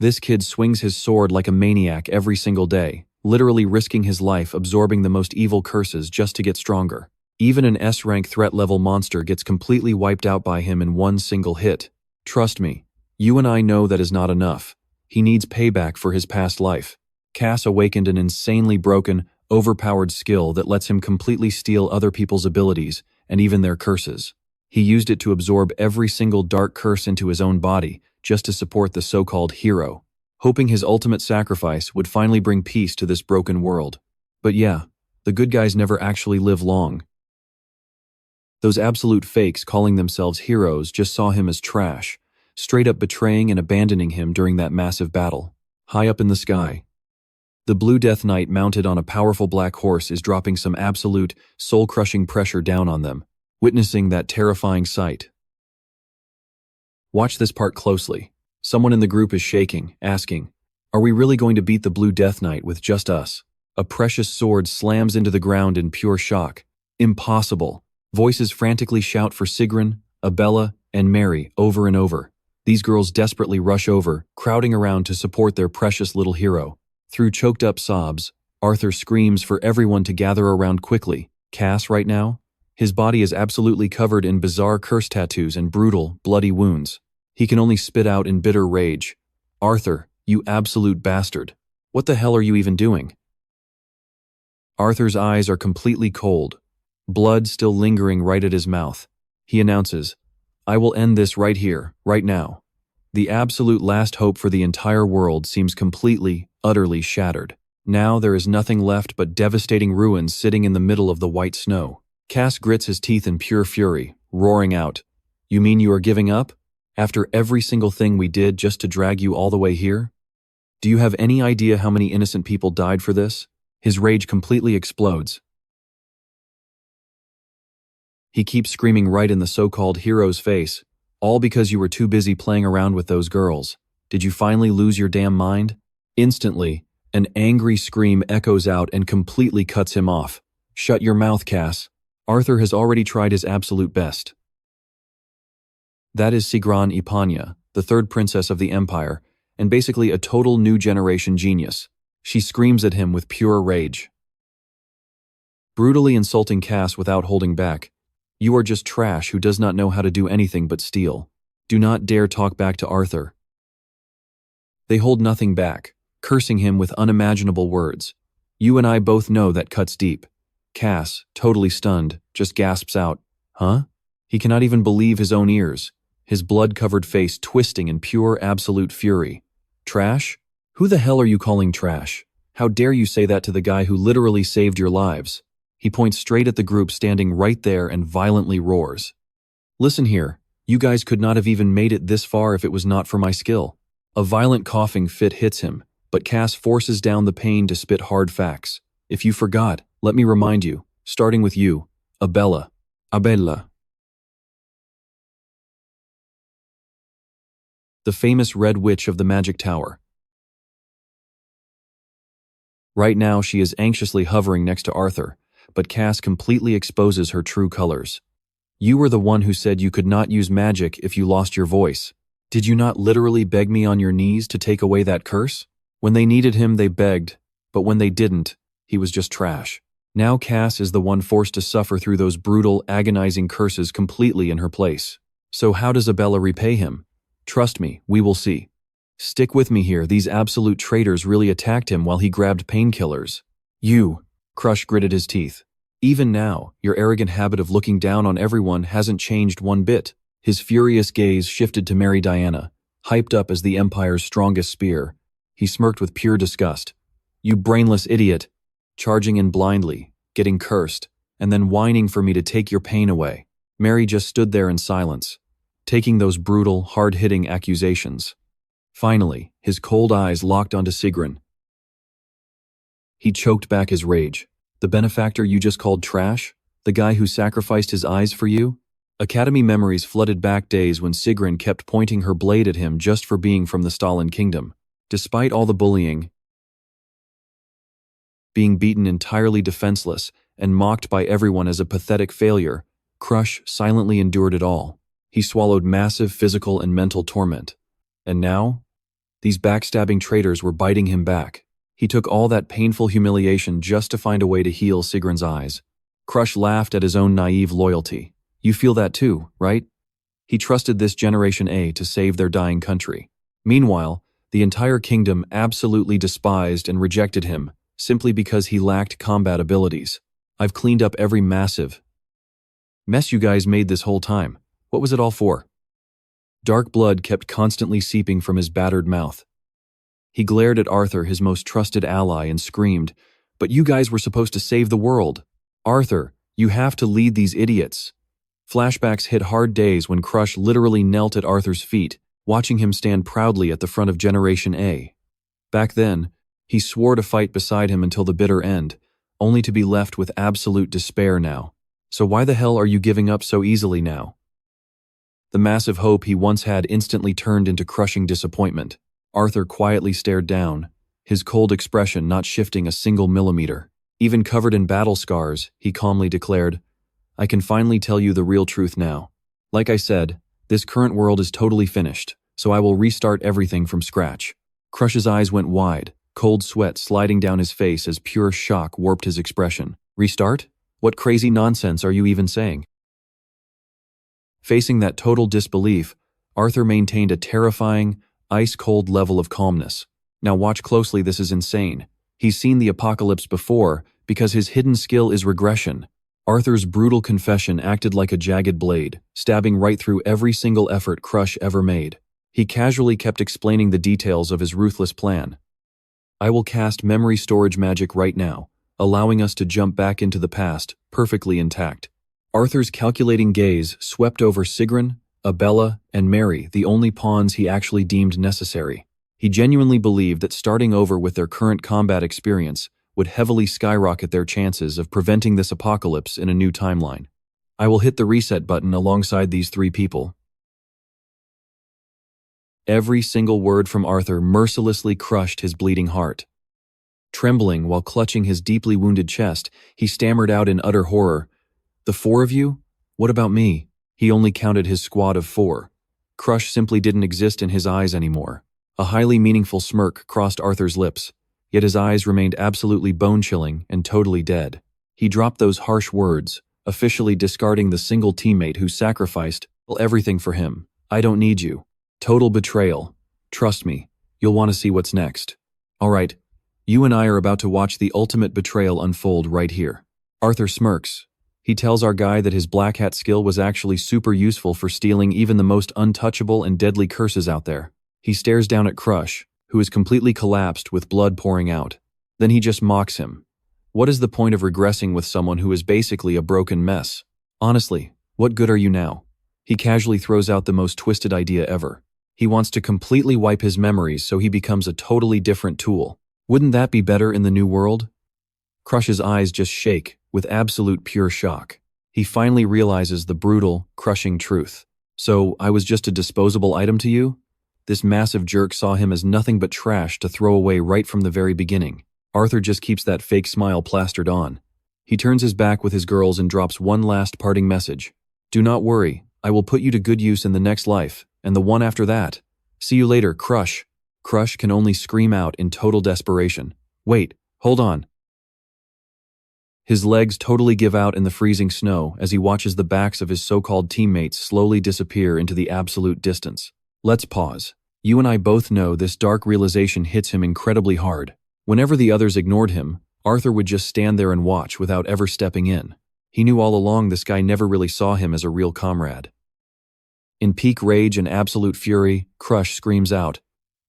This kid swings his sword like a maniac every single day, literally risking his life absorbing the most evil curses just to get stronger. Even an S-rank threat-level monster gets completely wiped out by him in one single hit. Trust me, you and I know that is not enough. He needs payback for his past life. Cass awakened an insanely broken, overpowered skill that lets him completely steal other people's abilities and even their curses. He used it to absorb every single dark curse into his own body just to support the so-called hero, hoping his ultimate sacrifice would finally bring peace to this broken world. But yeah, the good guys never actually live long. Those absolute fakes calling themselves heroes just saw him as trash, straight up betraying and abandoning him during that massive battle. High up in the sky, the Blue Death Knight mounted on a powerful black horse is dropping some absolute, soul-crushing pressure down on them, witnessing that terrifying sight. Watch this part closely. Someone in the group is shaking, asking, "Are we really going to beat the Blue Death Knight with just us?" A precious sword slams into the ground in pure shock. Impossible. Voices frantically shout for Sigrun, Abella, and Mary over and over. These girls desperately rush over, crowding around to support their precious little hero. Through choked-up sobs, Arthur screams for everyone to gather around quickly. Cass, right now, his body is absolutely covered in bizarre curse tattoos and brutal, bloody wounds. He can only spit out in bitter rage, "Arthur, you absolute bastard. What the hell are you even doing?" Arthur's eyes are completely cold, blood still lingering right at his mouth. He announces, "I will end this right here, right now." The absolute last hope for the entire world seems completely, utterly shattered. Now there is nothing left but devastating ruins sitting in the middle of the white snow. Cass grits his teeth in pure fury, roaring out, "You mean you are giving up? After every single thing we did just to drag you all the way here? Do you have any idea how many innocent people died for this?" His rage completely explodes. He keeps screaming right in the so-called hero's face, "All because you were too busy playing around with those girls. Did you finally lose your damn mind?" Instantly, an angry scream echoes out and completely cuts him off. "Shut your mouth, Cass. Arthur has already tried his absolute best." That is Sigrun Ipanya, the third princess of the Empire, and basically a total new generation genius. She screams at him with pure rage, brutally insulting Cass without holding back. "You are just trash who does not know how to do anything but steal. Do not dare talk back to Arthur." They hold nothing back, cursing him with unimaginable words. You and I both know that cuts deep. Cass, totally stunned, just gasps out, "Huh?" He cannot even believe his own ears, his blood-covered face twisting in pure absolute fury. "Trash? Who the hell are you calling trash? How dare you say that to the guy who literally saved your lives?" He points straight at the group standing right there and violently roars. "Listen here, you guys could not have even made it this far if it was not for my skill." A violent coughing fit hits him, but Cass forces down the pain to spit hard facts. "If you forgot, let me remind you, starting with you, Abella. The famous Red Witch of the Magic Tower. Right now she is anxiously hovering next to Arthur, but Cass completely exposes her true colors. "You were the one who said you could not use magic if you lost your voice. Did you not literally beg me on your knees to take away that curse? When they needed him, they begged, but when they didn't, he was just trash." Now Cass is the one forced to suffer through those brutal, agonizing curses completely in her place. So how does Abella repay him? Trust me, we will see. Stick with me here, these absolute traitors really attacked him while he grabbed painkillers. "You," Crush gritted his teeth. "Even now, your arrogant habit of looking down on everyone hasn't changed one bit." His furious gaze shifted to Mary Diana, hyped up as the Empire's strongest spear. He smirked with pure disgust. "You brainless idiot," charging in blindly, getting cursed, and then whining for me to take your pain away. Mary just stood there in silence, taking those brutal, hard-hitting accusations. Finally, his cold eyes locked onto Sigrun. He choked back his rage. "The benefactor you just called trash? The guy who sacrificed his eyes for you?" Academy memories flooded back days when Sigrun kept pointing her blade at him just for being from the Stalin kingdom. Despite all the bullying, being beaten entirely defenseless, and mocked by everyone as a pathetic failure, Crush silently endured it all. He swallowed massive physical and mental torment. And now, These backstabbing traitors were biting him back. He took all that painful humiliation just to find a way to heal Sigrun's eyes. Crush laughed at his own naive loyalty. You feel that too, right? He trusted this Generation A to save their dying country. Meanwhile, the entire kingdom absolutely despised and rejected him, simply because he lacked combat abilities. I've cleaned up every massive mess you guys made this whole time. What was it all for? Dark blood kept constantly seeping from his battered mouth. He glared at Arthur, his most trusted ally, and screamed, "But you guys were supposed to save the world. Arthur, you have to lead these idiots." Flashbacks hit hard days when Crush literally knelt at Arthur's feet, watching him stand proudly at the front of Generation A. Back then, he swore to fight beside him until the bitter end, only to be left with absolute despair now. So why the hell are you giving up so easily now? The massive hope he once had instantly turned into crushing disappointment. Arthur quietly stared down, his cold expression not shifting a single millimeter. Even covered in battle scars, he calmly declared, "I can finally tell you the real truth now. Like I said, this current world is totally finished, so I will restart everything from scratch." Crush's eyes went wide, cold sweat sliding down his face as pure shock warped his expression. Restart? What crazy nonsense are you even saying? Facing that total disbelief, Arthur maintained a terrifying, ice-cold level of calmness. Now watch closely, this is insane. He's seen the apocalypse before because his hidden skill is regression. Arthur's brutal confession acted like a jagged blade, stabbing right through every single effort Crush ever made. He casually kept explaining the details of his ruthless plan. "I will cast memory storage magic right now, allowing us to jump back into the past, perfectly intact." Arthur's calculating gaze swept over Sigrun, Abella, and Mary, the only pawns he actually deemed necessary. He genuinely believed that starting over with their current combat experience would heavily skyrocket their chances of preventing this apocalypse in a new timeline. "I will hit the reset button alongside these three people." Every single word from Arthur mercilessly crushed his bleeding heart. Trembling while clutching his deeply wounded chest, he stammered out in utter horror, "The four of you? What about me?" He only counted his squad of 4. Crush simply didn't exist in his eyes anymore. A highly meaningful smirk crossed Arthur's lips, yet his eyes remained absolutely bone-chilling and totally dead. He dropped those harsh words, officially discarding the single teammate who sacrificed everything for him. "I don't need you." Total betrayal. Trust me, you'll want to see what's next. Alright, you and I are about to watch the ultimate betrayal unfold right here. Arthur smirks. He tells our guy that his black hat skill was actually super useful for stealing even the most untouchable and deadly curses out there. He stares down at Crush, who is completely collapsed with blood pouring out. Then he just mocks him. What is the point of regressing with someone who is basically a broken mess? Honestly, what good are you now? He casually throws out the most twisted idea ever. He wants to completely wipe his memories so he becomes a totally different tool. Wouldn't that be better in the new world? Crush's eyes just shake with absolute pure shock. He finally realizes the brutal, crushing truth. "So, I was just a disposable item to you?" This massive jerk saw him as nothing but trash to throw away right from the very beginning. Arthur just keeps that fake smile plastered on. He turns his back with his girls and drops one last parting message. "Do not worry, I will put you to good use in the next life, and the one after that. See you later, Crush." Crush can only scream out in total desperation. Wait, hold on. His legs totally give out in the freezing snow as he watches the backs of his so-called teammates slowly disappear into the absolute distance. Let's pause. You and I both know this dark realization hits him incredibly hard. Whenever the others ignored him, Arthur would just stand there and watch without ever stepping in. He knew all along this guy never really saw him as a real comrade. In peak rage and absolute fury, Crush screams out,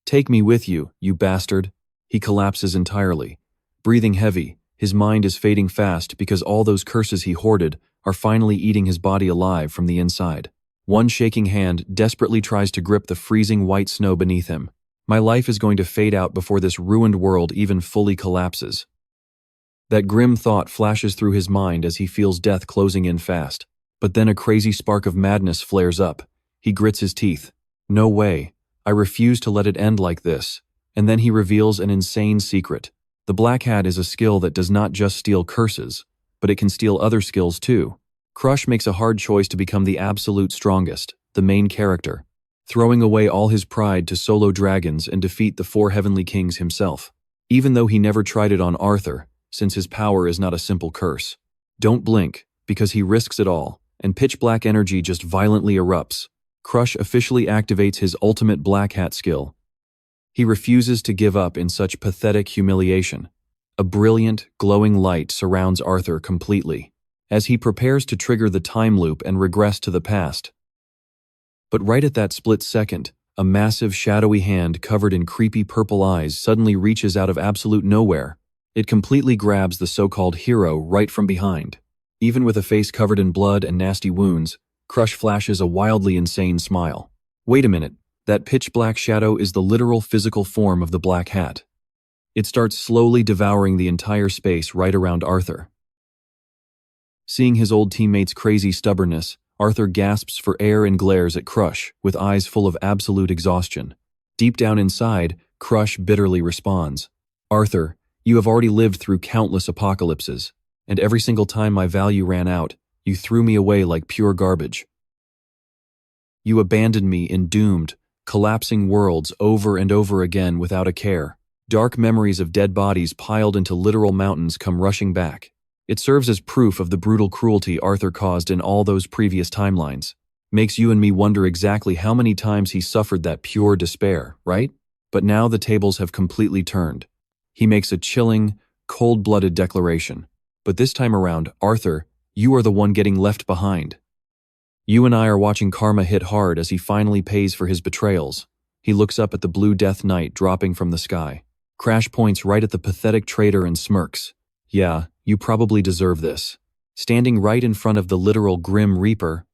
"Take me with you, you bastard." He collapses entirely. Breathing heavy, his mind is fading fast because all those curses he hoarded are finally eating his body alive from the inside. One shaking hand desperately tries to grip the freezing white snow beneath him. My life is going to fade out before this ruined world even fully collapses. That grim thought flashes through his mind as he feels death closing in fast. But then a crazy spark of madness flares up. He grits his teeth. No way. I refuse to let it end like this. And then he reveals an insane secret. The Black Hat is a skill that does not just steal curses, but it can steal other skills too. Crush makes a hard choice to become the absolute strongest, the main character. throwing away all his pride to solo dragons and defeat the 4 heavenly kings himself. Even though he never tried it on Arthur, since his power is not a simple curse. Don't blink, because he risks it all, and pitch black energy just violently erupts. Crush officially activates his ultimate black hat skill. He refuses to give up in such pathetic humiliation. A brilliant, glowing light surrounds Arthur completely, as he prepares to trigger the time loop and regress to the past. But right at that split second, a massive shadowy hand covered in creepy purple eyes suddenly reaches out of absolute nowhere. It completely grabs the so-called hero right from behind. Even with a face covered in blood and nasty wounds, Crush flashes a wildly insane smile. Wait a minute, that pitch-black shadow is the literal physical form of the Black Hat. It starts slowly devouring the entire space right around Arthur. Seeing his old teammate's crazy stubbornness, Arthur gasps for air and glares at Crush, with eyes full of absolute exhaustion. Deep down inside, Crush bitterly responds, "Arthur, you have already lived through countless apocalypses, and every single time my value ran out, you threw me away like pure garbage. You abandoned me in doomed, collapsing worlds over and over again without a care. Dark memories of dead bodies piled into literal mountains come rushing back. It serves as proof of the brutal cruelty Arthur caused in all those previous timelines. Makes you and me wonder exactly how many times he suffered that pure despair, right? But now the tables have completely turned. He makes a chilling, cold-blooded declaration. But this time around, Arthur, you are the one getting left behind. You and I are watching karma hit hard as he finally pays for his betrayals. He looks up at the blue death knight dropping from the sky. Crash points right at the pathetic traitor and smirks. Yeah, you probably deserve this. Standing right in front of the literal Grim Reaper,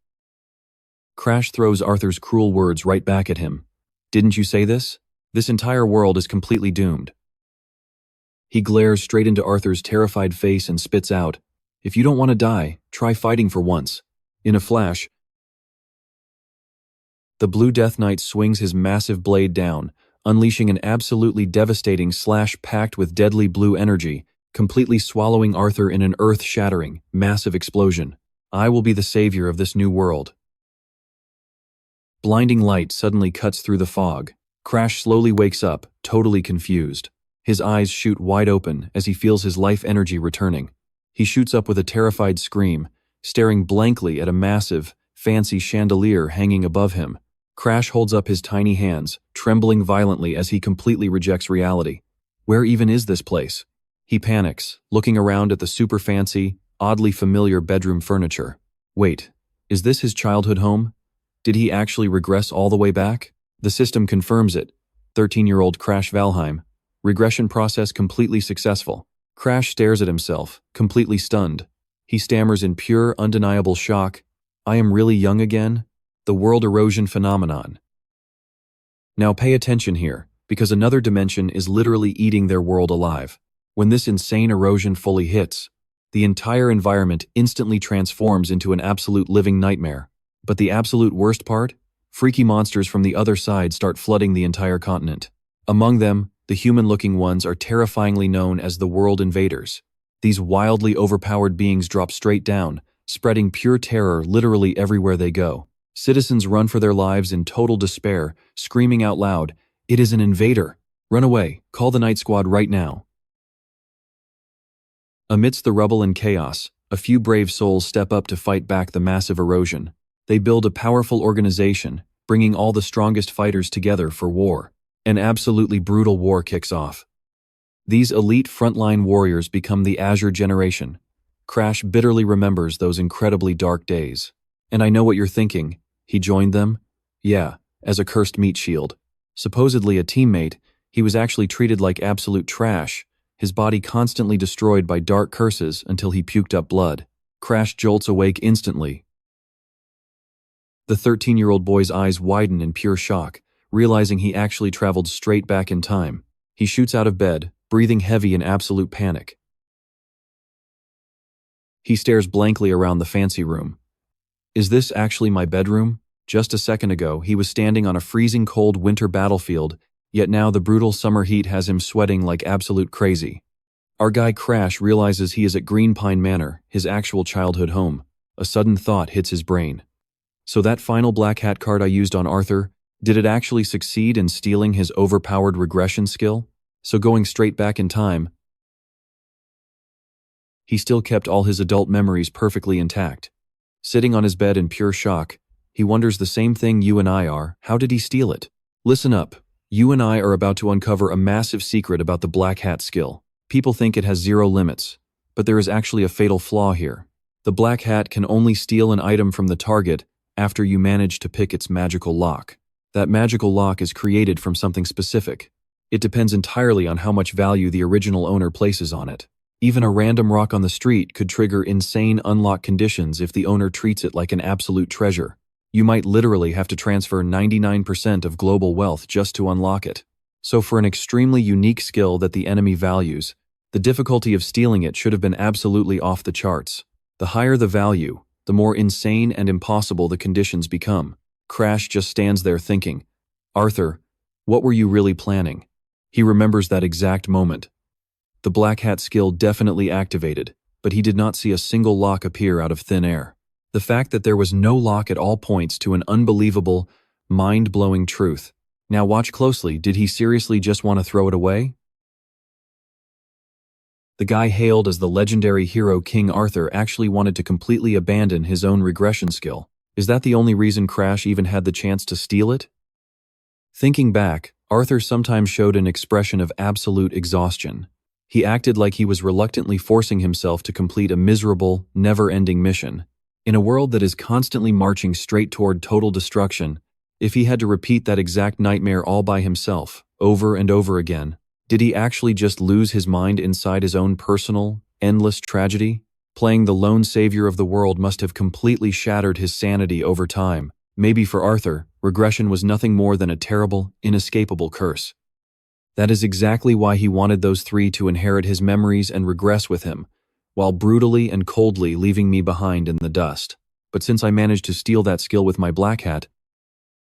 Crash throws Arthur's cruel words right back at him. Didn't you say this? This entire world is completely doomed. He glares straight into Arthur's terrified face and spits out, "If you don't want to die, try fighting for once." In a flash, the Blue Death Knight swings his massive blade down, unleashing an absolutely devastating slash packed with deadly blue energy, completely swallowing Arthur in an earth-shattering, massive explosion. I will be the savior of this new world. Blinding light suddenly cuts through the fog. Crash slowly wakes up, totally confused. His eyes shoot wide open as he feels his life energy returning. He shoots up with a terrified scream, staring blankly at a massive, fancy chandelier hanging above him. Crash holds up his tiny hands, trembling violently as he completely rejects reality. Where even is this place? He panics, looking around at the super fancy, oddly familiar bedroom furniture. Wait, is this his childhood home? Did he actually regress all the way back? The system confirms it. 13-year-old Crash Valheim. Regression process completely successful. Crash stares at himself, completely stunned. He stammers in pure, undeniable shock. I am really young again? The world erosion phenomenon. Now pay attention here, because another dimension is literally eating their world alive. When this insane erosion fully hits, the entire environment instantly transforms into an absolute living nightmare. But the absolute worst part? Freaky monsters from the other side start flooding the entire continent. Among them, the human-looking ones are terrifyingly known as the World Invaders. These wildly overpowered beings drop straight down, spreading pure terror literally everywhere they go. Citizens run for their lives in total despair, screaming out loud, "It is an invader! Run away! Call the Night Squad right now!" Amidst the rubble and chaos, a few brave souls step up to fight back the massive erosion. They build a powerful organization, bringing all the strongest fighters together for war. An absolutely brutal war kicks off. These elite frontline warriors become the Azure generation. Crash bitterly remembers those incredibly dark days. And I know what you're thinking. He joined them? Yeah, as a cursed meat shield. Supposedly a teammate, he was actually treated like absolute trash, his body constantly destroyed by dark curses until he puked up blood. Crash jolts awake instantly. The 13-year-old boy's eyes widen in pure shock, realizing he actually traveled straight back in time. He shoots out of bed, breathing heavy in absolute panic. He stares blankly around the fancy room. Is this actually my bedroom? Just a second ago, he was standing on a freezing cold winter battlefield, yet now the brutal summer heat has him sweating like absolute crazy. Our guy Crash realizes he is at Green Pine Manor, his actual childhood home. A sudden thought hits his brain. So that final black hat card I used on Arthur, Did it actually succeed in stealing his overpowered regression skill? So going straight back in time, he still kept all his adult memories perfectly intact. Sitting on his bed in pure shock, he wonders the same thing you and I are. How did he steal it? Listen up. You and I are about to uncover a massive secret about the Black Hat skill. People think it has 0 limits, but there is actually a fatal flaw here. The Black Hat can only steal an item from the target after you manage to pick its magical lock. That magical lock is created from something specific. It depends entirely on how much value the original owner places on it. Even a random rock on the street could trigger insane unlock conditions if the owner treats it like an absolute treasure. You might literally have to transfer 99% of global wealth just to unlock it. So for an extremely unique skill that the enemy values, the difficulty of stealing it should have been absolutely off the charts. The higher the value, the more insane and impossible the conditions become. Crash just stands there thinking, "Arthur, what were you really planning?" He remembers that exact moment. The Black Hat skill definitely activated, but he did not see a single lock appear out of thin air. The fact that there was no lock at all points to an unbelievable, mind-blowing truth. Now watch closely, did he seriously just want to throw it away? The guy hailed as the legendary hero King Arthur actually wanted to completely abandon his own regression skill. Is that the only reason Crash even had the chance to steal it? Thinking back, Arthur sometimes showed an expression of absolute exhaustion. He acted like he was reluctantly forcing himself to complete a miserable, never-ending mission. In a world that is constantly marching straight toward total destruction, if he had to repeat that exact nightmare all by himself, over and over again, did he actually just lose his mind inside his own personal, endless tragedy? Playing the lone savior of the world must have completely shattered his sanity over time. Maybe for Arthur, regression was nothing more than a terrible, inescapable curse. That is exactly why he wanted those 3 to inherit his memories and regress with him, while brutally and coldly leaving me behind in the dust. But since I managed to steal that skill with my Black Hat,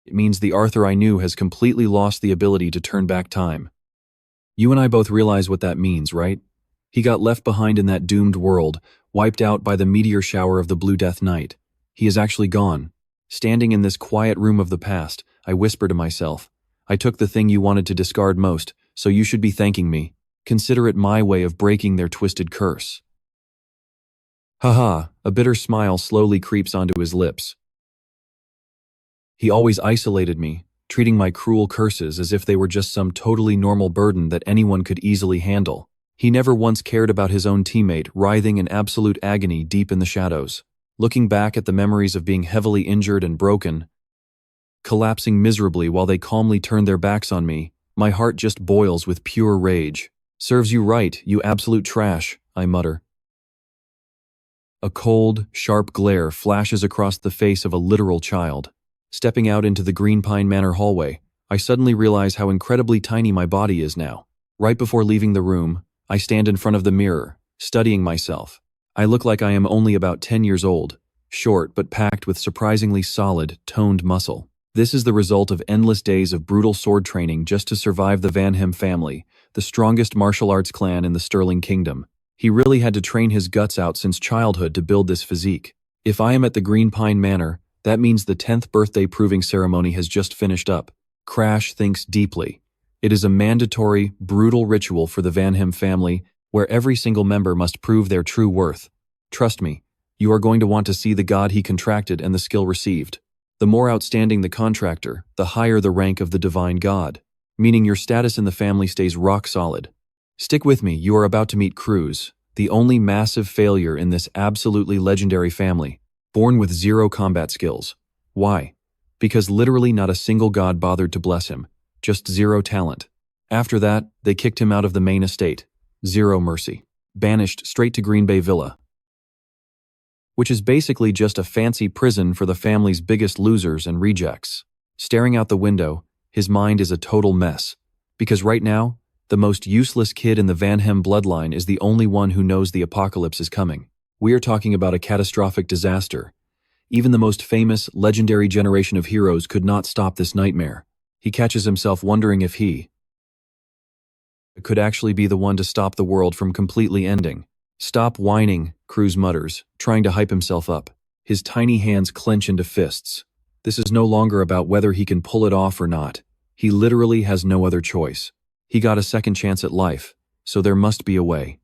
it means the Arthur I knew has completely lost the ability to turn back time. You and I both realize what that means, right? He got left behind in that doomed world, wiped out by the meteor shower of the Blue Death Night. He is actually gone. Standing in this quiet room of the past, I whisper to myself, I took the thing you wanted to discard most, so you should be thanking me. Consider it my way of breaking their twisted curse. Haha, a bitter smile slowly creeps onto his lips. He always isolated me, treating my cruel curses as if they were just some totally normal burden that anyone could easily handle. He never once cared about his own teammate writhing in absolute agony deep in the shadows. Looking back at the memories of being heavily injured and broken, collapsing miserably while they calmly turned their backs on me, my heart just boils with pure rage. Serves you right, you absolute trash, I mutter. A cold, sharp glare flashes across the face of a literal child. Stepping out into the Green Pine Manor hallway, I suddenly realize how incredibly tiny my body is now. Right before leaving the room, I stand in front of the mirror, studying myself. I look like I am only about 10 years old, short but packed with surprisingly solid, toned muscle. This is the result of endless days of brutal sword training just to survive the Vanhem family, the strongest martial arts clan in the Sterling Kingdom. He really had to train his guts out since childhood to build this physique. If I am at the Green Pine Manor, that means the 10th birthday proving ceremony has just finished up. Crash thinks deeply. It is a mandatory, brutal ritual for the Vanhem family where every single member must prove their true worth. Trust me, you are going to want to see the god he contracted and the skill received. The more outstanding the contractor, the higher the rank of the divine god, meaning your status in the family stays rock solid. Stick with me, you are about to meet Cruz, the only massive failure in this absolutely legendary family, born with 0 combat skills. Why? Because literally not a single god bothered to bless him, just 0 talent. After that, they kicked him out of the main estate, 0 mercy, banished straight to Green Bay Villa, which is basically just a fancy prison for the family's biggest losers and rejects. Staring out the window, his mind is a total mess, because right now, the most useless kid in the Vanhem bloodline is the only one who knows the apocalypse is coming. We are talking about a catastrophic disaster. Even the most famous, legendary generation of heroes could not stop this nightmare. He catches himself wondering if he could actually be the one to stop the world from completely ending. Stop whining, Cruz mutters, trying to hype himself up. His tiny hands clench into fists. This is no longer about whether he can pull it off or not. He literally has no other choice. He got a second chance at life, so there must be a way.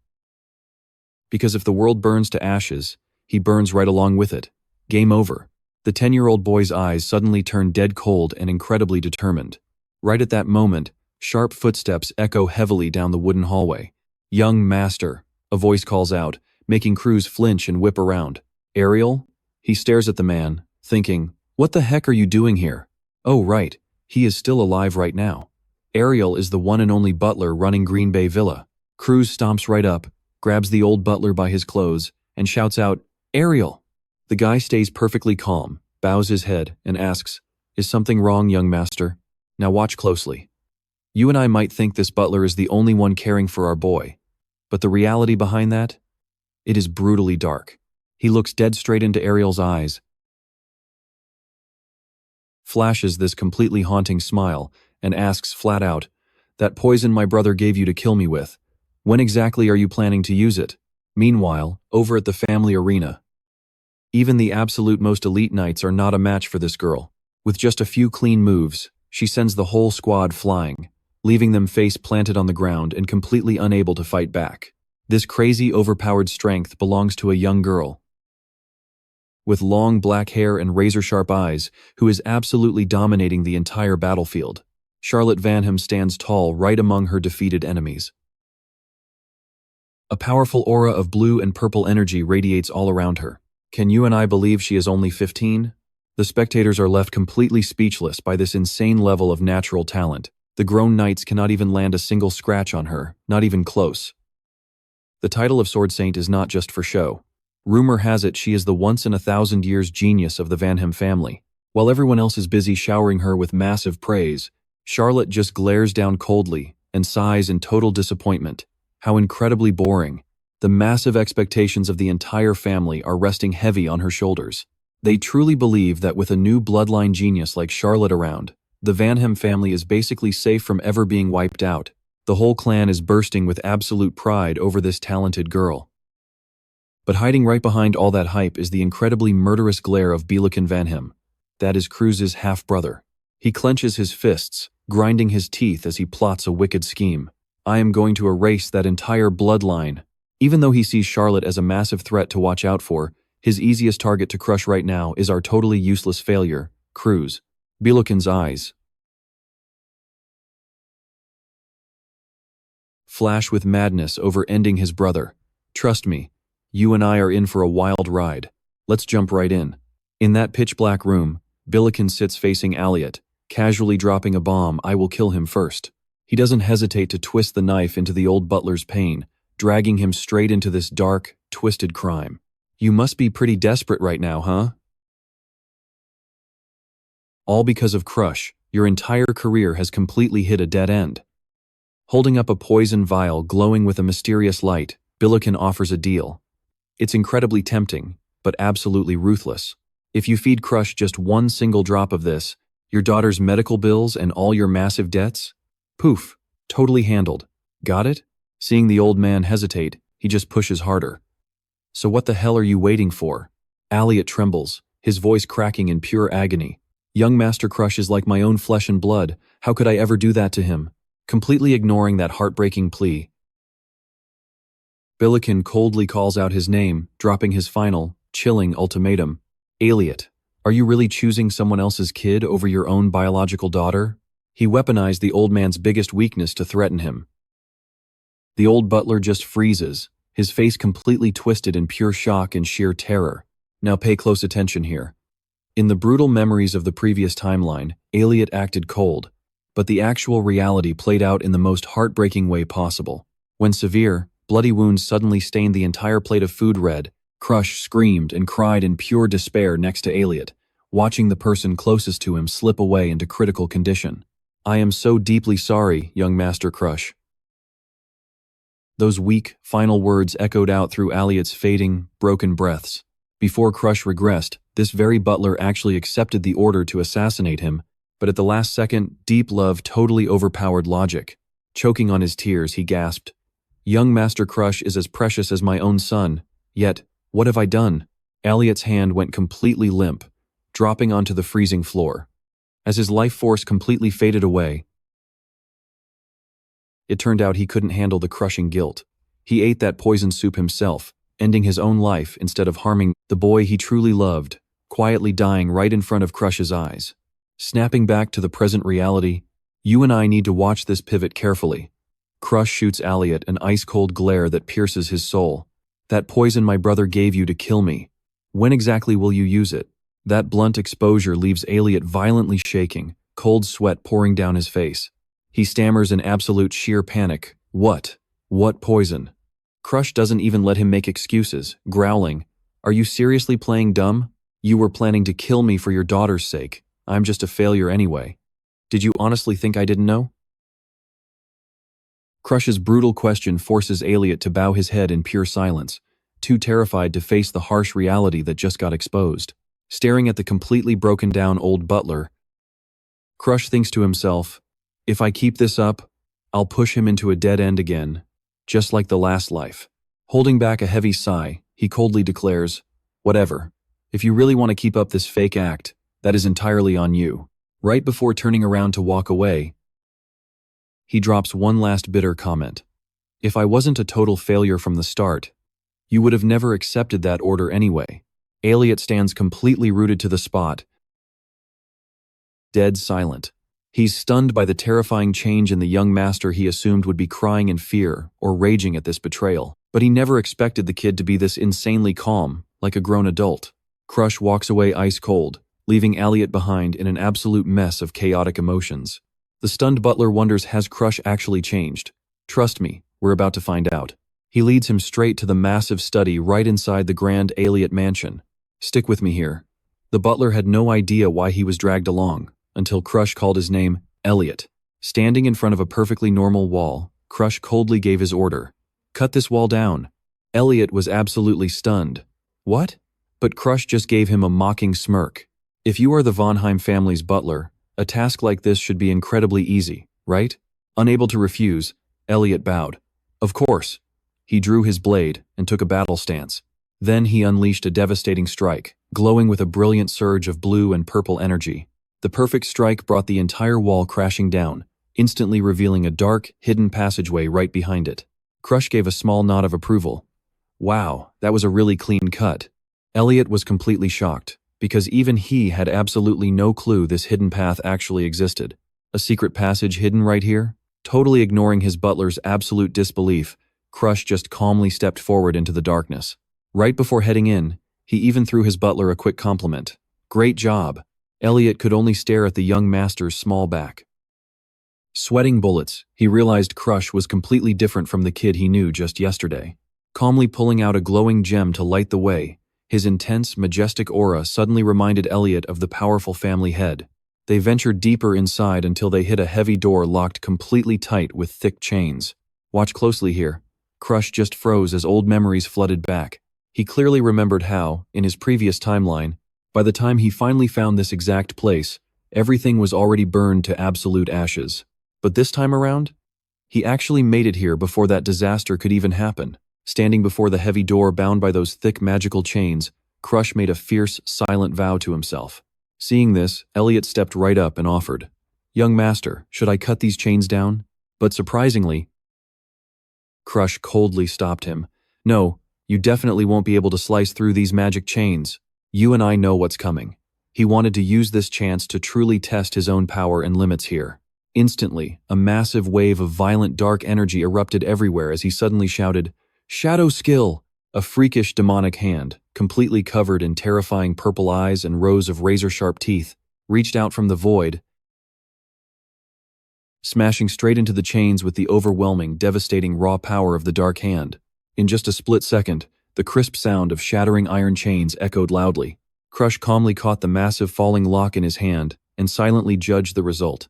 Because if the world burns to ashes, he burns right along with it. Game over. The 10-year-old boy's eyes suddenly turn dead cold and incredibly determined. Right at that moment, sharp footsteps echo heavily down the wooden hallway. "Young master," a voice calls out, making Cruz flinch and whip around. "Ariel?" He stares at the man, thinking, "What the heck are you doing here?" Oh right, he is still alive right now. Ariel is the one and only butler running Green Bay Villa. Cruz stomps right up, grabs the old butler by his clothes, and shouts out, "Ariel!" The guy stays perfectly calm, bows his head, and asks, "Is something wrong, young master? Now watch closely. You and I might think this butler is the only one caring for our boy. But the reality behind that? It is brutally dark." He looks dead straight into Ariel's eyes, flashes this completely haunting smile, and asks flat out, "That poison my brother gave you to kill me with, when exactly are you planning to use it?" Meanwhile, over at the family arena, even the absolute most elite knights are not a match for this girl. With just a few clean moves, she sends the whole squad flying, leaving them face planted on the ground and completely unable to fight back. This crazy, overpowered strength belongs to a young girl with long black hair and razor-sharp eyes, who is absolutely dominating the entire battlefield. Charlotte Vanham stands tall right among her defeated enemies. A powerful aura of blue and purple energy radiates all around her. Can you and I believe she is only 15? The spectators are left completely speechless by this insane level of natural talent. The grown knights cannot even land a single scratch on her, not even close. The title of Sword Saint is not just for show. Rumor has it she is the once-in-a-thousand-years genius of the Vanham family. While everyone else is busy showering her with massive praise, Charlotte just glares down coldly and sighs in total disappointment. How incredibly boring. The massive expectations of the entire family are resting heavy on her shoulders. They truly believe that with a new bloodline genius like Charlotte around, the Vanham family is basically safe from ever being wiped out. The whole clan is bursting with absolute pride over this talented girl. But hiding right behind all that hype is the incredibly murderous glare of Belican Vanham. That is Cruz's half-brother. He clenches his fists, grinding his teeth as he plots a wicked scheme. I am going to erase that entire bloodline. Even though he sees Charlotte as a massive threat to watch out for, his easiest target to crush right now is our totally useless failure, Cruz. Belican's eyes flash with madness over ending his brother. Trust me, you and I are in for a wild ride. Let's jump right in. In that pitch-black room, Belican sits facing Aliot, casually dropping a bomb. I will kill him first. He doesn't hesitate to twist the knife into the old butler's pain, dragging him straight into this dark, twisted crime. You must be pretty desperate right now, huh? All because of Crush, your entire career has completely hit a dead end. Holding up a poison vial glowing with a mysterious light, Belican offers a deal. It's incredibly tempting, but absolutely ruthless. If you feed Crush just one single drop of this, your daughter's medical bills and all your massive debts? Poof, totally handled. Got it? Seeing the old man hesitate, he just pushes harder. So what the hell are you waiting for? Aliot trembles, his voice cracking in pure agony. Young Master Crush is like my own flesh and blood. How could I ever do that to him? Completely ignoring that heartbreaking plea, Belican coldly calls out his name, dropping his final, chilling ultimatum. Aliot, are you really choosing someone else's kid over your own biological daughter? He weaponized the old man's biggest weakness to threaten him. The old butler just freezes, his face completely twisted in pure shock and sheer terror. Now pay close attention here. In the brutal memories of the previous timeline, Aliot acted cold, but the actual reality played out in the most heartbreaking way possible. When severe, bloody wounds suddenly stained the entire plate of food red, Crush screamed and cried in pure despair next to Aliot, watching the person closest to him slip away into critical condition. I am so deeply sorry, young Master Crush. Those weak, final words echoed out through Aliot's fading, broken breaths. Before Crush regressed, this very butler actually accepted the order to assassinate him, but at the last second, deep love totally overpowered logic. Choking on his tears, he gasped, Young Master Crush is as precious as my own son, yet, what have I done? Aliot's hand went completely limp, dropping onto the freezing floor. As his life force completely faded away, it turned out he couldn't handle the crushing guilt. He ate that poison soup himself, ending his own life instead of harming the boy he truly loved, quietly dying right in front of Crush's eyes. Snapping back to the present reality, you and I need to watch this pivot carefully. Crush shoots Elliot an ice-cold glare that pierces his soul. That poison my brother gave you to kill me. When exactly will you use it? That blunt exposure leaves Elliot violently shaking, cold sweat pouring down his face. He stammers in absolute sheer panic. What? What poison? Crush doesn't even let him make excuses, growling, "Are you seriously playing dumb? You were planning to kill me for your daughter's sake. I'm just a failure anyway. Did you honestly think I didn't know?" Crush's brutal question forces Elliot to bow his head in pure silence, too terrified to face the harsh reality that just got exposed. Staring at the completely broken down old butler, Crush thinks to himself, "If I keep this up, I'll push him into a dead end again, just like the last life." Holding back a heavy sigh, he coldly declares, "Whatever. If you really want to keep up this fake act, that is entirely on you." Right before turning around to walk away, he drops one last bitter comment. "If I wasn't a total failure from the start, you would have never accepted that order anyway." Elliot stands completely rooted to the spot, dead silent. He's stunned by the terrifying change in the young master he assumed would be crying in fear or raging at this betrayal. But he never expected the kid to be this insanely calm, like a grown adult. Crush walks away ice cold, leaving Elliot behind in an absolute mess of chaotic emotions. The stunned butler wonders, has Crush actually changed? Trust me, we're about to find out. He leads him straight to the massive study right inside the grand Elliot mansion. Stick with me here. The butler had no idea why he was dragged along, until Crush called his name, Elliot. Standing in front of a perfectly normal wall, Crush coldly gave his order. "Cut this wall down." Elliot was absolutely stunned. "What?" But Crush just gave him a mocking smirk. "If you are the Von Heim family's butler, a task like this should be incredibly easy, right?" Unable to refuse, Elliot bowed. "Of course." He drew his blade and took a battle stance. Then he unleashed a devastating strike, glowing with a brilliant surge of blue and purple energy. The perfect strike brought the entire wall crashing down, instantly revealing a dark, hidden passageway right behind it. Crush gave a small nod of approval. "Wow, that was a really clean cut." Elliot was completely shocked, because even he had absolutely no clue this hidden path actually existed. A secret passage hidden right here? Totally ignoring his butler's absolute disbelief, Crush just calmly stepped forward into the darkness. Right before heading in, he even threw his butler a quick compliment. "Great job." Elliot could only stare at the young master's small back. Sweating bullets, he realized Crush was completely different from the kid he knew just yesterday. Calmly pulling out a glowing gem to light the way, his intense, majestic aura suddenly reminded Elliot of the powerful family head. They ventured deeper inside until they hit a heavy door locked completely tight with thick chains. "Watch closely here." Crush just froze as old memories flooded back. He clearly remembered how, in his previous timeline, by the time he finally found this exact place, everything was already burned to absolute ashes. But this time around, he actually made it here before that disaster could even happen. Standing before the heavy door bound by those thick magical chains, Crush made a fierce, silent vow to himself. Seeing this, Elliot stepped right up and offered, "Young master, should I cut these chains down?" But surprisingly, Crush coldly stopped him. "No, you definitely won't be able to slice through these magic chains. You and I know what's coming." He wanted to use this chance to truly test his own power and limits here. Instantly, a massive wave of violent dark energy erupted everywhere as he suddenly shouted, "Shadow skill!" A freakish demonic hand, completely covered in terrifying purple eyes and rows of razor-sharp teeth, reached out from the void, smashing straight into the chains with the overwhelming, devastating raw power of the dark hand. In just a split second, the crisp sound of shattering iron chains echoed loudly. Crush calmly caught the massive falling lock in his hand and silently judged the result.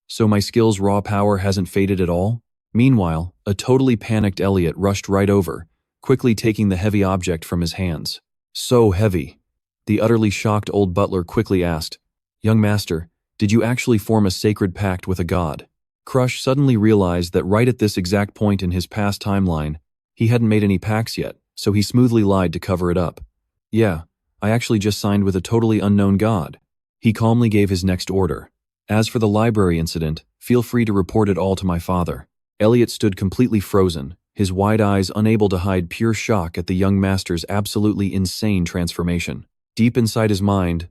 "So my skill's raw power hasn't faded at all?" Meanwhile, a totally panicked Elliot rushed right over, quickly taking the heavy object from his hands. "So heavy." The utterly shocked old butler quickly asked, "Young master, did you actually form a sacred pact with a god?" Crush suddenly realized that right at this exact point in his past timeline, he hadn't made any pacts yet, so he smoothly lied to cover it up. "Yeah, I actually just signed with a totally unknown god. He calmly gave his next order. As for the library incident, feel free to report it all to my father. Elliot stood completely frozen, his wide eyes unable to hide pure shock at the young master's absolutely insane transformation. Deep inside his mind,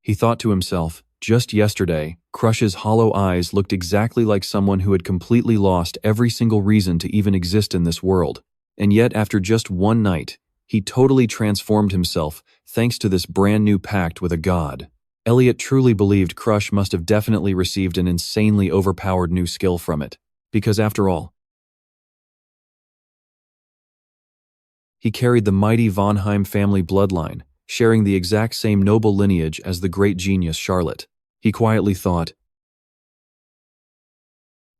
he thought to himself, just yesterday, Crush's hollow eyes looked exactly like someone who had completely lost every single reason to even exist in this world. And yet, after just one night, he totally transformed himself thanks to this brand new pact with a god. Elliot truly believed Crush must have definitely received an insanely overpowered new skill from it. Because after all, he carried the mighty Von Heim family bloodline, sharing the exact same noble lineage as the great genius Charlotte. He quietly thought,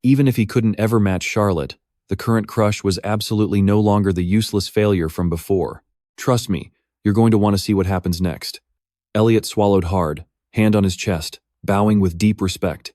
even if he couldn't ever match Charlotte, the current Crush was absolutely no longer the useless failure from before. Trust me, you're going to want to see what happens next. Elliot swallowed hard, hand on his chest, bowing with deep respect.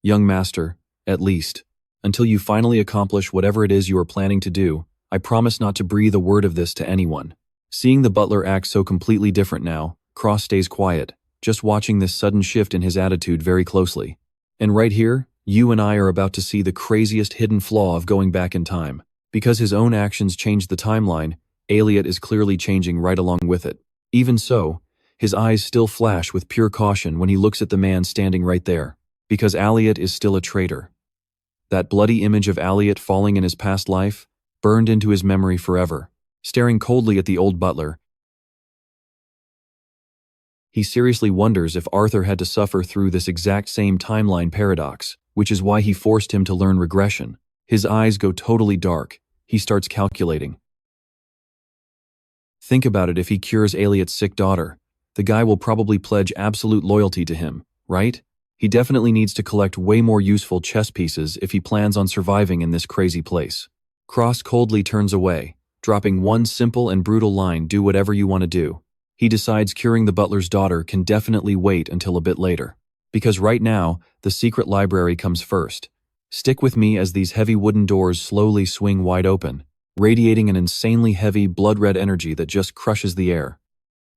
Young master, at least, until you finally accomplish whatever it is you are planning to do, I promise not to breathe a word of this to anyone. Seeing the butler act so completely different now, Cross stays quiet, just watching this sudden shift in his attitude very closely. And right here, you and I are about to see the craziest hidden flaw of going back in time. Because his own actions changed the timeline, Elliot is clearly changing right along with it. Even so, his eyes still flash with pure caution when he looks at the man standing right there. Because Elliot is still a traitor. That bloody image of Elliot falling in his past life, burned into his memory forever. Staring coldly at the old butler, he seriously wonders if Arthur had to suffer through this exact same timeline paradox, which is why he forced him to learn regression. His eyes go totally dark. He starts calculating. Think about it, if he cures Elliot's sick daughter, the guy will probably pledge absolute loyalty to him, right? He definitely needs to collect way more useful chess pieces if he plans on surviving in this crazy place. Cross coldly turns away, dropping one simple and brutal line, do whatever you want to do. He decides curing the butler's daughter can definitely wait until a bit later. Because right now, the secret library comes first. Stick with me as these heavy wooden doors slowly swing wide open, radiating an insanely heavy blood-red energy that just crushes the air.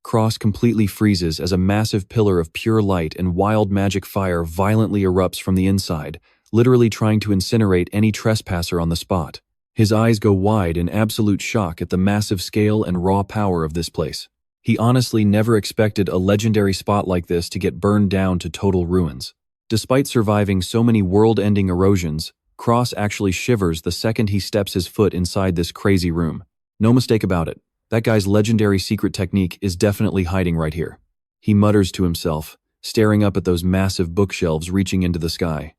Cross completely freezes as a massive pillar of pure light and wild magic fire violently erupts from the inside, literally trying to incinerate any trespasser on the spot. His eyes go wide in absolute shock at the massive scale and raw power of this place. He honestly never expected a legendary spot like this to get burned down to total ruins. Despite surviving so many world-ending erosions, Cross actually shivers the second he steps his foot inside this crazy room. No mistake about it, that guy's legendary secret technique is definitely hiding right here. He mutters to himself, staring up at those massive bookshelves reaching into the sky.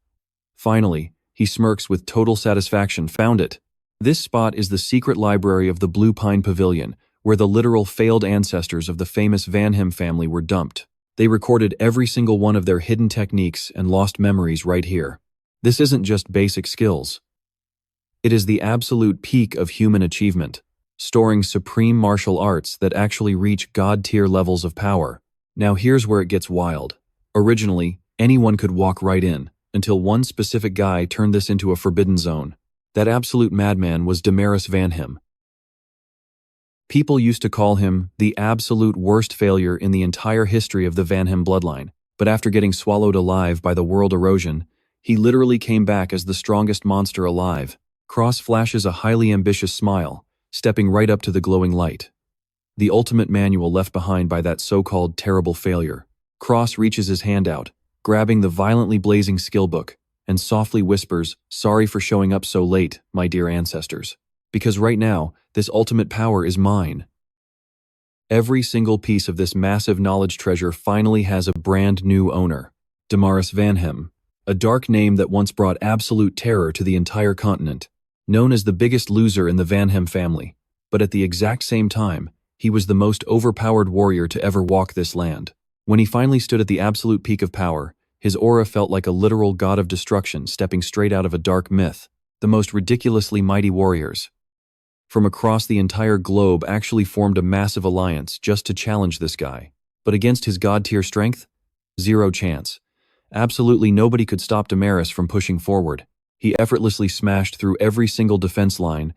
Finally, he smirks with total satisfaction. Found it! This spot is the secret library of the Blue Pine Pavilion, where the literal failed ancestors of the famous Van Hem family were dumped. They recorded every single one of their hidden techniques and lost memories right here. This isn't just basic skills. It is the absolute peak of human achievement, storing supreme martial arts that actually reach god-tier levels of power. Now here's where it gets wild. Originally, anyone could walk right in, until one specific guy turned this into a forbidden zone. That absolute madman was Damaris Van Hem. People used to call him the absolute worst failure in the entire history of the Van Hem bloodline, but after getting swallowed alive by the world erosion, he literally came back as the strongest monster alive. Cross flashes a highly ambitious smile, stepping right up to the glowing light. The ultimate manual left behind by that so-called terrible failure. Cross reaches his hand out, grabbing the violently blazing skill book, and softly whispers, "Sorry for showing up so late, my dear ancestors. Because right now, this ultimate power is mine." Every single piece of this massive knowledge treasure finally has a brand new owner. Damaris Van Hem, a dark name that once brought absolute terror to the entire continent. Known as the biggest loser in the Van Hem family, but at the exact same time, he was the most overpowered warrior to ever walk this land. When he finally stood at the absolute peak of power, his aura felt like a literal god of destruction stepping straight out of a dark myth. The most ridiculously mighty warriors from across the entire globe actually formed a massive alliance just to challenge this guy. But against his god-tier strength? Zero chance. Absolutely nobody could stop Damaris from pushing forward. He effortlessly smashed through every single defense line,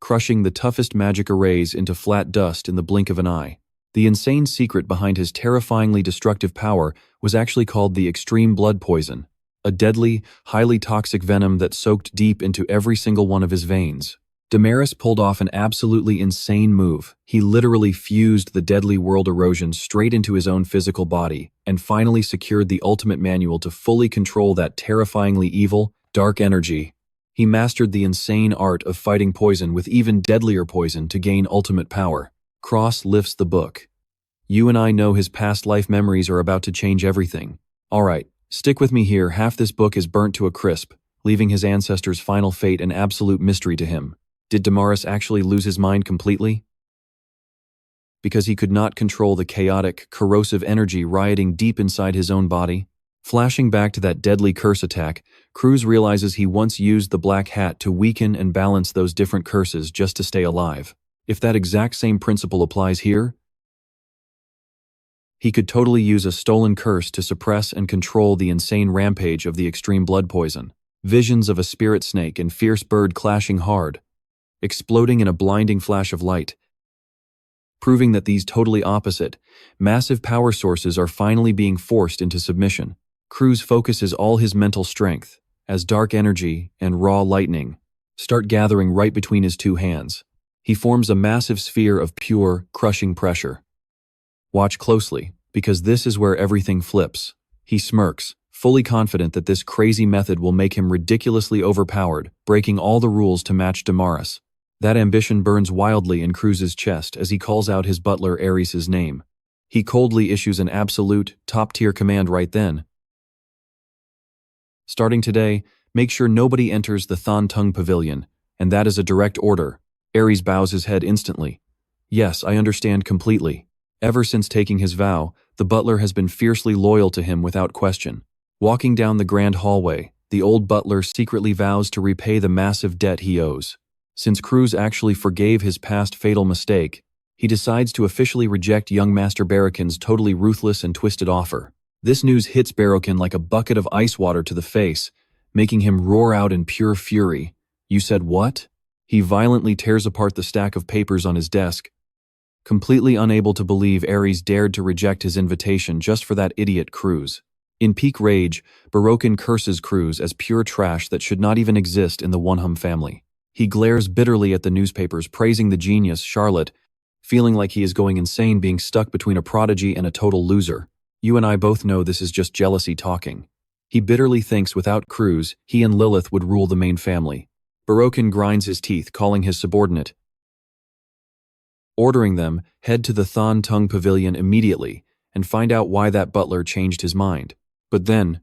crushing the toughest magic arrays into flat dust in the blink of an eye. The insane secret behind his terrifyingly destructive power was actually called the extreme blood poison, a deadly, highly toxic venom that soaked deep into every single one of his veins. Damaris pulled off an absolutely insane move. He literally fused the deadly world erosion straight into his own physical body, and finally secured the ultimate manual to fully control that terrifyingly evil, dark energy. He mastered the insane art of fighting poison with even deadlier poison to gain ultimate power. Cross lifts the book. You and I know his past life memories are about to change everything. Alright, stick with me here. Half this book is burnt to a crisp, leaving his ancestors' final fate an absolute mystery to him. Did Damaris actually lose his mind completely? Because he could not control the chaotic, corrosive energy rioting deep inside his own body? Flashing back to that deadly curse attack, Cruz realizes he once used the black hat to weaken and balance those different curses just to stay alive. If that exact same principle applies here, he could totally use a stolen curse to suppress and control the insane rampage of the extreme blood poison. Visions of a spirit snake and fierce bird clashing hard, exploding in a blinding flash of light, proving that these totally opposite, massive power sources are finally being forced into submission. Cruz focuses all his mental strength, as dark energy and raw lightning start gathering right between his two hands. He forms a massive sphere of pure, crushing pressure. Watch closely, because this is where everything flips. He smirks, fully confident that this crazy method will make him ridiculously overpowered, breaking all the rules to match Damaris. That ambition burns wildly in Cruz's chest as he calls out his butler Ares' name. He coldly issues an absolute, top-tier command right then. Starting today, make sure nobody enters the Thon Tung Pavilion, and that is a direct order. Ares bows his head instantly. Yes, I understand completely. Ever since taking his vow, the butler has been fiercely loyal to him without question. Walking down the grand hallway, the old butler secretly vows to repay the massive debt he owes. Since Cruz actually forgave his past fatal mistake, he decides to officially reject young Master Barracan's totally ruthless and twisted offer. This news hits Barracan like a bucket of ice water to the face, making him roar out in pure fury. You said what? He violently tears apart the stack of papers on his desk, completely unable to believe Ares dared to reject his invitation just for that idiot Cruz. In peak rage, Barracan curses Cruz as pure trash that should not even exist in the Wonham family. He glares bitterly at the newspapers praising the genius, Charlotte, feeling like he is going insane being stuck between a prodigy and a total loser. You and I both know this is just jealousy talking. He bitterly thinks without Cruz, he and Lilith would rule the main family. Barracan grinds his teeth, calling his subordinate, ordering them head to the Thon Tung Pavilion immediately and find out why that butler changed his mind. But then,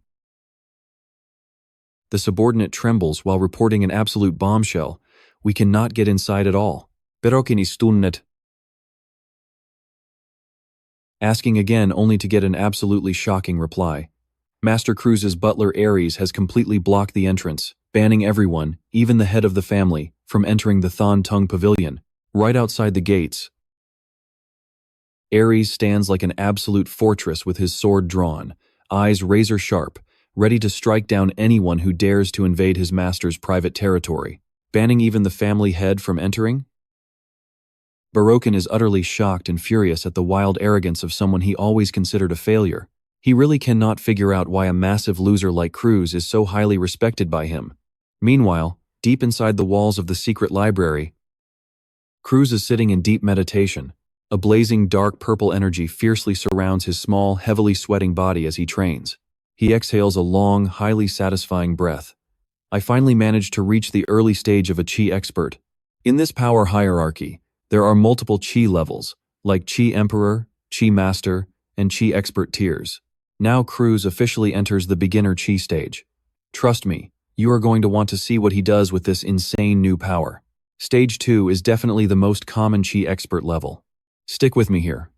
the subordinate trembles while reporting an absolute bombshell. We cannot get inside at all. Barracan is stunnet. Asking again only to get an absolutely shocking reply. Master Cruz's butler Ares has completely blocked the entrance, banning everyone, even the head of the family, from entering the Thon Tung Pavilion. Right outside the gates, Ares stands like an absolute fortress with his sword drawn, eyes razor sharp, ready to strike down anyone who dares to invade his master's private territory, banning even the family head from entering? Barracan is utterly shocked and furious at the wild arrogance of someone he always considered a failure. He really cannot figure out why a massive loser like Cruz is so highly respected by him. Meanwhile, deep inside the walls of the secret library, Cruz is sitting in deep meditation. A blazing dark purple energy fiercely surrounds his small, heavily sweating body as he trains. He exhales a long, highly satisfying breath. I finally managed to reach the early stage of a Qi expert. In this power hierarchy, there are multiple Qi levels, like Qi Emperor, Qi Master, and Qi Expert tiers. Now Cruz officially enters the beginner Qi stage. Trust me, you are going to want to see what he does with this insane new power. Stage 2 is definitely the most common Qi expert level. Stick with me here.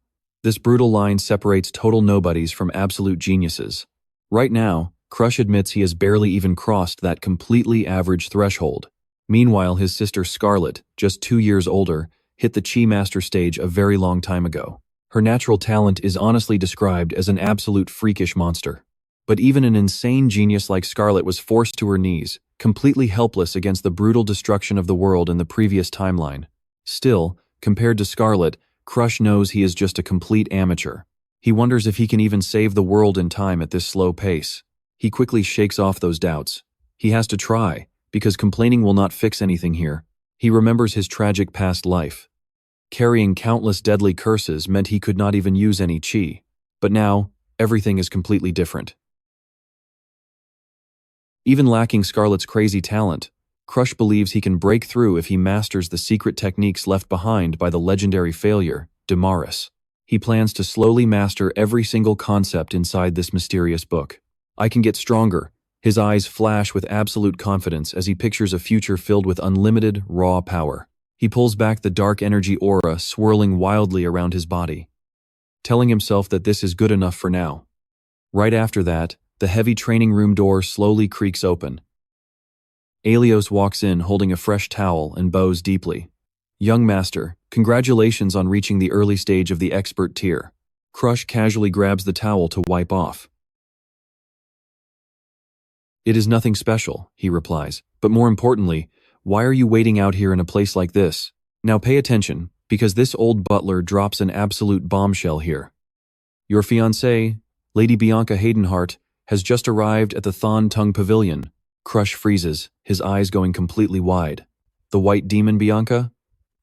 This brutal line separates total nobodies from absolute geniuses. Right now, Crush admits he has barely even crossed that completely average threshold. Meanwhile, his sister Scarlet, just 2 years older, hit the Qi Master stage a very long time ago. Her natural talent is honestly described as an absolute freakish monster. But even an insane genius like Scarlet was forced to her knees, completely helpless against the brutal destruction of the world in the previous timeline. Still, compared to Scarlet, Crush knows he is just a complete amateur. He wonders if he can even save the world in time at this slow pace. He quickly shakes off those doubts. He has to try, because complaining will not fix anything here. He remembers his tragic past life. Carrying countless deadly curses meant he could not even use any chi. But now, everything is completely different. Even lacking Scarlet's crazy talent, Crush believes he can break through if he masters the secret techniques left behind by the legendary failure, Damaris. He plans to slowly master every single concept inside this mysterious book. I can get stronger. His eyes flash with absolute confidence as he pictures a future filled with unlimited, raw power. He pulls back the dark energy aura swirling wildly around his body, telling himself that this is good enough for now. Right after that, the heavy training room door slowly creaks open. Alios walks in holding a fresh towel and bows deeply. Young master, congratulations on reaching the early stage of the expert tier. Crush casually grabs the towel to wipe off. It is nothing special, he replies, but more importantly, why are you waiting out here in a place like this? Now pay attention, because this old butler drops an absolute bombshell here. Your fiancée, Lady Bianca Haydenhart, has just arrived at the Thon Tongue Pavilion. Crush freezes, his eyes going completely wide. The white demon Bianca?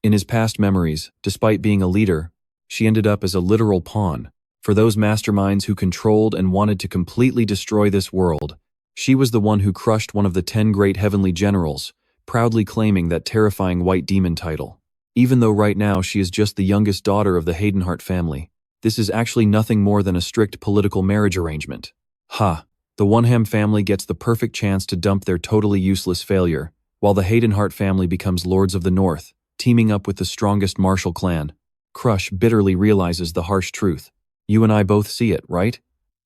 In his past memories, despite being a leader, she ended up as a literal pawn. For those masterminds who controlled and wanted to completely destroy this world, she was the one who crushed one of the 10 great heavenly generals, proudly claiming that terrifying white demon title. Even though right now she is just the youngest daughter of the Haydenhart family, this is actually nothing more than a strict political marriage arrangement. Ha! The Wonham family gets the perfect chance to dump their totally useless failure, while the Haydenhart family becomes Lords of the North, teaming up with the strongest martial clan. Crush bitterly realizes the harsh truth. You and I both see it, right?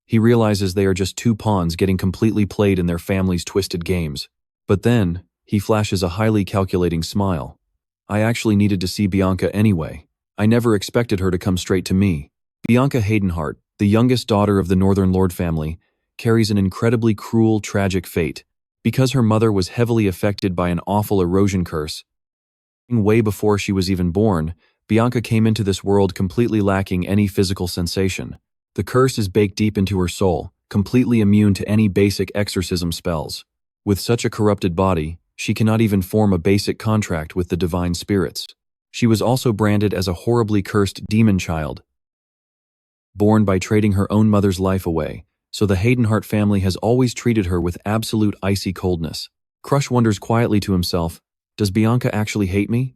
He realizes they are just two pawns getting completely played in their family's twisted games. But then, he flashes a highly calculating smile. I actually needed to see Bianca anyway. I never expected her to come straight to me. Bianca Haydenhart, the youngest daughter of the Northern Lord family, carries an incredibly cruel, tragic fate. Because her mother was heavily affected by an awful erosion curse, way before she was even born, Bianca came into this world completely lacking any physical sensation. The curse is baked deep into her soul, completely immune to any basic exorcism spells. With such a corrupted body, she cannot even form a basic contract with the divine spirits. She was also branded as a horribly cursed demon child, born by trading her own mother's life away, so the Haydenhart family has always treated her with absolute icy coldness. Crush wonders quietly to himself, does Bianca actually hate me?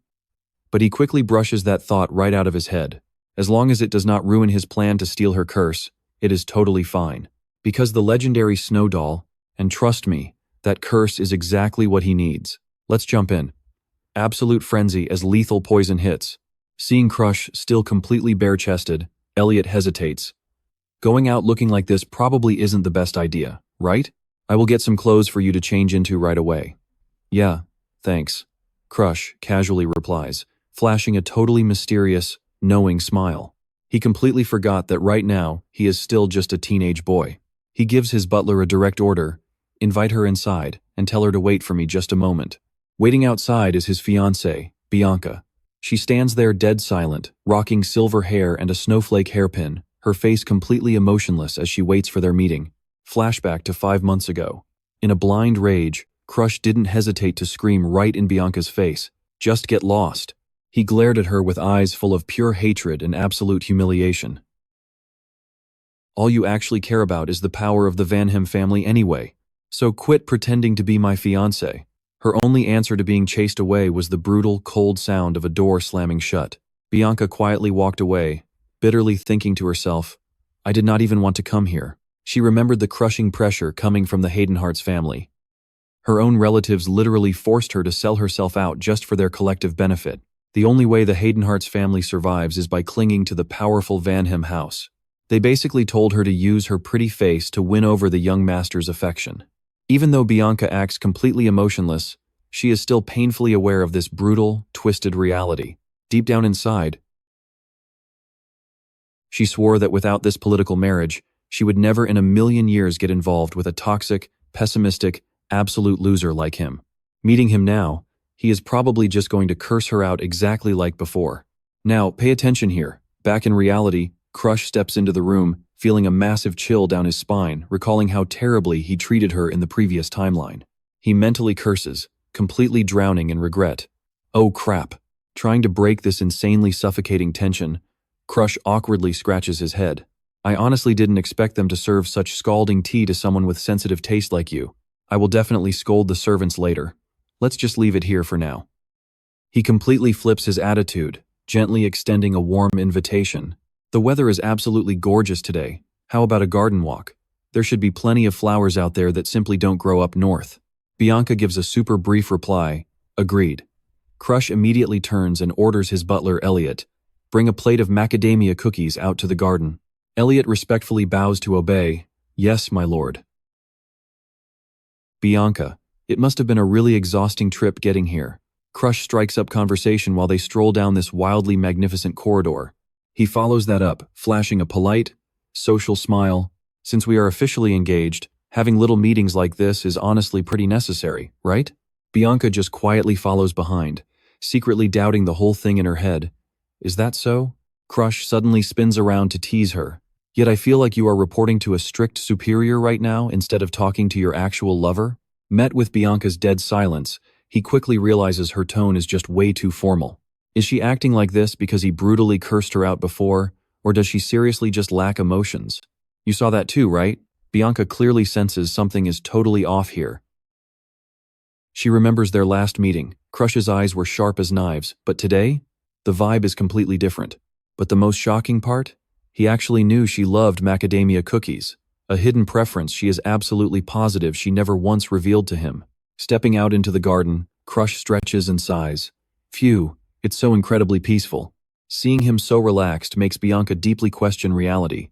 But he quickly brushes that thought right out of his head. As long as it does not ruin his plan to steal her curse, it is totally fine. Because the legendary Snow Doll, and trust me, that curse is exactly what he needs. Let's jump in. Absolute frenzy as lethal poison hits. Seeing Crush still completely bare-chested, Elliot hesitates. Going out looking like this probably isn't the best idea, right? I will get some clothes for you to change into right away. Yeah, thanks. Crush casually replies, flashing a totally mysterious, knowing smile. He completely forgot that right now, he is still just a teenage boy. He gives his butler a direct order, invite her inside, and tell her to wait for me just a moment. Waiting outside is his fiancée, Bianca. She stands there dead silent, rocking silver hair and a snowflake hairpin, her face completely emotionless as she waits for their meeting. Flashback to 5 months ago. In a blind rage, Crush didn't hesitate to scream right in Bianca's face, "Just get lost." He glared at her with eyes full of pure hatred and absolute humiliation. All you actually care about is the power of the Vanhem family anyway, so quit pretending to be my fiancé. Her only answer to being chased away was the brutal, cold sound of a door slamming shut. Bianca quietly walked away, bitterly thinking to herself, I did not even want to come here. She remembered the crushing pressure coming from the Haydenhart's family. Her own relatives literally forced her to sell herself out just for their collective benefit. The only way the Haydenhart's family survives is by clinging to the powerful Vanhem house. They basically told her to use her pretty face to win over the young master's affection. Even though Bianca acts completely emotionless, she is still painfully aware of this brutal, twisted reality. Deep down inside, she swore that without this political marriage, she would never in a million years get involved with a toxic, pessimistic, absolute loser like him. Meeting him now, he is probably just going to curse her out exactly like before. Now, pay attention here. Back in reality, Crush steps into the room, feeling a massive chill down his spine, recalling how terribly he treated her in the previous timeline. He mentally curses, completely drowning in regret. Oh crap. Trying to break this insanely suffocating tension, Crush awkwardly scratches his head. I honestly didn't expect them to serve such scalding tea to someone with sensitive taste like you. I will definitely scold the servants later. Let's just leave it here for now. He completely flips his attitude, gently extending a warm invitation. The weather is absolutely gorgeous today. How about a garden walk? There should be plenty of flowers out there that simply don't grow up north. Bianca gives a super brief reply, agreed. Crush immediately turns and orders his butler, Elliot, bring a plate of macadamia cookies out to the garden. Elliot respectfully bows to obey, yes, my lord. Bianca, it must have been a really exhausting trip getting here. Crush strikes up conversation while they stroll down this wildly magnificent corridor. He follows that up, flashing a polite, social smile. Since we are officially engaged, having little meetings like this is honestly pretty necessary, right? Bianca just quietly follows behind, secretly doubting the whole thing in her head. Is that so? Crush suddenly spins around to tease her. Yet I feel like you are reporting to a strict superior right now instead of talking to your actual lover. Met with Bianca's dead silence, he quickly realizes her tone is just way too formal. Is she acting like this because he brutally cursed her out before, or does she seriously just lack emotions? You saw that too, right? Bianca clearly senses something is totally off here. She remembers their last meeting. Crush's eyes were sharp as knives, but today, the vibe is completely different. But the most shocking part? He actually knew she loved macadamia cookies, a hidden preference she is absolutely positive she never once revealed to him. Stepping out into the garden, Crush stretches and sighs. Phew, it's so incredibly peaceful. Seeing him so relaxed makes Bianca deeply question reality.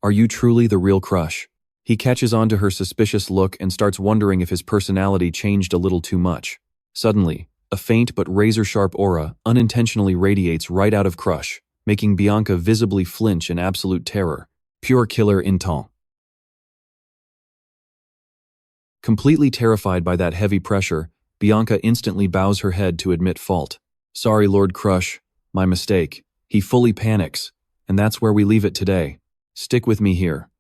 Are you truly the real Crush? He catches on to her suspicious look and starts wondering if his personality changed a little too much. Suddenly, a faint but razor-sharp aura unintentionally radiates right out of Crush, making Bianca visibly flinch in absolute terror. Pure killer intent. Completely terrified by that heavy pressure, Bianca instantly bows her head to admit fault. Sorry, Lord Crush, my mistake. He fully panics, and that's where we leave it today. Stick with me here.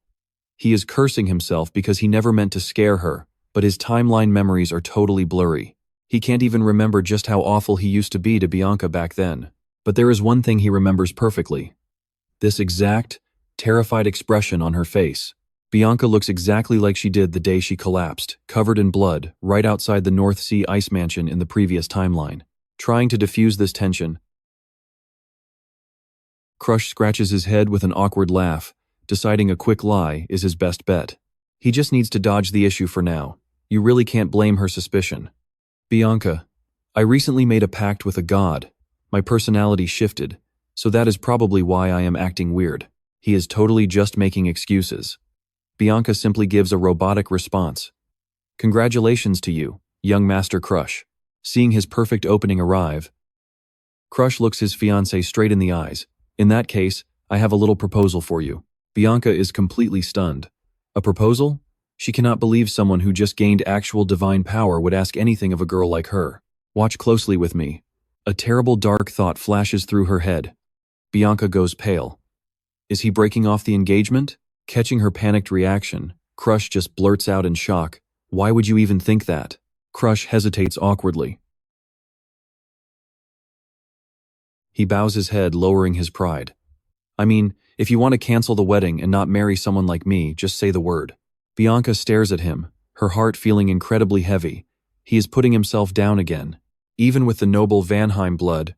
He is cursing himself because he never meant to scare her, but his timeline memories are totally blurry. He can't even remember just how awful he used to be to Bianca back then. But there is one thing he remembers perfectly. This exact, terrified expression on her face. Bianca looks exactly like she did the day she collapsed, covered in blood, right outside the North Sea ice mansion in the previous timeline. Trying to diffuse this tension, Crush scratches his head with an awkward laugh, deciding a quick lie is his best bet. He just needs to dodge the issue for now. You really can't blame her suspicion. Bianca, I recently made a pact with a god. My personality shifted, so that is probably why I am acting weird. He is totally just making excuses. Bianca simply gives a robotic response. Congratulations to you, young Master Crush. Seeing his perfect opening arrive, Crush looks his fiancée straight in the eyes. In that case, I have a little proposal for you. Bianca is completely stunned. A proposal? She cannot believe someone who just gained actual divine power would ask anything of a girl like her. Watch closely with me. A terrible dark thought flashes through her head. Bianca goes pale. Is he breaking off the engagement? Catching her panicked reaction, Crush just blurts out in shock. Why would you even think that? Crush hesitates awkwardly. He bows his head, lowering his pride. I mean, if you want to cancel the wedding and not marry someone like me, just say the word. Bianca stares at him, her heart feeling incredibly heavy. He is putting himself down again, even with the noble Vanheim blood.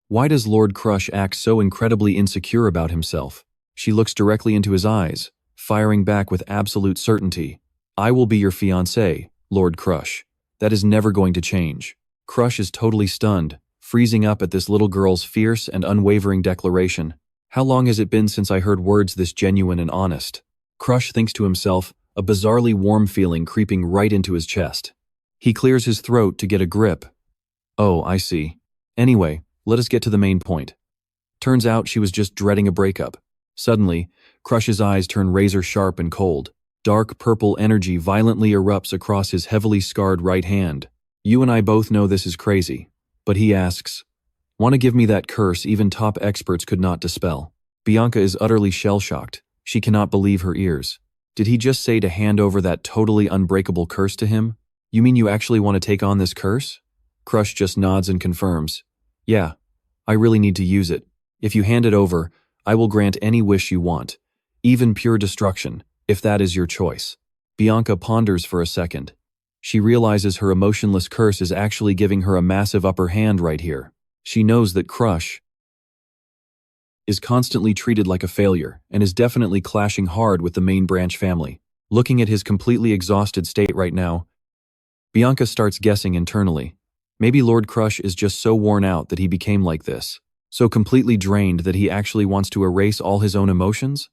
Why does Lord Crush act so incredibly insecure about himself? She looks directly into his eyes, firing back with absolute certainty. I will be your fiancé, Lord Crush. That is never going to change. Crush is totally stunned, freezing up at this little girl's fierce and unwavering declaration. How long has it been since I heard words this genuine and honest? Crush thinks to himself, a bizarrely warm feeling creeping right into his chest. He clears his throat to get a grip. Oh, I see. Anyway, let us get to the main point. Turns out she was just dreading a breakup. Suddenly, Crush's eyes turn razor sharp and cold. Dark purple energy violently erupts across his heavily scarred right hand. You and I both know this is crazy. But he asks, "Want to give me that curse even top experts could not dispel?" Bianca is utterly shell-shocked. She cannot believe her ears. Did he just say to hand over that totally unbreakable curse to him? You mean you actually want to take on this curse? Crush just nods and confirms. Yeah, I really need to use it. If you hand it over, I will grant any wish you want. Even pure destruction, if that is your choice. Bianca ponders for a second. She realizes her emotionless curse is actually giving her a massive upper hand right here. She knows that Crush is constantly treated like a failure and is definitely clashing hard with the main branch family. Looking at his completely exhausted state right now, Bianca starts guessing internally. Maybe Lord Crush is just so worn out that he became like this, so completely drained that he actually wants to erase all his own emotions?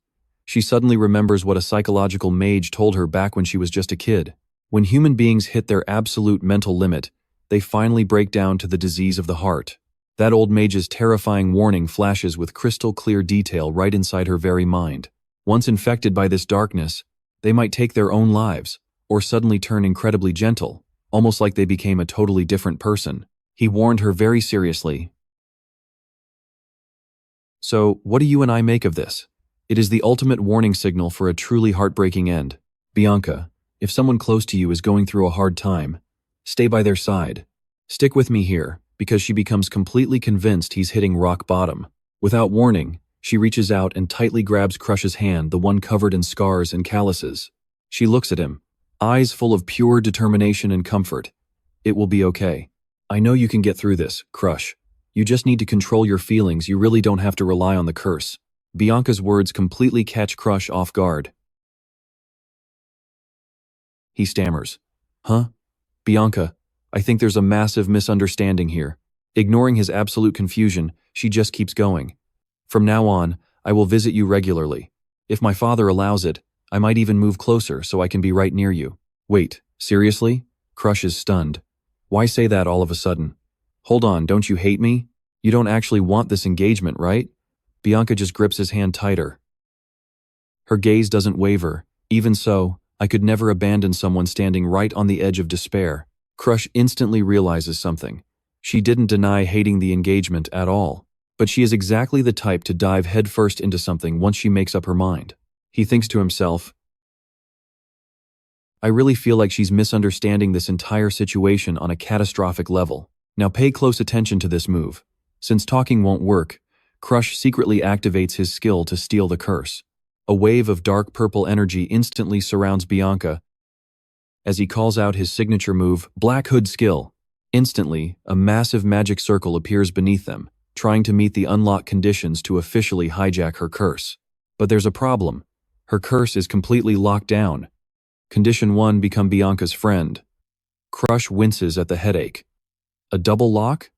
She suddenly remembers what a psychological mage told her back when she was just a kid. When human beings hit their absolute mental limit, they finally break down to the disease of the heart. That old mage's terrifying warning flashes with crystal clear detail right inside her very mind. Once infected by this darkness, they might take their own lives, or suddenly turn incredibly gentle, almost like they became a totally different person. He warned her very seriously. So, what do you and I make of this? It is the ultimate warning signal for a truly heartbreaking end. Bianca, if someone close to you is going through a hard time, stay by their side. Stick with me here, because she becomes completely convinced he's hitting rock bottom. Without warning, she reaches out and tightly grabs Crush's hand, the one covered in scars and calluses. She looks at him, eyes full of pure determination and comfort. It will be okay. I know you can get through this, Crush. You just need to control your feelings. You really don't have to rely on the curse. Bianca's words completely catch Crush off guard. He stammers. Huh? Bianca, I think there's a massive misunderstanding here. Ignoring his absolute confusion, she just keeps going. From now on, I will visit you regularly. If my father allows it, I might even move closer so I can be right near you. Wait, seriously? Crush is stunned. Why say that all of a sudden? Hold on, don't you hate me? You don't actually want this engagement, right? Bianca just grips his hand tighter. Her gaze doesn't waver. Even so, I could never abandon someone standing right on the edge of despair. Crush instantly realizes something. She didn't deny hating the engagement at all, but she is exactly the type to dive headfirst into something once she makes up her mind. He thinks to himself, I really feel like she's misunderstanding this entire situation on a catastrophic level. Now pay close attention to this move. Since talking won't work, Crush secretly activates his skill to steal the curse. A wave of dark purple energy instantly surrounds Bianca as he calls out his signature move, Black Hood Skill. Instantly, a massive magic circle appears beneath them, trying to meet the unlocked conditions to officially hijack her curse. But there's a problem. Her curse is completely locked down. Condition 1, become Bianca's friend. Crush winces at the headache. A double lock?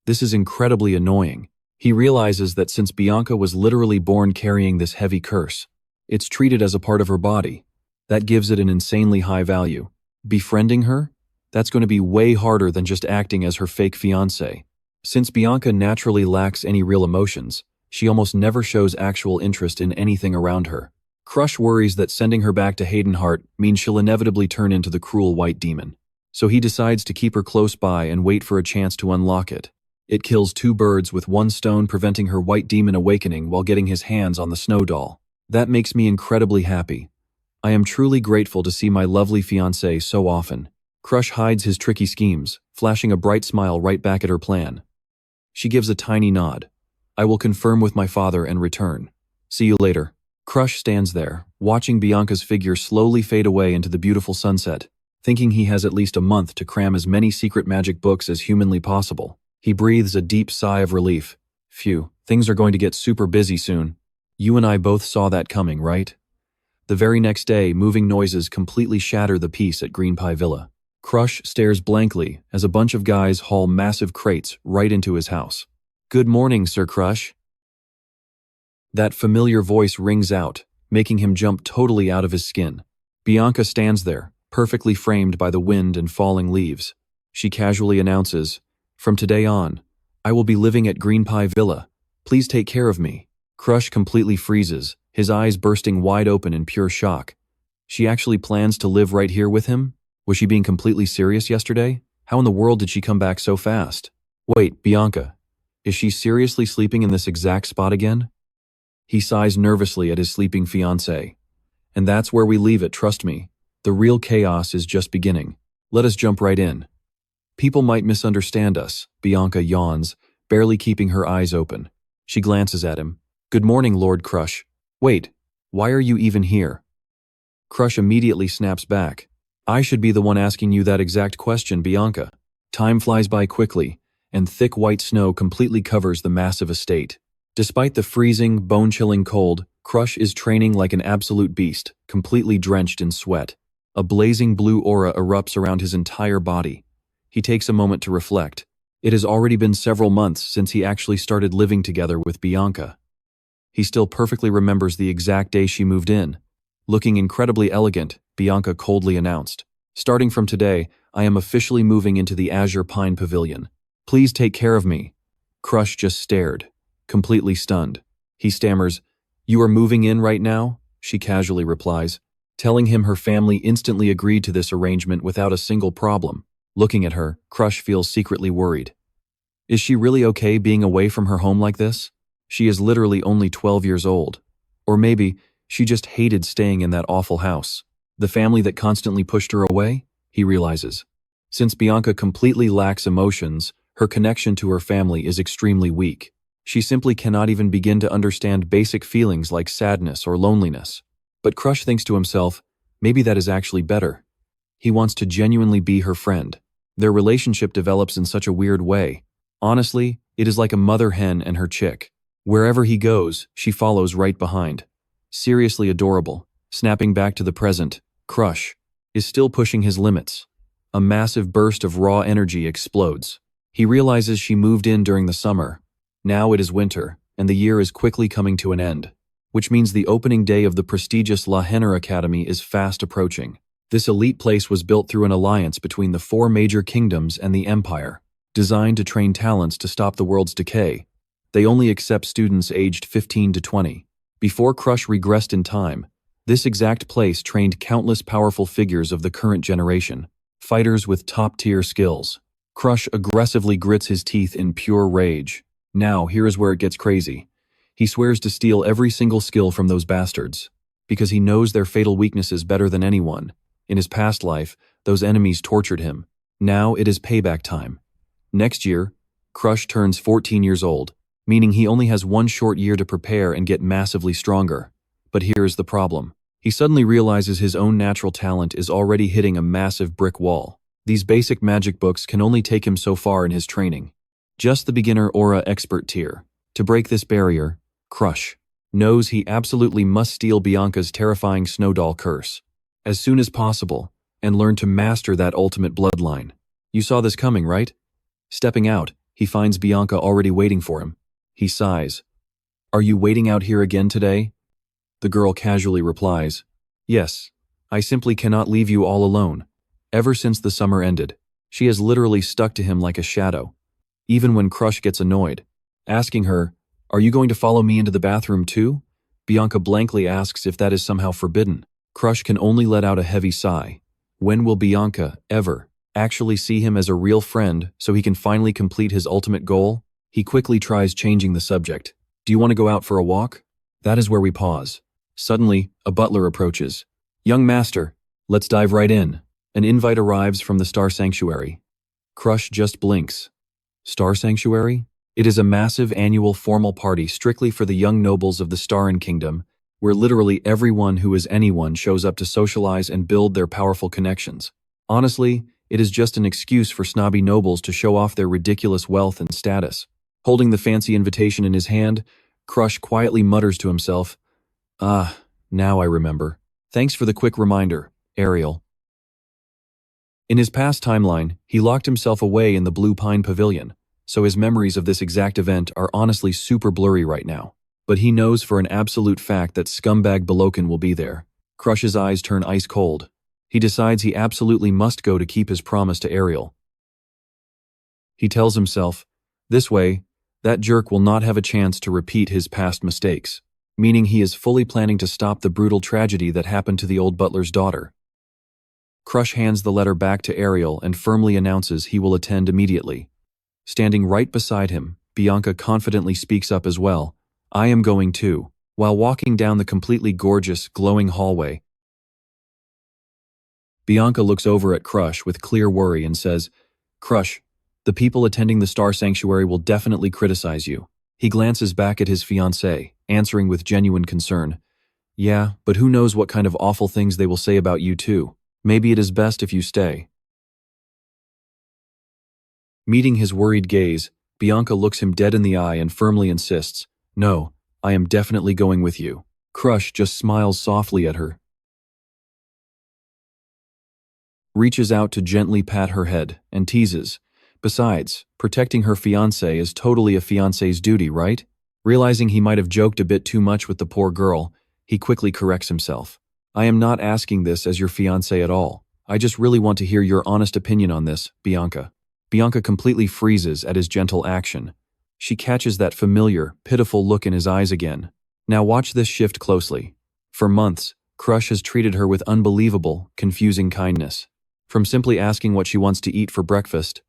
This is incredibly annoying. He realizes that since Bianca was literally born carrying this heavy curse, it's treated as a part of her body. That gives it an insanely high value. Befriending her? That's going to be way harder than just acting as her fake fiancé. Since Bianca naturally lacks any real emotions, she almost never shows actual interest in anything around her. Crush worries that sending her back to Haydenheart means she'll inevitably turn into the cruel white demon. So he decides to keep her close by and wait for a chance to unlock it. It kills two birds with one stone, preventing her white demon awakening while getting his hands on the snow doll. That makes me incredibly happy. I am truly grateful to see my lovely fiancée so often. Crush hides his tricky schemes, flashing a bright smile right back at her plan. She gives a tiny nod. I will confirm with my father and return. See you later. Crush stands there, watching Bianca's figure slowly fade away into the beautiful sunset, thinking he has at least a month to cram as many secret magic books as humanly possible. He breathes a deep sigh of relief. Phew, things are going to get super busy soon. You and I both saw that coming, right? The very next day, moving noises completely shatter the peace at Green Pie Villa. Crush stares blankly as a bunch of guys haul massive crates right into his house. Good morning, Sir Crush. That familiar voice rings out, making him jump totally out of his skin. Bianca stands there, perfectly framed by the wind and falling leaves. She casually announces, From today on, I will be living at Green Pie Villa. Please take care of me. Crush completely freezes, his eyes bursting wide open in pure shock. She actually plans to live right here with him? Was she being completely serious yesterday? How in the world did she come back so fast? Wait, Bianca, is she seriously sleeping in this exact spot again? He sighs nervously at his sleeping fiancée. And that's where we leave it, trust me. The real chaos is just beginning. Let us jump right in. People might misunderstand us, Bianca yawns, barely keeping her eyes open. She glances at him. Good morning, Lord Crush. Wait, why are you even here? Crush immediately snaps back. I should be the one asking you that exact question, Bianca. Time flies by quickly, and thick white snow completely covers the massive estate. Despite the freezing, bone-chilling cold, Crush is training like an absolute beast, completely drenched in sweat. A blazing blue aura erupts around his entire body. He takes a moment to reflect. It has already been several months since he actually started living together with Bianca. He still perfectly remembers the exact day she moved in. Looking incredibly elegant, Bianca coldly announced, "Starting from today, I am officially moving into the Azure Pine Pavilion. Please take care of me." Crush just stared, completely stunned. He stammers, "You are moving in right now?" She casually replies, telling him her family instantly agreed to this arrangement without a single problem. Looking at her, Crush feels secretly worried. Is she really okay being away from her home like this? She is literally only 12 years old. Or maybe she just hated staying in that awful house. The family that constantly pushed her away? He realizes. Since Bianca completely lacks emotions, her connection to her family is extremely weak. She simply cannot even begin to understand basic feelings like sadness or loneliness. But Crush thinks to himself, maybe that is actually better. He wants to genuinely be her friend. Their relationship develops in such a weird way. Honestly, it is like a mother hen and her chick. Wherever he goes, she follows right behind. Seriously adorable. Snapping back to the present, Crush is still pushing his limits. A massive burst of raw energy explodes. He realizes she moved in during the summer. Now it is winter, and the year is quickly coming to an end, which means the opening day of the prestigious La Henner Academy is fast approaching. This elite place was built through an alliance between the 4 major kingdoms and the Empire, designed to train talents to stop the world's decay. They only accept students aged 15 to 20. Before Crush regressed in time, this exact place trained countless powerful figures of the current generation, fighters with top-tier skills. Crush aggressively grits his teeth in pure rage. Now, here is where it gets crazy. He swears to steal every single skill from those bastards, because he knows their fatal weaknesses better than anyone. In his past life, those enemies tortured him. Now it is payback time. Next year, Crush turns 14 years old, meaning he only has one short year to prepare and get massively stronger. But here is the problem. He suddenly realizes his own natural talent is already hitting a massive brick wall. These basic magic books can only take him so far in his training. Just the beginner aura expert tier. To break this barrier, Crush knows he absolutely must steal Bianca's terrifying Snowdoll curse as soon as possible and learn to master that ultimate bloodline. You saw this coming, right? Stepping out, he finds Bianca already waiting for him. He sighs. Are you waiting out here again today? The girl casually replies, Yes, I simply cannot leave you all alone. Ever since the summer ended, she has literally stuck to him like a shadow. Even when Crush gets annoyed, asking her, Are you going to follow me into the bathroom too? Bianca blankly asks if that is somehow forbidden. Crush can only let out a heavy sigh. When will Bianca, ever, actually see him as a real friend so he can finally complete his ultimate goal? He quickly tries changing the subject. Do you want to go out for a walk? That is where we pause. Suddenly, a butler approaches. Young master, let's dive right in. An invite arrives from the Star Sanctuary. Crush just blinks. Star Sanctuary? It is a massive annual formal party strictly for the young nobles of the Starin Kingdom, where literally everyone who is anyone shows up to socialize and build their powerful connections. Honestly, it is just an excuse for snobby nobles to show off their ridiculous wealth and status. Holding the fancy invitation in his hand, Crush quietly mutters to himself, Ah, now I remember. Thanks for the quick reminder, Ariel. In his past timeline, he locked himself away in the Blue Pine Pavilion, so his memories of this exact event are honestly super blurry right now. But he knows for an absolute fact that scumbag Belokin will be there. Crush's eyes turn ice cold. He decides he absolutely must go to keep his promise to Ariel. He tells himself, this way, that jerk will not have a chance to repeat his past mistakes. meaning he is fully planning to stop the brutal tragedy that happened to the old butler's daughter. Crush hands the letter back to Ariel and firmly announces he will attend immediately. Standing right beside him, Bianca confidently speaks up as well. I am going too. While walking down the completely gorgeous, glowing hallway, Bianca looks over at Crush with clear worry and says, Crush, the people attending the Star Sanctuary will definitely criticize you. He glances back at his fiancée, answering with genuine concern. Yeah, but who knows what kind of awful things they will say about you too. Maybe it is best if you stay. Meeting his worried gaze, Bianca looks him dead in the eye and firmly insists, No, I am definitely going with you. Crush just smiles softly at her, reaches out to gently pat her head, and teases. Besides, protecting her fiancé is totally a fiancé's duty, right? Realizing he might have joked a bit too much with the poor girl, he quickly corrects himself. I am not asking this as your fiancé at all. I just really want to hear your honest opinion on this, Bianca. Bianca completely freezes at his gentle action. She catches that familiar, pitiful look in his eyes again. Now watch this shift closely. For months, Crush has treated her with unbelievable, confusing kindness. From simply asking what she wants to eat for breakfast,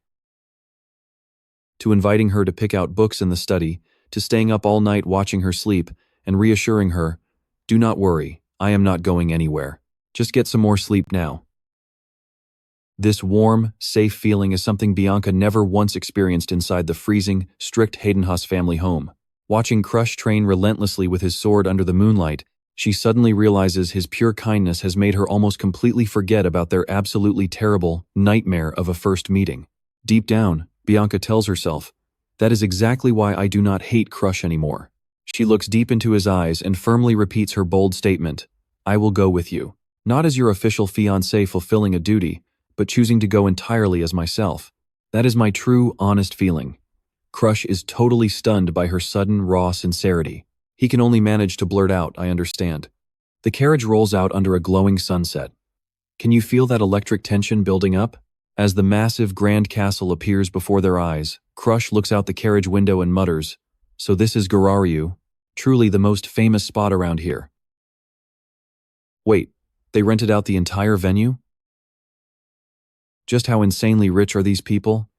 to inviting her to pick out books in the study, to staying up all night watching her sleep, and reassuring her, Do not worry, I am not going anywhere. Just get some more sleep now. This warm, safe feeling is something Bianca never once experienced inside the freezing, strict Haydenhaus family home. Watching Crush train relentlessly with his sword under the moonlight, she suddenly realizes his pure kindness has made her almost completely forget about their absolutely terrible nightmare of a first meeting. Deep down, Bianca tells herself, that is exactly why I do not hate Crush anymore. She looks deep into his eyes and firmly repeats her bold statement, I will go with you. Not as your official fiancé fulfilling a duty, but choosing to go entirely as myself. That is my true, honest feeling. Crush is totally stunned by her sudden, raw sincerity. He can only manage to blurt out, I understand. The carriage rolls out under a glowing sunset. Can you feel that electric tension building up? As the massive grand castle appears before their eyes, Crush looks out the carriage window and mutters, So this is Gararyu, truly the most famous spot around here. Wait, they rented out the entire venue? Just how insanely rich are these people?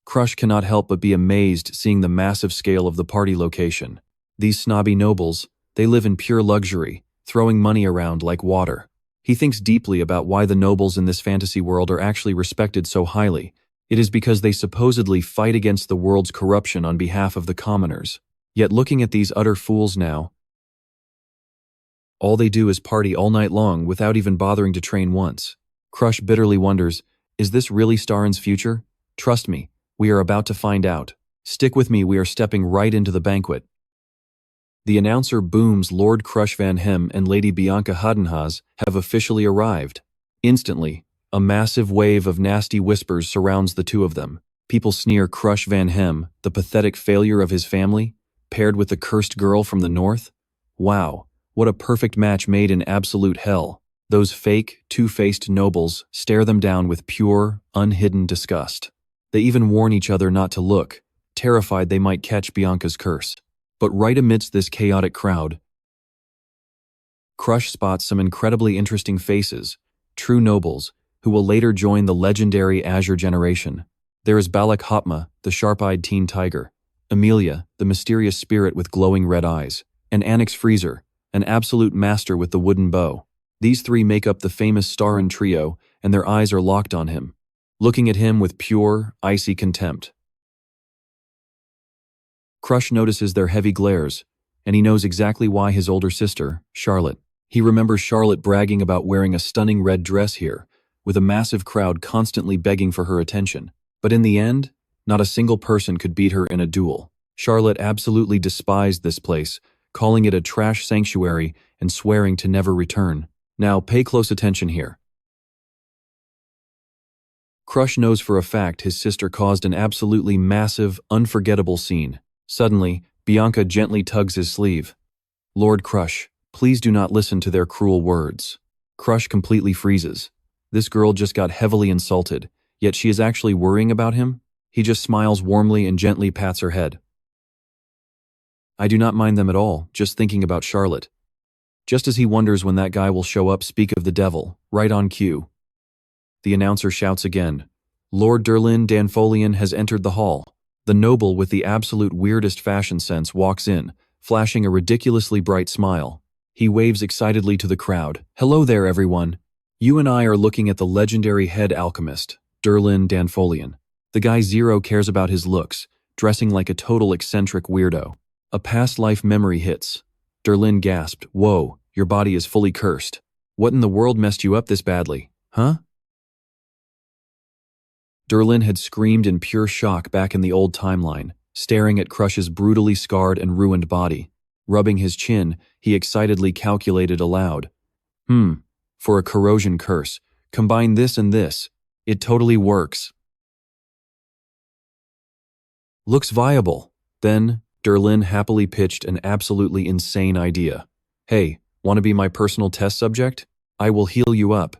Crush cannot help but be amazed seeing the massive scale of the party location. These snobby nobles, they live in pure luxury, throwing money around like water. He thinks deeply about why the nobles in this fantasy world are actually respected so highly. It is because they supposedly fight against the world's corruption on behalf of the commoners. Yet looking at these utter fools now, all they do is party all night long without even bothering to train once. Crush bitterly wonders, is this really Starin's future? Trust me, we are about to find out. Stick with me, we are stepping right into the banquet. The announcer booms Lord Crush Van Hem and Lady Bianca Haydenhaus have officially arrived. Instantly, a massive wave of nasty whispers surrounds the two of them. People sneer Crush Van Hem, the pathetic failure of his family, paired with the cursed girl from the north. Wow, what a perfect match made in absolute hell. Those fake, two-faced nobles stare them down with pure, unhidden disgust. They even warn each other not to look, terrified they might catch Bianca's curse. But right amidst this chaotic crowd, Crush spots some incredibly interesting faces, true nobles, who will later join the legendary Azure generation. There is Balak Hotma, the sharp-eyed teen tiger, Amelia, the mysterious spirit with glowing red eyes, and Annex Freezer, an absolute master with the wooden bow. These three make up the famous Starin trio, and their eyes are locked on him, looking at him with pure, icy contempt. Crush notices their heavy glares, and he knows exactly why his older sister, Charlotte. He remembers Charlotte bragging about wearing a stunning red dress here, with a massive crowd constantly begging for her attention. But in the end, not a single person could beat her in a duel. Charlotte absolutely despised this place, calling it a trash sanctuary and swearing to never return. Now pay close attention here. Crush knows for a fact his sister caused an absolutely massive, unforgettable scene. Suddenly, Bianca gently tugs his sleeve. Lord Crush, please do not listen to their cruel words. Crush completely freezes. This girl just got heavily insulted, yet she is actually worrying about him? He just smiles warmly and gently pats her head. I do not mind them at all, just thinking about Charlotte. Just as he wonders when that guy will show up, speak of the devil, right on cue. The announcer shouts again. Lord Derlin Danfolian has entered the hall. The noble with the absolute weirdest fashion sense walks in, flashing a ridiculously bright smile. He waves excitedly to the crowd. Hello there, everyone. You and I are looking at the legendary head alchemist, Derlin Danfolian. The guy zero cares about his looks, dressing like a total eccentric weirdo. A past life memory hits. Derlin gasped, Whoa, your body is fully cursed. What in the world messed you up this badly, huh? Derlin had screamed in pure shock back in the old timeline, staring at Crush's brutally scarred and ruined body. Rubbing his chin, he excitedly calculated aloud. For a corrosion curse, combine this and this. It totally works. Looks viable. Then, Derlin happily pitched an absolutely insane idea. Hey, want to be my personal test subject? I will heal you up.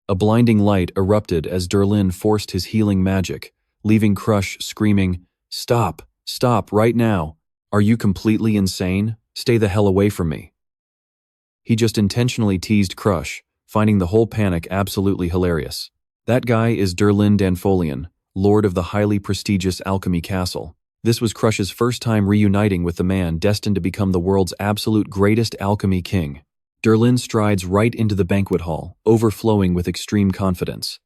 A blinding light erupted as Derlin forced his healing magic, leaving Crush screaming, Stop, stop, right now. Are you completely insane? Stay the hell away from me. He just intentionally teased Crush, finding the whole panic absolutely hilarious. That guy is Derlin Danfolian, lord of the highly prestigious Alchemy Castle. This was Crush's first time reuniting with the man destined to become the world's absolute greatest alchemy king. Derlin strides right into the banquet hall, overflowing with extreme confidence.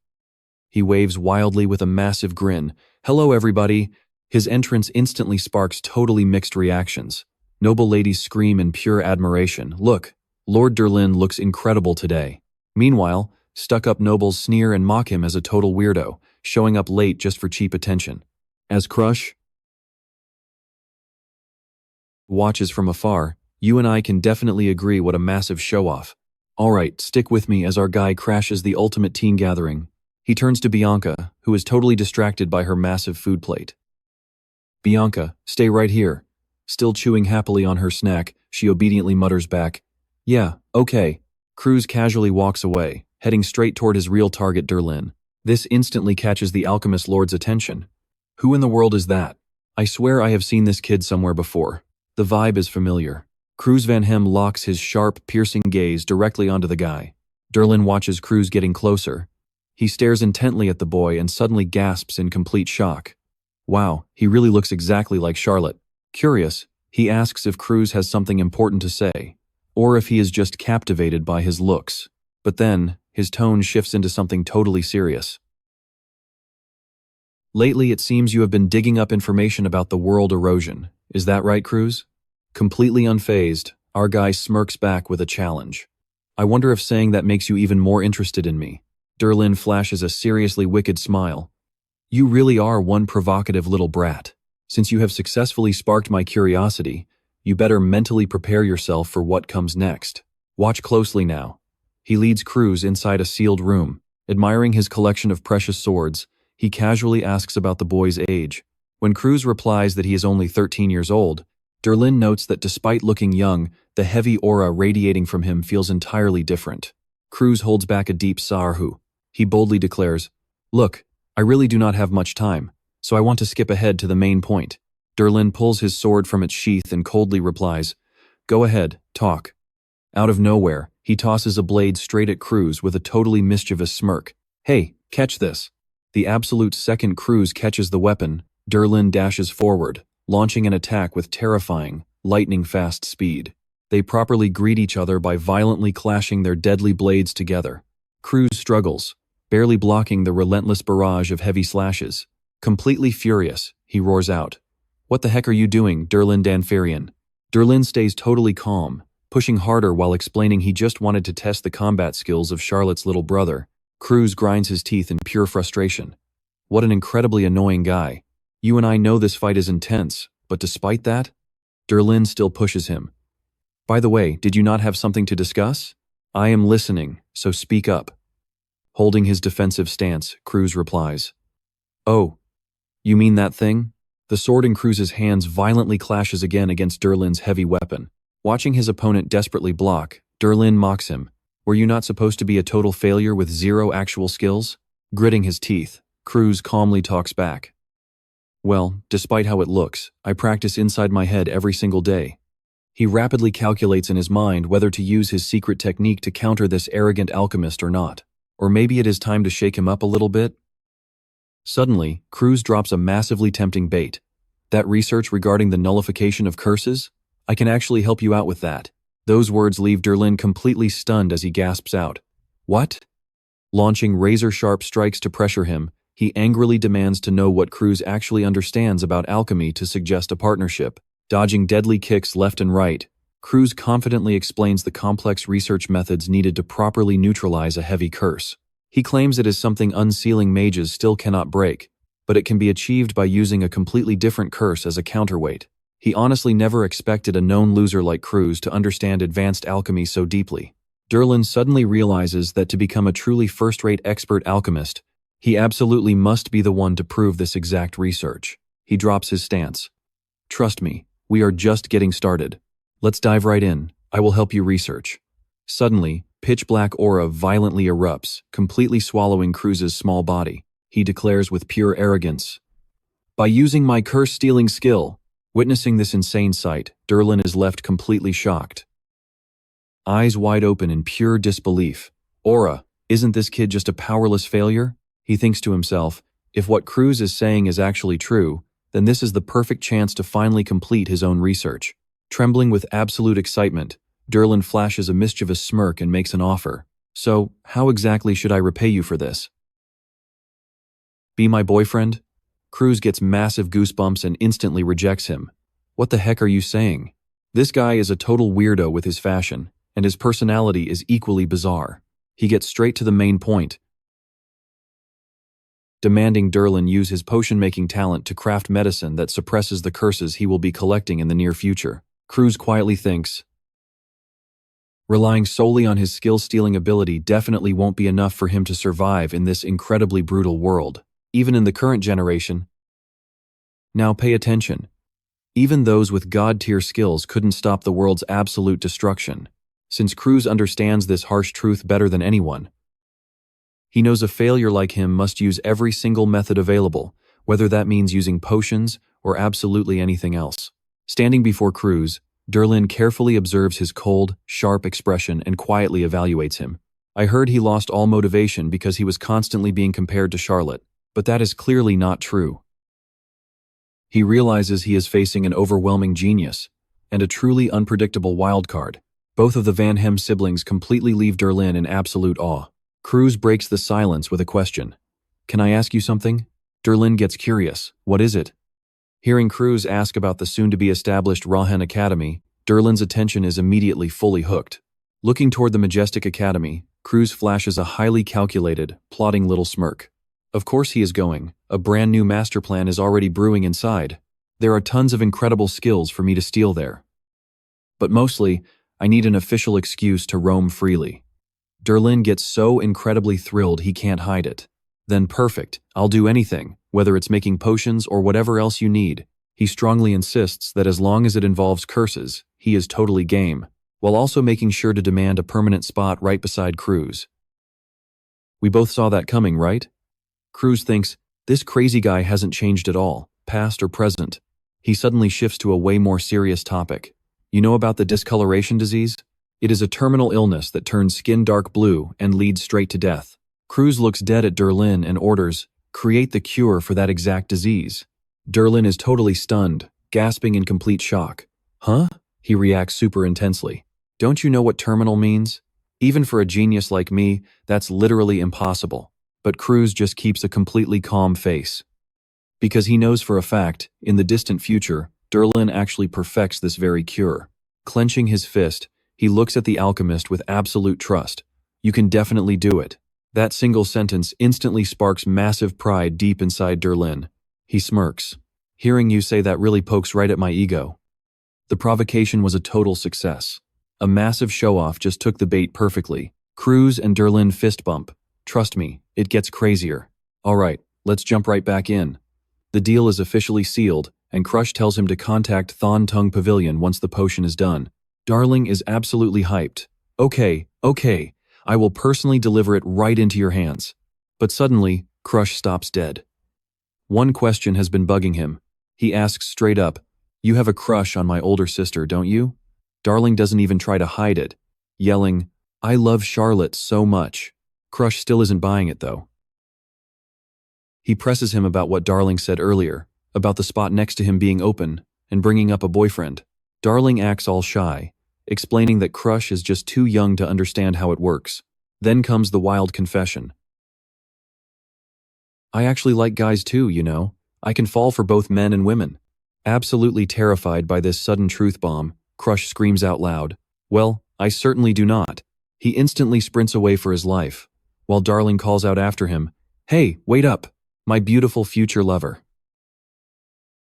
He waves wildly with a massive grin. Hello, everybody. His entrance instantly sparks totally mixed reactions. Noble ladies scream in pure admiration. Look, Lord Derlin looks incredible today. Meanwhile, stuck-up nobles sneer and mock him as a total weirdo, showing up late just for cheap attention. As Crush watches from afar, you and I can definitely agree what a massive show-off. Alright, stick with me as our guy crashes the ultimate teen gathering. He turns to Bianca, who is totally distracted by her massive food plate. Bianca, stay right here. Still chewing happily on her snack, she obediently mutters back, Yeah, okay. Cruz casually walks away, heading straight toward his real target, Derlin. This instantly catches the alchemist lord's attention. Who in the world is that? I swear I have seen this kid somewhere before. The vibe is familiar. Cruz Van Hem locks his sharp, piercing gaze directly onto the guy. Derlin watches Cruz getting closer. He stares intently at the boy and suddenly gasps in complete shock. Wow, he really looks exactly like Charlotte. Curious, he asks if Cruz has something important to say, or if he is just captivated by his looks. But then, his tone shifts into something totally serious. Lately, it seems you have been digging up information about the world erosion. Is that right, Cruz? Completely unfazed, our guy smirks back with a challenge. I wonder if saying that makes you even more interested in me. Derlin flashes a seriously wicked smile. You really are one provocative little brat. Since you have successfully sparked my curiosity, you better mentally prepare yourself for what comes next. Watch closely now. He leads Cruz inside a sealed room. Admiring his collection of precious swords, he casually asks about the boy's age. When Cruz replies that he is only 13 years old, Derlin notes that despite looking young, the heavy aura radiating from him feels entirely different. Cruz holds back a deep sarhu. He boldly declares, Look, I really do not have much time, so I want to skip ahead to the main point. Derlin pulls his sword from its sheath and coldly replies, Go ahead, talk. Out of nowhere, he tosses a blade straight at Cruz with a totally mischievous smirk. Hey, catch this. The absolute second Cruz catches the weapon, Derlin dashes forward, launching an attack with terrifying, lightning-fast speed. They properly greet each other by violently clashing their deadly blades together. Cruz struggles, barely blocking the relentless barrage of heavy slashes. Completely furious, he roars out, What the heck are you doing, Derlin Danfarian? Derlin stays totally calm, pushing harder while explaining he just wanted to test the combat skills of Charlotte's little brother. Cruz grinds his teeth in pure frustration. What an incredibly annoying guy. You and I know this fight is intense, but despite that, Derlin still pushes him. By the way, did you not have something to discuss? I am listening, so speak up. Holding his defensive stance, Cruz replies. Oh, you mean that thing? The sword in Cruz's hands violently clashes again against Derlin's heavy weapon. Watching his opponent desperately block, Derlin mocks him. Were you not supposed to be a total failure with zero actual skills? Gritting his teeth, Cruz calmly talks back. Well, despite how it looks, I practice inside my head every single day. He rapidly calculates in his mind whether to use his secret technique to counter this arrogant alchemist or not. Or maybe it is time to shake him up a little bit? Suddenly, Cruz drops a massively tempting bait. That research regarding the nullification of curses? I can actually help you out with that. Those words leave Derlin completely stunned as he gasps out. What? Launching razor-sharp strikes to pressure him, he angrily demands to know what Cruz actually understands about alchemy to suggest a partnership. Dodging deadly kicks left and right, Cruz confidently explains the complex research methods needed to properly neutralize a heavy curse. He claims it is something unsealing mages still cannot break, but it can be achieved by using a completely different curse as a counterweight. He honestly never expected a known loser like Cruz to understand advanced alchemy so deeply. Derlin suddenly realizes that to become a truly first-rate expert alchemist, he absolutely must be the one to prove this exact research. He drops his stance. Trust me, we are just getting started. Let's dive right in. I will help you research. Suddenly, pitch-black aura violently erupts, completely swallowing Cruz's small body. He declares with pure arrogance, by using my curse-stealing skill. Witnessing this insane sight, Derlin is left completely shocked. Eyes wide open in pure disbelief. Aura, isn't this kid just a powerless failure? He thinks to himself, if what Cruz is saying is actually true, then this is the perfect chance to finally complete his own research. Trembling with absolute excitement, Derlin flashes a mischievous smirk and makes an offer. So, how exactly should I repay you for this? Be my boyfriend? Cruz gets massive goosebumps and instantly rejects him. What the heck are you saying? This guy is a total weirdo with his fashion, and his personality is equally bizarre. He gets straight to the main point, demanding Derlin use his potion-making talent to craft medicine that suppresses the curses he will be collecting in the near future. Cruz quietly thinks, relying solely on his skill-stealing ability definitely won't be enough for him to survive in this incredibly brutal world, even in the current generation. Now pay attention. Even those with god-tier skills couldn't stop the world's absolute destruction. Since Cruz understands this harsh truth better than anyone, he knows a failure like him must use every single method available, whether that means using potions or absolutely anything else. Standing before Cruz, Derlin carefully observes his cold, sharp expression and quietly evaluates him. I heard he lost all motivation because he was constantly being compared to Charlotte, but that is clearly not true. He realizes he is facing an overwhelming genius and a truly unpredictable wildcard. Both of the Van Hem siblings completely leave Derlin in absolute awe. Cruz breaks the silence with a question. Can I ask you something? Derlin gets curious. What is it? Hearing Cruz ask about the soon-to-be-established Rahen Academy, Derlin's attention is immediately fully hooked. Looking toward the majestic academy, Cruz flashes a highly calculated, plotting little smirk. Of course he is going. A brand new master plan is already brewing inside. There are tons of incredible skills for me to steal there. But mostly, I need an official excuse to roam freely. Derlin gets so incredibly thrilled he can't hide it. Then perfect, I'll do anything, whether it's making potions or whatever else you need. He strongly insists that as long as it involves curses, he is totally game, while also making sure to demand a permanent spot right beside Cruz. We both saw that coming, right? Cruz thinks, this crazy guy hasn't changed at all, past or present. He suddenly shifts to a way more serious topic. You know about the discoloration disease? It is a terminal illness that turns skin dark blue and leads straight to death. Cruz looks dead at Derlin and orders, create the cure for that exact disease. Derlin is totally stunned, gasping in complete shock. Huh? He reacts super intensely. Don't you know what terminal means? Even for a genius like me, that's literally impossible. But Cruz just keeps a completely calm face. Because he knows for a fact, in the distant future, Derlin actually perfects this very cure. Clenching his fist, he looks at the alchemist with absolute trust. You can definitely do it. That single sentence instantly sparks massive pride deep inside Derlin. He smirks. Hearing you say that really pokes right at my ego. The provocation was a total success. A massive show-off just took the bait perfectly. Cruz and Derlin fist bump. Trust me, it gets crazier. Alright, let's jump right back in. The deal is officially sealed, and Crush tells him to contact Thon Tung Pavilion once the potion is done. Darling is absolutely hyped. Okay, I will personally deliver it right into your hands. But suddenly, Crush stops dead. One question has been bugging him. He asks straight up, "You have a crush on my older sister, don't you?" Darling doesn't even try to hide it, yelling, "I love Charlotte so much." Crush still isn't buying it though. He presses him about what Darling said earlier, about the spot next to him being open, and bringing up a boyfriend. Darling acts all shy, explaining that Crush is just too young to understand how it works. Then comes the wild confession. "I actually like guys too, you know. I can fall for both men and women." Absolutely terrified by this sudden truth bomb, Crush screams out loud, "Well, I certainly do not." He instantly sprints away for his life, while Darling calls out after him, "Hey, wait up, my beautiful future lover."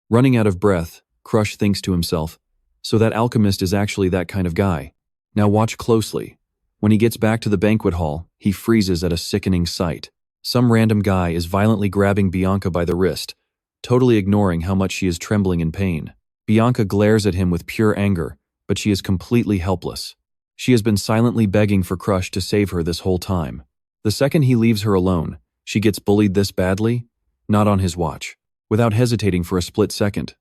Running out of breath, Crush thinks to himself, so that alchemist is actually that kind of guy. Now watch closely. When he gets back to the banquet hall, he freezes at a sickening sight. Some random guy is violently grabbing Bianca by the wrist, totally ignoring how much she is trembling in pain. Bianca glares at him with pure anger, but she is completely helpless. She has been silently begging for Crush to save her this whole time. The second he leaves her alone, she gets bullied this badly? Not on his watch. Without hesitating for a split second,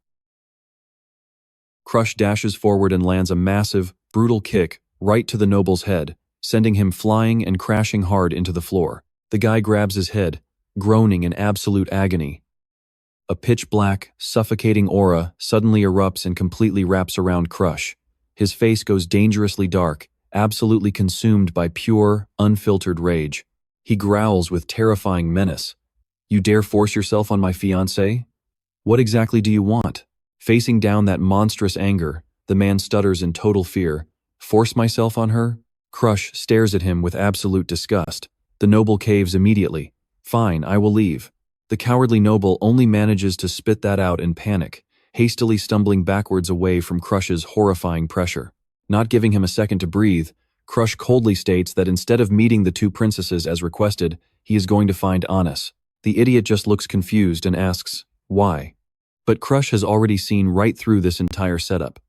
Crush dashes forward and lands a massive, brutal kick right to the noble's head, sending him flying and crashing hard into the floor. The guy grabs his head, groaning in absolute agony. A pitch-black, suffocating aura suddenly erupts and completely wraps around Crush. His face goes dangerously dark, absolutely consumed by pure, unfiltered rage. He growls with terrifying menace. "You dare force yourself on my fiancée? What exactly do you want?" Facing down that monstrous anger, the man stutters in total fear. "Force myself on her?" Crush stares at him with absolute disgust. The noble caves immediately. "Fine, I will leave." The cowardly noble only manages to spit that out in panic, hastily stumbling backwards away from Crush's horrifying pressure. Not giving him a second to breathe, Crush coldly states that instead of meeting the two princesses as requested, he is going to find Anis. The idiot just looks confused and asks, "Why?" But Crush has already seen right through this entire setup.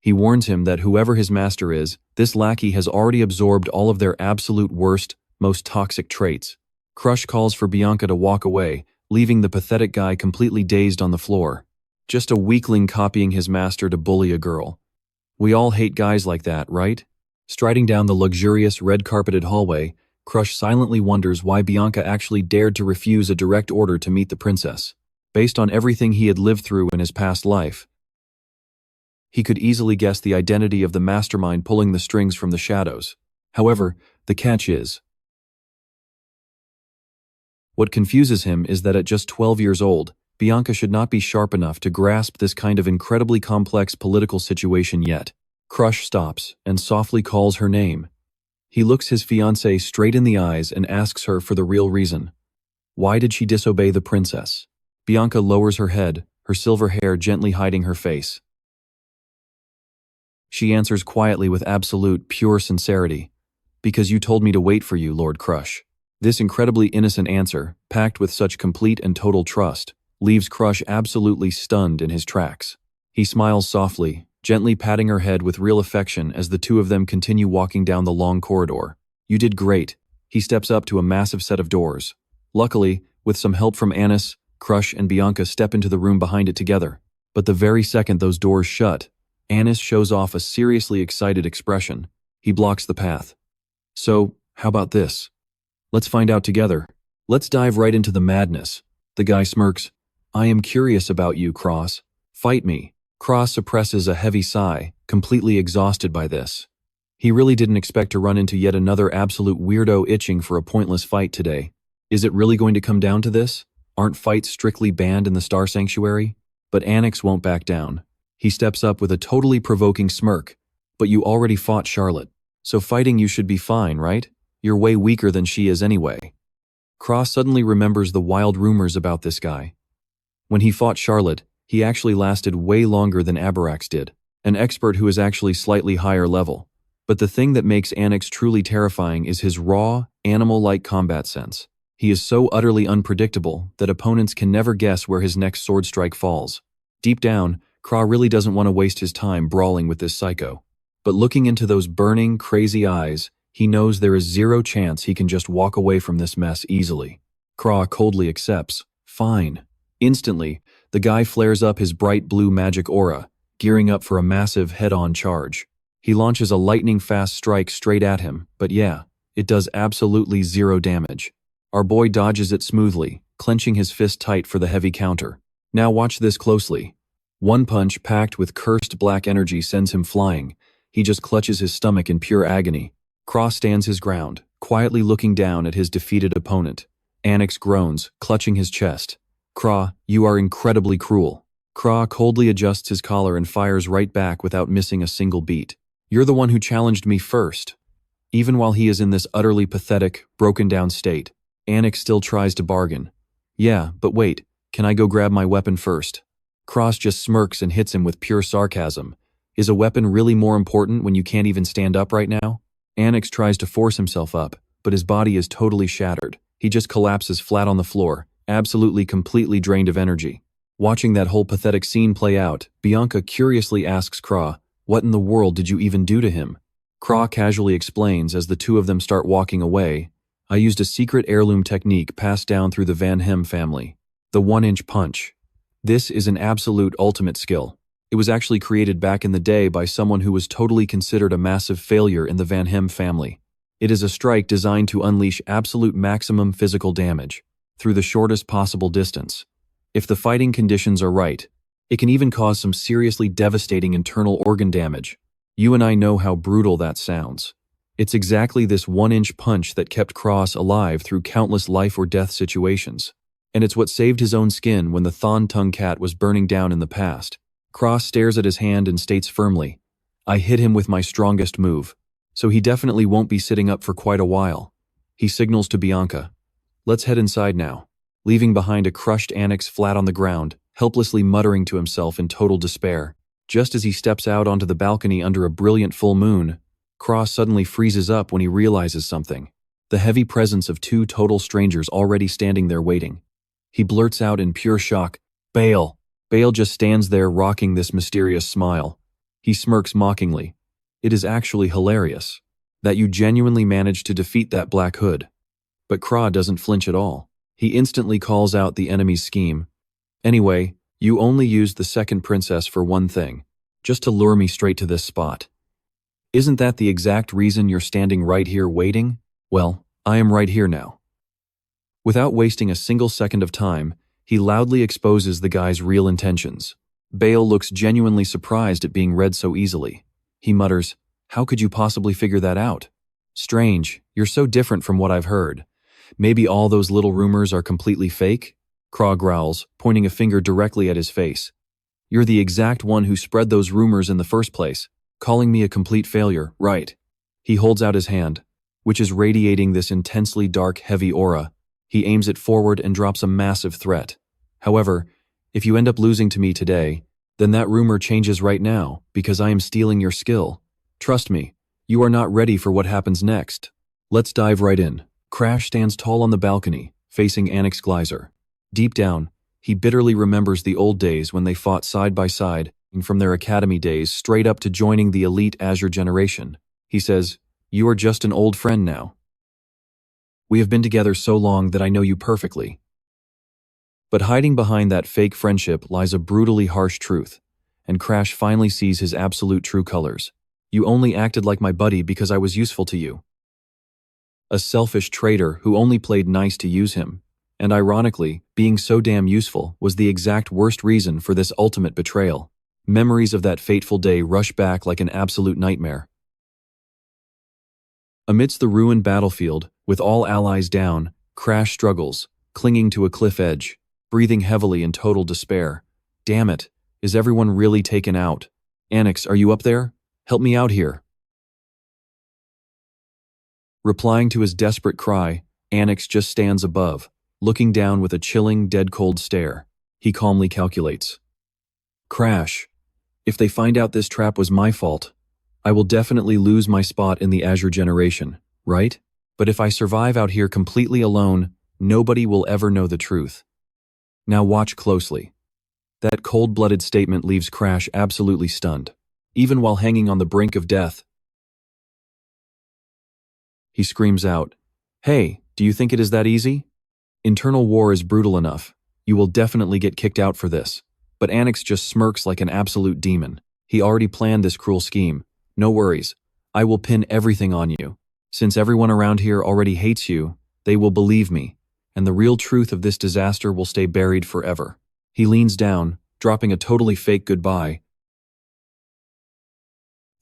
He warns him that whoever his master is, this lackey has already absorbed all of their absolute worst, most toxic traits. Crush calls for Bianca to walk away, leaving the pathetic guy completely dazed on the floor. Just a weakling copying his master to bully a girl. We all hate guys like that, right? Striding down the luxurious, red-carpeted hallway, Crush silently wonders why Bianca actually dared to refuse a direct order to meet the princess. Based on everything he had lived through in his past life, he could easily guess the identity of the mastermind pulling the strings from the shadows. However, the catch is, what confuses him is that at just 12 years old, Bianca should not be sharp enough to grasp this kind of incredibly complex political situation yet. Crush stops and softly calls her name. He looks his fiancée straight in the eyes and asks her for the real reason. Why did she disobey the princess? Bianca lowers her head, her silver hair gently hiding her face. She answers quietly with absolute, pure sincerity. "Because you told me to wait for you, Lord Crush." This incredibly innocent answer, packed with such complete and total trust, leaves Crush absolutely stunned in his tracks. He smiles softly, gently patting her head with real affection as the two of them continue walking down the long corridor. "You did great." He steps up to a massive set of doors. Luckily, with some help from Anis, Crush and Bianca step into the room behind it together. But the very second those doors shut, Anis shows off a seriously excited expression. He blocks the path. "So, how about this? Let's find out together. Let's dive right into the madness." The guy smirks. "I am curious about you, Cross. Fight me." Cross suppresses a heavy sigh, completely exhausted by this. He really didn't expect to run into yet another absolute weirdo itching for a pointless fight today. Is it really going to come down to this? Aren't fights strictly banned in the Star Sanctuary? But Anix won't back down. He steps up with a totally provoking smirk. "But you already fought Charlotte. So fighting you should be fine, right? You're way weaker than she is anyway." Cross suddenly remembers the wild rumors about this guy. When he fought Charlotte, he actually lasted way longer than Abarax did, an expert who is actually slightly higher level. But the thing that makes Anix truly terrifying is his raw, animal-like combat sense. He is so utterly unpredictable that opponents can never guess where his next sword strike falls. Deep down, Kra really doesn't want to waste his time brawling with this psycho. But looking into those burning, crazy eyes, he knows there is zero chance he can just walk away from this mess easily. Kra coldly accepts. Fine. Instantly, the guy flares up his bright blue magic aura, gearing up for a massive head-on charge. He launches a lightning-fast strike straight at him, but yeah, it does absolutely zero damage. Our boy dodges it smoothly, clenching his fist tight for the heavy counter. Now watch this closely. One punch packed with cursed black energy sends him flying. He just clutches his stomach in pure agony. Kra stands his ground, quietly looking down at his defeated opponent. Annex groans, clutching his chest. Kra, you are incredibly cruel. Kra coldly adjusts his collar and fires right back without missing a single beat. You're the one who challenged me first. Even while he is in this utterly pathetic, broken-down state, Annex still tries to bargain. Yeah, but wait, can I go grab my weapon first? Kra just smirks and hits him with pure sarcasm. Is a weapon really more important when you can't even stand up right now? Annex tries to force himself up, but his body is totally shattered. He just collapses flat on the floor, absolutely completely drained of energy. Watching that whole pathetic scene play out, Bianca curiously asks Kra, what in the world did you even do to him? Kra casually explains as the two of them start walking away, I used a secret heirloom technique passed down through the Van Hem family. The 1-inch punch. This is an absolute ultimate skill. It was actually created back in the day by someone who was totally considered a massive failure in the Van Hem family. It is a strike designed to unleash absolute maximum physical damage, through the shortest possible distance. If the fighting conditions are right, it can even cause some seriously devastating internal organ damage. You and I know how brutal that sounds. It's exactly this 1-inch punch that kept Kra alive through countless life or death situations. And it's what saved his own skin when the Thon Tongue Cat was burning down in the past. Kra stares at his hand and states firmly, I hit him with my strongest move, so he definitely won't be sitting up for quite a while. He signals to Bianca, let's head inside now, leaving behind a crushed Annex flat on the ground, helplessly muttering to himself in total despair. Just as he steps out onto the balcony under a brilliant full moon, Kra suddenly freezes up when he realizes something. The heavy presence of two total strangers already standing there waiting. He blurts out in pure shock, Bale! Bale just stands there rocking this mysterious smile. He smirks mockingly. It is actually hilarious that you genuinely managed to defeat that Black Hood. But Kra doesn't flinch at all. He instantly calls out the enemy's scheme. Anyway, you only used the second princess for one thing, just to lure me straight to this spot. Isn't that the exact reason you're standing right here waiting? Well, I am right here now. Without wasting a single second of time, he loudly exposes the guy's real intentions. Bale looks genuinely surprised at being read so easily. He mutters, how could you possibly figure that out? Strange, you're so different from what I've heard. Maybe all those little rumors are completely fake? Kra growls, pointing a finger directly at his face. You're the exact one who spread those rumors in the first place, calling me a complete failure, right? He holds out his hand, which is radiating this intensely dark, heavy aura. He aims it forward and drops a massive threat. However, if you end up losing to me today, then that rumor changes right now, because I am stealing your skill. Trust me, you are not ready for what happens next. Let's dive right in. Crash stands tall on the balcony, facing Annex Gleiser. Deep down, he bitterly remembers the old days when they fought side by side, from their academy days straight up to joining the elite Azure generation. He says, you are just an old friend now. We have been together so long that I know you perfectly. But hiding behind that fake friendship lies a brutally harsh truth, and Crash finally sees his absolute true colors. You only acted like my buddy because I was useful to you. A selfish traitor who only played nice to use him, and ironically, being so damn useful was the exact worst reason for this ultimate betrayal. Memories of that fateful day rush back like an absolute nightmare. Amidst the ruined battlefield, with all allies down, Crash struggles, clinging to a cliff edge, breathing heavily in total despair. Damn it, is everyone really taken out? Annex, are you up there? Help me out here. Replying to his desperate cry, Annex just stands above, looking down with a chilling, dead-cold stare. He calmly calculates. Crash, if they find out this trap was my fault, I will definitely lose my spot in the Azure generation, right? But if I survive out here completely alone, nobody will ever know the truth. Now watch closely. That cold-blooded statement leaves Crash absolutely stunned. Even while hanging on the brink of death, he screams out, Hey, do you think it is that easy? Internal war is brutal enough. You will definitely get kicked out for this. But Annex just smirks like an absolute demon. He already planned this cruel scheme. No worries. I will pin everything on you. Since everyone around here already hates you, they will believe me, and the real truth of this disaster will stay buried forever. He leans down, dropping a totally fake goodbye.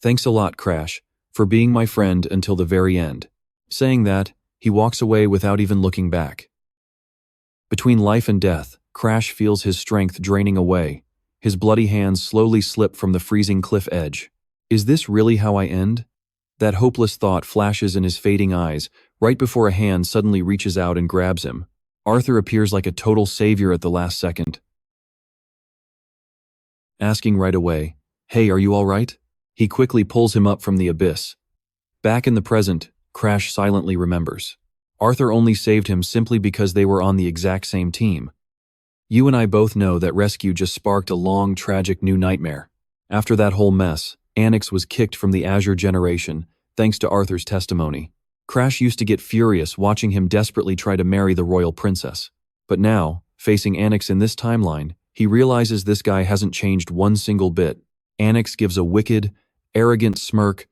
Thanks a lot, Crash, for being my friend until the very end. Saying that, he walks away without even looking back. Between life and death, Crash feels his strength draining away. His bloody hands slowly slip from the freezing cliff edge. Is this really how I end? That hopeless thought flashes in his fading eyes, right before a hand suddenly reaches out and grabs him. Arthur appears like a total savior at the last second, asking right away, "Hey, are you all right?" He quickly pulls him up from the abyss. Back in the present, Crash silently remembers. Arthur only saved him simply because they were on the exact same team. You and I both know that rescue just sparked a long, tragic new nightmare. After that whole mess, Annex was kicked from the Azure generation, thanks to Arthur's testimony. Crash used to get furious watching him desperately try to marry the royal princess. But now, facing Annex in this timeline, he realizes this guy hasn't changed one single bit. Annex gives a wicked, arrogant smirk.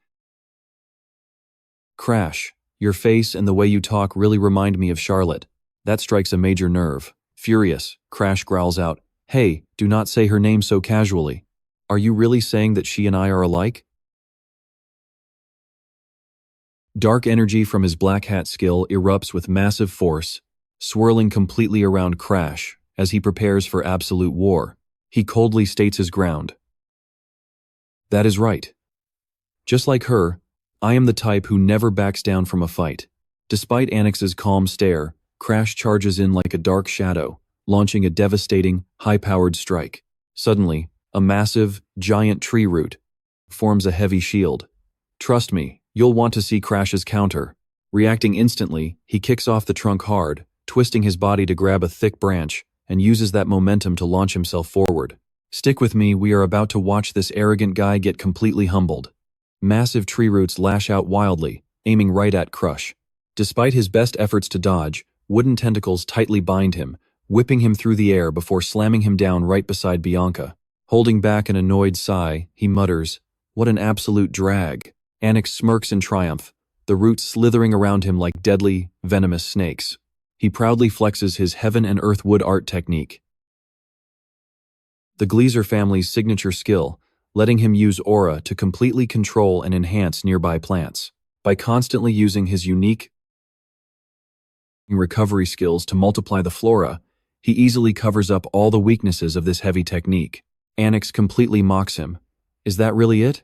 Crash, your face and the way you talk really remind me of Charlotte. That strikes a major nerve. Furious, Crash growls out, "Hey, do not say her name so casually. Are you really saying that she and I are alike?" Dark energy from his black hat skill erupts with massive force, swirling completely around Crash as he prepares for absolute war. He coldly states his ground. That is right. Just like her, I am the type who never backs down from a fight. Despite Annex's calm stare, Crash charges in like a dark shadow, launching a devastating, high-powered strike. Suddenly, a massive, giant tree root forms a heavy shield. Trust me, you'll want to see Crash's counter. Reacting instantly, he kicks off the trunk hard, twisting his body to grab a thick branch, and uses that momentum to launch himself forward. Stick with me, we are about to watch this arrogant guy get completely humbled. Massive tree roots lash out wildly, aiming right at Crush. Despite his best efforts to dodge, wooden tentacles tightly bind him, whipping him through the air before slamming him down right beside Bianca. Holding back an annoyed sigh, he mutters, "What an absolute drag." Annex smirks in triumph, the roots slithering around him like deadly, venomous snakes. He proudly flexes his heaven and earth wood art technique, the Gleaser family's signature skill, letting him use aura to completely control and enhance nearby plants. By constantly using his unique recovery skills to multiply the flora, he easily covers up all the weaknesses of this heavy technique. Annex completely mocks him. Is that really it?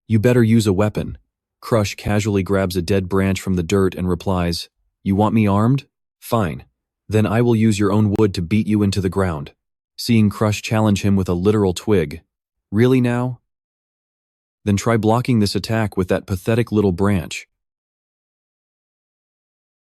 You better use a weapon. Crush casually grabs a dead branch from the dirt and replies, "You want me armed? Fine. Then I will use your own wood to beat you into the ground." Seeing Crush challenge him with a literal twig. Really now? Then try blocking this attack with that pathetic little branch.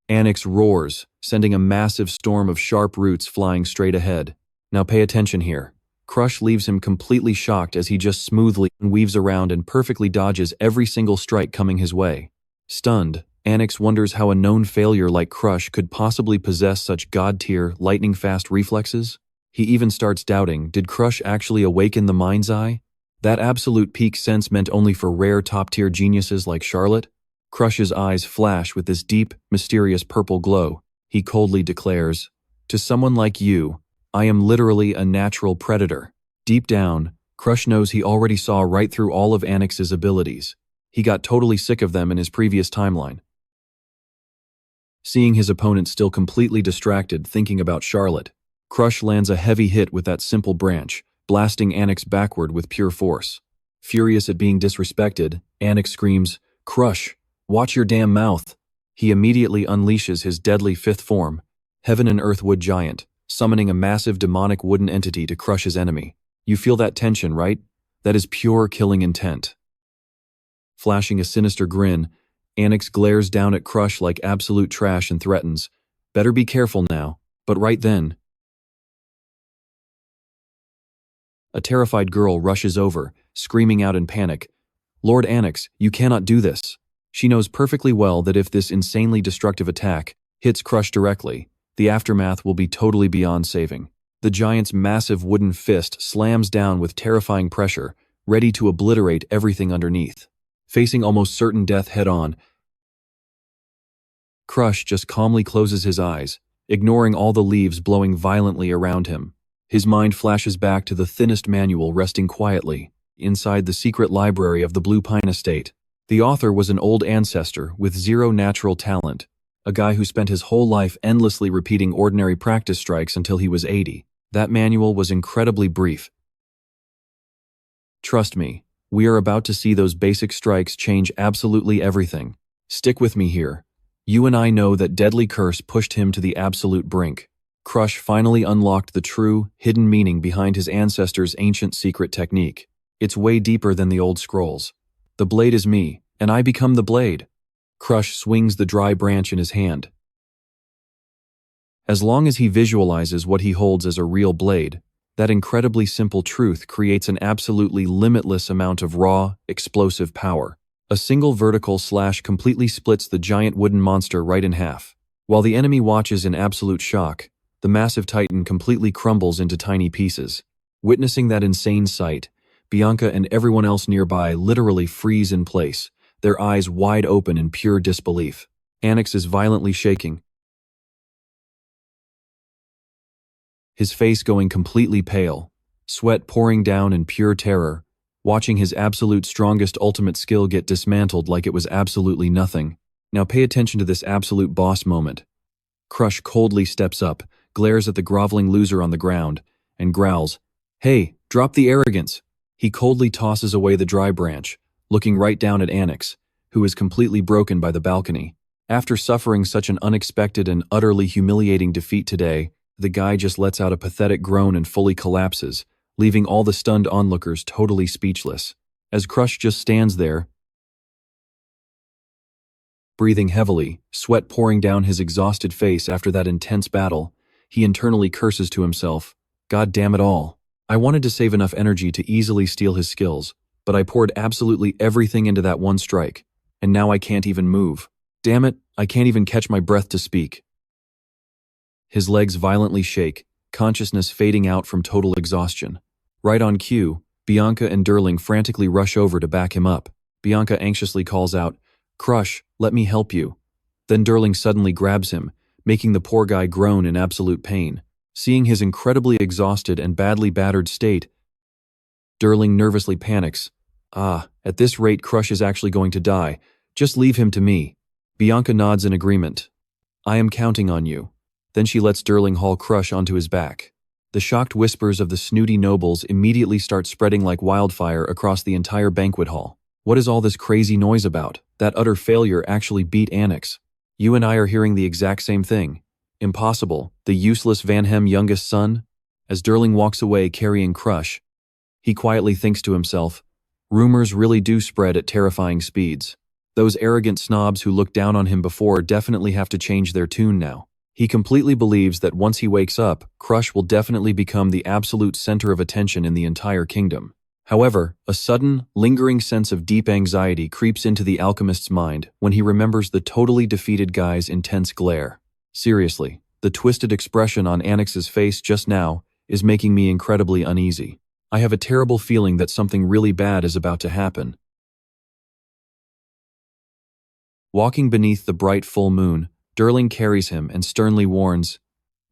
Annex roars, sending a massive storm of sharp roots flying straight ahead. Now pay attention here. Crush leaves him completely shocked as he just smoothly weaves around and perfectly dodges every single strike coming his way. Stunned, Annex wonders how a known failure like Crush could possibly possess such god-tier, lightning-fast reflexes. He even starts doubting, did Crush actually awaken the mind's eye? That absolute peak sense meant only for rare top-tier geniuses like Charlotte? Crush's eyes flash with this deep, mysterious purple glow. He coldly declares, "To someone like you, I am literally a natural predator." Deep down, Crush knows he already saw right through all of Annex's abilities. He got totally sick of them in his previous timeline. Seeing his opponent still completely distracted thinking about Charlotte, Crush lands a heavy hit with that simple branch, blasting Annex backward with pure force. Furious at being disrespected, Annex screams, "Crush, watch your damn mouth." He immediately unleashes his deadly fifth form, Heaven and Earth Wood Giant, summoning a massive demonic wooden entity to crush his enemy. You feel that tension, right? That is pure killing intent. Flashing a sinister grin, Annex glares down at Crush like absolute trash and threatens, "Better be careful now." But right then, a terrified girl rushes over, screaming out in panic, "Lord Annex, you cannot do this." She knows perfectly well that if this insanely destructive attack Hits Crush directly. The aftermath will be totally beyond saving. The giant's massive wooden fist slams down with terrifying pressure, ready to obliterate everything underneath. Facing almost certain death head-on, Crush just calmly closes his eyes, ignoring all the leaves blowing violently around him. His mind flashes back to the thinnest manual resting quietly inside the secret library of the Blue Pine Estate. The author was an old ancestor with zero natural talent, a guy who spent his whole life endlessly repeating ordinary practice strikes until he was 80. That manual was incredibly brief. Trust me, we are about to see those basic strikes change absolutely everything. Stick with me here. You and I know that deadly curse pushed him to the absolute brink. Crush finally unlocked the true, hidden meaning behind his ancestors' ancient secret technique. It's way deeper than the old scrolls. The blade is me, and I become the blade. Crush swings the dry branch in his hand. As long as he visualizes what he holds as a real blade, that incredibly simple truth creates an absolutely limitless amount of raw, explosive power. A single vertical slash completely splits the giant wooden monster right in half. While the enemy watches in absolute shock, the massive titan completely crumbles into tiny pieces. Witnessing that insane sight, Bianca and everyone else nearby literally freeze in place, their eyes wide open in pure disbelief. Annex is violently shaking, his face going completely pale, sweat pouring down in pure terror, watching his absolute strongest ultimate skill get dismantled like it was absolutely nothing. Now pay attention to this absolute boss moment. Crush coldly steps up, glares at the groveling loser on the ground, and growls, "Hey, drop the arrogance!" He coldly tosses away the dry branch, looking right down at Annex, who is completely broken by the balcony. After suffering such an unexpected and utterly humiliating defeat today, the guy just lets out a pathetic groan and fully collapses, leaving all the stunned onlookers totally speechless. As Crush just stands there, breathing heavily, sweat pouring down his exhausted face after that intense battle, he internally curses to himself, "God damn it all. I wanted to save enough energy to easily steal his skills, but I poured absolutely everything into that one strike, and now I can't even move. Damn it, I can't even catch my breath to speak." His legs violently shake, consciousness fading out from total exhaustion. Right on cue, Bianca and Durling frantically rush over to back him up. Bianca anxiously calls out, "Crush, let me help you." Then Durling suddenly grabs him, making the poor guy groan in absolute pain. Seeing his incredibly exhausted and badly battered state, Durling nervously panics. At this rate Crush is actually going to die. Just leave him to me. Bianca nods in agreement. "I am counting on you." Then she lets Durling haul Crush onto his back. The shocked whispers of the snooty nobles immediately start spreading like wildfire across the entire banquet hall. What is all this crazy noise about? That utter failure actually beat Annex. You and I are hearing the exact same thing. Impossible, the useless Van Hem youngest son? As Durling walks away carrying Crush, he quietly thinks to himself, rumors really do spread at terrifying speeds. Those arrogant snobs who looked down on him before definitely have to change their tune now. He completely believes that once he wakes up, Crush will definitely become the absolute center of attention in the entire kingdom. However, a sudden, lingering sense of deep anxiety creeps into the alchemist's mind when he remembers the totally defeated guy's intense glare. Seriously, the twisted expression on Annex's face just now is making me incredibly uneasy. I have a terrible feeling that something really bad is about to happen. Walking beneath the bright full moon, Durling carries him and sternly warns,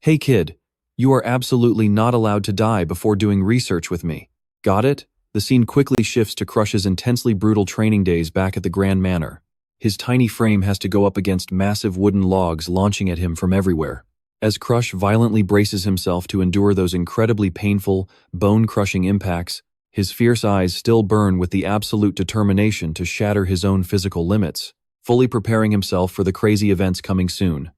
"Hey kid, you are absolutely not allowed to die before doing research with me. Got it?" The scene quickly shifts to Crush's intensely brutal training days back at the Grand Manor. His tiny frame has to go up against massive wooden logs launching at him from everywhere. As Crush violently braces himself to endure those incredibly painful, bone-crushing impacts, his fierce eyes still burn with the absolute determination to shatter his own physical limits, fully preparing himself for the crazy events coming soon.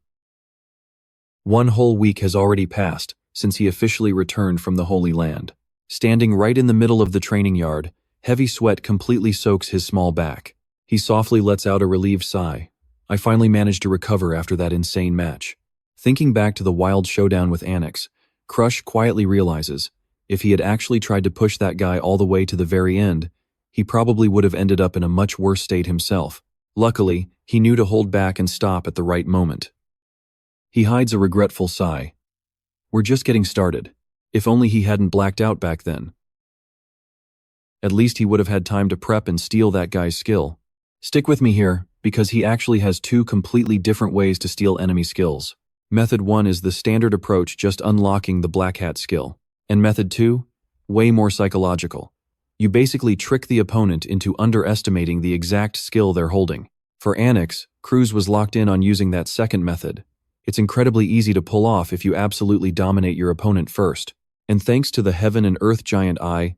1 whole week has already passed since he officially returned from the Holy Land. Standing right in the middle of the training yard, heavy sweat completely soaks his small back. He softly lets out a relieved sigh. "I finally managed to recover after that insane match." Thinking back to the wild showdown with Annex, Crush quietly realizes, if he had actually tried to push that guy all the way to the very end, he probably would have ended up in a much worse state himself. Luckily, he knew to hold back and stop at the right moment. He hides a regretful sigh. We're just getting started. If only he hadn't blacked out back then. At least he would have had time to prep and steal that guy's skill. Stick with me here, because he actually has two completely different ways to steal enemy skills. Method 1 is the standard approach, just unlocking the black hat skill. And method 2? Way more psychological. You basically trick the opponent into underestimating the exact skill they're holding. For Annex, Cruz was locked in on using that second method. It's incredibly easy to pull off if you absolutely dominate your opponent first. And thanks to the Heaven and Earth Giant Eye,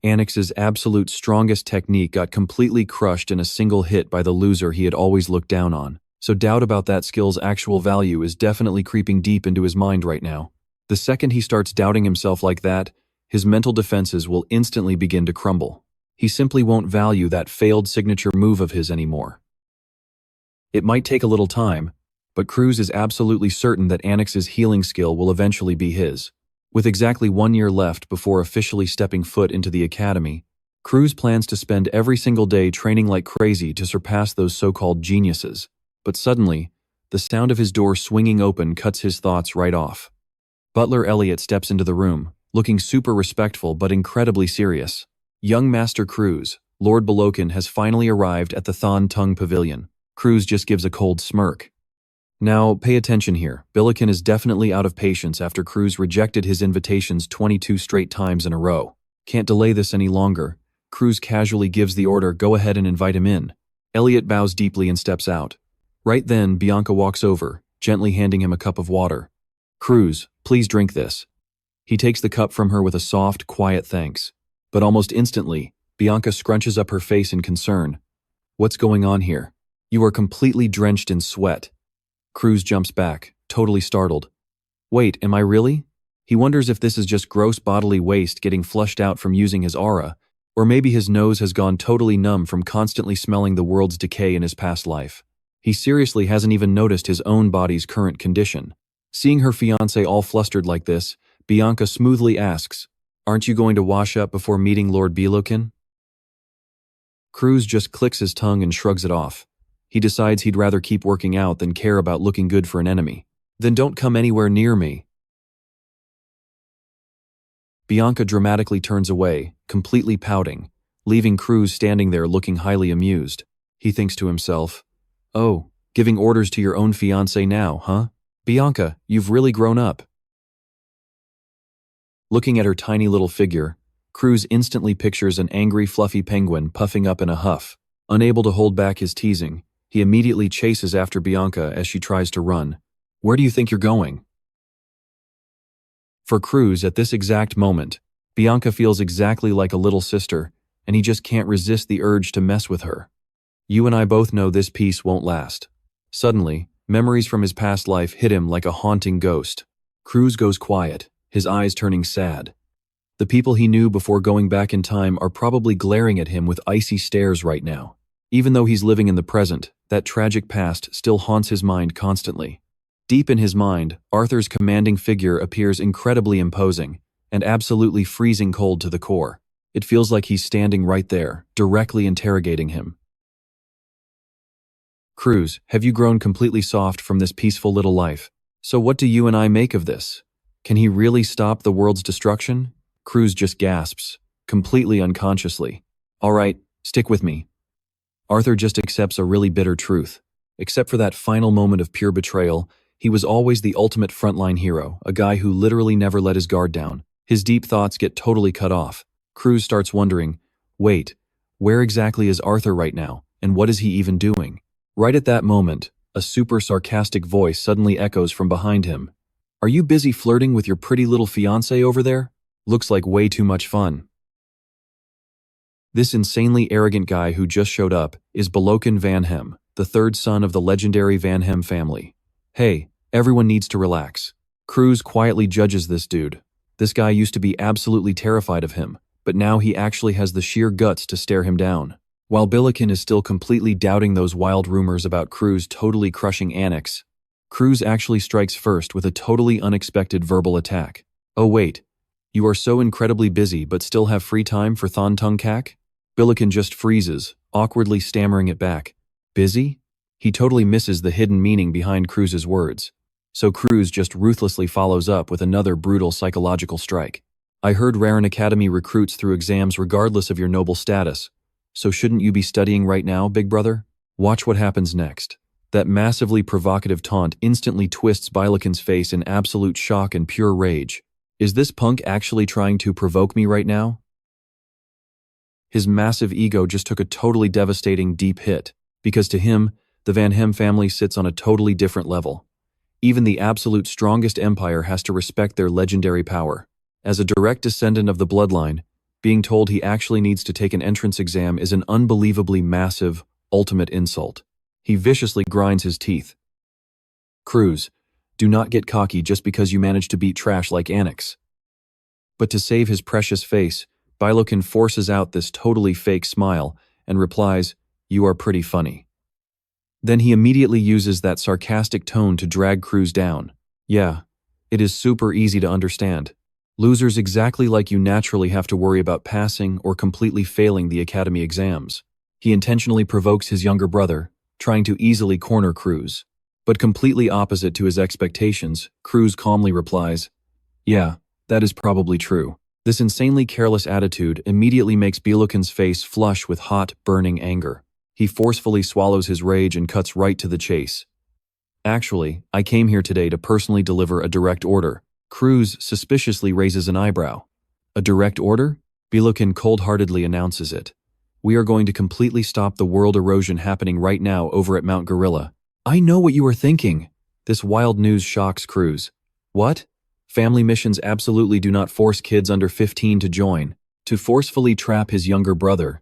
Annex's absolute strongest technique got completely crushed in a single hit by the loser he had always looked down on. So doubt about that skill's actual value is definitely creeping deep into his mind right now. The second he starts doubting himself like that, his mental defenses will instantly begin to crumble. He simply won't value that failed signature move of his anymore. It might take a little time, but Cruz is absolutely certain that Annex's healing skill will eventually be his. With exactly 1 year left before officially stepping foot into the academy, Cruz plans to spend every single day training like crazy to surpass those so-called geniuses. But suddenly, the sound of his door swinging open cuts his thoughts right off. Butler Elliot steps into the room, looking super respectful but incredibly serious. Young Master Cruz, Lord Belokin, has finally arrived at the Thon Tung Pavilion. Cruz just gives a cold smirk. Now, pay attention here. Billiken is definitely out of patience after Cruz rejected his invitations 22 straight times in a row. Can't delay this any longer. Cruz casually gives the order, go ahead and invite him in. Elliot bows deeply and steps out. Right then, Bianca walks over, gently handing him a cup of water. Cruz, please drink this. He takes the cup from her with a soft, quiet thanks. But almost instantly, Bianca scrunches up her face in concern. What's going on here? You are completely drenched in sweat. Cruz jumps back, totally startled. Wait, am I really? He wonders if this is just gross bodily waste getting flushed out from using his aura, or maybe his nose has gone totally numb from constantly smelling the world's decay in his past life. He seriously hasn't even noticed his own body's current condition. Seeing her fiancé all flustered like this, Bianca smoothly asks, aren't you going to wash up before meeting Lord Belokin? Cruz just clicks his tongue and shrugs it off. He decides he'd rather keep working out than care about looking good for an enemy. Then don't come anywhere near me. Bianca dramatically turns away, completely pouting, leaving Cruz standing there looking highly amused. He thinks to himself, oh, giving orders to your own fiancé now, huh? Bianca, you've really grown up. Looking at her tiny little figure, Cruz instantly pictures an angry fluffy penguin puffing up in a huff. Unable to hold back his teasing, he immediately chases after Bianca as she tries to run. Where do you think you're going? For Cruz, at this exact moment, Bianca feels exactly like a little sister, and he just can't resist the urge to mess with her. You and I both know this peace won't last. Suddenly, memories from his past life hit him like a haunting ghost. Cruz goes quiet, his eyes turning sad. The people he knew before going back in time are probably glaring at him with icy stares right now. Even though he's living in the present, that tragic past still haunts his mind constantly. Deep in his mind, Arthur's commanding figure appears incredibly imposing and absolutely freezing cold to the core. It feels like he's standing right there, directly interrogating him. Cruz, have you grown completely soft from this peaceful little life? So what do you and I make of this? Can he really stop the world's destruction? Cruz just gasps, completely unconsciously. All right, stick with me. Arthur just accepts a really bitter truth. Except for that final moment of pure betrayal, he was always the ultimate frontline hero, a guy who literally never let his guard down. His deep thoughts get totally cut off. Cruz starts wondering, wait, where exactly is Arthur right now, and what is he even doing? Right at that moment, a super sarcastic voice suddenly echoes from behind him. Are you busy flirting with your pretty little fiancé over there? Looks like way too much fun. This insanely arrogant guy who just showed up is Belokin Van Hem, the third son of the legendary Van Hem family. Hey, everyone needs to relax. Cruz quietly judges this dude. This guy used to be absolutely terrified of him, but now he actually has the sheer guts to stare him down. While Belokin is still completely doubting those wild rumors about Cruz totally crushing Annex, Cruz actually strikes first with a totally unexpected verbal attack. Oh wait, you are so incredibly busy but still have free time for Thon Tung Kak? Belokin just freezes, awkwardly stammering it back. Busy? He totally misses the hidden meaning behind Cruz's words. So Cruz just ruthlessly follows up with another brutal psychological strike. I heard Raren Academy recruits through exams regardless of your noble status. So shouldn't you be studying right now, big brother? Watch what happens next. That massively provocative taunt instantly twists Bilokin's face in absolute shock and pure rage. Is this punk actually trying to provoke me right now? His massive ego just took a totally devastating deep hit, because to him, the Van Hem family sits on a totally different level. Even the absolute strongest empire has to respect their legendary power. As a direct descendant of the bloodline, being told he actually needs to take an entrance exam is an unbelievably massive, ultimate insult. He viciously grinds his teeth. Cruz, do not get cocky just because you managed to beat trash like Annex. But to save his precious face, Bilokin forces out this totally fake smile and replies, "You are pretty funny." Then he immediately uses that sarcastic tone to drag Cruz down. Yeah, it is super easy to understand. Losers exactly like you naturally have to worry about passing or completely failing the academy exams. He intentionally provokes his younger brother, trying to easily corner Cruz. But completely opposite to his expectations, Cruz calmly replies, "Yeah, that is probably true." This insanely careless attitude immediately makes Bilokin's face flush with hot, burning anger. He forcefully swallows his rage and cuts right to the chase. Actually, I came here today to personally deliver a direct order. Cruz suspiciously raises an eyebrow. A direct order? Bilokin cold-heartedly announces it. We are going to completely stop the world erosion happening right now over at Mount Gorilla. I know what you are thinking. This wild news shocks Cruz. What? Family missions absolutely do not force kids under 15 to join. To forcefully trap his younger brother,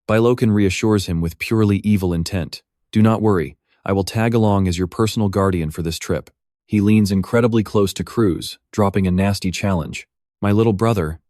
Bilokin reassures him with purely evil intent. Do not worry, I will tag along as your personal guardian for this trip. He leans incredibly close to Cruz, dropping a nasty challenge. My little brother,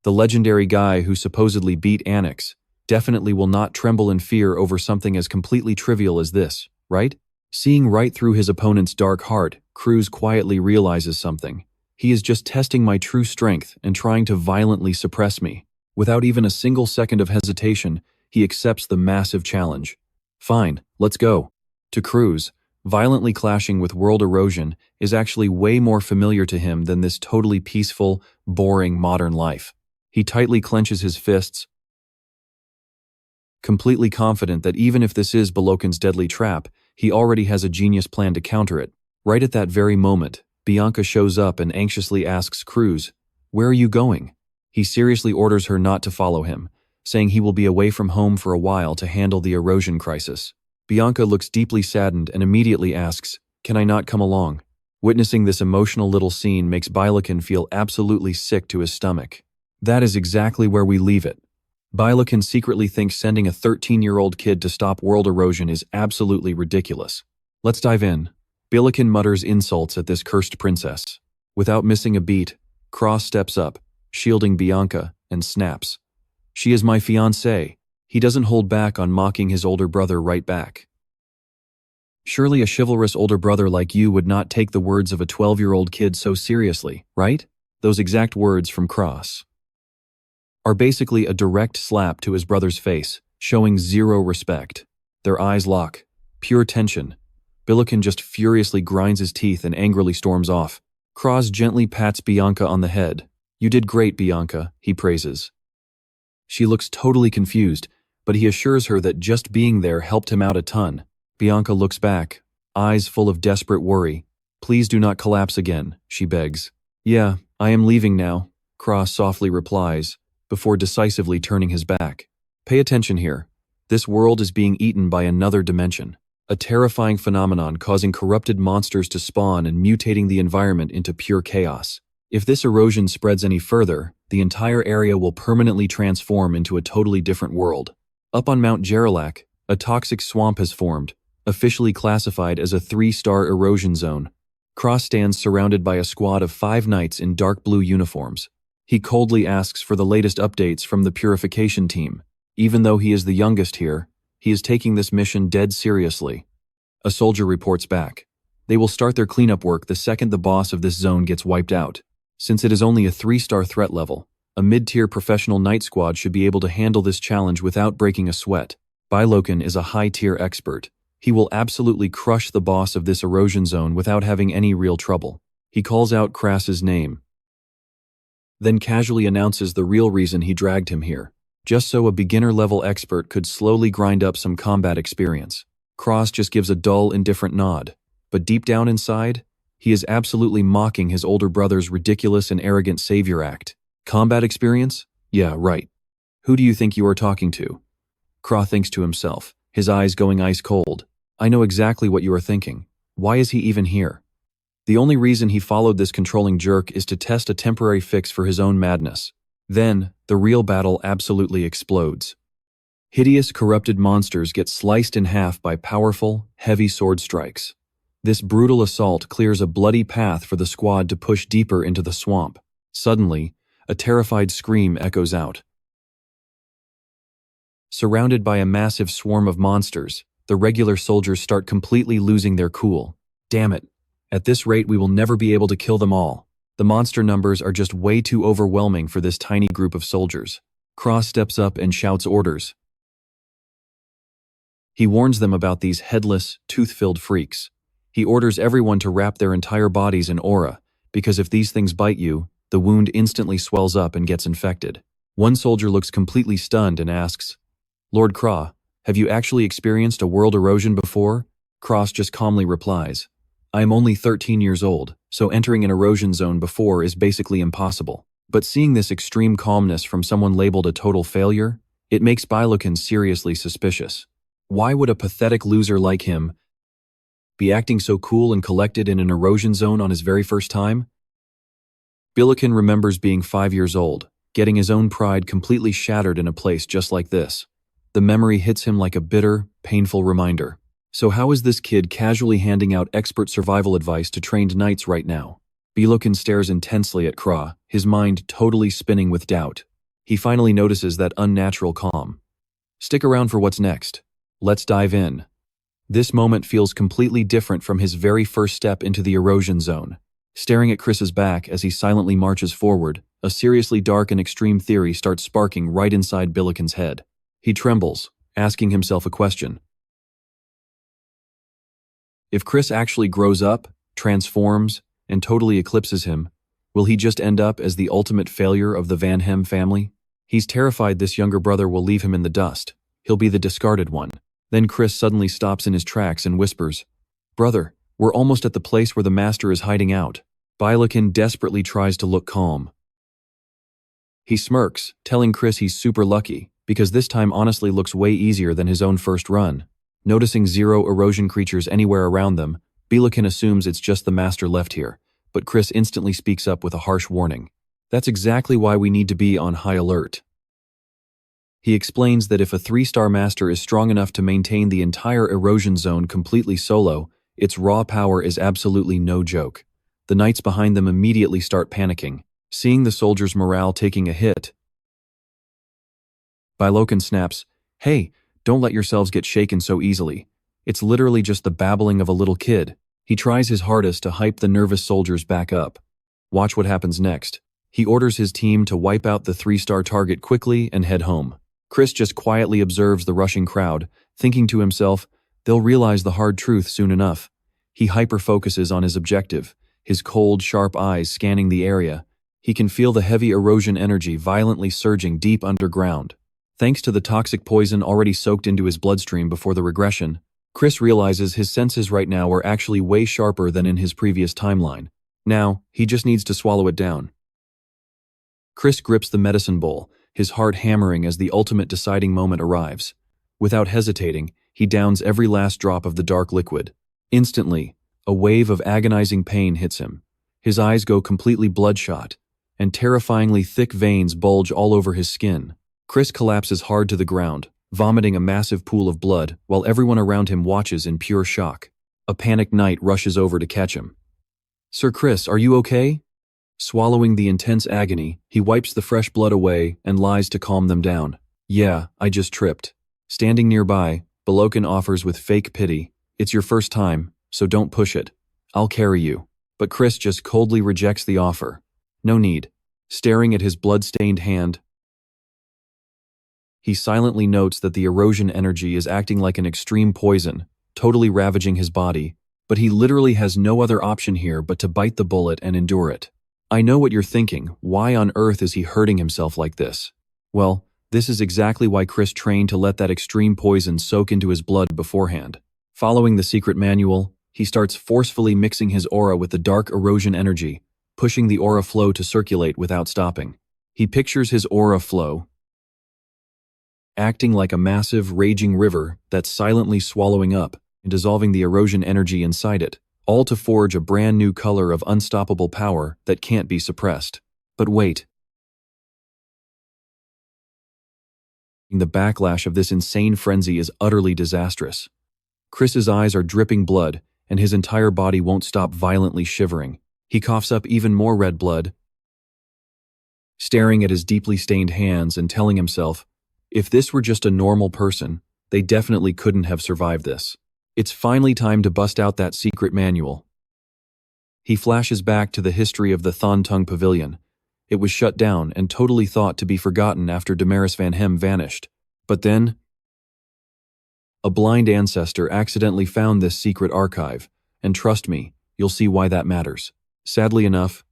the legendary guy who supposedly beat Annex, definitely will not tremble in fear over something as completely trivial as this, right? Seeing right through his opponent's dark heart, Cruz quietly realizes something. He is just testing my true strength and trying to violently suppress me. Without even a single second of hesitation, he accepts the massive challenge. Fine, let's go. To Cruz, violently clashing with world erosion is actually way more familiar to him than this totally peaceful, boring modern life. He tightly clenches his fists, completely confident that even if this is Bilokin's deadly trap, he already has a genius plan to counter it. Right at that very moment, Bianca shows up and anxiously asks Cruz, "Where are you going?" He seriously orders her not to follow him, saying he will be away from home for a while to handle the erosion crisis. Bianca looks deeply saddened and immediately asks, "Can I not come along?" Witnessing this emotional little scene makes Bilokin feel absolutely sick to his stomach. That is exactly where we leave it. Bilokin secretly thinks sending a 13-year-old kid to stop world erosion is absolutely ridiculous. Let's dive in. Bilokin mutters insults at this cursed princess. Without missing a beat, Cross steps up, shielding Bianca, and snaps. "She is my fiancée." He doesn't hold back on mocking his older brother right back. Surely a chivalrous older brother like you would not take the words of a 12-year-old kid so seriously, right? Those exact words from Cross are basically a direct slap to his brother's face, showing zero respect. Their eyes lock. Pure tension. Bilokin just furiously grinds his teeth and angrily storms off. Cross gently pats Bianca on the head. "You did great, Bianca," he praises. She looks totally confused, but he assures her that just being there helped him out a ton. Bianca looks back, eyes full of desperate worry. "Please do not collapse again," she begs. "Yeah, I am leaving now," Cross softly replies, before decisively turning his back. Pay attention here. This world is being eaten by another dimension. A terrifying phenomenon causing corrupted monsters to spawn and mutating the environment into pure chaos. If this erosion spreads any further, the entire area will permanently transform into a totally different world. Up on Mount Gerlach, a toxic swamp has formed, officially classified as a 3-star erosion zone. Cross stands surrounded by a squad of 5 knights in dark blue uniforms. He coldly asks for the latest updates from the purification team. Even though he is the youngest here, he is taking this mission dead seriously. A soldier reports back. They will start their cleanup work the second the boss of this zone gets wiped out. Since it is only a 3-star threat level, a mid-tier professional knight squad should be able to handle this challenge without breaking a sweat. Bilokan is a high-tier expert. He will absolutely crush the boss of this erosion zone without having any real trouble. He calls out Kras's name, then casually announces the real reason he dragged him here, just so a beginner-level expert could slowly grind up some combat experience. Kras just gives a dull, indifferent nod, but deep down inside, he is absolutely mocking his older brother's ridiculous and arrogant savior act. Combat experience? Yeah, right. Who do you think you are talking to? Kra thinks to himself, his eyes going ice cold. I know exactly what you are thinking. Why is he even here? The only reason he followed this controlling jerk is to test a temporary fix for his own madness. Then, the real battle absolutely explodes. Hideous, corrupted monsters get sliced in half by powerful, heavy sword strikes. This brutal assault clears a bloody path for the squad to push deeper into the swamp. Suddenly, a terrified scream echoes out. Surrounded by a massive swarm of monsters, the regular soldiers start completely losing their cool. Damn it. At this rate, we will never be able to kill them all. The monster numbers are just way too overwhelming for this tiny group of soldiers. Kras steps up and shouts orders. He warns them about these headless, tooth-filled freaks. He orders everyone to wrap their entire bodies in aura, because if these things bite you, the wound instantly swells up and gets infected. One soldier looks completely stunned and asks, Lord Kra, have you actually experienced a world erosion before? Kras just calmly replies, I am only 13 years old, so entering an erosion zone before is basically impossible. But seeing this extreme calmness from someone labeled a total failure, it makes Bilokan seriously suspicious. Why would a pathetic loser like him be acting so cool and collected in an erosion zone on his very first time? Bilokan remembers being 5 years old, getting his own pride completely shattered in a place just like this. The memory hits him like a bitter, painful reminder. So how is this kid casually handing out expert survival advice to trained knights right now? Bilokan stares intensely at Kra, his mind totally spinning with doubt. He finally notices that unnatural calm. Stick around for what's next. Let's dive in. This moment feels completely different from his very first step into the erosion zone. Staring at Chris's back as he silently marches forward, a seriously dark and extreme theory starts sparking right inside Bilokan's head. He trembles, asking himself a question. If Chris actually grows up, transforms, and totally eclipses him, will he just end up as the ultimate failure of the Van Hem family? He's terrified this younger brother will leave him in the dust. He'll be the discarded one. Then Chris suddenly stops in his tracks and whispers, Brother, we're almost at the place where the master is hiding out. Bilokan desperately tries to look calm. He smirks, telling Chris he's super lucky, because this time honestly looks way easier than his own first run. Noticing 0 erosion creatures anywhere around them, Bilokan assumes it's just the master left here, but Chris instantly speaks up with a harsh warning. That's exactly why we need to be on high alert. He explains that if a 3-star master is strong enough to maintain the entire erosion zone completely solo, its raw power is absolutely no joke. The knights behind them immediately start panicking, seeing the soldiers' morale taking a hit. Bilokan snaps, Hey, don't let yourselves get shaken so easily. It's literally just the babbling of a little kid. He tries his hardest to hype the nervous soldiers back up. Watch what happens next. He orders his team to wipe out the 3-star target quickly and head home. Chris just quietly observes the rushing crowd, thinking to himself, they'll realize the hard truth soon enough. He hyper-focuses on his objective, his cold, sharp eyes scanning the area. He can feel the heavy erosion energy violently surging deep underground. Thanks to the toxic poison already soaked into his bloodstream before the regression, Chris realizes his senses right now are actually way sharper than in his previous timeline. Now, he just needs to swallow it down. Chris grips the medicine bowl, his heart hammering as the ultimate deciding moment arrives. Without hesitating, he downs every last drop of the dark liquid. Instantly, a wave of agonizing pain hits him. His eyes go completely bloodshot, and terrifyingly thick veins bulge all over his skin. Chris collapses hard to the ground, vomiting a massive pool of blood while everyone around him watches in pure shock. A panicked knight rushes over to catch him. Sir Chris, are you okay? Swallowing the intense agony, he wipes the fresh blood away and lies to calm them down. Yeah, I just tripped. Standing nearby, Bilokan offers with fake pity, It's your first time, so don't push it. I'll carry you. But Chris just coldly rejects the offer. No need. Staring at his blood-stained hand, He silently notes that the erosion energy is acting like an extreme poison, totally ravaging his body, but he literally has no other option here but to bite the bullet and endure it. I know what you're thinking, why on earth is he hurting himself like this? Well, this is exactly why Chris trained to let that extreme poison soak into his blood beforehand. Following the secret manual, he starts forcefully mixing his aura with the dark erosion energy, pushing the aura flow to circulate without stopping. He pictures his aura flow acting like a massive, raging river that's silently swallowing up and dissolving the erosion energy inside it, all to forge a brand new color of unstoppable power that can't be suppressed. But wait. The backlash of this insane frenzy is utterly disastrous. Chris's eyes are dripping blood, and his entire body won't stop violently shivering. He coughs up even more red blood, staring at his deeply stained hands and telling himself, if this were just a normal person, they definitely couldn't have survived this. It's finally time to bust out that secret manual. He flashes back to the history of the Thon-Tung Pavilion. It was shut down and totally thought to be forgotten after Damaris Van Hem vanished. But then, a blind ancestor accidentally found this secret archive, and trust me, you'll see why that matters. Sadly enough,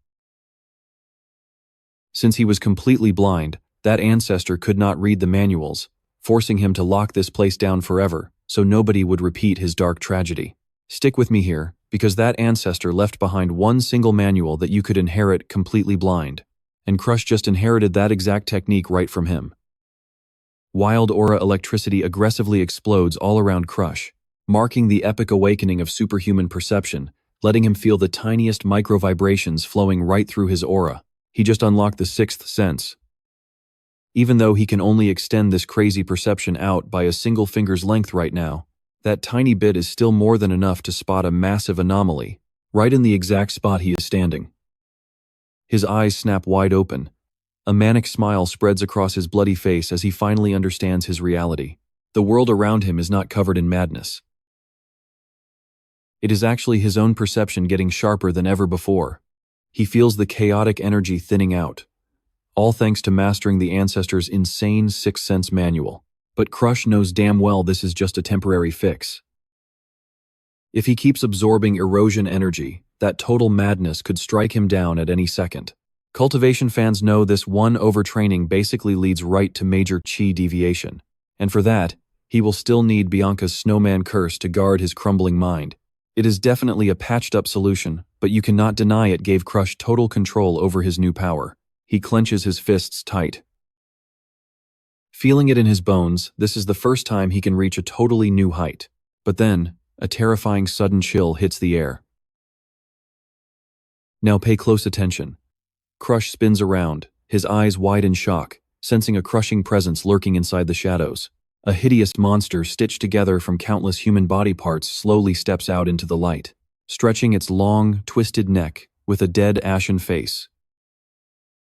since he was completely blind, that ancestor could not read the manuals, forcing him to lock this place down forever so nobody would repeat his dark tragedy. Stick with me here, because that ancestor left behind one single manual that you could inherit completely blind, and Crush just inherited that exact technique right from him. Wild aura electricity aggressively explodes all around Crush, marking the epic awakening of superhuman perception, letting him feel the tiniest micro-vibrations flowing right through his aura. He just unlocked the sixth sense. Even though he can only extend this crazy perception out by a single finger's length right now, that tiny bit is still more than enough to spot a massive anomaly, right in the exact spot he is standing. His eyes snap wide open. A manic smile spreads across his bloody face as he finally understands his reality. The world around him is not covered in madness. It is actually his own perception getting sharper than ever before. He feels the chaotic energy thinning out, all thanks to mastering the ancestor's insane sixth sense manual. But Crush knows damn well this is just a temporary fix. If he keeps absorbing erosion energy, that total madness could strike him down at any second. Cultivation fans know this one overtraining basically leads right to major chi deviation, and for that, he will still need Bianca's snowman curse to guard his crumbling mind. It is definitely a patched-up solution, but you cannot deny it gave Crush total control over his new power. He clenches his fists tight. Feeling it in his bones, this is the first time he can reach a totally new height. But then, a terrifying sudden chill hits the air. Now pay close attention. Crush spins around, his eyes wide in shock, sensing a crushing presence lurking inside the shadows. A hideous monster stitched together from countless human body parts slowly steps out into the light, stretching its long, twisted neck with a dead ashen face.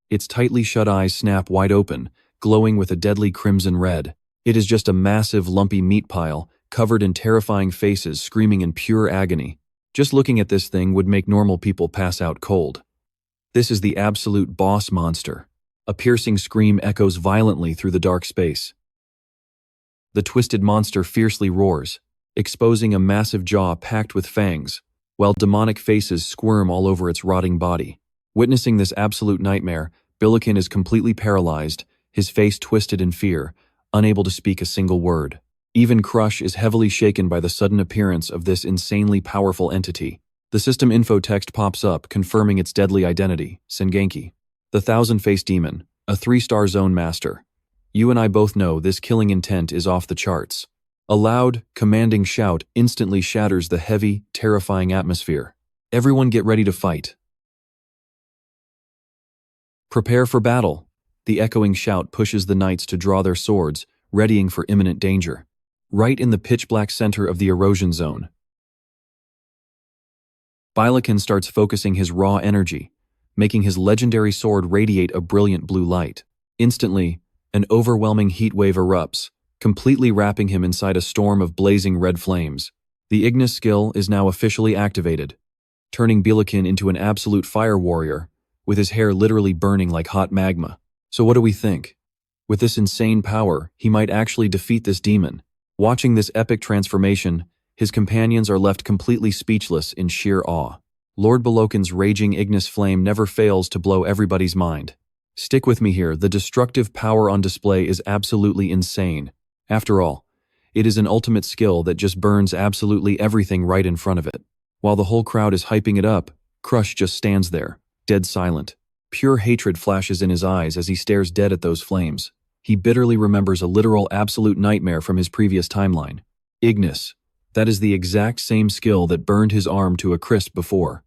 Its tightly shut eyes snap wide open, glowing with a deadly crimson red. It is just a massive, lumpy meat pile, covered in terrifying faces screaming in pure agony. Just looking at this thing would make normal people pass out cold. This is the absolute boss monster. A piercing scream echoes violently through the dark space. The twisted monster fiercely roars, exposing a massive jaw packed with fangs, while demonic faces squirm all over its rotting body. Witnessing this absolute nightmare, Billiken is completely paralyzed, his face twisted in fear, unable to speak a single word. Even Crush is heavily shaken by the sudden appearance of this insanely powerful entity. The system info text pops up, confirming its deadly identity, Sengenki. The Thousand-Faced Demon, a 3-star zone master. You and I both know this killing intent is off the charts. A loud, commanding shout instantly shatters the heavy, terrifying atmosphere. Everyone get ready to fight. Prepare for battle. The echoing shout pushes the knights to draw their swords, readying for imminent danger. Right in the pitch-black center of the erosion zone, Billiken starts focusing his raw energy, making his legendary sword radiate a brilliant blue light. Instantly, an overwhelming heat wave erupts, completely wrapping him inside a storm of blazing red flames. The Ignis skill is now officially activated, turning Billiken into an absolute fire warrior, with his hair literally burning like hot magma. So what do we think? With this insane power, he might actually defeat this demon. Watching this epic transformation, his companions are left completely speechless in sheer awe. Lord Belokin's raging Ignis flame never fails to blow everybody's mind. Stick with me here, the destructive power on display is absolutely insane. After all, it is an ultimate skill that just burns absolutely everything right in front of it. While the whole crowd is hyping it up, Crush just stands there, dead silent. Pure hatred flashes in his eyes as he stares dead at those flames. He bitterly remembers a literal absolute nightmare from his previous timeline. Ignis. That is the exact same skill that burned his arm to a crisp before.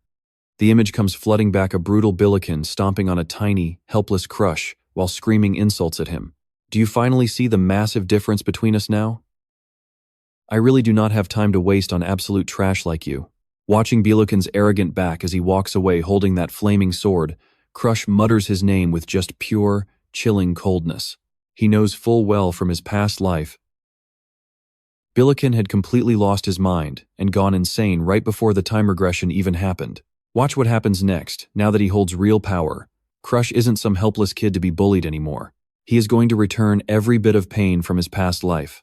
The image comes flooding back, a brutal Billiken stomping on a tiny, helpless Crush while screaming insults at him. Do you finally see the massive difference between us now? I really do not have time to waste on absolute trash like you. Watching Billiken's arrogant back as he walks away holding that flaming sword, Crush mutters his name with just pure, chilling coldness. He knows full well from his past life Billiken had completely lost his mind and gone insane right before the time regression even happened. Watch what happens next, now that he holds real power. Crush isn't some helpless kid to be bullied anymore. He is going to return every bit of pain from his past life.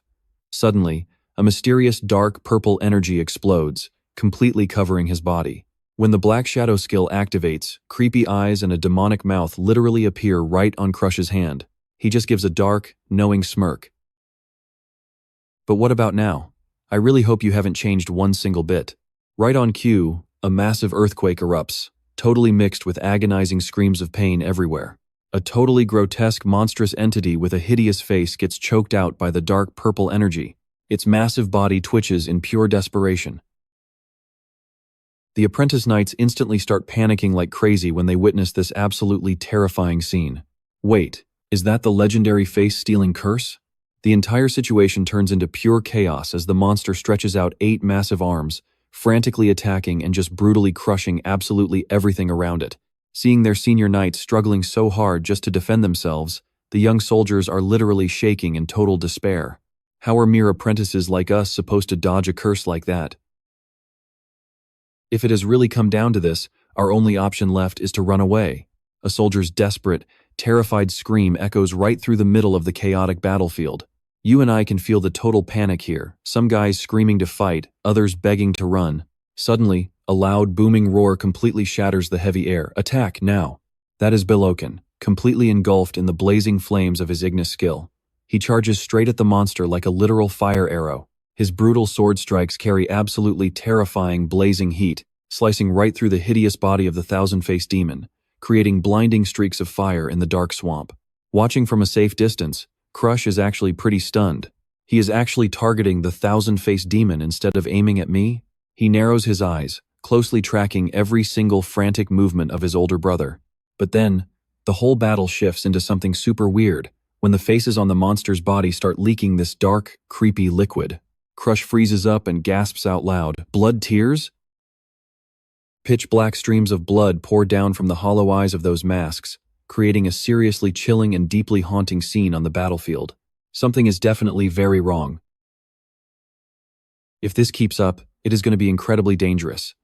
Suddenly, a mysterious dark purple energy explodes, completely covering his body. When the Black Shadow skill activates, creepy eyes and a demonic mouth literally appear right on Crush's hand. He just gives a dark, knowing smirk. But what about now? I really hope you haven't changed one single bit. Right on cue, a massive earthquake erupts, totally mixed with agonizing screams of pain everywhere. A totally grotesque, monstrous entity with a hideous face gets choked out by the dark purple energy. Its massive body twitches in pure desperation. The apprentice knights instantly start panicking like crazy when they witness this absolutely terrifying scene. Wait, is that the legendary face-stealing curse? The entire situation turns into pure chaos as the monster stretches out 8 massive arms, frantically attacking and just brutally crushing absolutely everything around it. Seeing their senior knights struggling so hard just to defend themselves, the young soldiers are literally shaking in total despair. How are mere apprentices like us supposed to dodge a curse like that? If it has really come down to this, our only option left is to run away. A soldier's desperate, terrified scream echoes right through the middle of the chaotic battlefield. You and I can feel the total panic here, some guys screaming to fight, others begging to run. Suddenly, a loud booming roar completely shatters the heavy air. Attack, now! That is Billiken, completely engulfed in the blazing flames of his Ignis skill. He charges straight at the monster like a literal fire arrow. His brutal sword strikes carry absolutely terrifying blazing heat, slicing right through the hideous body of the thousand-faced demon, creating blinding streaks of fire in the dark swamp. Watching from a safe distance, Crush is actually pretty stunned. He is actually targeting the thousand-faced demon instead of aiming at me. He narrows his eyes, closely tracking every single frantic movement of his older brother. But then, the whole battle shifts into something super weird when the faces on the monster's body start leaking this dark, creepy liquid. Crush freezes up and gasps out loud, "Blood tears?" Pitch-black streams of blood pour down from the hollow eyes of those masks, creating a seriously chilling and deeply haunting scene on the battlefield. Something is definitely very wrong. If this keeps up, it is going to be incredibly dangerous.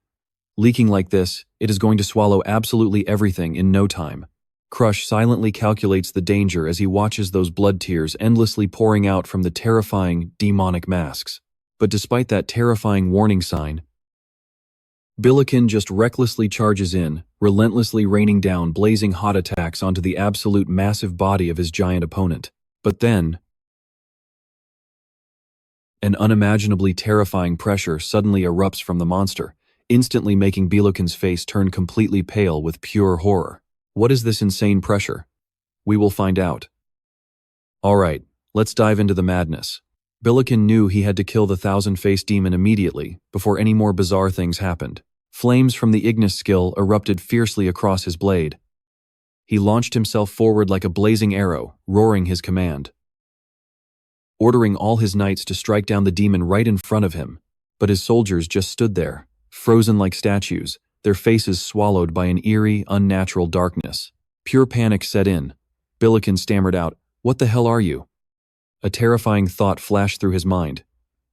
Leaking like this, it is going to swallow absolutely everything in no time. Crush silently calculates the danger as he watches those blood tears endlessly pouring out from the terrifying, demonic masks. But despite that terrifying warning sign, Billiken just recklessly charges in, relentlessly raining down blazing hot attacks onto the absolute massive body of his giant opponent. But then, an unimaginably terrifying pressure suddenly erupts from the monster, instantly making Billiken's face turn completely pale with pure horror. What is this insane pressure? We will find out. Alright, let's dive into the madness. Billiken knew he had to kill the thousand-faced demon immediately, before any more bizarre things happened. Flames from the Ignis skill erupted fiercely across his blade. He launched himself forward like a blazing arrow, roaring his command, ordering all his knights to strike down the demon right in front of him. But his soldiers just stood there, frozen like statues, their faces swallowed by an eerie, unnatural darkness. Pure panic set in. Billiken stammered out, "What the hell are you?" A terrifying thought flashed through his mind.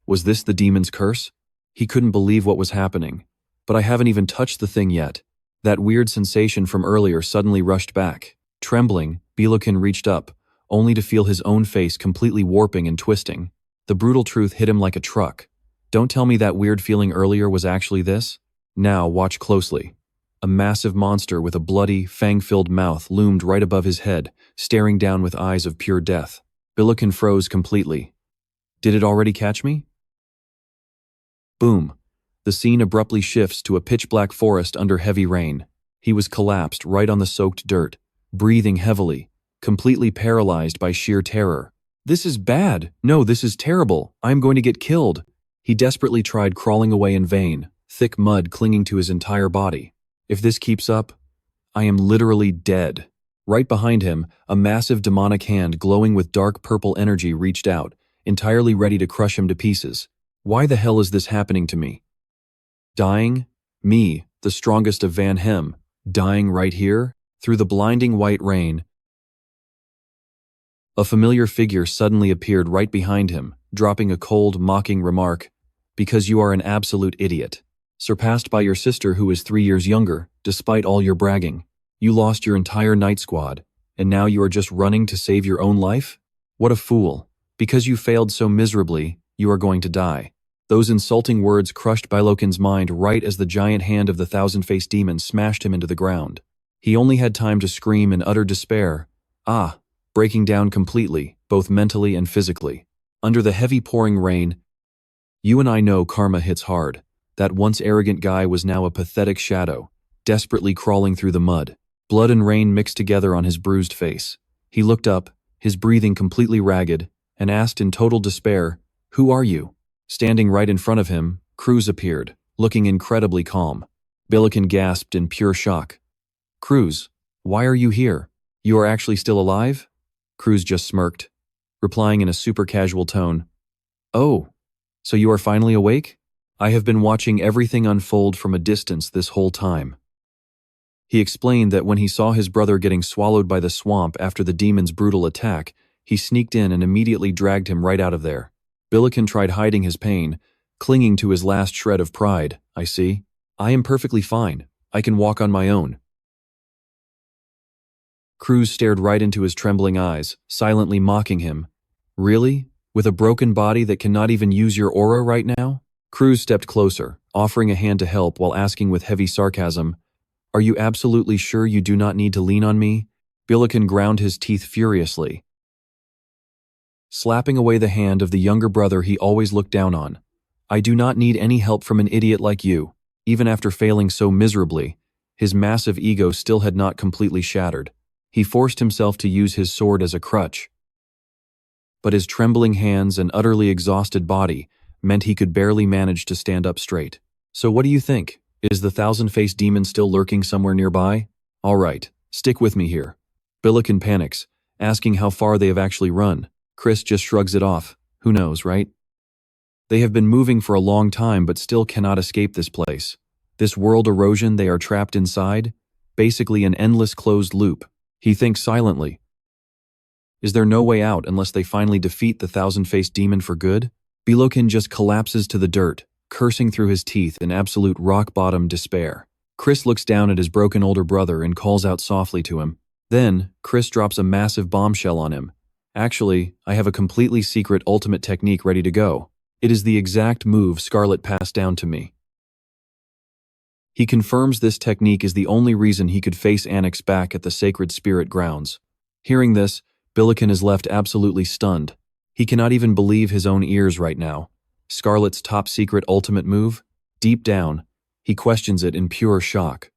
Was this the demon's curse? He couldn't believe what was happening. But I haven't even touched the thing yet. That weird sensation from earlier suddenly rushed back. Trembling, Billiken reached up, only to feel his own face completely warping and twisting. The brutal truth hit him like a truck. Don't tell me that weird feeling earlier was actually this? Now, watch closely. A massive monster with a bloody, fang-filled mouth loomed right above his head, staring down with eyes of pure death. Billiken froze completely. Did it already catch me? Boom. The scene abruptly shifts to a pitch-black forest under heavy rain. He was collapsed right on the soaked dirt, breathing heavily, completely paralyzed by sheer terror. This is bad. No, this is terrible. I am going to get killed. He desperately tried crawling away in vain, thick mud clinging to his entire body. If this keeps up, I am literally dead. Right behind him, a massive demonic hand glowing with dark purple energy reached out, entirely ready to crush him to pieces. Why the hell is this happening to me? Dying? Me, the strongest of Van Hem, dying right here? Through the blinding white rain, a familiar figure suddenly appeared right behind him, dropping a cold, mocking remark, "Because you are an absolute idiot. Surpassed by your sister who is 3 years younger, despite all your bragging. You lost your entire night squad, and now you are just running to save your own life? What a fool. Because you failed so miserably, you are going to die." Those insulting words crushed Bilokin's mind right as the giant hand of the thousand-faced demon smashed him into the ground. He only had time to scream in utter despair, breaking down completely, both mentally and physically. Under the heavy pouring rain, you and I know karma hits hard. That once arrogant guy was now a pathetic shadow, desperately crawling through the mud. Blood and rain mixed together on his bruised face. He looked up, his breathing completely ragged, and asked in total despair, "Who are you?" Standing right in front of him, Cruz appeared, looking incredibly calm. Billiken gasped in pure shock. "Cruz, why are you here? You are actually still alive?" Cruz just smirked, replying in a super casual tone, "Oh, so you are finally awake? I have been watching everything unfold from a distance this whole time." He explained that when he saw his brother getting swallowed by the swamp after the demon's brutal attack, he sneaked in and immediately dragged him right out of there. Billiken tried hiding his pain, clinging to his last shred of pride. "I see. I am perfectly fine. I can walk on my own." Cruz stared right into his trembling eyes, silently mocking him. "Really? With a broken body that cannot even use your aura right now?" Cruz stepped closer, offering a hand to help while asking with heavy sarcasm, "Are you absolutely sure you do not need to lean on me?" Billiken ground his teeth furiously, slapping away the hand of the younger brother he always looked down on. "I do not need any help from an idiot like you." Even after failing so miserably, his massive ego still had not completely shattered. He forced himself to use his sword as a crutch, but his trembling hands and utterly exhausted body meant he could barely manage to stand up straight. "So what do you think? Is the thousand-faced demon still lurking somewhere nearby? All right, stick with me here." Billiken panics, asking how far they have actually run. Chris just shrugs it off. Who knows, right? They have been moving for a long time but still cannot escape this place. This world erosion they are trapped inside, basically an endless closed loop. He thinks silently. Is there no way out unless they finally defeat the thousand-faced demon for good? Billiken just collapses to the dirt, cursing through his teeth in absolute rock-bottom despair. Chris looks down at his broken older brother and calls out softly to him. Then, Chris drops a massive bombshell on him. "Actually, I have a completely secret ultimate technique ready to go. It is the exact move Scarlet passed down to me." He confirms this technique is the only reason he could face Annex back at the sacred spirit grounds. Hearing this, Billiken is left absolutely stunned. He cannot even believe his own ears right now. Scarlet's top-secret ultimate move? Deep down, he questions it in pure shock.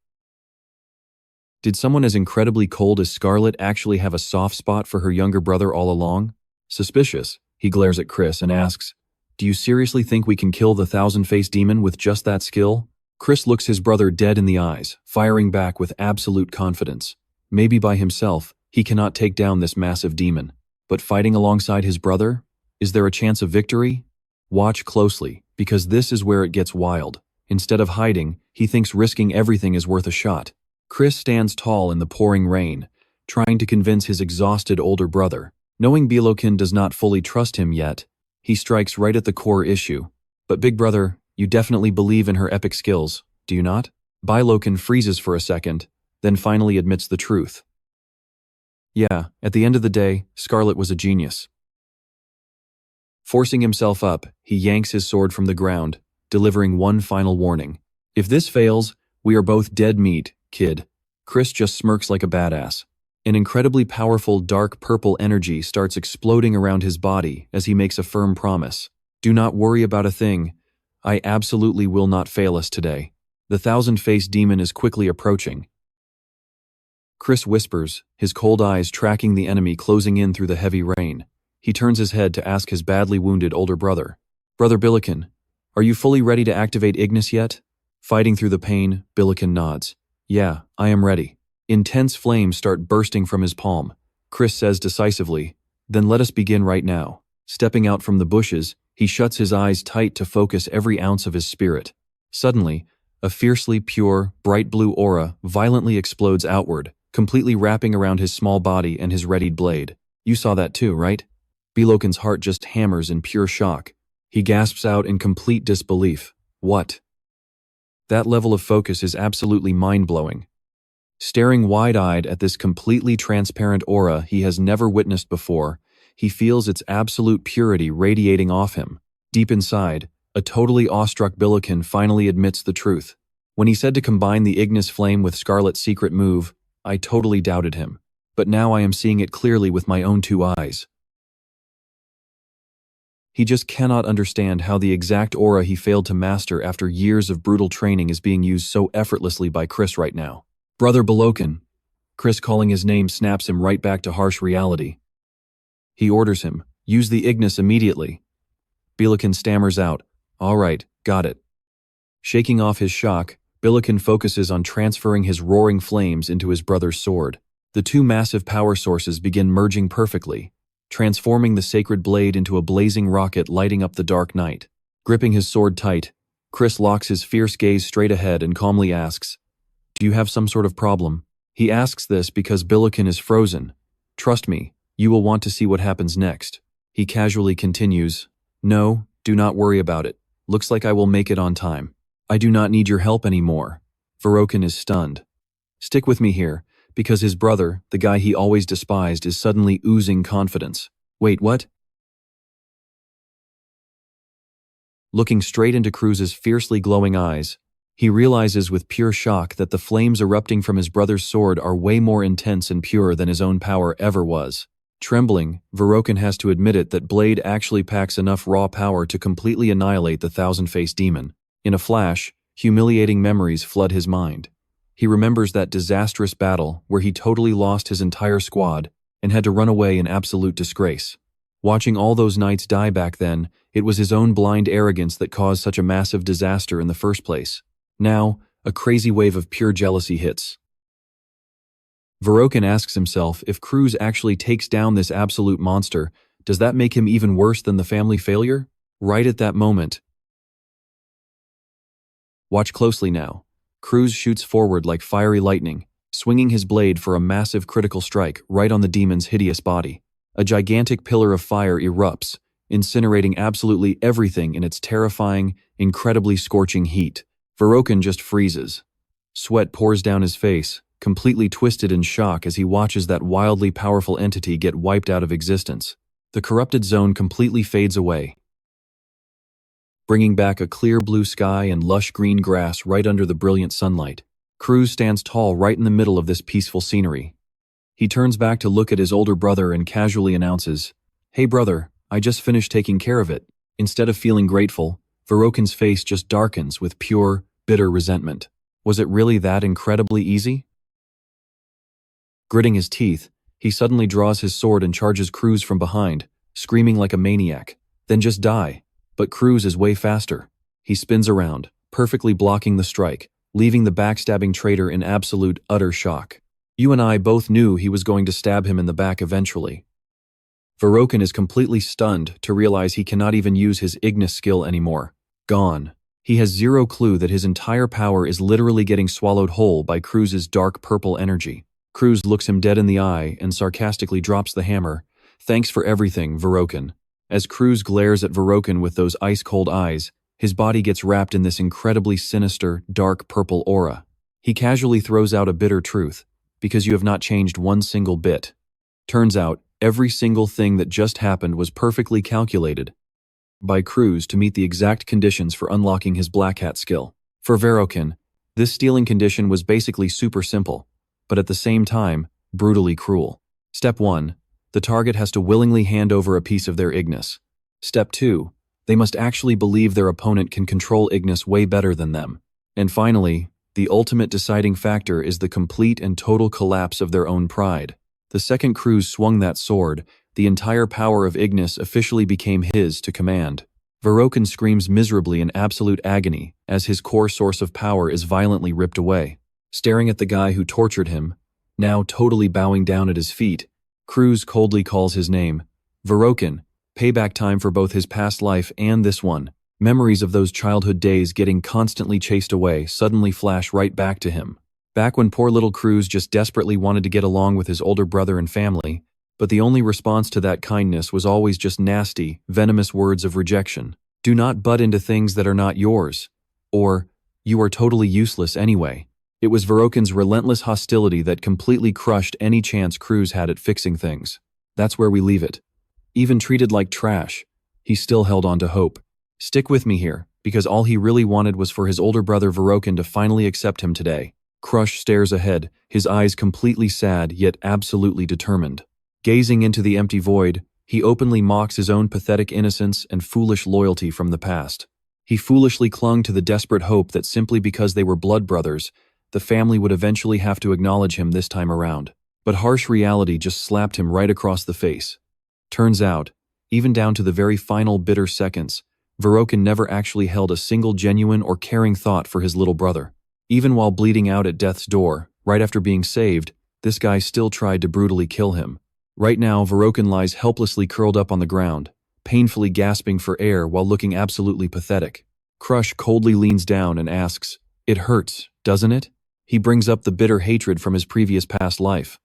Did someone as incredibly cold as Scarlet actually have a soft spot for her younger brother all along? Suspicious, he glares at Chris and asks, "Do you seriously think we can kill the thousand-faced demon with just that skill?" Chris looks his brother dead in the eyes, firing back with absolute confidence. Maybe by himself, he cannot take down this massive demon. But fighting alongside his brother? Is there a chance of victory? Watch closely, because this is where it gets wild. Instead of hiding, he thinks risking everything is worth a shot. Chris stands tall in the pouring rain, trying to convince his exhausted older brother. Knowing Billiken does not fully trust him yet, he strikes right at the core issue. "But big brother, you definitely believe in her epic skills, do you not?" Billiken freezes for a second, then finally admits the truth. Yeah, at the end of the day, Scarlet was a genius. Forcing himself up, he yanks his sword from the ground, delivering one final warning. If this fails, we are both dead meat, kid. Chris just smirks like a badass. An incredibly powerful dark purple energy starts exploding around his body as he makes a firm promise. Do not worry about a thing. I absolutely will not fail us today. The thousand-faced demon is quickly approaching. Chris whispers, his cold eyes tracking the enemy closing in through the heavy rain. He turns his head to ask his badly wounded older brother. Brother Billiken, are you fully ready to activate Ignis yet? Fighting through the pain, Billiken nods. Yeah, I am ready. Intense flames start bursting from his palm. Chris says decisively, then let us begin right now. Stepping out from the bushes, he shuts his eyes tight to focus every ounce of his spirit. Suddenly, a fiercely pure, bright blue aura violently explodes outward, completely wrapping around his small body and his readied blade. You saw that too, right? Billiken's heart just hammers in pure shock. He gasps out in complete disbelief. What? That level of focus is absolutely mind-blowing. Staring wide-eyed at this completely transparent aura he has never witnessed before, he feels its absolute purity radiating off him. Deep inside, a totally awestruck Billiken finally admits the truth. When he said to combine the Ignis flame with Scarlet's secret move, I totally doubted him. But now I am seeing it clearly with my own two eyes. He just cannot understand how the exact aura he failed to master after years of brutal training is being used so effortlessly by Chris right now. Brother Billiken. Chris calling his name snaps him right back to harsh reality. He orders him, use the Ignis immediately. Billiken stammers out, all right, got it. Shaking off his shock, Billiken focuses on transferring his roaring flames into his brother's sword. The two massive power sources begin merging perfectly, transforming the sacred blade into a blazing rocket lighting up the dark night. Gripping his sword tight, Chris locks his fierce gaze straight ahead and calmly asks, do you have some sort of problem? He asks this because Billiken is frozen. Trust me, you will want to see what happens next. He casually continues, no, do not worry about it. Looks like I will make it on time. I do not need your help anymore. Verokin is stunned. Stick with me here, because his brother, the guy he always despised, is suddenly oozing confidence. Wait, what? Looking straight into Cruz's fiercely glowing eyes, he realizes with pure shock that the flames erupting from his brother's sword are way more intense and pure than his own power ever was. Trembling, Verokin has to admit it that Blade actually packs enough raw power to completely annihilate the thousand-faced demon. In a flash, humiliating memories flood his mind. He remembers that disastrous battle where he totally lost his entire squad and had to run away in absolute disgrace. Watching all those knights die back then, it was his own blind arrogance that caused such a massive disaster in the first place. Now, a crazy wave of pure jealousy hits. Verokin asks himself if Cruz actually takes down this absolute monster, does that make him even worse than the family failure? Right at that moment. Watch closely now. Cruz shoots forward like fiery lightning, swinging his blade for a massive critical strike right on the demon's hideous body. A gigantic pillar of fire erupts, incinerating absolutely everything in its terrifying, incredibly scorching heat. Verokin just freezes. Sweat pours down his face, completely twisted in shock as he watches that wildly powerful entity get wiped out of existence. The corrupted zone completely fades away, bringing back a clear blue sky and lush green grass right under the brilliant sunlight. Cruz stands tall right in the middle of this peaceful scenery. He turns back to look at his older brother and casually announces, "Hey brother, I just finished taking care of it." Instead of feeling grateful, Verokin's face just darkens with pure, bitter resentment. Was it really that incredibly easy? Gritting his teeth, he suddenly draws his sword and charges Cruz from behind, screaming like a maniac. Then just die. But Cruz is way faster. He spins around, perfectly blocking the strike, leaving the backstabbing traitor in absolute, utter shock. You and I both knew he was going to stab him in the back eventually. Verokin is completely stunned to realize he cannot even use his Ignis skill anymore. Gone. He has zero clue that his entire power is literally getting swallowed whole by Cruz's dark purple energy. Cruz looks him dead in the eye and sarcastically drops the hammer. Thanks for everything, Verokin. As Cruz glares at Verokin with those ice-cold eyes, his body gets wrapped in this incredibly sinister, dark purple aura. He casually throws out a bitter truth, because you have not changed one single bit. Turns out, every single thing that just happened was perfectly calculated by Cruz to meet the exact conditions for unlocking his Black Hat skill. For Verokin, this stealing condition was basically super simple, but at the same time, brutally cruel. Step 1. The target has to willingly hand over a piece of their Ignis. Step 2. They must actually believe their opponent can control Ignis way better than them. And finally, the ultimate deciding factor is the complete and total collapse of their own pride. The second Cruz swung that sword, the entire power of Ignis officially became his to command. Verokin screams miserably in absolute agony as his core source of power is violently ripped away. Staring at the guy who tortured him, now totally bowing down at his feet, Cruz coldly calls his name. Verokin, payback time for both his past life and this one. Memories of those childhood days getting constantly chased away suddenly flash right back to him. Back when poor little Cruz just desperately wanted to get along with his older brother and family, but the only response to that kindness was always just nasty, venomous words of rejection. Do not butt into things that are not yours. Or, you are totally useless anyway. It was Verokin's relentless hostility that completely crushed any chance Cruz had at fixing things. That's where we leave it. Even treated like trash, he still held on to hope. Stick with me here, because all he really wanted was for his older brother Verokin to finally accept him today. Crush stares ahead, his eyes completely sad yet absolutely determined. Gazing into the empty void, he openly mocks his own pathetic innocence and foolish loyalty from the past. He foolishly clung to the desperate hope that simply because they were blood brothers, the family would eventually have to acknowledge him this time around. But harsh reality just slapped him right across the face. Turns out, even down to the very final bitter seconds, Verokin never actually held a single genuine or caring thought for his little brother. Even while bleeding out at death's door, right after being saved, this guy still tried to brutally kill him. Right now, Verokin lies helplessly curled up on the ground, painfully gasping for air while looking absolutely pathetic. Crush coldly leans down and asks, "It hurts, doesn't it?" He brings up the bitter hatred from his previous past life.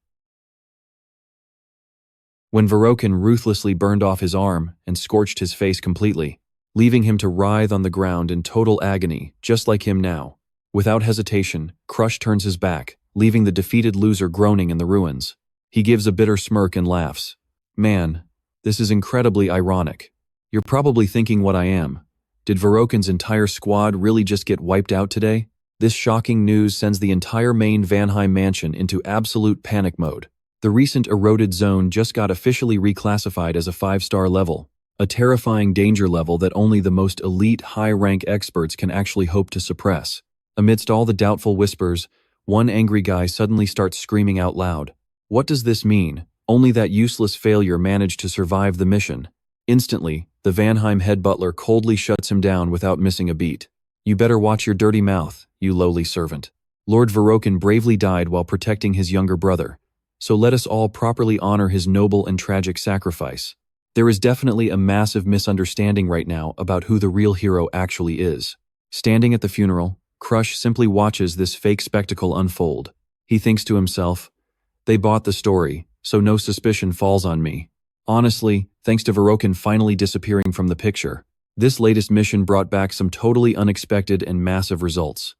When Verokin ruthlessly burned off his arm and scorched his face completely, leaving him to writhe on the ground in total agony, just like him now. Without hesitation, Crush turns his back, leaving the defeated loser groaning in the ruins. He gives a bitter smirk and laughs. Man, this is incredibly ironic. You're probably thinking what I am. Did Verokin's entire squad really just get wiped out today? This shocking news sends the entire main Vanheim mansion into absolute panic mode. The recent eroded zone just got officially reclassified as a 5-star level, a terrifying danger level that only the most elite high-rank experts can actually hope to suppress. Amidst all the doubtful whispers, one angry guy suddenly starts screaming out loud. What does this mean? Only that useless failure managed to survive the mission. Instantly, the Vanheim head butler coldly shuts him down without missing a beat. You better watch your dirty mouth, you lowly servant. Lord Verokin bravely died while protecting his younger brother, so let us all properly honor his noble and tragic sacrifice. There is definitely a massive misunderstanding right now about who the real hero actually is. Standing at the funeral, Crush simply watches this fake spectacle unfold. He thinks to himself, they bought the story, so no suspicion falls on me. Honestly, thanks to Verokin finally disappearing from the picture, this latest mission brought back some totally unexpected and massive results.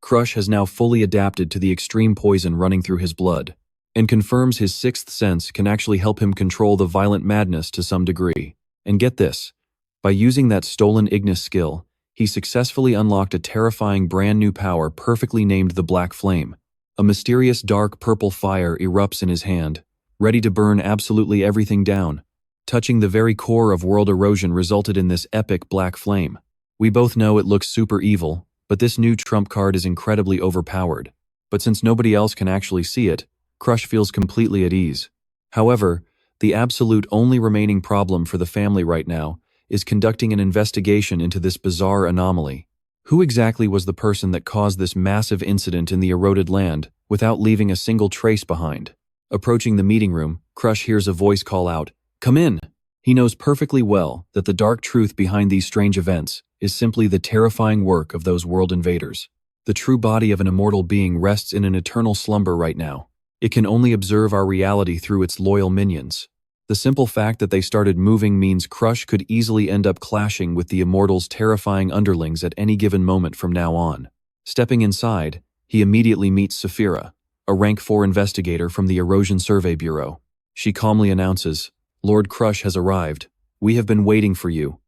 Crush has now fully adapted to the extreme poison running through his blood, and confirms his sixth sense can actually help him control the violent madness to some degree. And get this, by using that stolen Ignis skill, he successfully unlocked a terrifying brand new power perfectly named the Black Flame. A mysterious dark purple fire erupts in his hand, ready to burn absolutely everything down. Touching the very core of world erosion resulted in this epic black flame. We both know it looks super evil, but this new trump card is incredibly overpowered. But since nobody else can actually see it, Crush feels completely at ease. However, the absolute only remaining problem for the family right now is conducting an investigation into this bizarre anomaly. Who exactly was the person that caused this massive incident in the eroded land without leaving a single trace behind? Approaching the meeting room, Crush hears a voice call out, "Come in!" He knows perfectly well that the dark truth behind these strange events is simply the terrifying work of those world invaders. The true body of an immortal being rests in an eternal slumber right now. It can only observe our reality through its loyal minions. The simple fact that they started moving means Crush could easily end up clashing with the Immortal's terrifying underlings at any given moment from now on. Stepping inside, he immediately meets Saphira, a rank 4 investigator from the Erosion Survey Bureau. She calmly announces, Lord Crush has arrived. We have been waiting for you.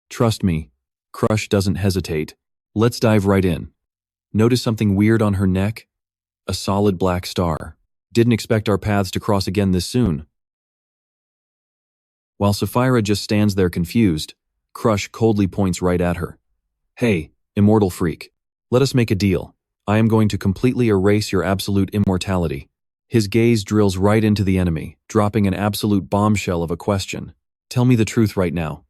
Trust me. Crush doesn't hesitate. Let's dive right in. Notice something weird on her neck? A solid black star. Didn't expect our paths to cross again this soon. While Sapphira just stands there confused, Crush coldly points right at her. Hey, immortal freak. Let us make a deal. I am going to completely erase your absolute immortality. His gaze drills right into the enemy, dropping an absolute bombshell of a question. Tell me the truth right now.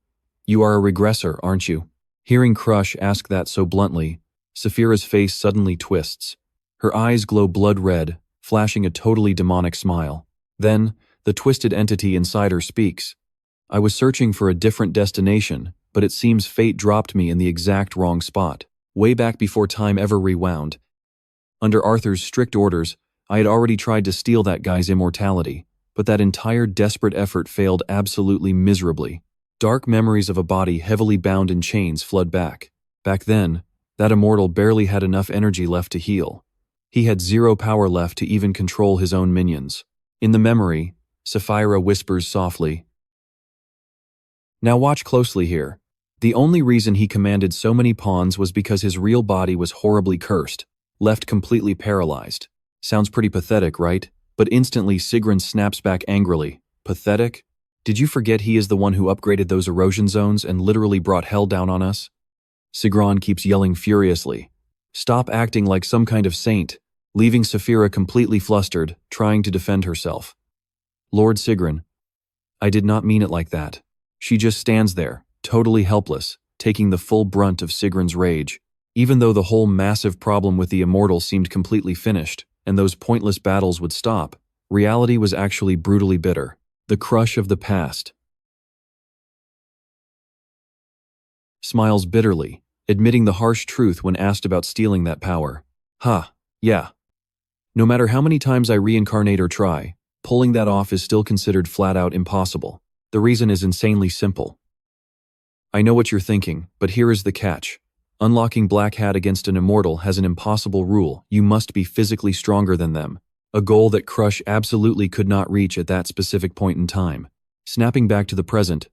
You are a regressor, aren't you? Hearing Crush ask that so bluntly, Sapphira's face suddenly twists. Her eyes glow blood red, flashing a totally demonic smile. Then, the twisted entity inside her speaks. I was searching for a different destination, but it seems fate dropped me in the exact wrong spot, way back before time ever rewound. Under Arthur's strict orders, I had already tried to steal that guy's immortality, but that entire desperate effort failed absolutely miserably. Dark memories of a body heavily bound in chains flood back. Back then, that immortal barely had enough energy left to heal. He had zero power left to even control his own minions. In the memory, Sapphira whispers softly, Now watch closely here. The only reason he commanded so many pawns was because his real body was horribly cursed, left completely paralyzed. Sounds pretty pathetic, right? But instantly Sigrun snaps back angrily. Pathetic? Did you forget he is the one who upgraded those erosion zones and literally brought hell down on us? Sigrun keeps yelling furiously. Stop acting like some kind of saint, leaving Sapphira completely flustered, trying to defend herself. Lord Sigrun, I did not mean it like that. She just stands there, totally helpless, taking the full brunt of Sigrun's rage. Even though the whole massive problem with the immortal seemed completely finished, and those pointless battles would stop, reality was actually brutally bitter. The crush of the past. Smiles bitterly, admitting the harsh truth when asked about stealing that power. Yeah. No matter how many times I reincarnate or try, pulling that off is still considered flat-out impossible. The reason is insanely simple. I know what you're thinking, but here is the catch. Unlocking Black Hat against an immortal has an impossible rule: you must be physically stronger than them. A goal that Crush absolutely could not reach at that specific point in time. Snapping back to the present,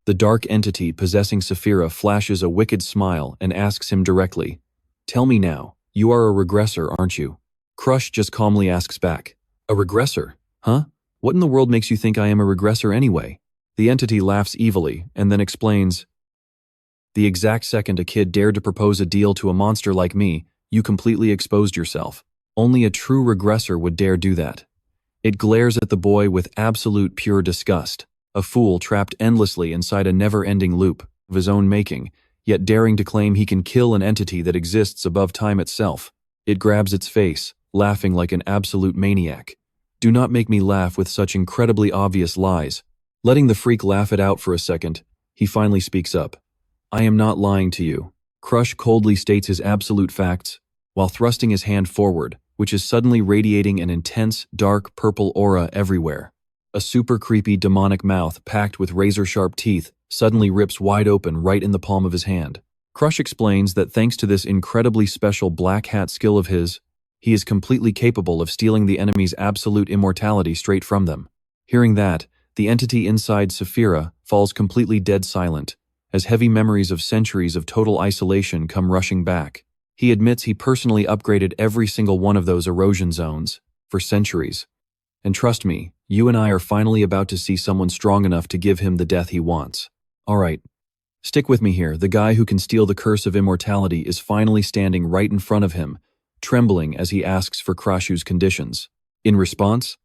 the dark entity possessing Sapphira flashes a wicked smile and asks him directly, Tell me now, you are a regressor, aren't you? Crush just calmly asks back, A regressor? Huh? What in the world makes you think I am a regressor anyway? The entity laughs evilly and then explains, The exact second a kid dared to propose a deal to a monster like me, you completely exposed yourself. Only a true regressor would dare do that. It glares at the boy with absolute pure disgust. A fool trapped endlessly inside a never-ending loop of his own making, yet daring to claim he can kill an entity that exists above time itself. It grabs its face, laughing like an absolute maniac. Do not make me laugh with such incredibly obvious lies. Letting the freak laugh it out for a second, he finally speaks up. I am not lying to you. Crush coldly states his absolute facts, while thrusting his hand forward, which is suddenly radiating an intense, dark purple aura everywhere. A super creepy demonic mouth packed with razor-sharp teeth suddenly rips wide open right in the palm of his hand. Crush explains that thanks to this incredibly special Black Hat skill of his, he is completely capable of stealing the enemy's absolute immortality straight from them. Hearing that, the entity inside Sapphira falls completely dead silent, as heavy memories of centuries of total isolation come rushing back. He admits he personally upgraded every single one of those erosion zones, for centuries. And trust me, you and I are finally about to see someone strong enough to give him the death he wants. Alright, stick with me here. The guy who can steal the curse of immortality is finally standing right in front of him, trembling as he asks for Crashu's conditions. In response,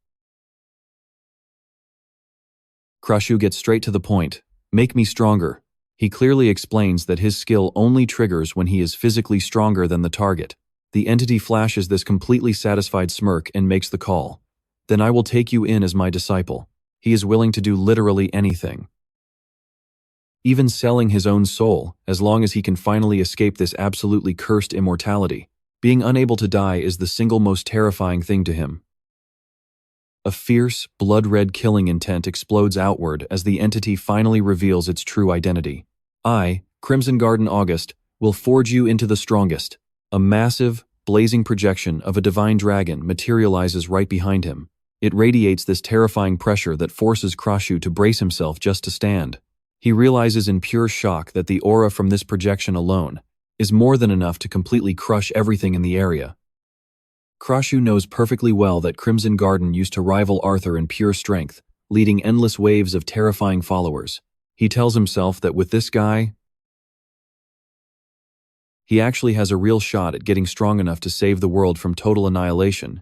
Crashu gets straight to the point. Make me stronger. He clearly explains that his skill only triggers when he is physically stronger than the target. The entity flashes this completely satisfied smirk and makes the call. Then I will take you in as my disciple. He is willing to do literally anything. Even selling his own soul, as long as he can finally escape this absolutely cursed immortality. Being unable to die is the single most terrifying thing to him. A fierce, blood-red killing intent explodes outward as the entity finally reveals its true identity. I, Crimson Garden August, will forge you into the strongest. A massive, blazing projection of a divine dragon materializes right behind him. It radiates this terrifying pressure that forces Crashu to brace himself just to stand. He realizes in pure shock that the aura from this projection alone is more than enough to completely crush everything in the area. Crashu knows perfectly well that Crimson Garden used to rival Arthur in pure strength, leading endless waves of terrifying followers. He tells himself that with this guy, he actually has a real shot at getting strong enough to save the world from total annihilation,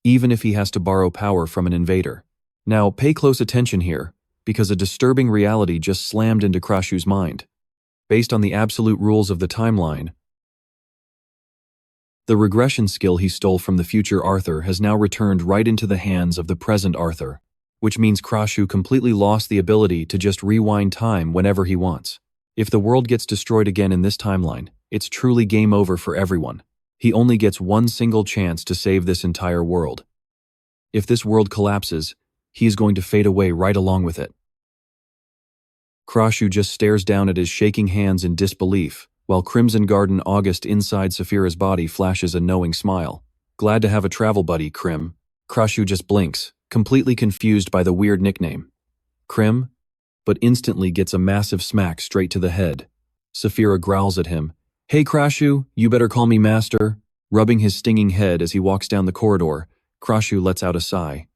even if he has to borrow power from an invader. Now, pay close attention here, because a disturbing reality just slammed into Crashu's mind. Based on the absolute rules of the timeline, the regression skill he stole from the future Arthur has now returned right into the hands of the present Arthur, which means Crashu completely lost the ability to just rewind time whenever he wants. If the world gets destroyed again in this timeline, it's truly game over for everyone. He only gets one single chance to save this entire world. If this world collapses, he is going to fade away right along with it. Crashu just stares down at his shaking hands in disbelief, while Crimson Garden August inside Saphira's body flashes a knowing smile. Glad to have a travel buddy, Crim. Crashu just blinks, completely confused by the weird nickname. Crim? But instantly gets a massive smack straight to the head. Saphira growls at him. Hey Crashu, you better call me master. Rubbing his stinging head as he walks down the corridor, Crashu lets out a sigh.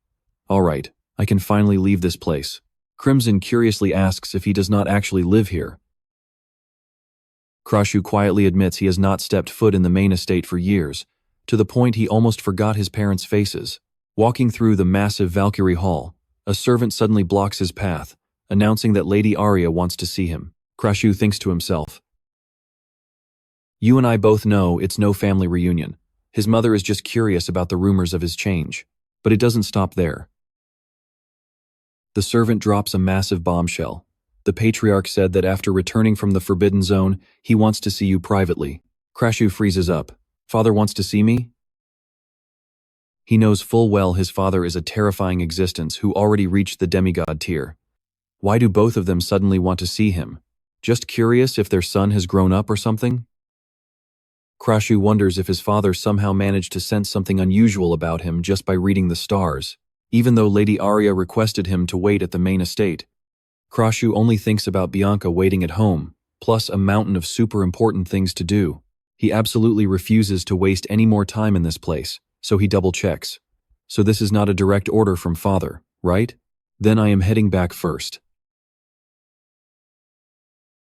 Alright, I can finally leave this place. Crimson curiously asks if he does not actually live here. Crashu quietly admits he has not stepped foot in the main estate for years, to the point he almost forgot his parents' faces. Walking through the massive Valkyrie Hall, a servant suddenly blocks his path, announcing that Lady Arya wants to see him. Crashu thinks to himself, you and I both know it's no family reunion. His mother is just curious about the rumors of his change. But it doesn't stop there. The servant drops a massive bombshell. The patriarch said that after returning from the Forbidden Zone, he wants to see you privately. Crashu freezes up. Father wants to see me? He knows full well his father is a terrifying existence who already reached the demigod tier. Why do both of them suddenly want to see him? Just curious if their son has grown up or something? Crashu wonders if his father somehow managed to sense something unusual about him just by reading the stars, even though Lady Arya requested him to wait at the main estate. Crashu only thinks about Bianca waiting at home, plus a mountain of super important things to do. He absolutely refuses to waste any more time in this place, so he double checks. So this is not a direct order from father, right? Then I am heading back first.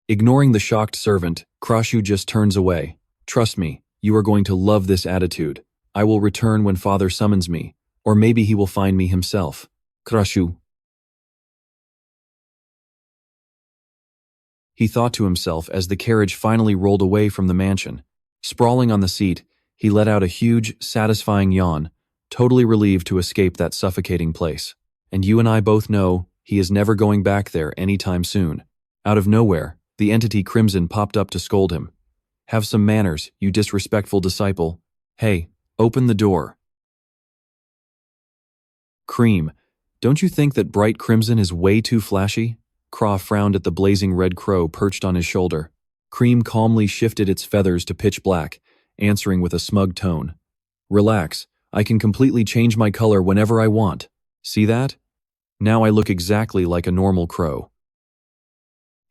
Ignoring the shocked servant, Crashu just turns away. Trust me, you are going to love this attitude. I will return when father summons me, or maybe he will find me himself. Crashu. He thought to himself as the carriage finally rolled away from the mansion. Sprawling on the seat, he let out a huge, satisfying yawn, totally relieved to escape that suffocating place. And you and I both know he is never going back there anytime soon. Out of nowhere, the entity Crimson popped up to scold him. Have some manners, you disrespectful disciple. Hey, open the door. Cream, don't you think that bright crimson is way too flashy? Craw frowned at the blazing red crow perched on his shoulder. Cream calmly shifted its feathers to pitch black, answering with a smug tone. Relax, I can completely change my color whenever I want. See that? Now I look exactly like a normal crow.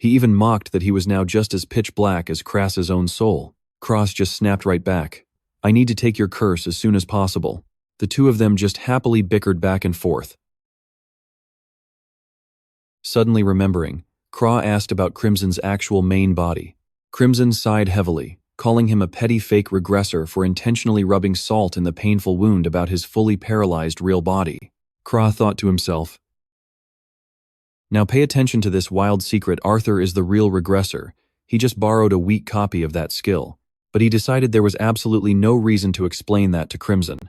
He even mocked that he was now just as pitch black as Crass's own soul. Cross just snapped right back. I need to take your curse as soon as possible. The two of them just happily bickered back and forth. Suddenly remembering, Craw asked about Crimson's actual main body. Crimson sighed heavily, calling him a petty fake regressor for intentionally rubbing salt in the painful wound about his fully paralyzed real body. Craw thought to himself, now pay attention to this wild secret. Arthur is the real regressor. He just borrowed a weak copy of that skill. But he decided there was absolutely no reason to explain that to Crimson.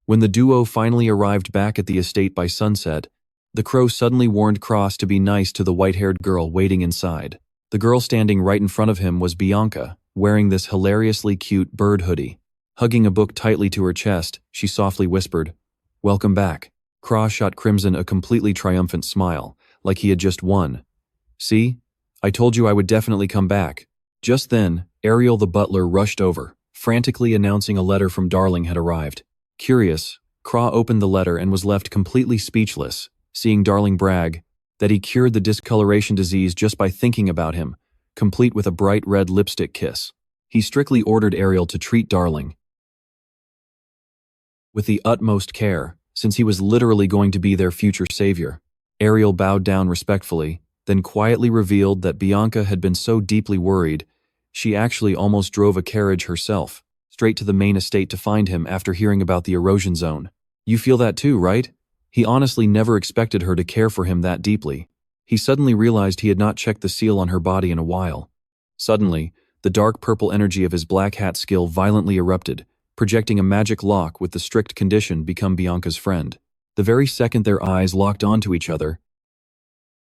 When the duo finally arrived back at the estate by sunset, the crow suddenly warned Cross to be nice to the white-haired girl waiting inside. The girl standing right in front of him was Bianca, wearing this hilariously cute bird hoodie. Hugging a book tightly to her chest, she softly whispered, "Welcome back." Cross shot Crimson a completely triumphant smile, like he had just won. "See? I told you I would definitely come back." Just then, Ariel the butler rushed over, frantically announcing a letter from Darling had arrived. Curious, Craw opened the letter and was left completely speechless, seeing Darling brag that he cured the discoloration disease just by thinking about him, complete with a bright red lipstick kiss. He strictly ordered Ariel to treat Darling with the utmost care, since he was literally going to be their future savior. Ariel bowed down respectfully, then quietly revealed that Bianca had been so deeply worried, she actually almost drove a carriage herself, straight to the main estate to find him after hearing about the erosion zone. You feel that too, right? He honestly never expected her to care for him that deeply. He suddenly realized he had not checked the seal on her body in a while. Suddenly, the dark purple energy of his black hat skill violently erupted, projecting a magic lock with the strict condition become Bianca's friend. The very second their eyes locked onto each other,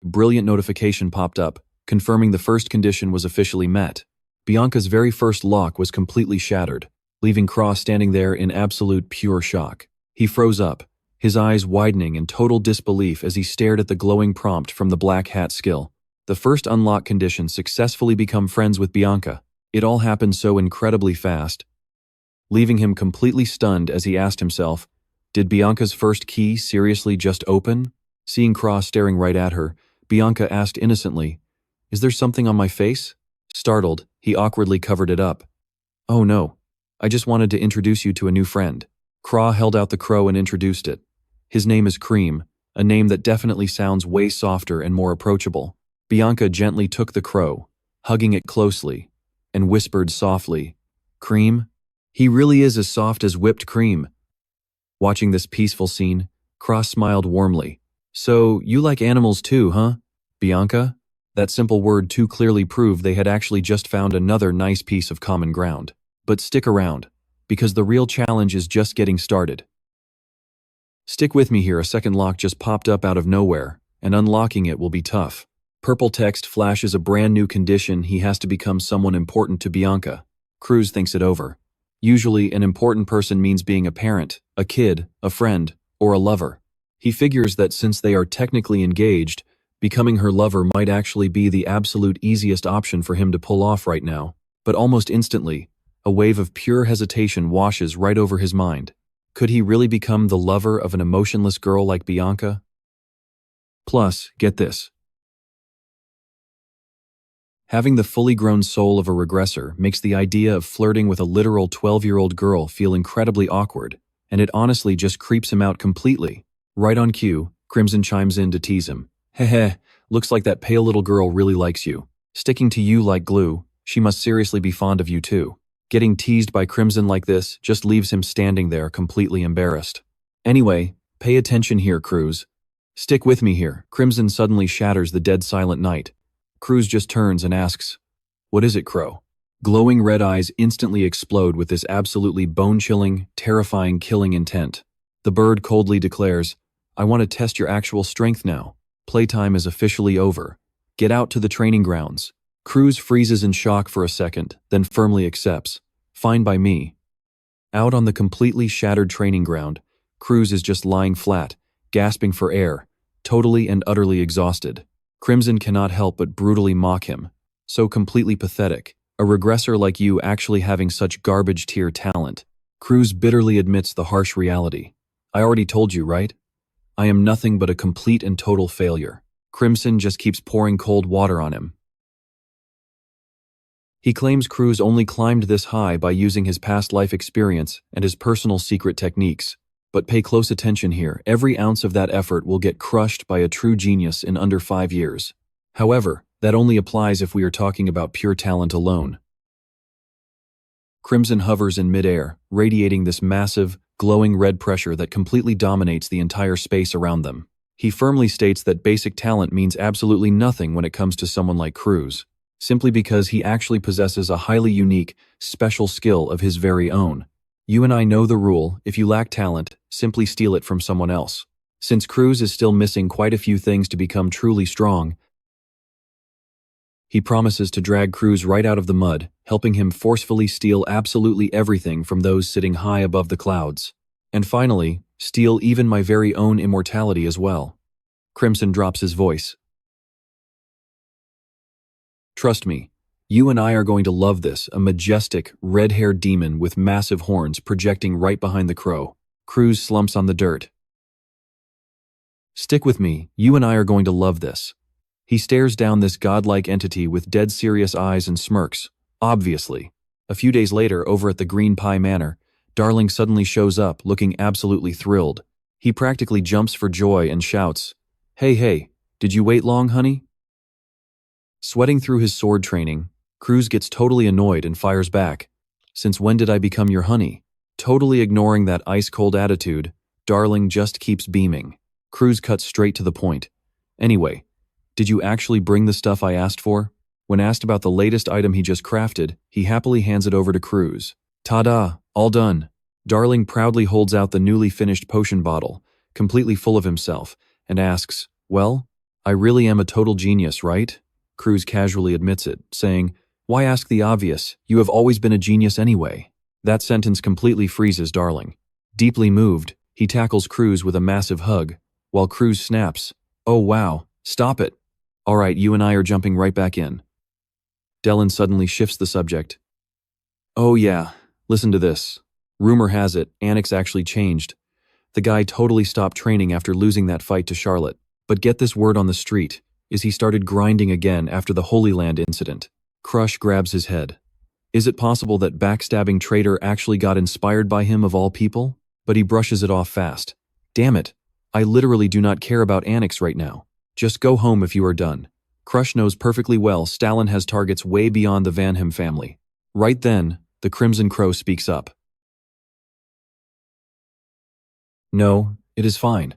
a brilliant notification popped up, confirming the first condition was officially met. Bianca's very first lock was completely shattered, leaving Craw standing there in absolute pure shock. He froze up, his eyes widening in total disbelief as he stared at the glowing prompt from the black hat skill. The first unlock condition: successfully become friends with Bianca. It all happened so incredibly fast, leaving him completely stunned as he asked himself, did Bianca's first key seriously just open? Seeing Craw staring right at her, Bianca asked innocently, is there something on my face? Startled, he awkwardly covered it up. Oh no, I just wanted to introduce you to a new friend. Craw held out the crow and introduced it. His name is Cream, a name that definitely sounds way softer and more approachable. Bianca gently took the crow, hugging it closely, and whispered softly, Cream? He really is as soft as whipped cream. Watching this peaceful scene, Craw smiled warmly. So, you like animals too, huh, Bianca? That simple word too clearly proved they had actually just found another nice piece of common ground. But stick around, because the real challenge is just getting started. Stick with me here, a second lock just popped up out of nowhere, and unlocking it will be tough. Purple text flashes a brand new condition: he has to become someone important to Bianca. Cruz thinks it over. Usually, an important person means being a parent, a kid, a friend, or a lover. He figures that since they are technically engaged, becoming her lover might actually be the absolute easiest option for him to pull off right now. But almost instantly, a wave of pure hesitation washes right over his mind. Could he really become the lover of an emotionless girl like Bianca? Plus, get this. Having the fully grown soul of a regressor makes the idea of flirting with a literal 12-year-old girl feel incredibly awkward, and it honestly just creeps him out completely. Right on cue, Crimson chimes in to tease him. Heh, looks like that pale little girl really likes you. Sticking to you like glue, she must seriously be fond of you too. Getting teased by Crimson like this just leaves him standing there completely embarrassed. Anyway, pay attention here, Cruz. Stick with me here. Crimson suddenly shatters the dead silent night. Cruz just turns and asks, what is it, Crow? Glowing red eyes instantly explode with this absolutely bone-chilling, terrifying killing intent. The bird coldly declares, I want to test your actual strength now. Playtime is officially over. Get out to the training grounds. Cruz freezes in shock for a second, then firmly accepts. Fine by me. Out on the completely shattered training ground, Cruz is just lying flat, gasping for air, totally and utterly exhausted. Crimson cannot help but brutally mock him. So completely pathetic. A regressor like you actually having such garbage tier talent. Cruz bitterly admits the harsh reality. I already told you, right? I am nothing but a complete and total failure. Crimson just keeps pouring cold water on him. He claims Cruz only climbed this high by using his past life experience and his personal secret techniques. But pay close attention here, every ounce of that effort will get crushed by a true genius in under 5 years. However, that only applies if we are talking about pure talent alone. Crimson hovers in midair, radiating this massive, glowing red pressure that completely dominates the entire space around them. He firmly states that basic talent means absolutely nothing when it comes to someone like Cruz, simply because he actually possesses a highly unique, special skill of his very own. You and I know the rule: if you lack talent, simply steal it from someone else. Since Cruz is still missing quite a few things to become truly strong, he promises to drag Cruz right out of the mud, helping him forcefully steal absolutely everything from those sitting high above the clouds. And finally, steal even my very own immortality as well. Crimson drops his voice. Trust me, You and I are going to love this, a majestic, red-haired demon with massive horns projecting right behind the crow. Cruz slumps on the dirt. Stick with me, you and I are going to love this. He stares down this godlike entity with dead serious eyes and smirks, obviously. A few days later, over at the Green Pie Manor, Darling suddenly shows up, looking absolutely thrilled. He practically jumps for joy and shouts, Hey, did you wait long, honey?" Sweating through his sword training, Cruz gets totally annoyed and fires back. "Since when did I become your honey?" Totally ignoring that ice-cold attitude, Darling just keeps beaming. Cruz cuts straight to the point. "Anyway, did you actually bring the stuff I asked for?" When asked about the latest item he just crafted, he happily hands it over to Cruz. "Ta-da, all done." Darling proudly holds out the newly finished potion bottle, completely full of himself, and asks, "Well, I really am a total genius, right?" Cruz casually admits it, saying, "Why ask the obvious? You have always been a genius anyway." That sentence completely freezes Darling. Deeply moved, he tackles Cruz with a massive hug, while Cruz snaps, "Oh wow, stop it. All right, you and I are jumping right back in." Dylan suddenly shifts the subject. "Oh yeah, listen to this. Rumor has it, Annex actually changed. The guy totally stopped training after losing that fight to Charlotte. But get this word on the street, is he started grinding again after the Holy Land incident." Crush grabs his head. Is it possible that backstabbing traitor actually got inspired by him of all people? But he brushes it off fast. "Damn it, I literally do not care about Annex right now. Just go home if you are done." Crush knows perfectly well Stalin has targets way beyond the Vanhem family. Right then, the Crimson Crow speaks up. "No, it is fine.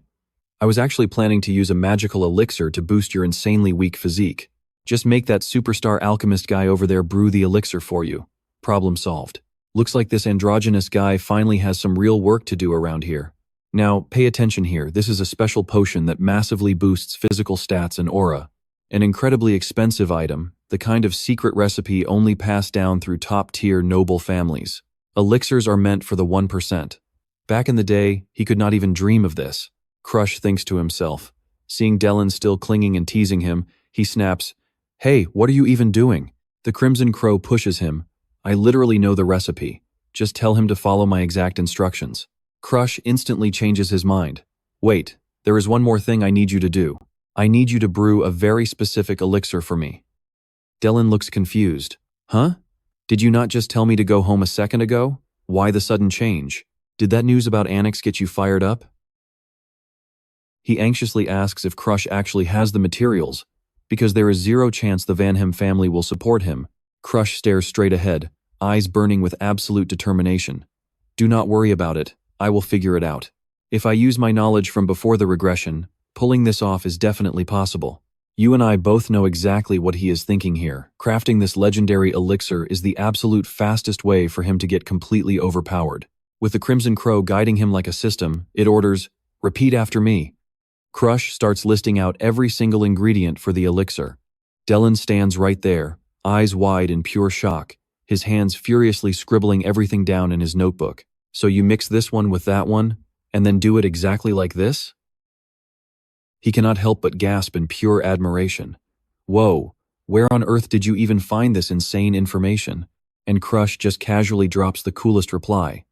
I was actually planning to use a magical elixir to boost your insanely weak physique. Just make that superstar alchemist guy over there brew the elixir for you. Problem solved. Looks like this androgynous guy finally has some real work to do around here. Now, pay attention here. This is a special potion that massively boosts physical stats and aura. An incredibly expensive item, the kind of secret recipe only passed down through top-tier noble families. Elixirs are meant for the 1%. Back in the day, he could not even dream of this." Crush thinks to himself. Seeing Dylan still clinging and teasing him, he snaps, "Hey, what are you even doing?" The Crimson Crow pushes him. "I literally know the recipe. Just tell him to follow my exact instructions." Crush instantly changes his mind. "Wait, there is one more thing I need you to do. I need you to brew a very specific elixir for me." Dylan looks confused. "Huh? Did you not just tell me to go home a second ago? Why the sudden change? Did that news about Annex get you fired up?" He anxiously asks if Crush actually has the materials, because there is zero chance the Vanhem family will support him. Crush stares straight ahead, eyes burning with absolute determination. "Do not worry about it. I will figure it out. If I use my knowledge from before the regression, pulling this off is definitely possible." You and I both know exactly what he is thinking here. Crafting this legendary elixir is the absolute fastest way for him to get completely overpowered. With the Crimson Crow guiding him like a system, it orders, "Repeat after me." Crush starts listing out every single ingredient for the elixir. Dylan stands right there, eyes wide in pure shock, his hands furiously scribbling everything down in his notebook. "So you mix this one with that one, and then do it exactly like this?" He cannot help but gasp in pure admiration. "Whoa, where on earth did you even find this insane information?" And Crush just casually drops the coolest reply.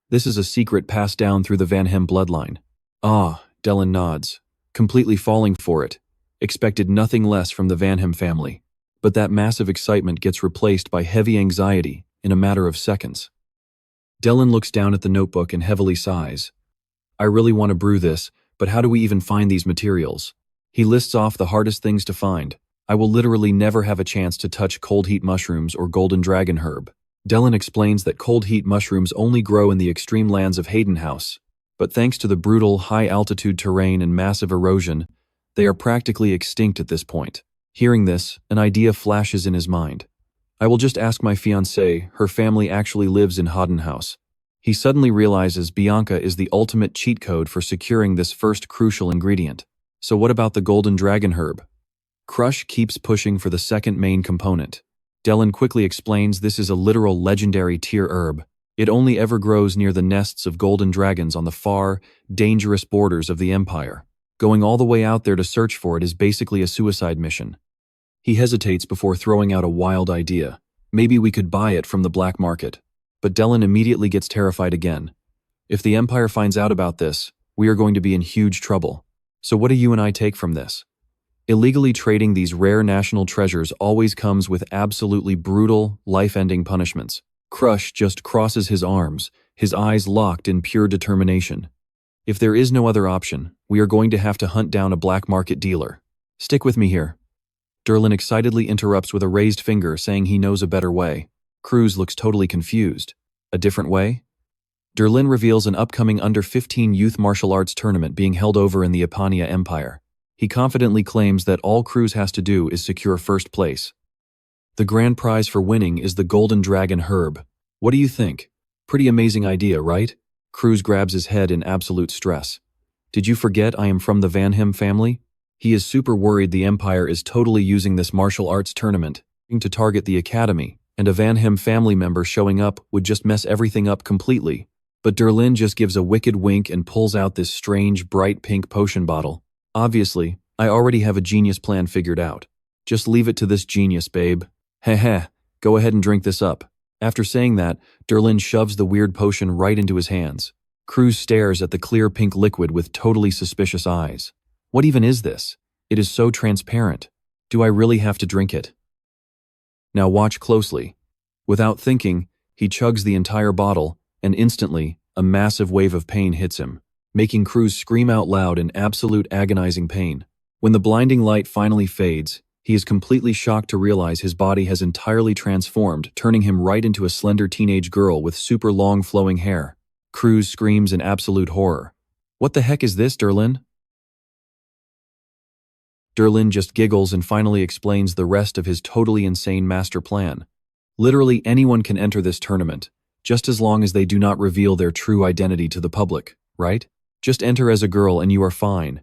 "This is a secret passed down through the Vanhem bloodline." "Ah," Dylan nods, completely falling for it. Expected nothing less from the Vanhem family. But that massive excitement gets replaced by heavy anxiety in a matter of seconds. Dylan looks down at the notebook and heavily sighs. "I really want to brew this, but how do we even find these materials?" He lists off the hardest things to find. "I will literally never have a chance to touch cold heat mushrooms or golden dragon herb." Dylan explains that cold heat mushrooms only grow in the extreme lands of Hayden House, but thanks to the brutal high-altitude terrain and massive erosion, they are practically extinct at this point. Hearing this, an idea flashes in his mind. "I will just ask my fiancée, her family actually lives in Hayden House." He suddenly realizes Bianca is the ultimate cheat code for securing this first crucial ingredient. So what about the golden dragon herb? Crush keeps pushing for the second main component. Dylan quickly explains this is a literal legendary tier herb. It only ever grows near the nests of golden dragons on the far, dangerous borders of the Empire. Going all the way out there to search for it is basically a suicide mission. He hesitates before throwing out a wild idea. Maybe we could buy it from the black market. But Dylan immediately gets terrified again. If the Empire finds out about this, we are going to be in huge trouble. So what do you and I take from this? Illegally trading these rare national treasures always comes with absolutely brutal, life-ending punishments. Crush just crosses his arms, his eyes locked in pure determination. If there is no other option, we are going to have to hunt down a black market dealer. Stick with me here. Derlin excitedly interrupts with a raised finger, saying he knows a better way. Cruz looks totally confused. A different way? Derlin reveals an upcoming under-15 youth martial arts tournament being held over in the Epania Empire. He confidently claims that all Cruz has to do is secure first place. The grand prize for winning is the Golden Dragon Herb. What do you think? Pretty amazing idea, right? Cruz grabs his head in absolute stress. Did you forget I am from the Vanhem family? He is super worried the Empire is totally using this martial arts tournament to target the Academy, and a Vanhem family member showing up would just mess everything up completely. But Derlin just gives a wicked wink and pulls out this strange, bright pink potion bottle. Obviously, I already have a genius plan figured out. Just leave it to this genius, babe. Heh, go ahead and drink this up. After saying that, Derlin shoves the weird potion right into his hands. Cruz stares at the clear pink liquid with totally suspicious eyes. What even is this? It is so transparent. Do I really have to drink it? Now watch closely. Without thinking, he chugs the entire bottle, and instantly, a massive wave of pain hits him, making Cruz scream out loud in absolute agonizing pain. When the blinding light finally fades, he is completely shocked to realize his body has entirely transformed, turning him right into a slender teenage girl with super long flowing hair. Cruz screams in absolute horror. What the heck is this, Derlin? Derlin just giggles and finally explains the rest of his totally insane master plan. Literally anyone can enter this tournament, just as long as they do not reveal their true identity to the public, right? Just enter as a girl and you are fine.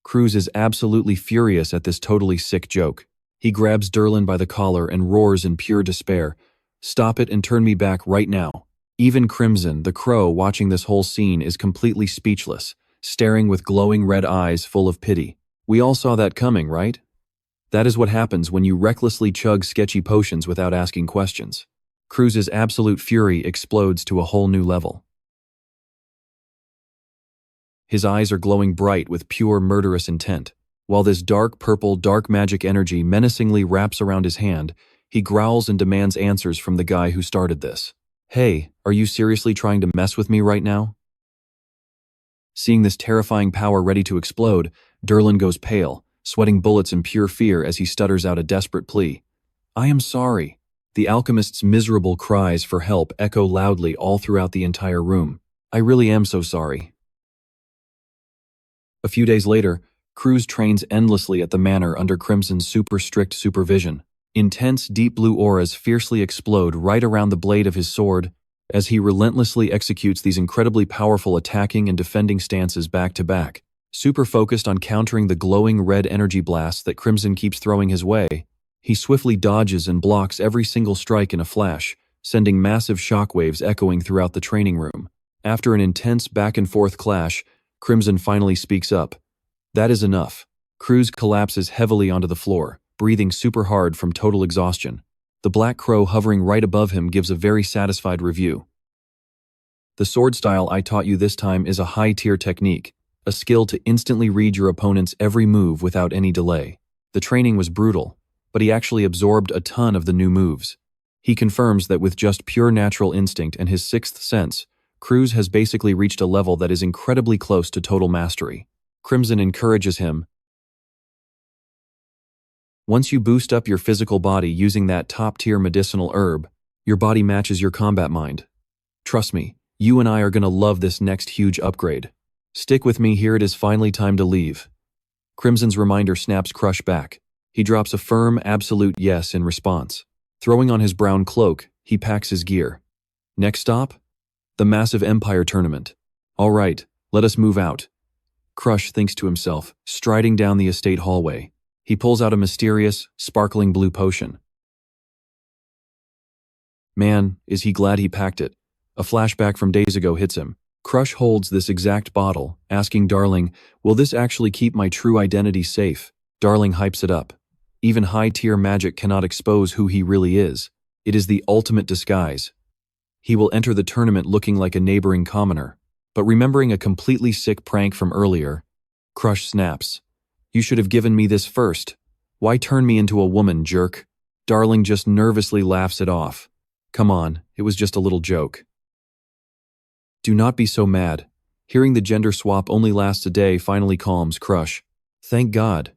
Cruz is absolutely furious at this totally sick joke. He grabs Derlin by the collar and roars in pure despair. Stop it and turn me back right now. Even Crimson, the crow watching this whole scene, is completely speechless, staring with glowing red eyes full of pity. We all saw that coming, right? That is what happens when you recklessly chug sketchy potions without asking questions. Cruz's absolute fury explodes to a whole new level. His eyes are glowing bright with pure murderous intent. While this dark purple, dark magic energy menacingly wraps around his hand, he growls and demands answers from the guy who started this. Hey, are you seriously trying to mess with me right now? Seeing this terrifying power ready to explode, Derlin goes pale, sweating bullets in pure fear as he stutters out a desperate plea. I am sorry. The alchemist's miserable cries for help echo loudly all throughout the entire room. I really am so sorry. A few days later, Cruz trains endlessly at the manor under Crimson's super strict supervision. Intense, deep blue auras fiercely explode right around the blade of his sword as he relentlessly executes these incredibly powerful attacking and defending stances back to back. Super focused on countering the glowing red energy blasts that Crimson keeps throwing his way, he swiftly dodges and blocks every single strike in a flash, sending massive shockwaves echoing throughout the training room. After an intense back-and-forth clash, Crimson finally speaks up. That is enough. Cruz collapses heavily onto the floor, breathing super hard from total exhaustion. The black crow hovering right above him gives a very satisfied review. The sword style I taught you this time is a high-tier technique, a skill to instantly read your opponent's every move without any delay. The training was brutal, but he actually absorbed a ton of the new moves. He confirms that with just pure natural instinct and his sixth sense, Cruz has basically reached a level that is incredibly close to total mastery. Crimson encourages him. Once you boost up your physical body using that top-tier medicinal herb, your body matches your combat mind. Trust me, you and I are gonna love this next huge upgrade. Stick with me here, it is finally time to leave. Crimson's reminder snaps Crush back. He drops a firm, absolute yes in response. Throwing on his brown cloak, he packs his gear. Next stop? The massive Empire tournament. All right, let us move out. Crush thinks to himself, striding down the estate hallway. He pulls out a mysterious, sparkling blue potion. Man, is he glad he packed it. A flashback from days ago hits him. Crush holds this exact bottle, asking Darling, will this actually keep my true identity safe? Darling hypes it up. Even high-tier magic cannot expose who he really is. It is the ultimate disguise. He will enter the tournament looking like a neighboring commoner, but remembering a completely sick prank from earlier, Crush snaps. You should have given me this first. Why turn me into a woman, jerk? Darling just nervously laughs it off. Come on, it was just a little joke. Do not be so mad. Hearing the gender swap only lasts a day finally calms Crush. Thank God.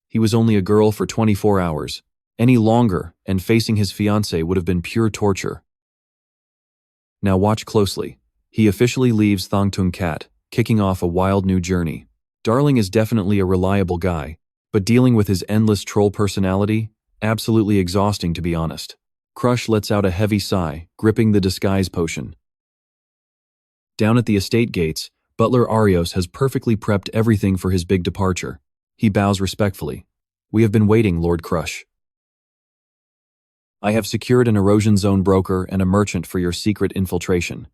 He was only a girl for 24 hours. Any longer, and facing his fiancée would have been pure torture. Now watch closely. He officially leaves Thongtung Cat, kicking off a wild new journey. Darling is definitely a reliable guy, but dealing with his endless troll personality, absolutely exhausting to be honest. Crush lets out a heavy sigh, gripping the disguise potion. Down at the estate gates, Butler Arios has perfectly prepped everything for his big departure. He bows respectfully. We have been waiting, Lord Crush. I have secured an erosion zone broker and a merchant for your secret infiltration.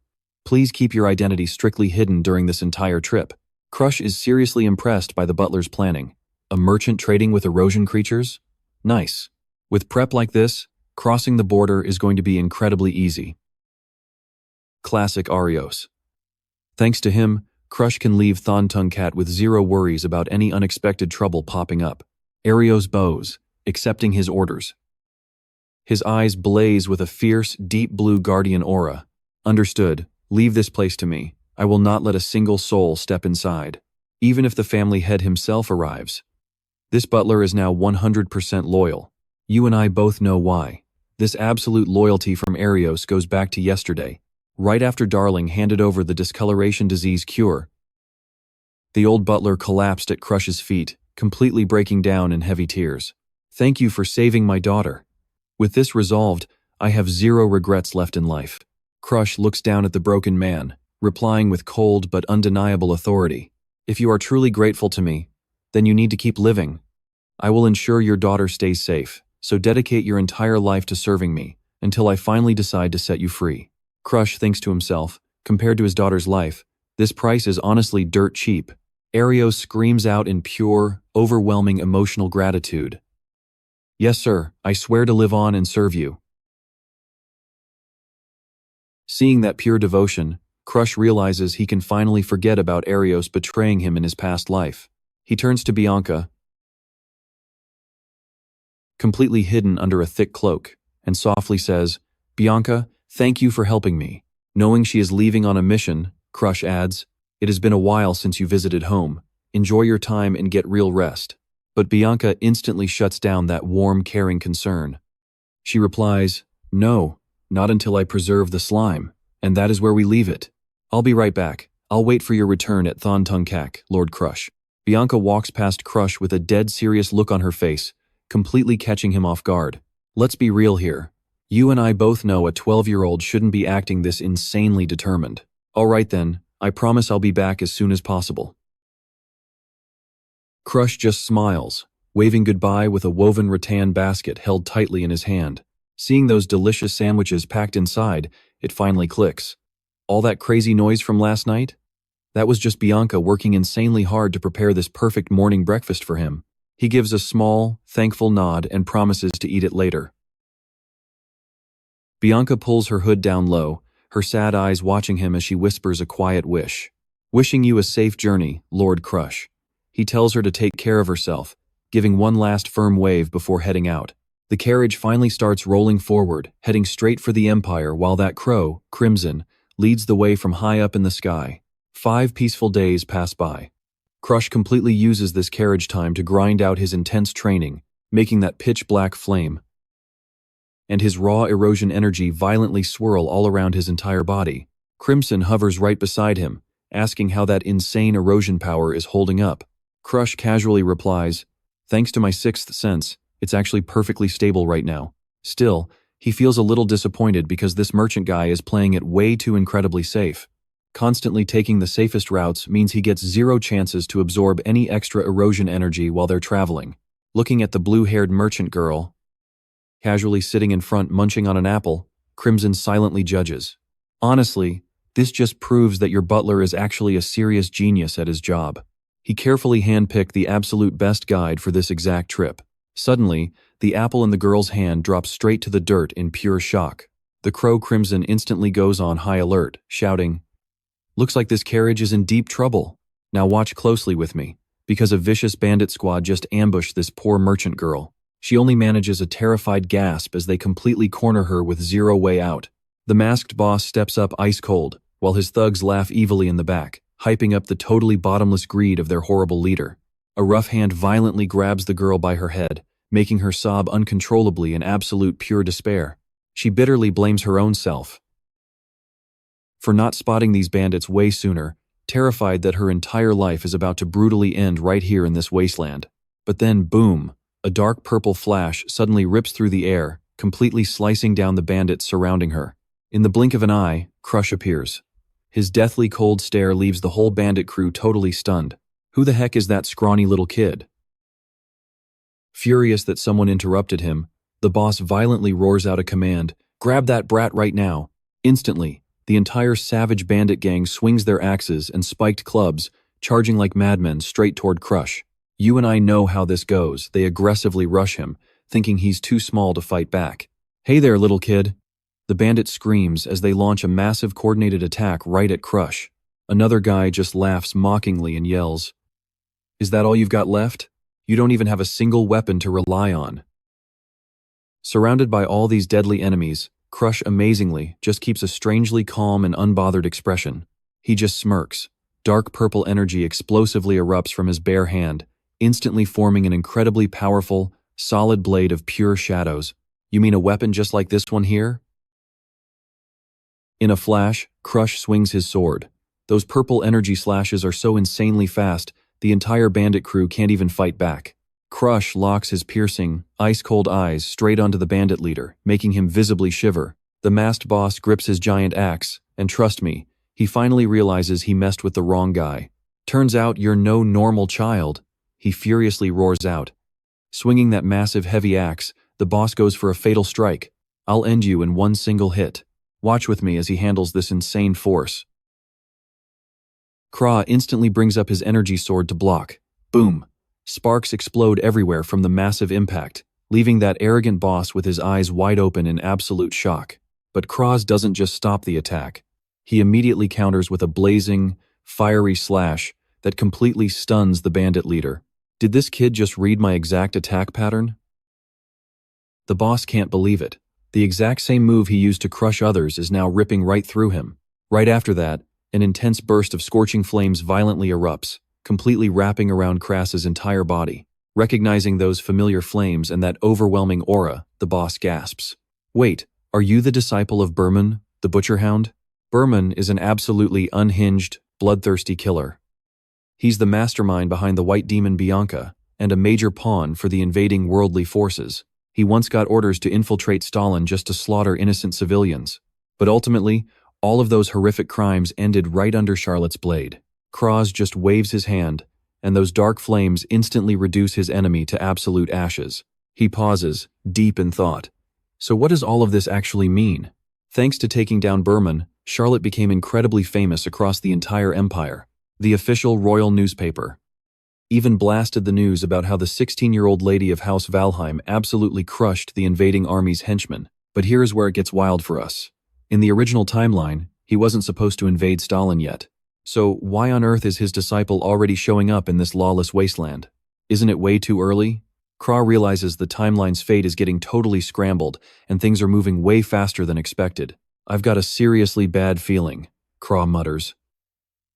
Please keep your identity strictly hidden during this entire trip. Crush is seriously impressed by the butler's planning. A merchant trading with erosion creatures? Nice. With prep like this, crossing the border is going to be incredibly easy. Classic Arios. Thanks to him, Crush can leave Thongtung Cat with zero worries about any unexpected trouble popping up. Arios bows, accepting his orders. His eyes blaze with a fierce, deep blue guardian aura. Understood. Leave this place to me. I will not let a single soul step inside, even if the family head himself arrives. This butler is now 100% loyal. You and I both know why. This absolute loyalty from Arios goes back to yesterday, right after Darling handed over the discoloration disease cure. The old butler collapsed at Crush's feet, completely breaking down in heavy tears. Thank you for saving my daughter. With this resolved, I have zero regrets left in life. Crush looks down at the broken man, replying with cold but undeniable authority. If you are truly grateful to me, then you need to keep living. I will ensure your daughter stays safe, so dedicate your entire life to serving me, until I finally decide to set you free. Crush thinks to himself, compared to his daughter's life, this price is honestly dirt cheap. Arios screams out in pure, overwhelming emotional gratitude. Yes, sir, I swear to live on and serve you. Seeing that pure devotion, Crush realizes he can finally forget about Arios betraying him in his past life. He turns to Bianca, completely hidden under a thick cloak, and softly says, Bianca, thank you for helping me. Knowing she is leaving on a mission, Crush adds, it has been a while since you visited home. Enjoy your time and get real rest. But Bianca instantly shuts down that warm, caring concern. She replies, no, not until I preserve the slime, and that is where we leave it. I'll be right back. I'll wait for your return at Thongtung Cat, Lord Crush. Bianca walks past Crush with a dead serious look on her face, completely catching him off guard. Let's be real here. You and I both know a 12-year-old shouldn't be acting this insanely determined. All right then, I promise I'll be back as soon as possible. Crush just smiles, waving goodbye with a woven rattan basket held tightly in his hand. Seeing those delicious sandwiches packed inside, it finally clicks. All that crazy noise from last night? That was just Bianca working insanely hard to prepare this perfect morning breakfast for him. He gives a small, thankful nod and promises to eat it later. Bianca pulls her hood down low, her sad eyes watching him as she whispers a quiet wish. Wishing you a safe journey, Lord Crush. He tells her to take care of herself, giving one last firm wave before heading out. The carriage finally starts rolling forward, heading straight for the Empire while that crow, Crimson, leads the way from high up in the sky. 5 peaceful days pass by. Crush completely uses this carriage time to grind out his intense training, making that pitch-black flame, and his raw erosion energy violently swirl all around his entire body. Crimson hovers right beside him, asking how that insane erosion power is holding up. Crush casually replies, thanks to my 6th sense, it's actually perfectly stable right now. Still, he feels a little disappointed because this merchant guy is playing it way too incredibly safe. Constantly taking the safest routes means he gets 0 chances to absorb any extra erosion energy while they're traveling. Looking at the blue-haired merchant girl, casually sitting in front munching on an apple, Crimson silently judges. Honestly, this just proves that your butler is actually a serious genius at his job. He carefully handpicked the absolute best guide for this exact trip. Suddenly, the apple in the girl's hand drops straight to the dirt in pure shock. The crow Crimson instantly goes on high alert, shouting, "Looks like this carriage is in deep trouble. Now watch closely with me, because a vicious bandit squad just ambushed this poor merchant girl." She only manages a terrified gasp as they completely corner her with zero way out. The masked boss steps up ice cold, while his thugs laugh evilly in the back, hyping up the totally bottomless greed of their horrible leader. A rough hand violently grabs the girl by her head, making her sob uncontrollably in absolute pure despair. She bitterly blames her own self for not spotting these bandits way sooner, terrified that her entire life is about to brutally end right here in this wasteland. But then, boom, a dark purple flash suddenly rips through the air, completely slicing down the bandits surrounding her. In the blink of an eye, Crush appears. His deathly cold stare leaves the whole bandit crew totally stunned. Who the heck is that scrawny little kid? Furious that someone interrupted him, the boss violently roars out a command, "Grab that brat right now." Instantly, the entire savage bandit gang swings their axes and spiked clubs, charging like madmen straight toward Crush. You and I know how this goes. They aggressively rush him, thinking he's too small to fight back. "Hey there, little kid." The bandit screams as they launch a massive coordinated attack right at Crush. Another guy just laughs mockingly and yells, "Is that all you've got left? You don't even have a single weapon to rely on." Surrounded by all these deadly enemies, Crush amazingly just keeps a strangely calm and unbothered expression. He just smirks. Dark purple energy explosively erupts from his bare hand, instantly forming an incredibly powerful, solid blade of pure shadows. "You mean a weapon just like this one here?" In a flash, Crush swings his sword. Those purple energy slashes are so insanely fast, the entire bandit crew can't even fight back. Crush locks his piercing, ice-cold eyes straight onto the bandit leader, making him visibly shiver. The masked boss grips his giant axe, and trust me, he finally realizes he messed with the wrong guy. "Turns out you're no normal child," he furiously roars out. Swinging that massive heavy axe, the boss goes for a fatal strike. "I'll end you in one single hit. Watch with me as he handles this insane force." Kra instantly brings up his energy sword to block. Boom! Sparks explode everywhere from the massive impact, leaving that arrogant boss with his eyes wide open in absolute shock. But Kraz doesn't just stop the attack. He immediately counters with a blazing, fiery slash that completely stuns the bandit leader. Did this kid just read my exact attack pattern? The boss can't believe it. The exact same move he used to crush others is now ripping right through him. Right after that, an intense burst of scorching flames violently erupts, completely wrapping around Kras's entire body. Recognizing those familiar flames and that overwhelming aura, the boss gasps. "Wait, are you the disciple of Berman, the Butcher Hound?" Berman is an absolutely unhinged, bloodthirsty killer. He's the mastermind behind the White Demon Bianca, and a major pawn for the invading worldly forces. He once got orders to infiltrate Stalin just to slaughter innocent civilians. But ultimately, all of those horrific crimes ended right under Charlotte's blade. Kraz just waves his hand, and those dark flames instantly reduce his enemy to absolute ashes. He pauses, deep in thought. So what does all of this actually mean? Thanks to taking down Berman, Charlotte became incredibly famous across the entire empire. The official royal newspaper even blasted the news about how the 16-year-old lady of House Valheim absolutely crushed the invading army's henchmen. But here is where it gets wild for us. In the original timeline, he wasn't supposed to invade Stalin yet. So why on earth is his disciple already showing up in this lawless wasteland? Isn't it way too early? Kra realizes the timeline's fate is getting totally scrambled, and things are moving way faster than expected. "I've got a seriously bad feeling," Kra mutters.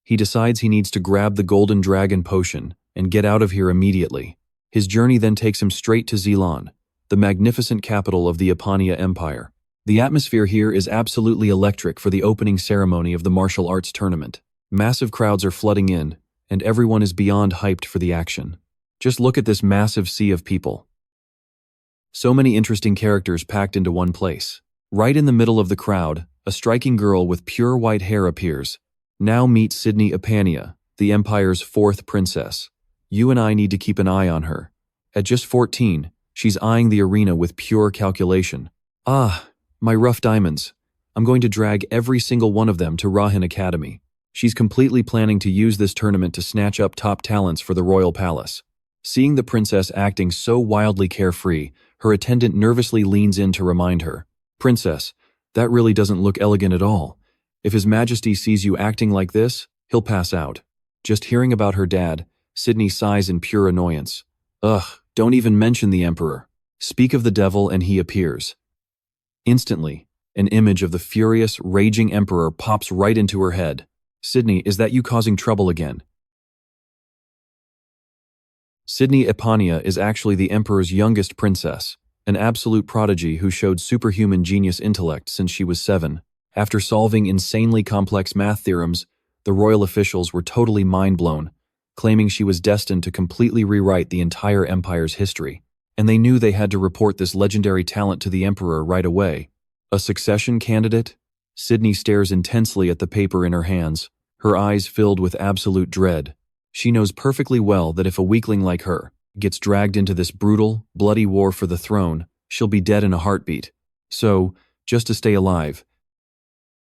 He decides he needs to grab the Golden Dragon potion and get out of here immediately. His journey then takes him straight to Zelan, the magnificent capital of the Epania Empire. The atmosphere here is absolutely electric for the opening ceremony of the martial arts tournament. Massive crowds are flooding in, and everyone is beyond hyped for the action. Just look at this massive sea of people. So many interesting characters packed into one place. Right in the middle of the crowd, a striking girl with pure white hair appears. Now meet Sydney Epania, the Empire's 4th princess. You and I need to keep an eye on her. At just 14, she's eyeing the arena with pure calculation. "Ah, my rough diamonds. I'm going to drag every single one of them to Rahin Academy." She's completely planning to use this tournament to snatch up top talents for the royal palace. Seeing the princess acting so wildly carefree, her attendant nervously leans in to remind her, "Princess, that really doesn't look elegant at all. If His Majesty sees you acting like this, he'll pass out." Just hearing about her dad, Sydney sighs in pure annoyance. Ugh, don't even mention the Emperor. Speak of the devil and he appears. Instantly, an image of the furious, raging Emperor pops right into her head. "Sydney, is that you causing trouble again?" Sydney Epania is actually the Emperor's youngest princess, an absolute prodigy who showed superhuman genius intellect since she was 7. After solving insanely complex math theorems, the royal officials were totally mind-blown, claiming she was destined to completely rewrite the entire empire's history. And they knew they had to report this legendary talent to the Emperor right away. A succession candidate? Sydney stares intensely at the paper in her hands, her eyes filled with absolute dread. She knows perfectly well that if a weakling like her gets dragged into this brutal, bloody war for the throne, she'll be dead in a heartbeat. So, just to stay alive,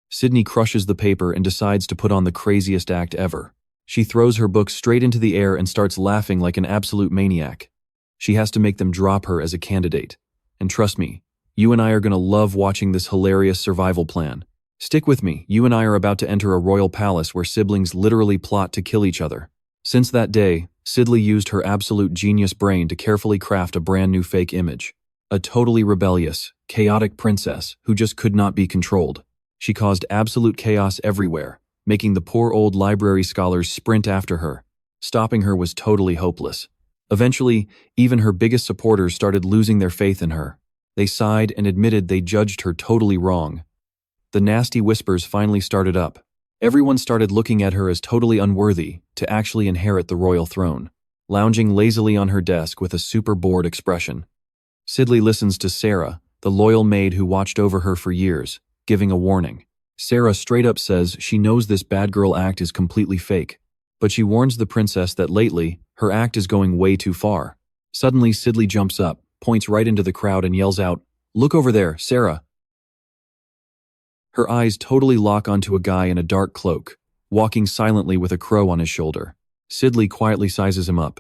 Sydney crushes the paper and decides to put on the craziest act ever. She throws her books straight into the air and starts laughing like an absolute maniac. She has to make them drop her as a candidate. And trust me, you and I are going to love watching this hilarious survival plan. Stick with me, you and I are about to enter a royal palace where siblings literally plot to kill each other. Since that day, Sidley used her absolute genius brain to carefully craft a brand new fake image. A totally rebellious, chaotic princess who just could not be controlled. She caused absolute chaos everywhere, making the poor old library scholars sprint after her. Stopping her was totally hopeless. Eventually, even her biggest supporters started losing their faith in her. They sighed and admitted they judged her totally wrong. The nasty whispers finally started up. Everyone started looking at her as totally unworthy to actually inherit the royal throne, lounging lazily on her desk with a super bored expression. Sidley listens to Sarah, the loyal maid who watched over her for years, giving a warning. Sarah straight up says she knows this bad girl act is completely fake, but she warns the princess that lately, her act is going way too far. Suddenly, Sidley jumps up, points right into the crowd and yells out, "Look over there, Sarah." Her eyes totally lock onto a guy in a dark cloak, walking silently with a crow on his shoulder. Sidley quietly sizes him up.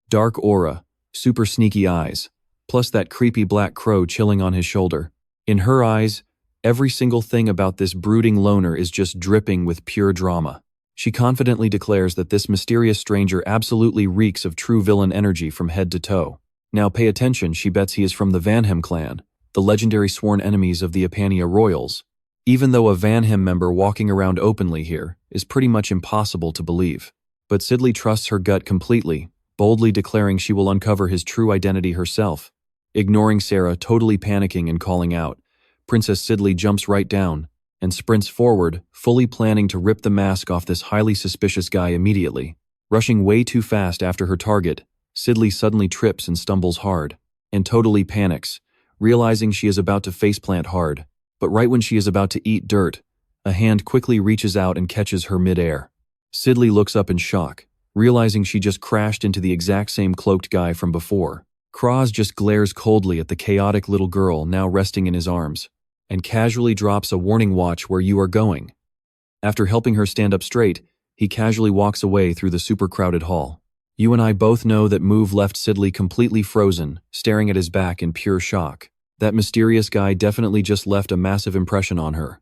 Dark aura, super sneaky eyes, plus that creepy black crow chilling on his shoulder. In her eyes, every single thing about this brooding loner is just dripping with pure drama. She confidently declares that this mysterious stranger absolutely reeks of true villain energy from head to toe. Now pay attention, she bets he is from the Vanhem clan, the legendary sworn enemies of the Epania royals. Even though a Vanhem member walking around openly here is pretty much impossible to believe. But Sidley trusts her gut completely, boldly declaring she will uncover his true identity herself. Ignoring Sarah, totally panicking and calling out, Princess Sidley jumps right down and sprints forward, fully planning to rip the mask off this highly suspicious guy immediately. Rushing way too fast after her target, Sidley suddenly trips and stumbles hard, and totally panics, realizing she is about to faceplant hard. But right when she is about to eat dirt, a hand quickly reaches out and catches her mid-air. Sidley looks up in shock, realizing she just crashed into the exact same cloaked guy from before. Kraz just glares coldly at the chaotic little girl now resting in his arms, and casually drops a warning, "Watch where you are going." After helping her stand up straight, he casually walks away through the super crowded hall. You and I both know that move left Sidley completely frozen, staring at his back in pure shock. That mysterious guy definitely just left a massive impression on her.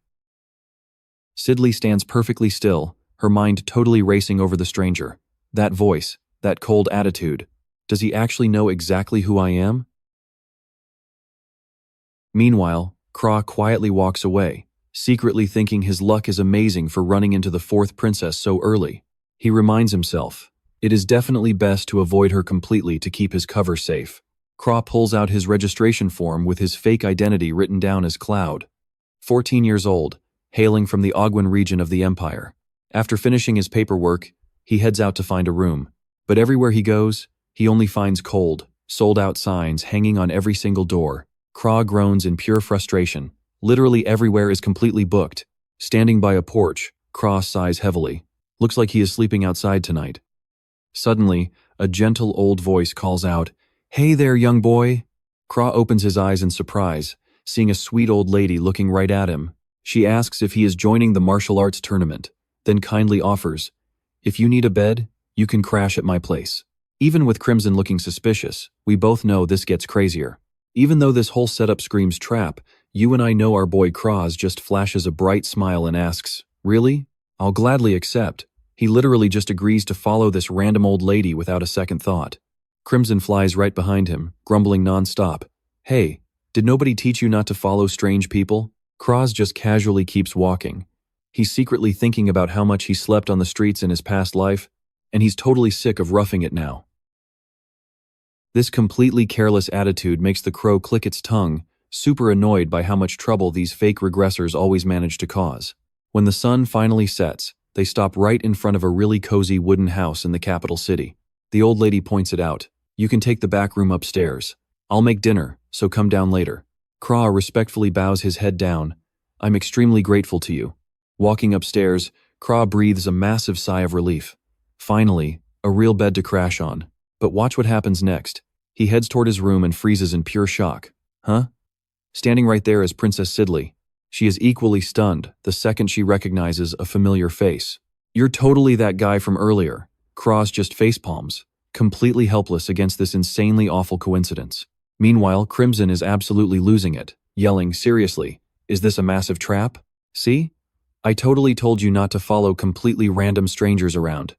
Sidley stands perfectly still, her mind totally racing over the stranger. That voice, that cold attitude. Does he actually know exactly who I am? Meanwhile, Kra quietly walks away, secretly thinking his luck is amazing for running into the fourth princess so early. He reminds himself, it is definitely best to avoid her completely to keep his cover safe. Kra pulls out his registration form with his fake identity written down as Cloud. 14 years old, hailing from the Ogwen region of the Empire. After finishing his paperwork, he heads out to find a room. But everywhere he goes, he only finds cold, sold-out signs hanging on every single door. Kra groans in pure frustration. Literally everywhere is completely booked. Standing by a porch, Kra sighs heavily. Looks like he is sleeping outside tonight. Suddenly, a gentle old voice calls out, "Hey there, young boy." Kra opens his eyes in surprise, seeing a sweet old lady looking right at him. She asks if he is joining the martial arts tournament, then kindly offers, If you need a bed, you can crash at my place. Even with Crimson looking suspicious, we both know this gets crazier. Even though this whole setup screams trap, you and I know our boy Kraz just flashes a bright smile and asks, "Really? I'll gladly accept." He literally just agrees to follow this random old lady without a second thought. Crimson flies right behind him, grumbling nonstop. "Hey, did nobody teach you not to follow strange people?" Kraz just casually keeps walking. He's secretly thinking about how much he slept on the streets in his past life, and he's totally sick of roughing it now. This completely careless attitude makes the crow click its tongue, super annoyed by how much trouble these fake regressors always manage to cause. When the sun finally sets, they stop right in front of a really cozy wooden house in the capital city. The old lady points it out. "You can take the back room upstairs. I'll make dinner, so come down later." Kra respectfully bows his head down. "I'm extremely grateful to you." Walking upstairs, Kra breathes a massive sigh of relief. Finally, a real bed to crash on. But watch what happens next. He heads toward his room and freezes in pure shock. Huh? Standing right there is Princess Sidley. She is equally stunned the second she recognizes a familiar face. "You're totally that guy from earlier." Kraz just facepalms, completely helpless against this insanely awful coincidence. Meanwhile, Crimson is absolutely losing it, yelling, "Seriously, is this a massive trap? See? I totally told you not to follow completely random strangers around."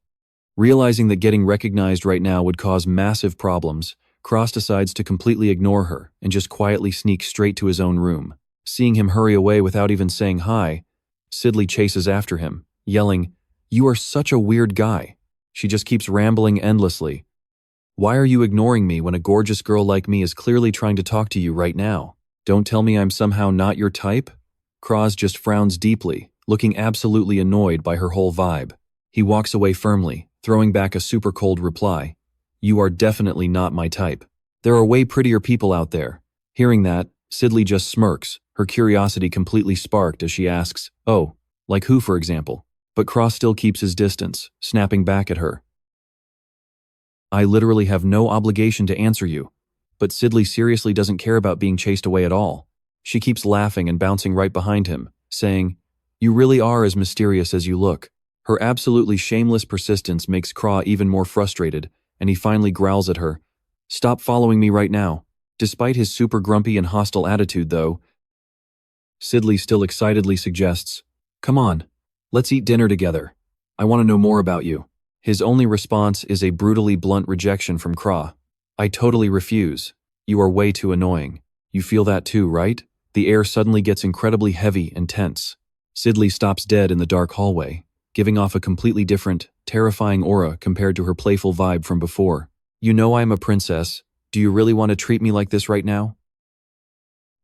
Realizing that getting recognized right now would cause massive problems, Cross decides to completely ignore her and just quietly sneak straight to his own room. Seeing him hurry away without even saying hi, Sidley chases after him, yelling, "You are such a weird guy." She just keeps rambling endlessly. "Why are you ignoring me when a gorgeous girl like me is clearly trying to talk to you right now? Don't tell me I'm somehow not your type?" Cross just frowns deeply, looking absolutely annoyed by her whole vibe. He walks away firmly, throwing back a super cold reply. "You are definitely not my type. There are way prettier people out there." Hearing that, Sidley just smirks, her curiosity completely sparked as she asks, "Oh, like who for example?" But Cross still keeps his distance, snapping back at her. "I literally have no obligation to answer you." But Sidley seriously doesn't care about being chased away at all. She keeps laughing and bouncing right behind him, saying, "You really are as mysterious as you look." Her absolutely shameless persistence makes Kra even more frustrated, and he finally growls at her, "Stop following me right now." Despite his super grumpy and hostile attitude though, Sidley still excitedly suggests, "Come on, let's eat dinner together. I want to know more about you." His only response is a brutally blunt rejection from Kra. "I totally refuse. You are way too annoying. You feel that too, right?" The air suddenly gets incredibly heavy and tense. Sidley stops dead in the dark hallway, giving off a completely different, terrifying aura compared to her playful vibe from before. "You know I'm a princess. Do you really want to treat me like this right now?"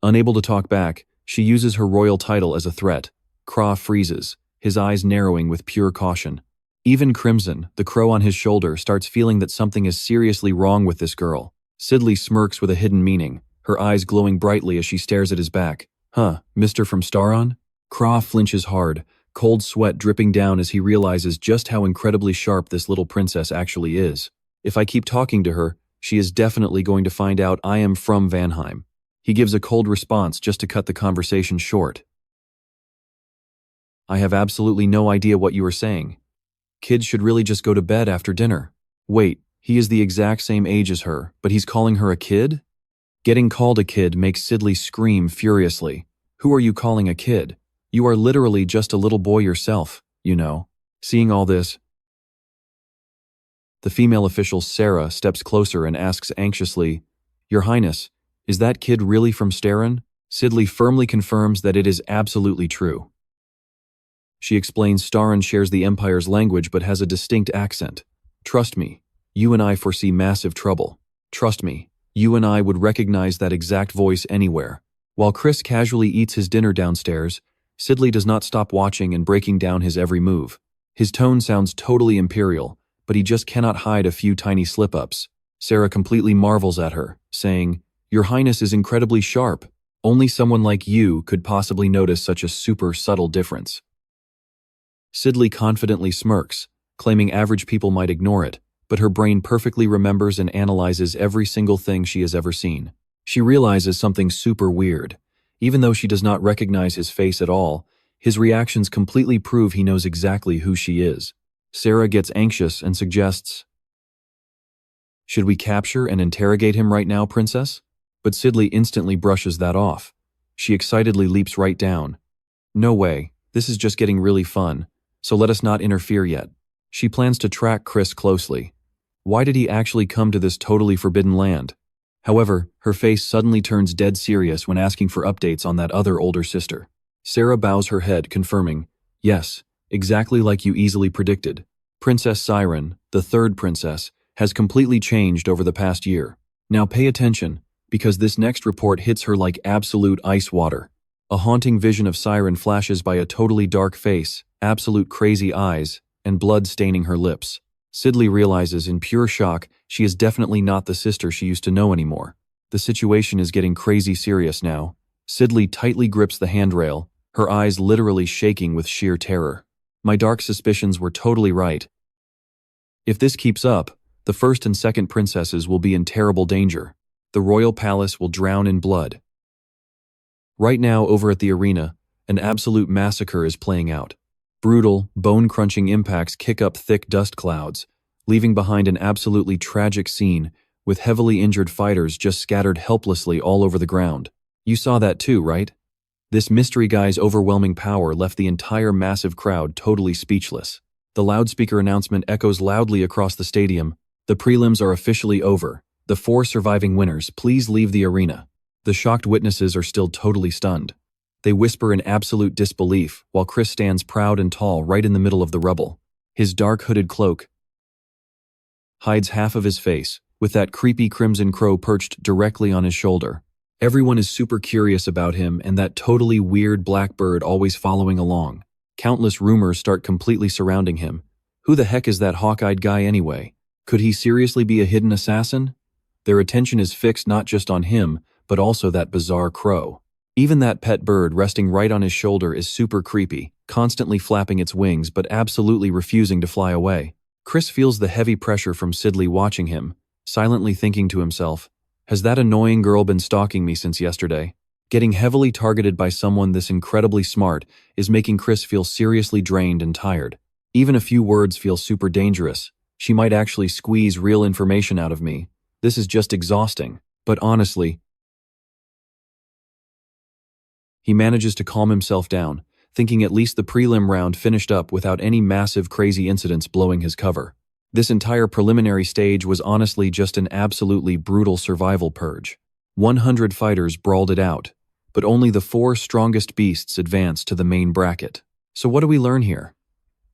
Unable to talk back, she uses her royal title as a threat. Kra freezes, his eyes narrowing with pure caution. Even Crimson, the crow on his shoulder, starts feeling that something is seriously wrong with this girl. Sidley smirks with a hidden meaning, her eyes glowing brightly as she stares at his back. "Huh, Mr. from Staron?" Kra flinches hard, cold sweat dripping down as he realizes just how incredibly sharp this little princess actually is. If I keep talking to her, she is definitely going to find out I am from Vanheim. He gives a cold response just to cut the conversation short. "I have absolutely no idea what you are saying. Kids should really just go to bed after dinner." Wait, he is the exact same age as her, but he's calling her a kid? Getting called a kid makes Sidley scream furiously. "Who are you calling a kid? You are literally just a little boy yourself, you know." Seeing all this, the female official Sarah steps closer and asks anxiously, "Your Highness, is that kid really from Staron?" Sidley firmly confirms that it is absolutely true. She explains Staron shares the Empire's language but has a distinct accent. "Trust me, you and I foresee massive trouble. Trust me, you and I would recognize that exact voice anywhere." While Chris casually eats his dinner downstairs, Sidley does not stop watching and breaking down his every move. His tone sounds totally imperial, but he just cannot hide a few tiny slip-ups. Sarah completely marvels at her, saying, "Your Highness is incredibly sharp. Only someone like you could possibly notice such a super subtle difference." Sidley confidently smirks, claiming average people might ignore it, but her brain perfectly remembers and analyzes every single thing she has ever seen. She realizes something super weird. Even though she does not recognize his face at all, his reactions completely prove he knows exactly who she is. Sarah gets anxious and suggests, "Should we capture and interrogate him right now, princess?" But Sidley instantly brushes that off. She excitedly leaps right down. "No way, this is just getting really fun, so let us not interfere yet." She plans to track Chris closely. Why did he actually come to this totally forbidden land? However, her face suddenly turns dead serious when asking for updates on that other older sister. Sarah bows her head, confirming, "Yes, exactly like you easily predicted. Princess Siren, the third princess, has completely changed over the past year. Now pay attention, because this next report hits her like absolute ice water." A haunting vision of Siren flashes by a totally dark face, absolute crazy eyes, and blood staining her lips. Sidley realizes in pure shock she is definitely not the sister she used to know anymore. The situation is getting crazy serious now. Sidley tightly grips the handrail, her eyes literally shaking with sheer terror. My dark suspicions were totally right. If this keeps up, the first and second princesses will be in terrible danger. The royal palace will drown in blood. Right now, over at the arena, an absolute massacre is playing out. Brutal, bone-crunching impacts kick up thick dust clouds, leaving behind an absolutely tragic scene with heavily injured fighters just scattered helplessly all over the ground. You saw that too, right? This mystery guy's overwhelming power left the entire massive crowd totally speechless. The loudspeaker announcement echoes loudly across the stadium. The prelims are officially over. The 4 surviving winners, please leave the arena. The shocked witnesses are still totally stunned. They whisper in absolute disbelief while Chris stands proud and tall right in the middle of the rubble. His dark hooded cloak hides half of his face, with that creepy crimson crow perched directly on his shoulder. Everyone is super curious about him and that totally weird black bird always following along. Countless rumors start completely surrounding him. Who the heck is that hawk-eyed guy anyway? Could he seriously be a hidden assassin? Their attention is fixed not just on him, but also that bizarre crow. Even that pet bird resting right on his shoulder is super creepy, constantly flapping its wings but absolutely refusing to fly away. Chris feels the heavy pressure from Sidley watching him, silently thinking to himself, has that annoying girl been stalking me since yesterday? Getting heavily targeted by someone this incredibly smart is making Chris feel seriously drained and tired. Even a few words feel super dangerous. She might actually squeeze real information out of me. This is just exhausting. But honestly, he manages to calm himself down, thinking at least the prelim round finished up without any massive crazy incidents blowing his cover. This entire preliminary stage was honestly just an absolutely brutal survival purge. 100 fighters brawled it out, but only the 4 strongest beasts advanced to the main bracket. So what do we learn here?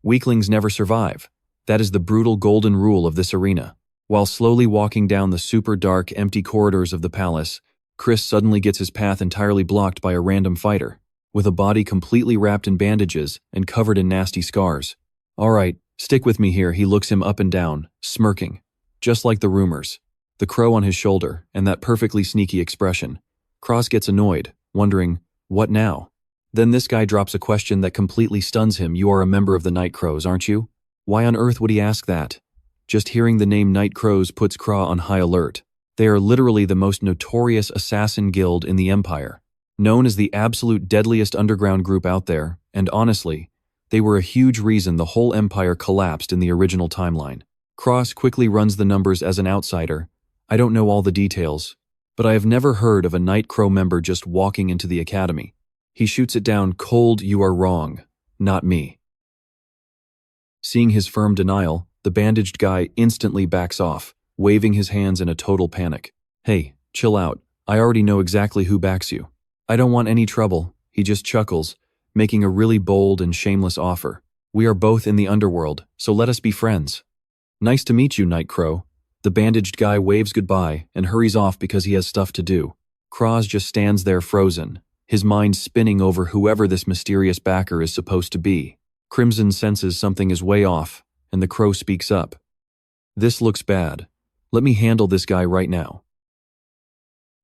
Weaklings never survive. That is the brutal golden rule of this arena. While slowly walking down the super dark, empty corridors of the palace, Chris suddenly gets his path entirely blocked by a random fighter, with a body completely wrapped in bandages and covered in nasty scars. "All right, stick with me here," he looks him up and down, smirking. Just like the rumors. The crow on his shoulder, and that perfectly sneaky expression. Cross gets annoyed, wondering, what now? Then this guy drops a question that completely stuns him. "You are a member of the Night Crows, aren't you?" Why on earth would he ask that? Just hearing the name Night Crows puts Craw on high alert. They are literally the most notorious assassin guild in the Empire, known as the absolute deadliest underground group out there, and honestly, they were a huge reason the whole Empire collapsed in the original timeline. Cross quickly runs the numbers as an outsider. "I don't know all the details, but I have never heard of a Night Crow member just walking into the academy." He shoots it down cold. "You are wrong. Not me." Seeing his firm denial, the bandaged guy instantly backs off, waving his hands in a total panic. "Hey, chill out. I already know exactly who backs you." "I don't want any trouble," he just chuckles, making a really bold and shameless offer. "We are both in the underworld, so let us be friends." "Nice to meet you, Night Crow." The bandaged guy waves goodbye and hurries off because he has stuff to do. Kraz just stands there frozen, his mind spinning over whoever this mysterious backer is supposed to be. Crimson senses something is way off, and the crow speaks up. "This looks bad. Let me handle this guy right now."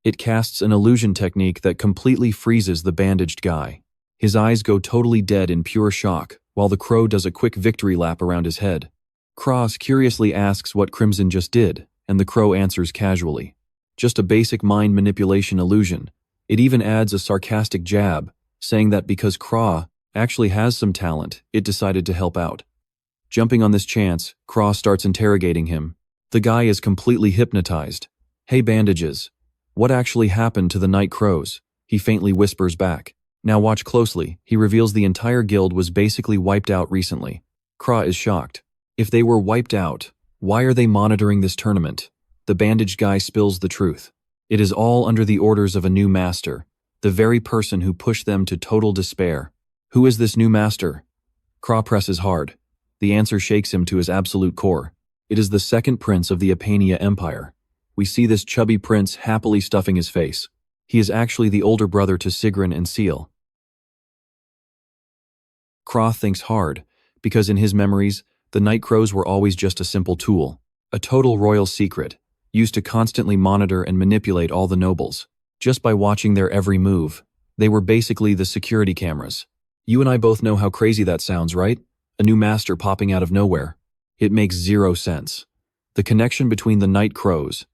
It casts an illusion technique that completely freezes the bandaged guy. His eyes go totally dead in pure shock, while the crow does a quick victory lap around his head. Cross curiously asks what Crimson just did, and the crow answers casually. "Just a basic mind manipulation illusion." It even adds a sarcastic jab, saying that because Craw actually has some talent, it decided to help out. Jumping on this chance, Cross starts interrogating him. The guy is completely hypnotized. "Hey, Bandages. What actually happened to the Night Crows?" He faintly whispers back. "Now watch closely." He reveals the entire guild was basically wiped out recently. Kra is shocked. If they were wiped out, why are they monitoring this tournament? The bandaged guy spills the truth. It is all under the orders of a new master, the very person who pushed them to total despair. Who is this new master? Kra presses hard. The answer shakes him to his absolute core. It is the second prince of the Apania Empire. We see this chubby prince happily stuffing his face. He is actually the older brother to Sigrun and Seal. Kra thinks hard, because in his memories, the Night Crows were always just a simple tool, a total royal secret, used to constantly monitor and manipulate all the nobles. Just by watching their every move, they were basically the security cameras. You and I both know how crazy that sounds, right? A new master popping out of nowhere. It makes zero sense. The connection between the Night Crows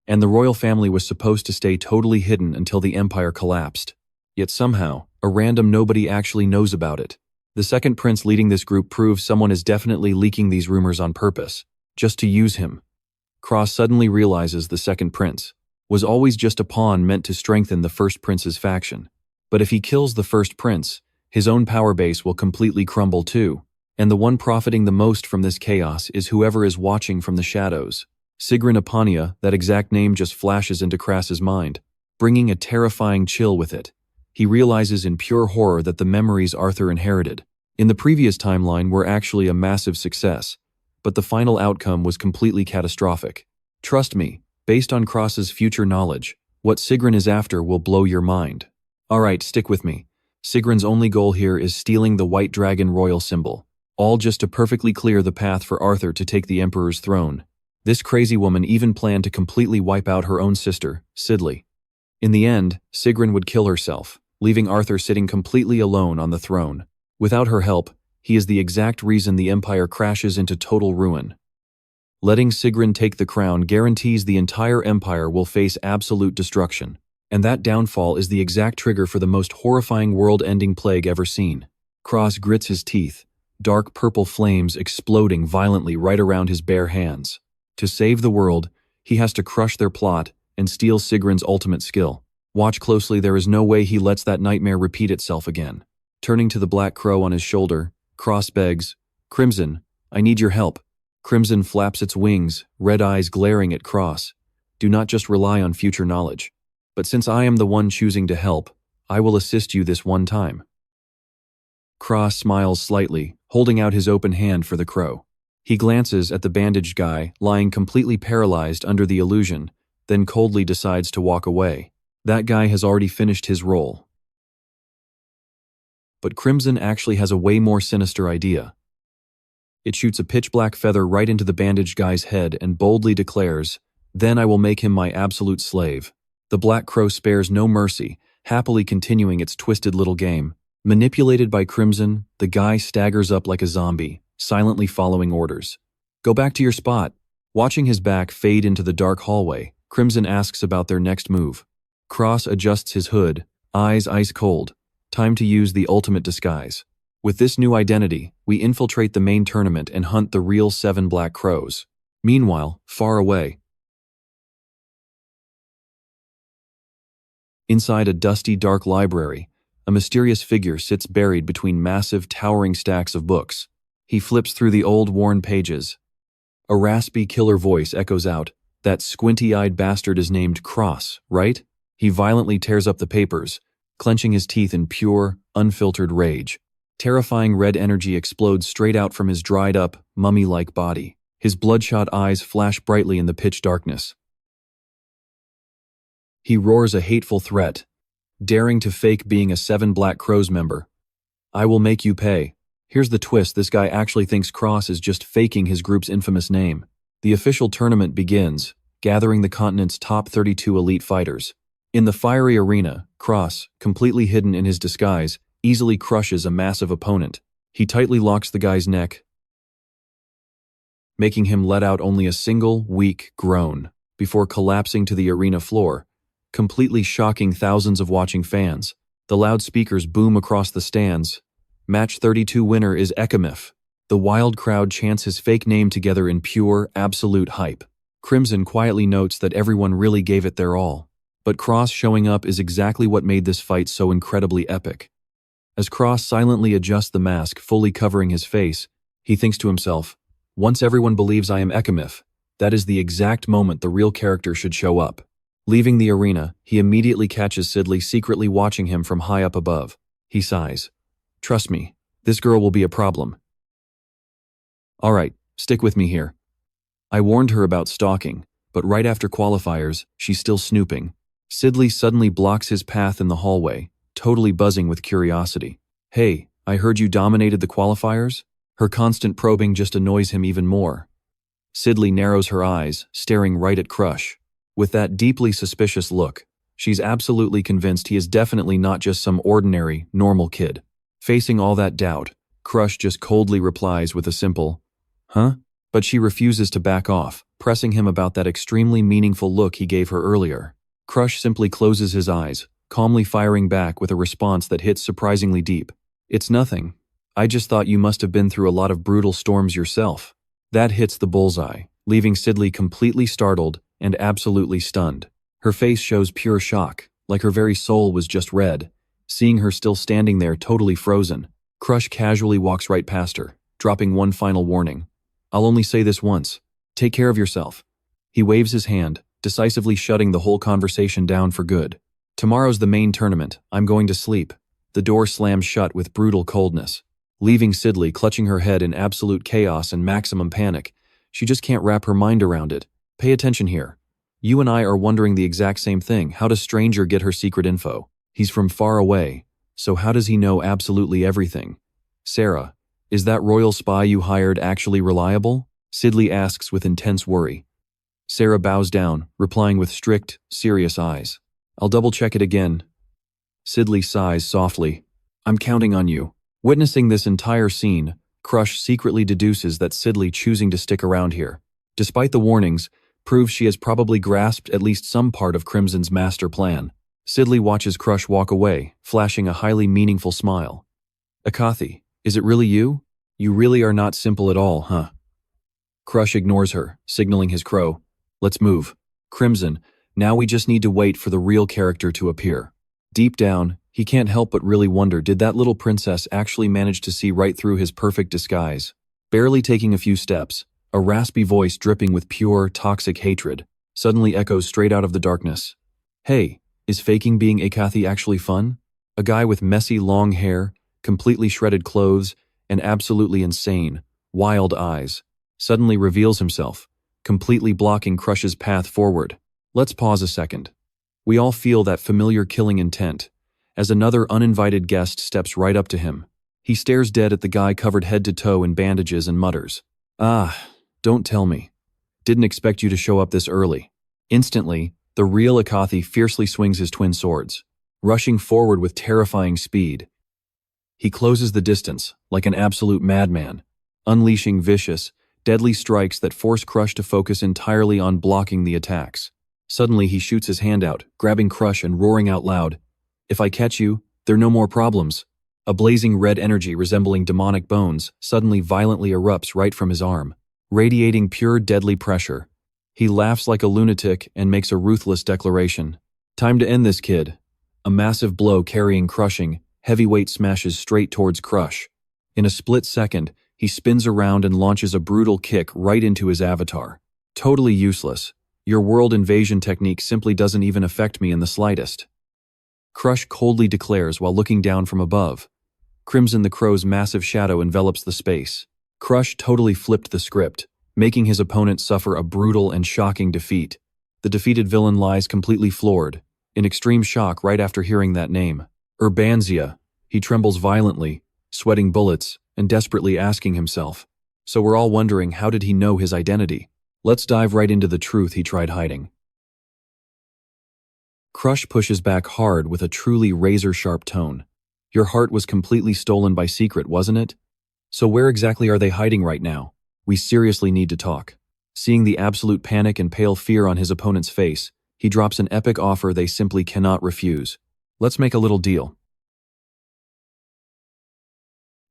and the royal family was supposed to stay totally hidden until the empire collapsed. Yet somehow, a random nobody actually knows about it. The second prince leading this group proves someone is definitely leaking these rumors on purpose, just to use him. Cross suddenly realizes the second prince was always just a pawn meant to strengthen the first prince's faction. But if he kills the first prince, his own power base will completely crumble too. And the one profiting the most from this chaos is whoever is watching from the shadows. Sigrun Apania, that exact name just flashes into Kras's mind, bringing a terrifying chill with it. He realizes in pure horror that the memories Arthur inherited in the previous timeline were actually a massive success, but the final outcome was completely catastrophic. Trust me, based on Kras's future knowledge, what Sigrun is after will blow your mind. Alright, stick with me. Sigrun's only goal here is stealing the White Dragon royal symbol, all just to perfectly clear the path for Arthur to take the Emperor's throne. This crazy woman even planned to completely wipe out her own sister, Sidley. In the end, Sigrun would kill herself, leaving Arthur sitting completely alone on the throne. Without her help, he is the exact reason the empire crashes into total ruin. Letting Sigrun take the crown guarantees the entire empire will face absolute destruction, and that downfall is the exact trigger for the most horrifying world-ending plague ever seen. Cross grits his teeth, dark purple flames exploding violently right around his bare hands. To save the world, he has to crush their plot and steal Sigrun's ultimate skill. Watch closely, there is no way he lets that nightmare repeat itself again. Turning to the black crow on his shoulder, Cross begs, "Crimson, I need your help." Crimson flaps its wings, red eyes glaring at Cross. "Do not just rely on future knowledge. But since I am the one choosing to help, I will assist you this one time." Cross smiles slightly, holding out his open hand for the crow. He glances at the bandaged guy, lying completely paralyzed under the illusion, then coldly decides to walk away. That guy has already finished his role. But Crimson actually has a way more sinister idea. It shoots a pitch-black feather right into the bandaged guy's head and boldly declares, "Then I will make him my absolute slave." The black crow spares no mercy, happily continuing its twisted little game. Manipulated by Crimson, the guy staggers up like a zombie, silently following orders. "Go back to your spot." Watching his back fade into the dark hallway, Crimson asks about their next move. Cross adjusts his hood, eyes ice cold. Time to use the ultimate disguise. With this new identity, we infiltrate the main tournament and hunt the real 7 black crows. Meanwhile, far away, inside a dusty, dark library, a mysterious figure sits buried between massive, towering stacks of books. He flips through the old, worn pages. A raspy, killer voice echoes out, "That squinty-eyed bastard is named Cross, right?" He violently tears up the papers, clenching his teeth in pure, unfiltered rage. Terrifying red energy explodes straight out from his dried-up, mummy-like body. His bloodshot eyes flash brightly in the pitch darkness. He roars a hateful threat, daring to fake being a 7 Black Crows member. "I will make you pay." Here's the twist, this guy actually thinks Cross is just faking his group's infamous name. The official tournament begins, gathering the continent's top 32 elite fighters. In the fiery arena, Cross, completely hidden in his disguise, easily crushes a massive opponent. He tightly locks the guy's neck, making him let out only a single, weak groan, before collapsing to the arena floor, completely shocking thousands of watching fans. The loudspeakers boom across the stands. Match 32 winner is Ekamif. The wild crowd chants his fake name together in pure, absolute hype. Crimson quietly notes that everyone really gave it their all. But Cross showing up is exactly what made this fight so incredibly epic. As Cross silently adjusts the mask, fully covering his face, he thinks to himself, "Once everyone believes I am Ekimif, that is the exact moment the real character should show up." Leaving the arena, he immediately catches Sidley secretly watching him from high up above. He sighs. "Trust me, this girl will be a problem. Alright, stick with me here. I warned her about stalking, but right after qualifiers, she's still snooping." Sidley suddenly blocks his path in the hallway, totally buzzing with curiosity. "Hey, I heard you dominated the qualifiers?" Her constant probing just annoys him even more. Sidley narrows her eyes, staring right at Crush. With that deeply suspicious look, she's absolutely convinced he is definitely not just some ordinary, normal kid. Facing all that doubt, Crush just coldly replies with a simple, "Huh?" But she refuses to back off, pressing him about that extremely meaningful look he gave her earlier. Crush simply closes his eyes, calmly firing back with a response that hits surprisingly deep. "It's nothing. I just thought you must have been through a lot of brutal storms yourself." That hits the bullseye, leaving Sidley completely startled and absolutely stunned. Her face shows pure shock, like her very soul was just red. Seeing her still standing there totally frozen, Crush casually walks right past her, dropping one final warning. "I'll only say this once. Take care of yourself." He waves his hand, decisively shutting the whole conversation down for good. "Tomorrow's the main tournament. I'm going to sleep." The door slams shut with brutal coldness, leaving Sidley clutching her head in absolute chaos and maximum panic. She just can't wrap her mind around it. Pay attention here. You and I are wondering the exact same thing. How does Stranger get her secret info? He's from far away, so how does he know absolutely everything? "Sarah, is that royal spy you hired actually reliable?" Sidley asks with intense worry. Sarah bows down, replying with strict, serious eyes. "I'll double-check it again." Sidley sighs softly. "I'm counting on you." Witnessing this entire scene, Crush secretly deduces that Sidley choosing to stick around here, despite the warnings, proves she has probably grasped at least some part of Crimson's master plan. Sidley watches Crush walk away, flashing a highly meaningful smile. "Akathi, is it really you? You really are not simple at all, huh?" Crush ignores her, signaling his crow. "Let's move. Crimson, now we just need to wait for the real character to appear." Deep down, he can't help but really wonder, did that little princess actually manage to see right through his perfect disguise? Barely taking a few steps, a raspy voice dripping with pure, toxic hatred suddenly echoes straight out of the darkness. "Hey, is faking being Akathi actually fun?" A guy with messy long hair, completely shredded clothes, and absolutely insane, wild eyes suddenly reveals himself, completely blocking Crush's path forward. Let's pause a second. We all feel that familiar killing intent, as another uninvited guest steps right up to him. He stares dead at the guy covered head to toe in bandages and mutters, "Ah, don't tell me. Didn't expect you to show up this early." Instantly, the real Akathi fiercely swings his twin swords, rushing forward with terrifying speed. He closes the distance, like an absolute madman, unleashing vicious, deadly strikes that force Crush to focus entirely on blocking the attacks. Suddenly he shoots his hand out, grabbing Crush and roaring out loud, "If I catch you, there are no more problems." A blazing red energy resembling demonic bones suddenly violently erupts right from his arm, radiating pure deadly pressure. He laughs like a lunatic and makes a ruthless declaration. "Time to end this, kid." A massive blow carrying crushing, heavy weight smashes straight towards Crush. In a split second, he spins around and launches a brutal kick right into his avatar. "Totally useless. Your world invasion technique simply doesn't even affect me in the slightest." Crush coldly declares while looking down from above. Crimson the Crow's massive shadow envelops the space. Crush totally flipped the script, making his opponent suffer a brutal and shocking defeat. The defeated villain lies completely floored, in extreme shock right after hearing that name. Urbanzia. He trembles violently, sweating bullets, and desperately asking himself, so we're all wondering, how did he know his identity? Let's dive right into the truth he tried hiding. Crush pushes back hard with a truly razor-sharp tone. "Your heart was completely stolen by Secret, wasn't it? So where exactly are they hiding right now? We seriously need to talk." Seeing the absolute panic and pale fear on his opponent's face, he drops an epic offer they simply cannot refuse. "Let's make a little deal.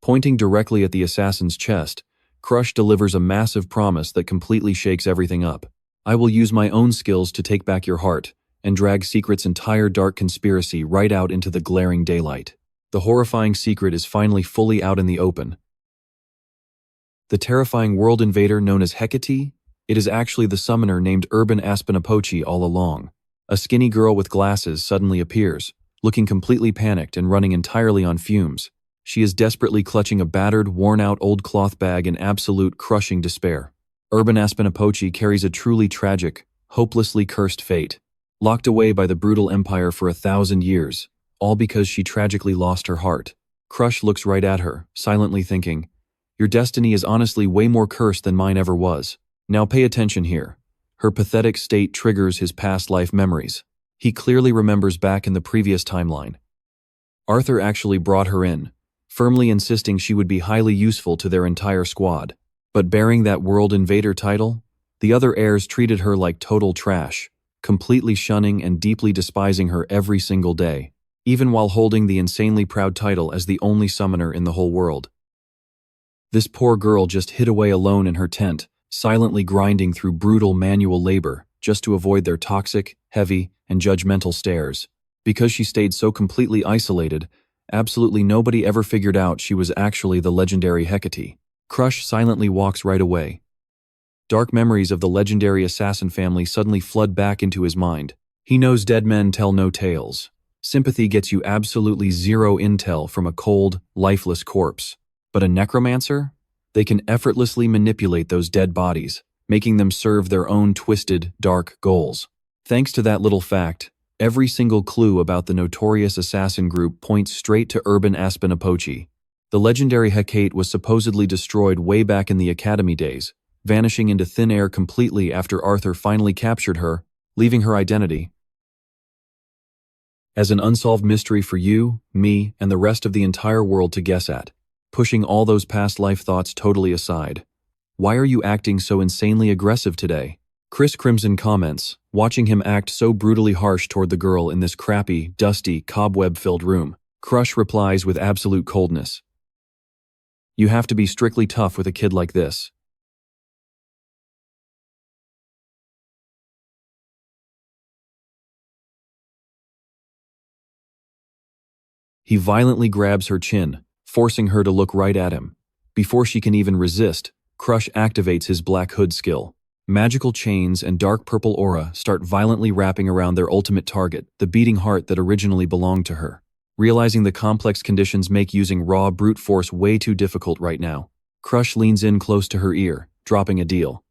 Pointing directly at the assassin's chest, Crush delivers a massive promise that completely shakes everything up. I will use my own skills to take back your heart and drag Secret's entire dark conspiracy right out into the glaring daylight. The horrifying secret is finally fully out in the open. The terrifying world invader known as Hecate? It is actually the summoner named Urban Aspinapochi all along. A skinny girl with glasses suddenly appears, looking completely panicked and running entirely on fumes. She is desperately clutching a battered, worn-out old cloth bag in absolute crushing despair. Urban Aspinapochi carries a truly tragic, hopelessly cursed fate. Locked away by the brutal empire for 1,000 years, all because she tragically lost her heart. Crush looks right at her, silently thinking, "Your destiny is honestly way more cursed than mine ever was." Now pay attention here. Her pathetic state triggers his past life memories. He clearly remembers back in the previous timeline. Arthur actually brought her in, firmly insisting she would be highly useful to their entire squad. But bearing that world invader title, the other heirs treated her like total trash, completely shunning and deeply despising her every single day, even while holding the insanely proud title as the only summoner in the whole world. This poor girl just hid away alone in her tent, silently grinding through brutal manual labor just to avoid their toxic, heavy, and judgmental stares. Because she stayed so completely isolated, absolutely nobody ever figured out she was actually the legendary Hecate. Crush silently walks right away. Dark memories of the legendary assassin family suddenly flood back into his mind. He knows dead men tell no tales. Sympathy gets you absolutely zero intel from a cold, lifeless corpse. But a necromancer? They can effortlessly manipulate those dead bodies, making them serve their own twisted, dark goals. Thanks to that little fact, every single clue about the notorious assassin group points straight to Urban Aspinapochi. The legendary Hecate was supposedly destroyed way back in the Academy days, vanishing into thin air completely after Arthur finally captured her, leaving her identity as an unsolved mystery for you, me, and the rest of the entire world to guess at. Pushing all those past life thoughts totally aside. Why are you acting so insanely aggressive today? Chris Crimson comments, watching him act so brutally harsh toward the girl in this crappy, dusty, cobweb-filled room. Crush replies with absolute coldness. You have to be strictly tough with a kid like this. He violently grabs her chin, forcing her to look right at him. Before she can even resist, Crush activates his Black Hood skill. Magical chains and dark purple aura start violently wrapping around their ultimate target, the beating heart that originally belonged to her. Realizing the complex conditions make using raw brute force way too difficult right now, Crush leans in close to her ear, dropping a deal.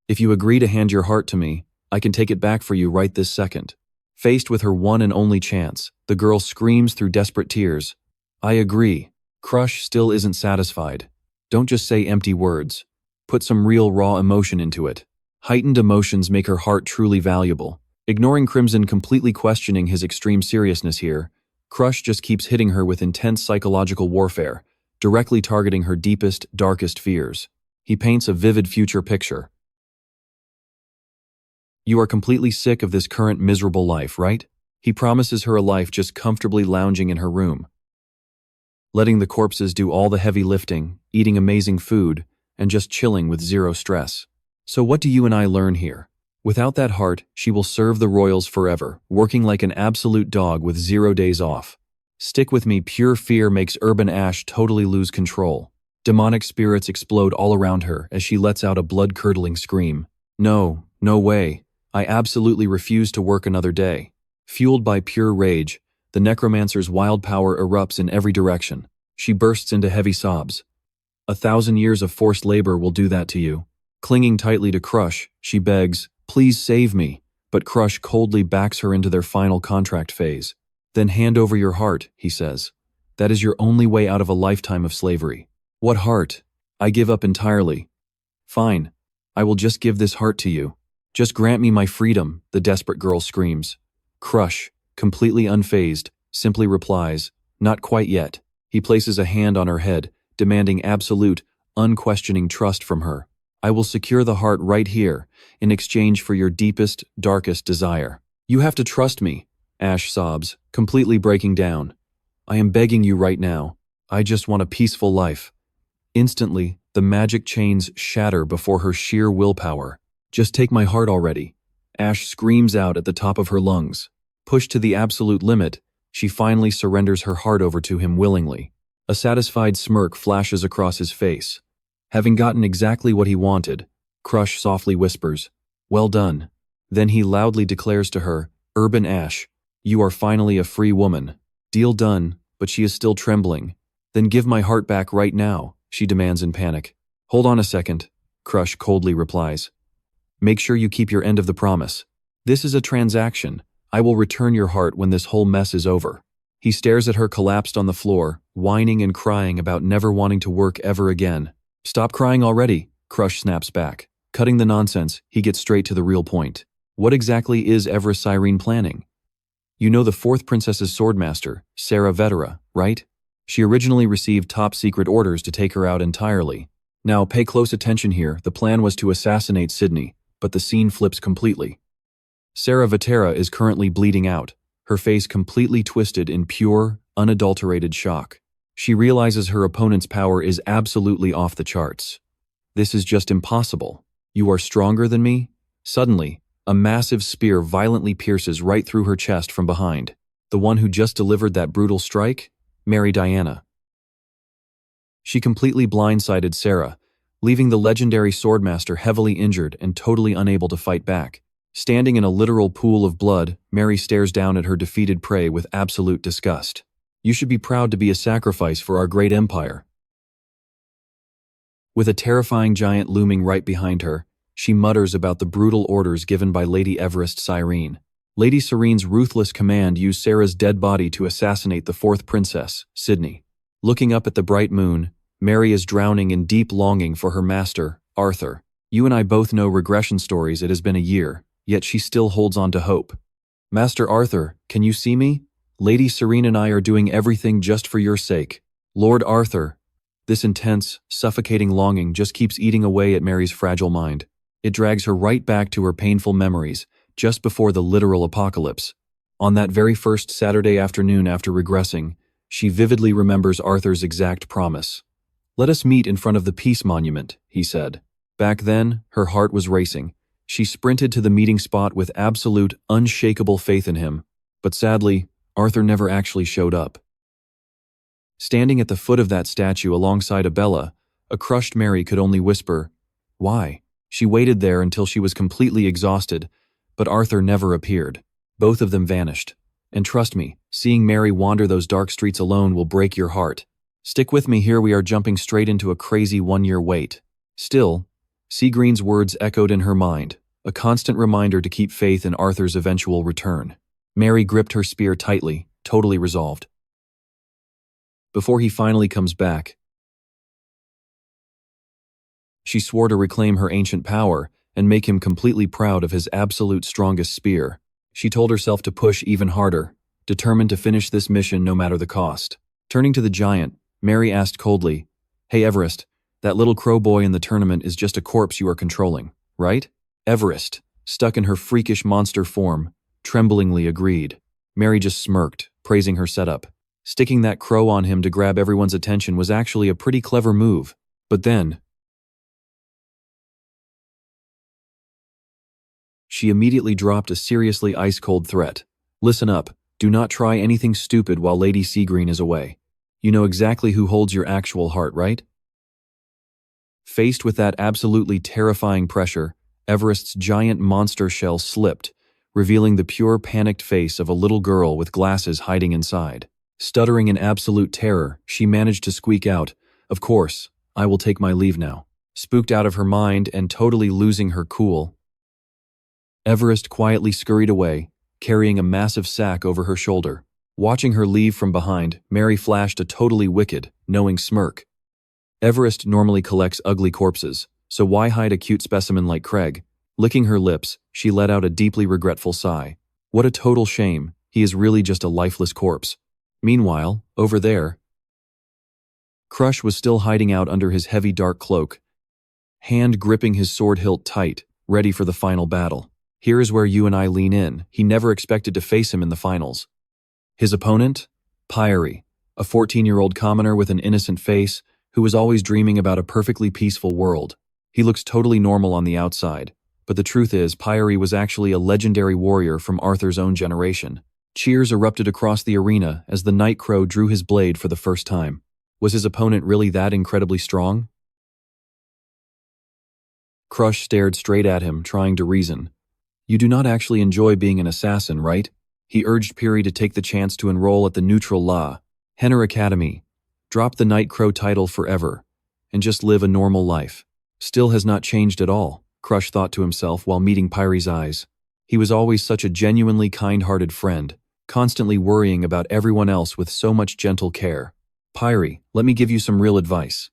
If you agree to hand your heart to me, I can take it back for you right this second. Faced with her one and only chance, the girl screams through desperate tears. I agree. Crush still isn't satisfied. Don't just say empty words. Put some real raw emotion into it. Heightened emotions make her heart truly valuable. Ignoring Crimson completely questioning his extreme seriousness here, Crush just keeps hitting her with intense psychological warfare, directly targeting her deepest, darkest fears. He paints a vivid future picture. You are completely sick of this current miserable life, right? He promises her a life just comfortably lounging in her room, letting the corpses do all the heavy lifting, eating amazing food, and just chilling with zero stress. So what do you and I learn here? Without that heart, she will serve the royals forever, working like an absolute dog with 0 days off. Stick with me, pure fear makes Urban Ash totally lose control. Demonic spirits explode all around her as she lets out a blood-curdling scream. No, no way. I absolutely refuse to work another day. Fueled by pure rage, the necromancer's wild power erupts in every direction. She bursts into heavy sobs. 1,000 years of forced labor will do that to you. Clinging tightly to Crush, she begs, please save me, but Crush coldly backs her into their final contract phase. Then hand over your heart, he says. That is your only way out of a lifetime of slavery. What heart? I give up entirely. Fine. I will just give this heart to you. Just grant me my freedom, the desperate girl screams. Crush, completely unfazed, simply replies, not quite yet. He places a hand on her head, demanding absolute, unquestioning trust from her. I will secure the heart right here, in exchange for your deepest, darkest desire. You have to trust me, Ash sobs, completely breaking down. I am begging you right now. I just want a peaceful life. Instantly, the magic chains shatter before her sheer willpower. Just take my heart already. Ash screams out at the top of her lungs. Pushed to the absolute limit, she finally surrenders her heart over to him willingly. A satisfied smirk flashes across his face. Having gotten exactly what he wanted, Crush softly whispers, "Well done." Then he loudly declares to her, "Urban Ash, you are finally a free woman." Deal done, but she is still trembling. "Then give my heart back right now," she demands in panic. "Hold on a second," Crush coldly replies. "Make sure you keep your end of the promise. This is a transaction. I will return your heart when this whole mess is over." He stares at her collapsed on the floor, whining and crying about never wanting to work ever again. "Stop crying already," Crush snaps back. Cutting the nonsense, he gets straight to the real point. What exactly is Everest Cyrene planning? You know the fourth princess's swordmaster, Sarah Vetera, right? She originally received top-secret orders to take her out entirely. Now, pay close attention here. The plan was to assassinate Sydney, but the scene flips completely. Sarah Vetera is currently bleeding out, her face completely twisted in pure, unadulterated shock. She realizes her opponent's power is absolutely off the charts. This is just impossible. You are stronger than me? Suddenly, a massive spear violently pierces right through her chest from behind. The one who just delivered that brutal strike? Mary Diana. She completely blindsided Sarah, leaving the legendary swordmaster heavily injured and totally unable to fight back. Standing in a literal pool of blood, Mary stares down at her defeated prey with absolute disgust. You should be proud to be a sacrifice for our great empire. With a terrifying giant looming right behind her, she mutters about the brutal orders given by Lady Everest Cyrene. Lady Cyrene's ruthless command used Sarah's dead body to assassinate the fourth princess, Sydney. Looking up at the bright moon, Mary is drowning in deep longing for her master, Arthur. You and I both know regression stories. It has been a year, yet she still holds on to hope. "Master Arthur, can you see me? Lady Cyrene and I are doing everything just for your sake. Lord Arthur." This intense, suffocating longing just keeps eating away at Mary's fragile mind. It drags her right back to her painful memories, just before the literal apocalypse. On that very first Saturday afternoon after regressing, she vividly remembers Arthur's exact promise. "Let us meet in front of the Peace Monument," he said. Back then, her heart was racing. She sprinted to the meeting spot with absolute, unshakable faith in him. But sadly, Arthur never actually showed up. Standing at the foot of that statue alongside Abella, a crushed Mary could only whisper, "Why?" She waited there until she was completely exhausted, but Arthur never appeared. Both of them vanished. And trust me, seeing Mary wander those dark streets alone will break your heart. Stick with me here, we are jumping straight into a crazy one-year wait. Still, Seagreen's words echoed in her mind, a constant reminder to keep faith in Arthur's eventual return. Mary gripped her spear tightly, totally resolved. Before he finally comes back, she swore to reclaim her ancient power and make him completely proud of his absolute strongest spear. She told herself to push even harder, determined to finish this mission no matter the cost. Turning to the giant, Mary asked coldly, "Hey Everest, that little crow boy in the tournament is just a corpse you are controlling, right?" Everest, stuck in her freakish monster form, tremblingly agreed. Mary just smirked, praising her setup. Sticking that crow on him to grab everyone's attention was actually a pretty clever move. But then, she immediately dropped a seriously ice-cold threat. "Listen up, do not try anything stupid while Lady Seagreen is away. You know exactly who holds your actual heart, right?" Faced with that absolutely terrifying pressure, Everest's giant monster shell slipped, revealing the pure panicked face of a little girl with glasses hiding inside. Stuttering in absolute terror, she managed to squeak out, "Of course, I will take my leave now." Spooked out of her mind and totally losing her cool, Everest quietly scurried away, carrying a massive sack over her shoulder. Watching her leave from behind, Mary flashed a totally wicked, knowing smirk. Everest normally collects ugly corpses, so why hide a cute specimen like Craig? Licking her lips, she let out a deeply regretful sigh. What a total shame, he is really just a lifeless corpse. Meanwhile, over there, Crush was still hiding out under his heavy dark cloak, hand gripping his sword hilt tight, ready for the final battle. Here is where you and I lean in. He never expected to face him in the finals. His opponent? Pyre, a 14-year-old commoner with an innocent face who was always dreaming about a perfectly peaceful world. He looks totally normal on the outside, but the truth is Pyre was actually a legendary warrior from Arthur's own generation. Cheers erupted across the arena as the Night Crow drew his blade for the first time. Was his opponent really that incredibly strong? Crush stared straight at him, trying to reason. You do not actually enjoy being an assassin, right? He urged Piri to take the chance to enroll at the neutral La Henner Academy, drop the Night Crow title forever, and just live a normal life. Still has not changed at all, Crush thought to himself while meeting Pyre's eyes. He was always such a genuinely kind-hearted friend, constantly worrying about everyone else with so much gentle care. Pyre, let me give you some real advice.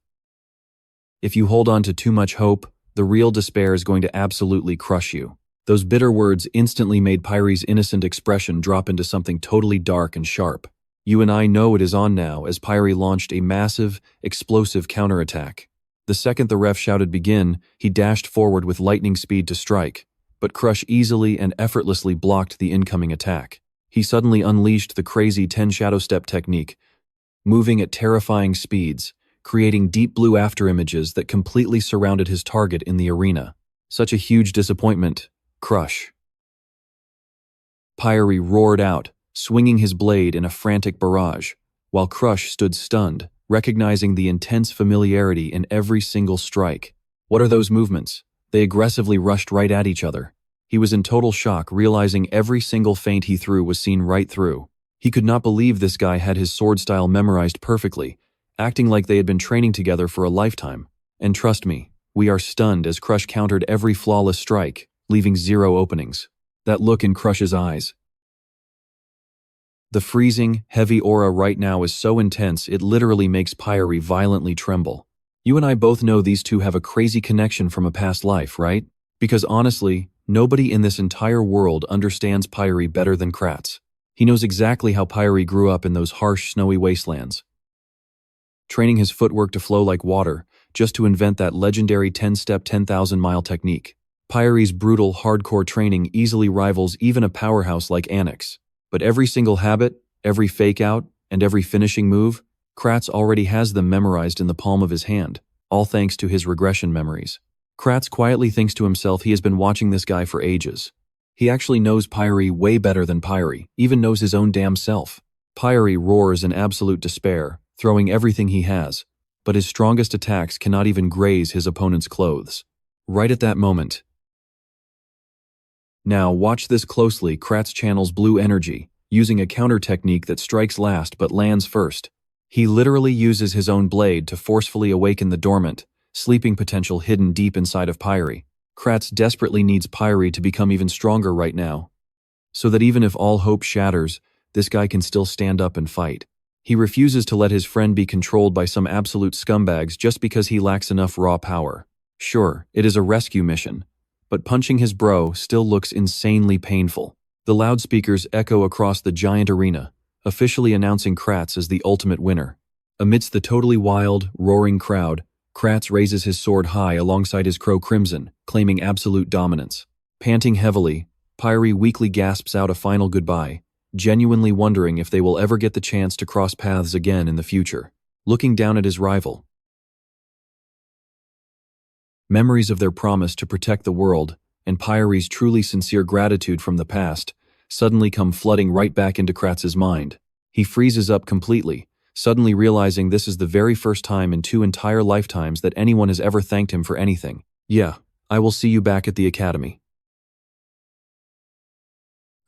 If you hold on to too much hope, the real despair is going to absolutely crush you. Those bitter words instantly made Pyre's innocent expression drop into something totally dark and sharp. You and I know it is on now as Pyre launched a massive, explosive counterattack. The second the ref shouted begin, he dashed forward with lightning speed to strike, but Crush easily and effortlessly blocked the incoming attack. He suddenly unleashed the crazy 10 shadow step technique, moving at terrifying speeds, creating deep blue afterimages that completely surrounded his target in the arena. Such a huge disappointment. Crush. Pyre roared out, swinging his blade in a frantic barrage, while Crush stood stunned, recognizing the intense familiarity in every single strike. What are those movements? They aggressively rushed right at each other. He was in total shock, realizing every single feint he threw was seen right through. He could not believe this guy had his sword style memorized perfectly, acting like they had been training together for a lifetime. And trust me, we are stunned as Crush countered every flawless strike, leaving zero openings. That look in Crush's eyes. The freezing, heavy aura right now is so intense it literally makes Pyre violently tremble. You and I both know these two have a crazy connection from a past life, right? Because honestly, nobody in this entire world understands Pyre better than Kratz. He knows exactly how Pyre grew up in those harsh, snowy wastelands, training his footwork to flow like water, just to invent that legendary 10-step 10,000-mile technique. Pyre's brutal, hardcore training easily rivals even a powerhouse like Annex. But every single habit, every fake-out, and every finishing move, Kratz already has them memorized in the palm of his hand, all thanks to his regression memories. Kratz quietly thinks to himself he has been watching this guy for ages. He actually knows Pyre way better than Pyre, even knows his own damn self. Pyre roars in absolute despair, throwing everything he has, but his strongest attacks cannot even graze his opponent's clothes. Right at that moment. Now watch this closely. Kratz channels blue energy, using a counter technique that strikes last but lands first. He literally uses his own blade to forcefully awaken the dormant, sleeping potential hidden deep inside of Pyre. Kratz desperately needs Pyre to become even stronger right now, so that even if all hope shatters, this guy can still stand up and fight. He refuses to let his friend be controlled by some absolute scumbags just because he lacks enough raw power. Sure, it is a rescue mission, but punching his bro still looks insanely painful. The loudspeakers echo across the giant arena, officially announcing Kratz as the ultimate winner. Amidst the totally wild, roaring crowd, Kratz raises his sword high alongside his Crow Crimson, claiming absolute dominance. Panting heavily, Pyre weakly gasps out a final goodbye, genuinely wondering if they will ever get the chance to cross paths again in the future. Looking down at his rival, memories of their promise to protect the world and Pyre's truly sincere gratitude from the past suddenly come flooding right back into Kratz's mind. He freezes up completely, suddenly realizing this is the very first time in 2 entire lifetimes that anyone has ever thanked him for anything. Yeah, I will see you back at the academy.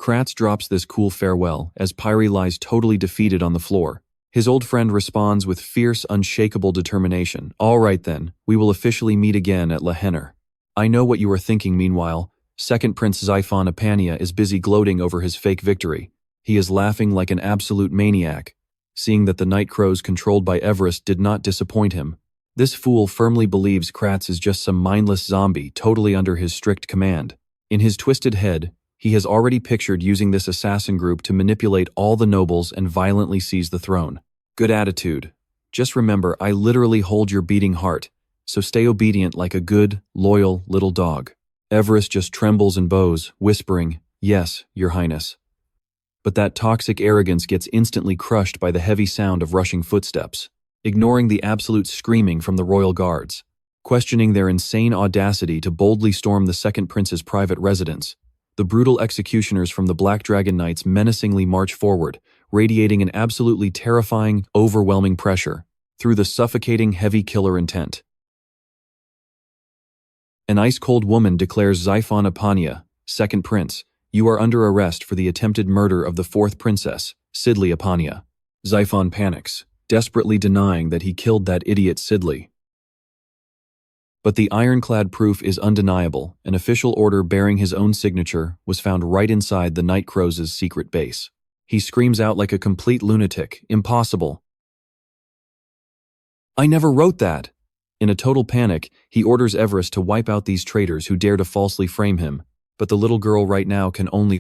Kratz drops this cool farewell as Pyre lies totally defeated on the floor. His old friend responds with fierce, unshakable determination. All right then, we will officially meet again at La Henner. I know what you are thinking meanwhile. Second Prince Xiphon Apania is busy gloating over his fake victory. He is laughing like an absolute maniac, seeing that the Night Crows controlled by Everest did not disappoint him. This fool firmly believes Kratz is just some mindless zombie totally under his strict command. In his twisted head, he has already pictured using this assassin group to manipulate all the nobles and violently seize the throne. Good attitude. Just remember, I literally hold your beating heart, so stay obedient like a good, loyal little dog. Everest just trembles and bows, whispering, "Yes, Your Highness." But that toxic arrogance gets instantly crushed by the heavy sound of rushing footsteps, ignoring the absolute screaming from the royal guards. Questioning their insane audacity to boldly storm the second prince's private residence, the brutal executioners from the Black Dragon Knights menacingly march forward, radiating an absolutely terrifying, overwhelming pressure through the suffocating heavy killer intent. An ice-cold woman declares Xiphon Apania, second prince, you are under arrest for the attempted murder of the fourth princess, Sidley Apania. Xiphon panics, desperately denying that he killed that idiot Sidley. But the ironclad proof is undeniable. An official order bearing his own signature was found right inside the Night Crows' secret base. He screams out like a complete lunatic, impossible. I never wrote that. In a total panic, he orders Everest to wipe out these traitors who dare to falsely frame him, but the little girl right now can only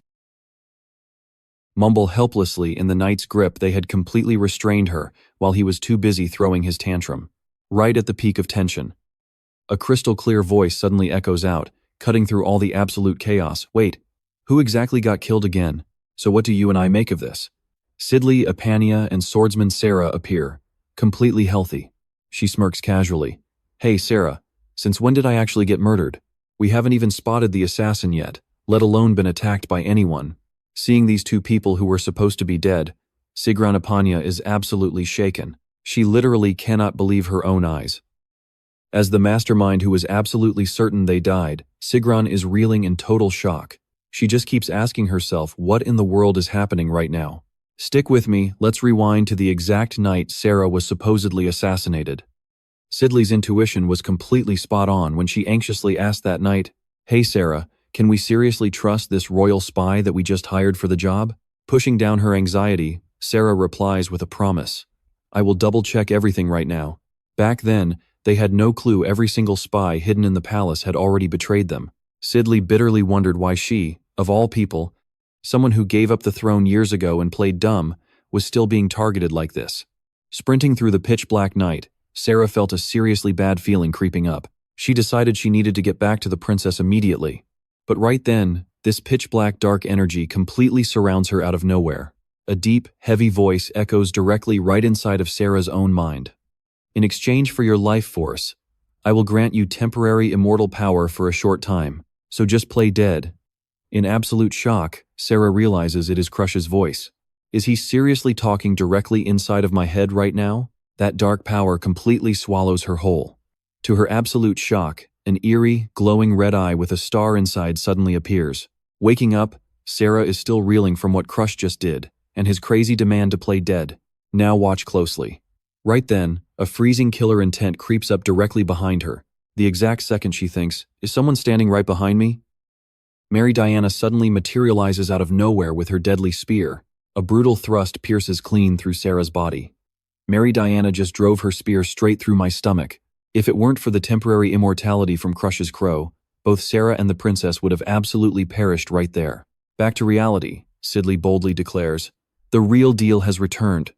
mumble helplessly in the knight's grip. They had completely restrained her while he was too busy throwing his tantrum. Right at the peak of tension, a crystal-clear voice suddenly echoes out, cutting through all the absolute chaos. Wait, who exactly got killed again? So what do you and I make of this? Sidley, Apania, and swordsman Sarah appear, completely healthy. She smirks casually. Hey, Sarah, since when did I actually get murdered? We haven't even spotted the assassin yet, let alone been attacked by anyone. Seeing these two people who were supposed to be dead, Sigran Apania is absolutely shaken. She literally cannot believe her own eyes. As the mastermind who was absolutely certain they died, Sigran is reeling in total shock. She just keeps asking herself what in the world is happening right now. Stick with me, let's rewind to the exact night Sarah was supposedly assassinated. Sidley's intuition was completely spot on when she anxiously asked that night, Hey Sarah, can we seriously trust this royal spy that we just hired for the job? Pushing down her anxiety, Sarah replies with a promise. I will double-check everything right now. Back then, they had no clue every single spy hidden in the palace had already betrayed them. Sidley bitterly wondered why she, of all people, someone who gave up the throne years ago and played dumb, was still being targeted like this. Sprinting through the pitch-black night, Sarah felt a seriously bad feeling creeping up. She decided she needed to get back to the princess immediately. But right then, this pitch-black dark energy completely surrounds her out of nowhere. A deep, heavy voice echoes directly right inside of Sarah's own mind. In exchange for your life force, I will grant you temporary immortal power for a short time, so just play dead. In absolute shock, Sarah realizes it is Crush's voice. Is he seriously talking directly inside of my head right now? That dark power completely swallows her whole. To her absolute shock, an eerie, glowing red eye with a star inside suddenly appears. Waking up, Sarah is still reeling from what Crush just did, and his crazy demand to play dead. Now watch closely. Right then, a freezing killer intent creeps up directly behind her. The exact second she thinks, is someone standing right behind me? Mary Diana suddenly materializes out of nowhere with her deadly spear. A brutal thrust pierces clean through Sarah's body. Mary Diana just drove her spear straight through my stomach. If it weren't for the temporary immortality from Crush's crow, both Sarah and the princess would have absolutely perished right there. Back to reality, Sidley boldly declares. The real deal has returned.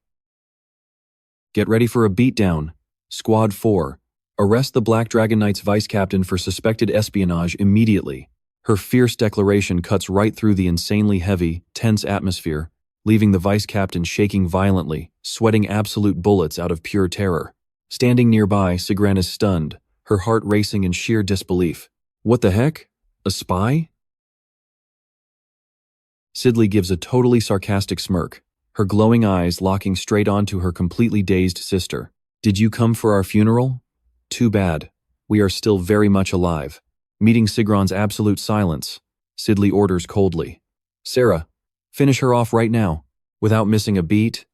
Get ready for a beatdown. Squad 4. Arrest the Black Dragon Knight's vice captain for suspected espionage immediately. Her fierce declaration cuts right through the insanely heavy, tense atmosphere, leaving the vice captain shaking violently, sweating absolute bullets out of pure terror. Standing nearby, Sigran is stunned, her heart racing in sheer disbelief. What the heck? A spy? Sidley gives a totally sarcastic smirk, her glowing eyes locking straight onto her completely dazed sister. Did you come for our funeral? Too bad. We are still very much alive. Meeting Sigran's absolute silence, Sidley orders coldly. Sarah, finish her off right now, without missing a beat.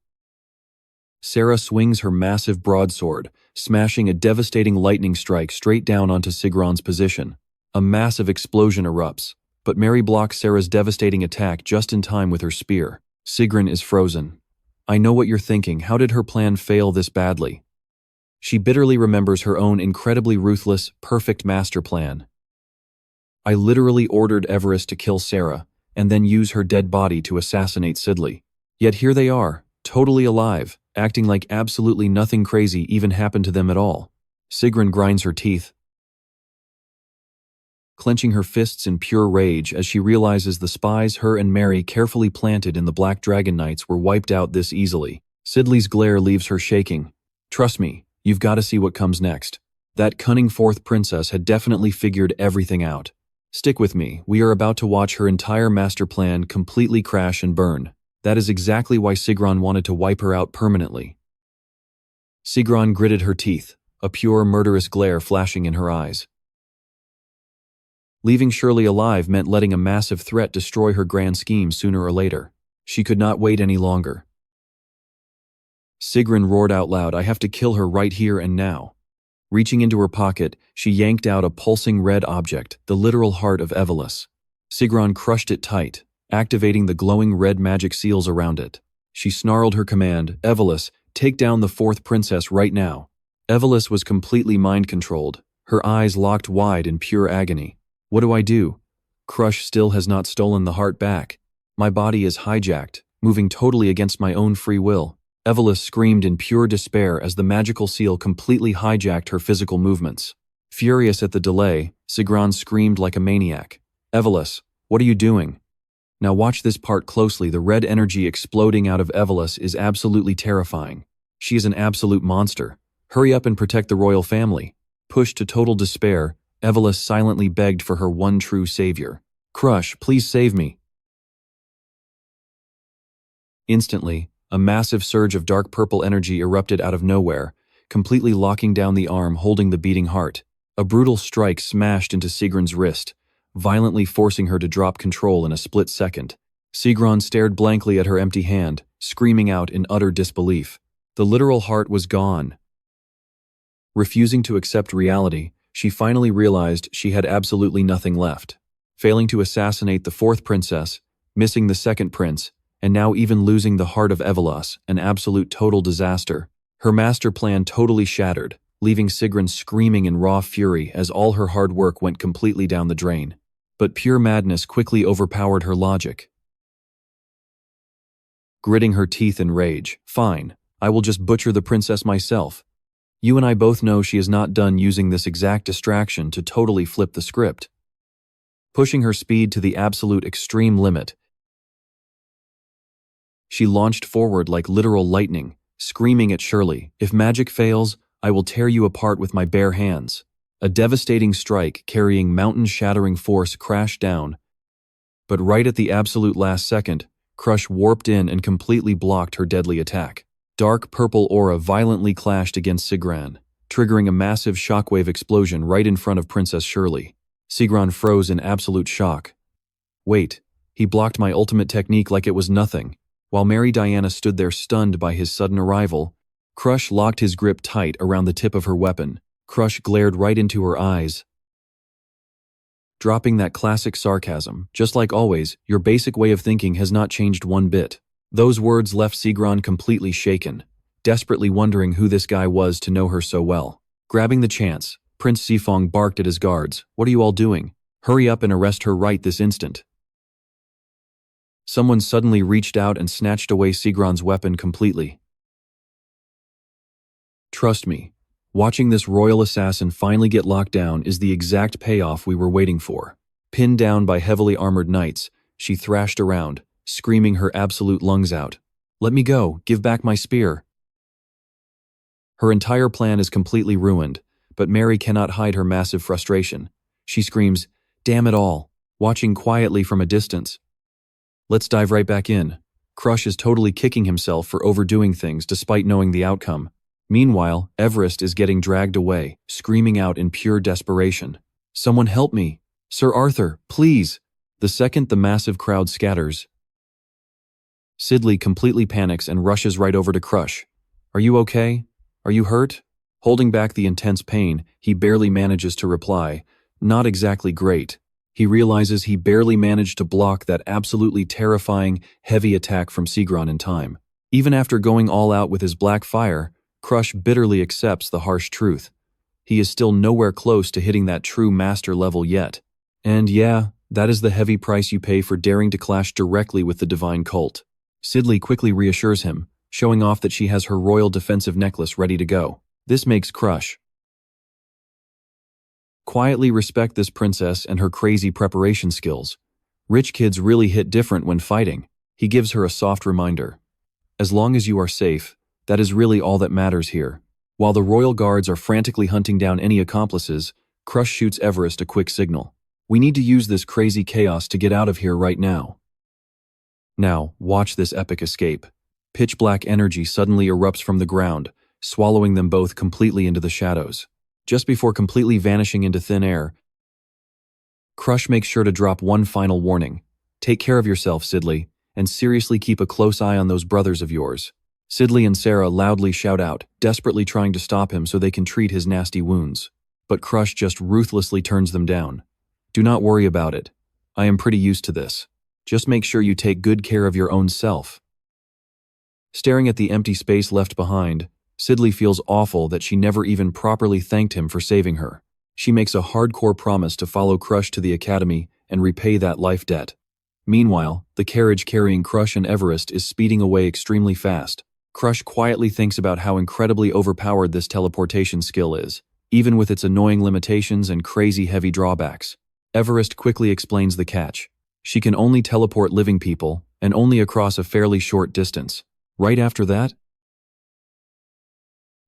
Sarah swings her massive broadsword, smashing a devastating lightning strike straight down onto Sigran's position. A massive explosion erupts, but Mary blocks Sarah's devastating attack just in time with her spear. Sigran is frozen. I know what you're thinking, how did her plan fail this badly? She bitterly remembers her own incredibly ruthless, perfect master plan. I literally ordered Everest to kill Sarah, and then use her dead body to assassinate Sidley. Yet here they are, totally alive, acting like absolutely nothing crazy even happened to them at all. Sigran grinds her teeth. clenching her fists in pure rage as she realizes the spies her and Mary carefully planted in the Black Dragon Knights were wiped out this easily. Sidley's glare leaves her shaking. Trust me, you've got to see what comes next. That cunning fourth princess had definitely figured everything out. Stick with me, we are about to watch her entire master plan completely crash and burn. That is exactly why Sigrun wanted to wipe her out permanently. Sigrun gritted her teeth, a pure murderous glare flashing in her eyes. Leaving Shirley alive meant letting a massive threat destroy her grand scheme sooner or later. She could not wait any longer. Sigrun roared out loud, I have to kill her right here and now. Reaching into her pocket, she yanked out a pulsing red object, the literal heart of Evelus. Sigrun crushed it tight, activating the glowing red magic seals around it. She snarled her command, Evelus, take down the fourth princess right now. Evelus was completely mind-controlled, her eyes locked wide in pure agony. What do I do? Crush still has not stolen the heart back. My body is hijacked, moving totally against my own free will. Evelus screamed in pure despair as the magical seal completely hijacked her physical movements. Furious at the delay, Sigrun screamed like a maniac. Evelus, what are you doing? Now watch this part closely. The red energy exploding out of Evelus is absolutely terrifying. She is an absolute monster. Hurry up and protect the royal family. Pushed to total despair, Evelus silently begged for her one true savior. Crush, please save me. Instantly, a massive surge of dark purple energy erupted out of nowhere, completely locking down the arm holding the beating heart. A brutal strike smashed into Sigrun's wrist, violently forcing her to drop control in a split second. Sigrun stared blankly at her empty hand, screaming out in utter disbelief. The literal heart was gone. Refusing to accept reality, she finally realized she had absolutely nothing left. Failing to assassinate the fourth princess, missing the second prince, and now even losing the heart of Evelus, an absolute total disaster. Her master plan totally shattered, leaving Sigrun screaming in raw fury as all her hard work went completely down the drain. But pure madness quickly overpowered her logic. Gritting her teeth in rage, fine, I will just butcher the princess myself. You and I both know she is not done using this exact distraction to totally flip the script. Pushing her speed to the absolute extreme limit, she launched forward like literal lightning, screaming at Shirley, if magic fails, I will tear you apart with my bare hands. A devastating strike carrying mountain-shattering force crashed down, but right at the absolute last second, Crush warped in and completely blocked her deadly attack. Dark purple aura violently clashed against Sigrun, triggering a massive shockwave explosion right in front of Princess Shirley. Sigrun froze in absolute shock. Wait, he blocked my ultimate technique like it was nothing. While Mary Diana stood there stunned by his sudden arrival, Crush locked his grip tight around the tip of her weapon. Crush glared right into her eyes, dropping that classic sarcasm. Just like always, your basic way of thinking has not changed one bit. Those words left Sigrun completely shaken, desperately wondering who this guy was to know her so well. Grabbing the chance, Prince Sifong barked at his guards. What are you all doing? Hurry up and arrest her right this instant. Someone suddenly reached out and snatched away Sigrun's weapon completely. Trust me, watching this royal assassin finally get locked down is the exact payoff we were waiting for. Pinned down by heavily armored knights, she thrashed around, screaming her absolute lungs out. Let me go, give back my spear. Her entire plan is completely ruined, but Mary cannot hide her massive frustration. She screams, damn it all, watching quietly from a distance. Let's dive right back in. Crush is totally kicking himself for overdoing things despite knowing the outcome. Meanwhile, Everest is getting dragged away, screaming out in pure desperation. Someone help me! Sir Arthur, please! The second the massive crowd scatters, Sidley completely panics and rushes right over to Crush. Are you okay? Are you hurt? Holding back the intense pain, he barely manages to reply, not exactly great. He realizes he barely managed to block that absolutely terrifying, heavy attack from Sigrun in time. Even after going all out with his black fire, Crush bitterly accepts the harsh truth. He is still nowhere close to hitting that true master level yet. And yeah, that is the heavy price you pay for daring to clash directly with the divine cult. Sidley quickly reassures him, showing off that she has her royal defensive necklace ready to go. This makes Crush Quietly respect this princess and her crazy preparation skills. Rich kids really hit different when fighting. He gives her a soft reminder. As long as you are safe, that is really all that matters here. While the royal guards are frantically hunting down any accomplices, Crush shoots Everest a quick signal. We need to use this crazy chaos to get out of here right now. Now, watch this epic escape. Pitch black energy suddenly erupts from the ground, swallowing them both completely into the shadows. Just before completely vanishing into thin air, Crush makes sure to drop one final warning. Take care of yourself, Sidley, and seriously keep a close eye on those brothers of yours. Sidley and Sarah loudly shout out, desperately trying to stop him so they can treat his nasty wounds. But Crush just ruthlessly turns them down. Do not worry about it. I am pretty used to this. Just make sure you take good care of your own self. Staring at the empty space left behind, Sidley feels awful that she never even properly thanked him for saving her. She makes a hardcore promise to follow Crush to the academy and repay that life debt. Meanwhile, the carriage carrying Crush and Everest is speeding away extremely fast. Crush quietly thinks about how incredibly overpowered this teleportation skill is, even with its annoying limitations and crazy heavy drawbacks. Everest quickly explains the catch. She can only teleport living people, and only across a fairly short distance. Right after that,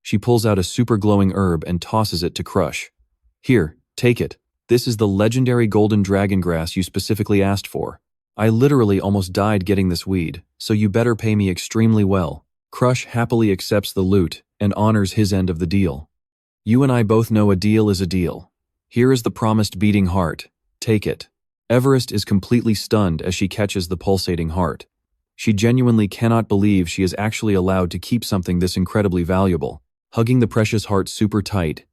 she pulls out a super glowing herb and tosses it to Crush. Here, take it. This is the legendary golden dragon grass you specifically asked for. I literally almost died getting this weed, so you better pay me extremely well. Crush happily accepts the loot and honors his end of the deal. You and I both know a deal is a deal. Here is the promised beating heart. Take it. Everest is completely stunned as she catches the pulsating heart. She genuinely cannot believe she is actually allowed to keep something this incredibly valuable. Hugging the precious heart super tight,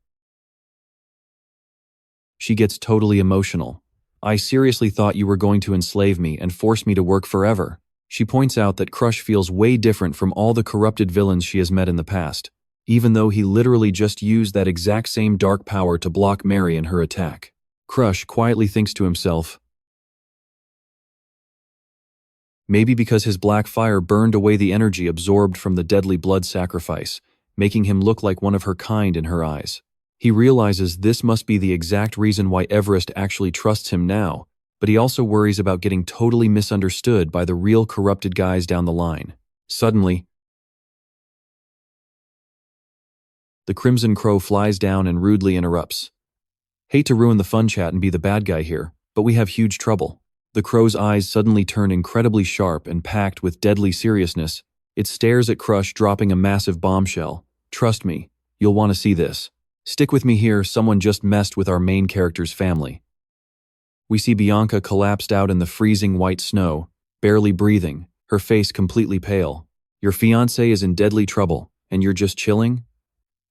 she gets totally emotional. I seriously thought you were going to enslave me and force me to work forever. She points out that Crush feels way different from all the corrupted villains she has met in the past, even though he literally just used that exact same dark power to block Mary in her attack. Crush quietly thinks to himself, maybe because his black fire burned away the energy absorbed from the deadly blood sacrifice, making him look like one of her kind in her eyes. He realizes this must be the exact reason why Everest actually trusts him now, but he also worries about getting totally misunderstood by the real corrupted guys down the line. Suddenly, the Crimson Crow flies down and rudely interrupts. Hate to ruin the fun chat and be the bad guy here, but we have huge trouble. The crow's eyes suddenly turn incredibly sharp and packed with deadly seriousness. It stares at Crush, dropping a massive bombshell. Trust me, you'll want to see this. Stick with me here, someone just messed with our main character's family. We see Bianca collapsed out in the freezing white snow, barely breathing, her face completely pale. Your fiancé is in deadly trouble, and you're just chilling?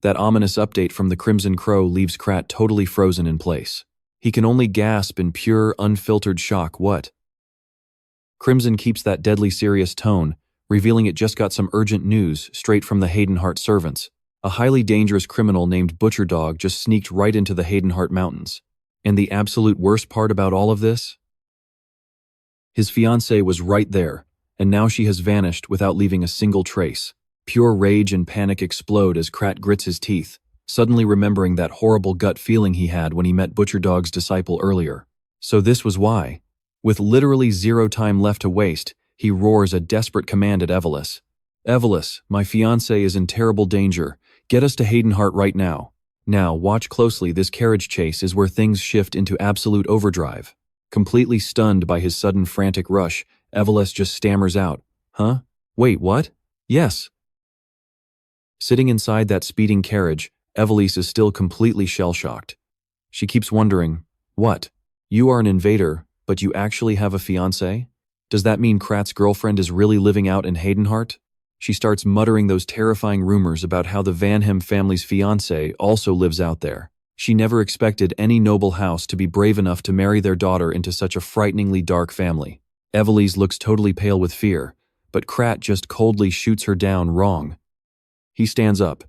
That ominous update from the Crimson Crow leaves Krat totally frozen in place. He can only gasp in pure, unfiltered shock. What? Crimson keeps that deadly serious tone, revealing it just got some urgent news straight from the Haydenheart servants. A highly dangerous criminal named Butcher Dog just sneaked right into the Haydenheart Mountains. And the absolute worst part about all of this? His fiancée was right there, and now she has vanished without leaving a single trace. Pure rage and panic explode as Krat grits his teeth, suddenly remembering that horrible gut feeling he had when he met Butcher Dog's disciple earlier. So this was why. With literally zero time left to waste, he roars a desperate command at Evelis. Evelis, my fiancé is in terrible danger. Get us to Haydenheart right now. Now, watch closely, this carriage chase is where things shift into absolute overdrive. Completely stunned by his sudden frantic rush, Evelis just stammers out, huh? Wait, what? Yes. Sitting inside that speeding carriage, Evelis is still completely shell-shocked. She keeps wondering, what? You are an invader, but you actually have a fiancé? Does that mean Krat's girlfriend is really living out in Haydenheart? She starts muttering those terrifying rumors about how the Van Hem family's fiancé also lives out there. She never expected any noble house to be brave enough to marry their daughter into such a frighteningly dark family. Evelis looks totally pale with fear, but Krat just coldly shoots her down wrong. He stands up.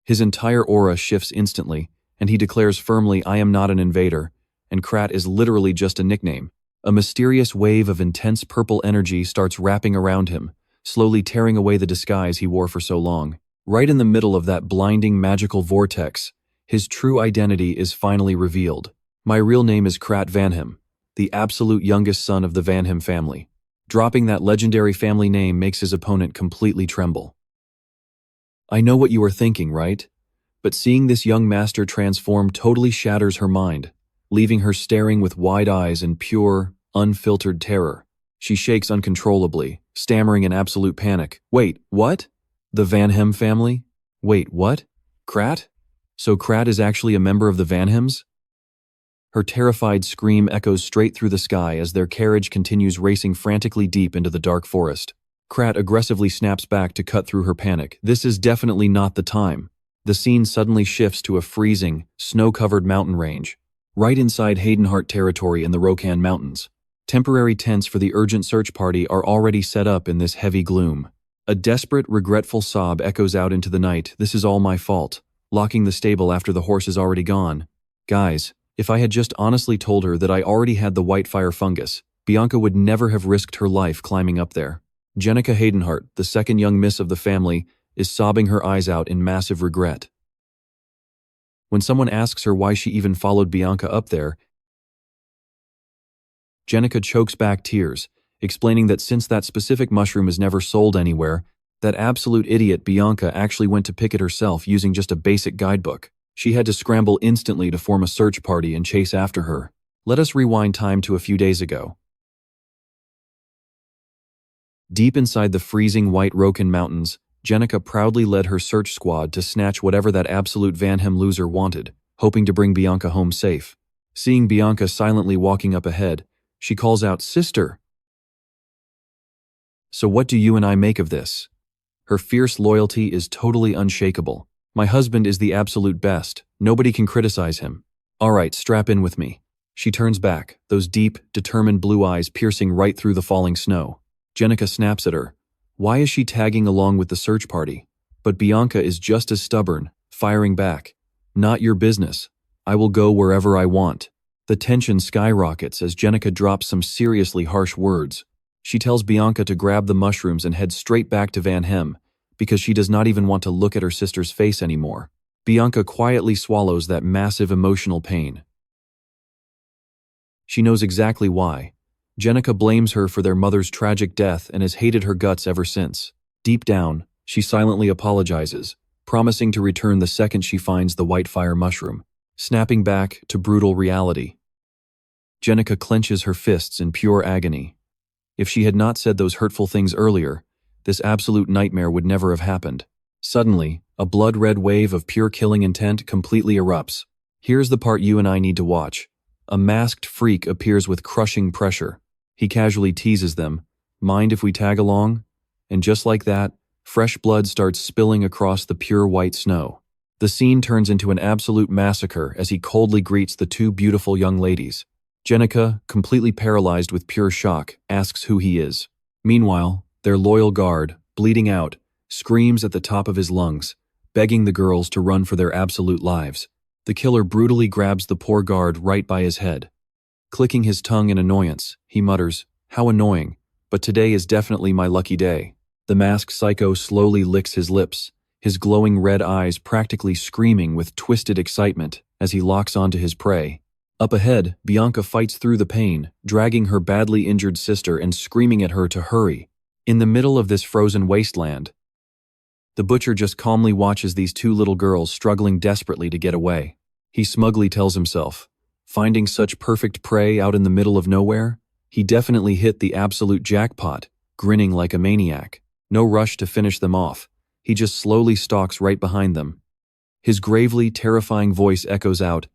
His entire aura shifts instantly, and he declares firmly, I am not an invader, and Krat is literally just a nickname. A mysterious wave of intense purple energy starts wrapping around him, slowly tearing away the disguise he wore for so long. Right in the middle of that blinding magical vortex, his true identity is finally revealed. My real name is Krat Vanhem, the absolute youngest son of the Vanhem family. Dropping that legendary family name makes his opponent completely tremble. I know what you are thinking, right? But seeing this young master transform totally shatters her mind, leaving her staring with wide eyes in pure, unfiltered terror. She shakes uncontrollably, stammering in absolute panic. Wait, what? The Vanhem family? Wait, what? Krat? So Krat is actually a member of the Vanhems? Her terrified scream echoes straight through the sky as their carriage continues racing frantically deep into the dark forest. Krat aggressively snaps back to cut through her panic. This is definitely not the time. The scene suddenly shifts to a freezing, snow-covered mountain range, right inside Haydenheart territory in the Rokan Mountains. Temporary tents for the urgent search party are already set up in this heavy gloom. A desperate, regretful sob echoes out into the night. This is all my fault. Locking the stable after the horse is already gone. Guys, if I had just honestly told her that I already had the white fire fungus, Bianca would never have risked her life climbing up there. Jenica Haydenheart, the second young miss of the family, is sobbing her eyes out in massive regret. When someone asks her why she even followed Bianca up there, Jenica chokes back tears, explaining that since that specific mushroom is never sold anywhere, that absolute idiot Bianca actually went to pick it herself using just a basic guidebook. She had to scramble instantly to form a search party and chase after her. Let us rewind time to a few days ago. Deep inside the freezing white Rokan Mountains, Jenica proudly led her search squad to snatch whatever that absolute Vanhem loser wanted, hoping to bring Bianca home safe. Seeing Bianca silently walking up ahead, she calls out, "Sister!" So what do you and I make of this? Her fierce loyalty is totally unshakable. My husband is the absolute best. Nobody can criticize him. All right, strap in with me. She turns back, those deep, determined blue eyes piercing right through the falling snow. Jenica snaps at her. Why is she tagging along with the search party? But Bianca is just as stubborn, firing back. Not your business. I will go wherever I want. The tension skyrockets as Jenica drops some seriously harsh words. She tells Bianca to grab the mushrooms and head straight back to Vanhem, because she does not even want to look at her sister's face anymore. Bianca quietly swallows that massive emotional pain. She knows exactly why. Jenica blames her for their mother's tragic death and has hated her guts ever since. Deep down, she silently apologizes, promising to return the second she finds the white fire mushroom, snapping back to brutal reality. Jenica clenches her fists in pure agony. If she had not said those hurtful things earlier, this absolute nightmare would never have happened. Suddenly, a blood-red wave of pure killing intent completely erupts. Here's the part you and I need to watch. A masked freak appears with crushing pressure. He casually teases them, "Mind if we tag along?" And just like that, fresh blood starts spilling across the pure white snow. The scene turns into an absolute massacre as he coldly greets the two beautiful young ladies. Jenica, completely paralyzed with pure shock, asks who he is. Meanwhile, their loyal guard, bleeding out, screams at the top of his lungs, begging the girls to run for their absolute lives. The killer brutally grabs the poor guard right by his head. Clicking his tongue in annoyance, he mutters, "How annoying, but today is definitely my lucky day." The masked psycho slowly licks his lips, his glowing red eyes practically screaming with twisted excitement as he locks onto his prey. Up ahead, Bianca fights through the pain, dragging her badly injured sister and screaming at her to hurry. In the middle of this frozen wasteland, the butcher just calmly watches these two little girls struggling desperately to get away. He smugly tells himself, finding such perfect prey out in the middle of nowhere, he definitely hit the absolute jackpot, grinning like a maniac. No rush to finish them off. He just slowly stalks right behind them. His gravely terrifying voice echoes out,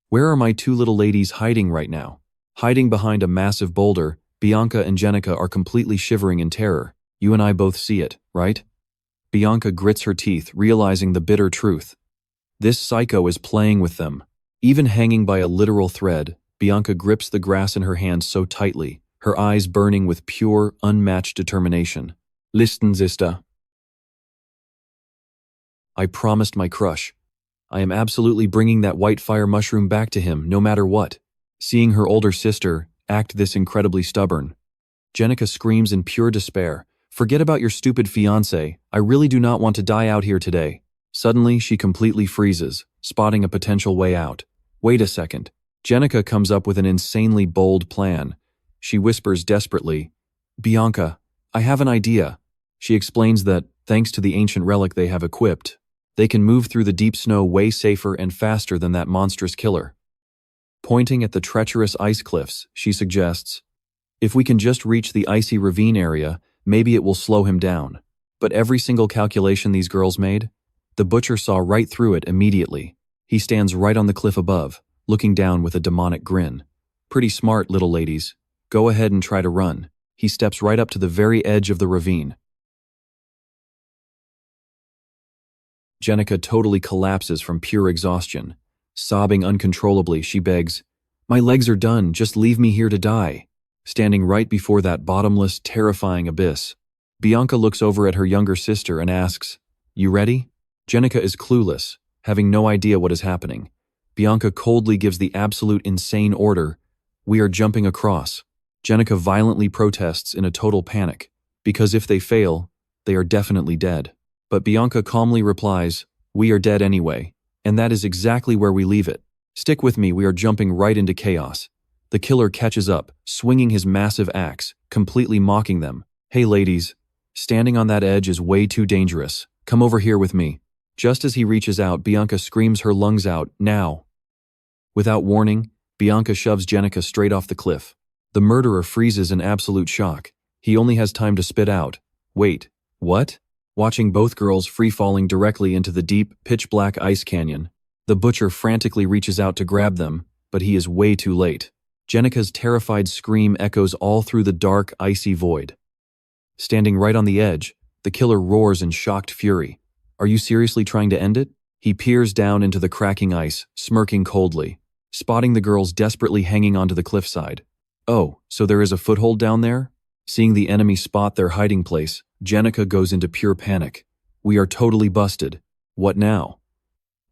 "Where are my two little ladies hiding right now?" Hiding behind a massive boulder, Bianca and Jenica are completely shivering in terror. You and I both see it, right? Bianca grits her teeth, realizing the bitter truth. This psycho is playing with them. Even hanging by a literal thread, Bianca grips the grass in her hands so tightly, her eyes burning with pure, unmatched determination. "Listen, Zista. I promised my crush. I am absolutely bringing that white fire mushroom back to him, no matter what." Seeing her older sister act this incredibly stubborn, Jenica screams in pure despair, Forget about your stupid fiancé, I really do not want to die out here today. Suddenly, she completely freezes, spotting a potential way out. Wait a second. Jenica comes up with an insanely bold plan. She whispers desperately, Bianca, I have an idea. She explains that, thanks to the ancient relic they have equipped, they can move through the deep snow way safer and faster than that monstrous killer. Pointing at the treacherous ice cliffs, she suggests, if we can just reach the icy ravine area, maybe it will slow him down. But every single calculation these girls made, the butcher saw right through it immediately. He stands right on the cliff above, looking down with a demonic grin. Pretty smart, little ladies. Go ahead and try to run. He steps right up to the very edge of the ravine. Jenica totally collapses from pure exhaustion. Sobbing uncontrollably, she begs, My legs are done, just leave me here to die. Standing right before that bottomless, terrifying abyss, Bianca looks over at her younger sister and asks, You ready? Jenica is clueless, having no idea what is happening. Bianca coldly gives the absolute insane order, We are jumping across. Jenica violently protests in a total panic, because if they fail, they are definitely dead. But Bianca calmly replies, We are dead anyway, and that is exactly where we leave it. Stick with me, we are jumping right into chaos. The killer catches up, swinging his massive axe, completely mocking them. Hey ladies, standing on that edge is way too dangerous. Come over here with me. Just as he reaches out, Bianca screams her lungs out, Now! Without warning, Bianca shoves Jenica straight off the cliff. The murderer freezes in absolute shock. He only has time to spit out, Wait, what? Watching both girls free-falling directly into the deep, pitch-black ice canyon, the butcher frantically reaches out to grab them, but he is way too late. Jenica's terrified scream echoes all through the dark, icy void. Standing right on the edge, the killer roars in shocked fury. Are you seriously trying to end it? He peers down into the cracking ice, smirking coldly, spotting the girls desperately hanging onto the cliffside. Oh, so there is a foothold down there? Seeing the enemy spot their hiding place, Jenica goes into pure panic. We are totally busted. What now?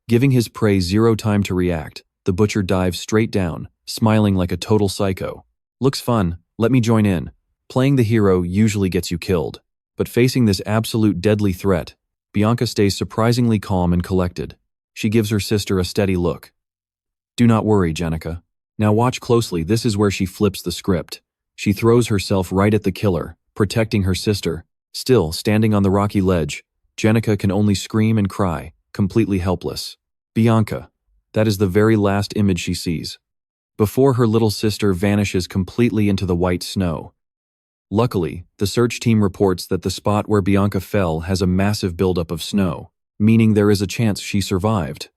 Giving his prey zero time to react, the butcher dives straight down, smiling like a total psycho. Looks fun, let me join in. Playing the hero usually gets you killed, but facing this absolute deadly threat, Bianca stays surprisingly calm and collected. She gives her sister a steady look. Do not worry, Jenica. Now watch closely, this is where she flips the script. She throws herself right at the killer, protecting her sister. Still, standing on the rocky ledge, Jenica can only scream and cry, completely helpless. Bianca. That is the very last image she sees, before her little sister vanishes completely into the white snow. Luckily, the search team reports that the spot where Bianca fell has a massive buildup of snow, meaning there is a chance she survived.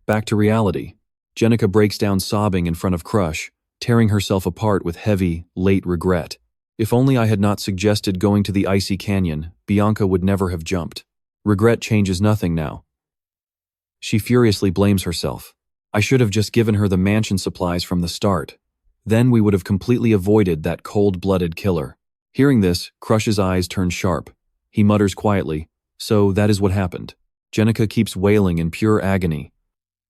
Back to reality. Jenica breaks down sobbing in front of Crush, tearing herself apart with heavy, late regret. If only I had not suggested going to the icy canyon, Bianca would never have jumped. Regret changes nothing now. She furiously blames herself. I should have just given her the mansion supplies from the start. Then we would have completely avoided that cold-blooded killer. Hearing this, Crush's eyes turn sharp. He mutters quietly, So that is what happened. Jenica keeps wailing in pure agony.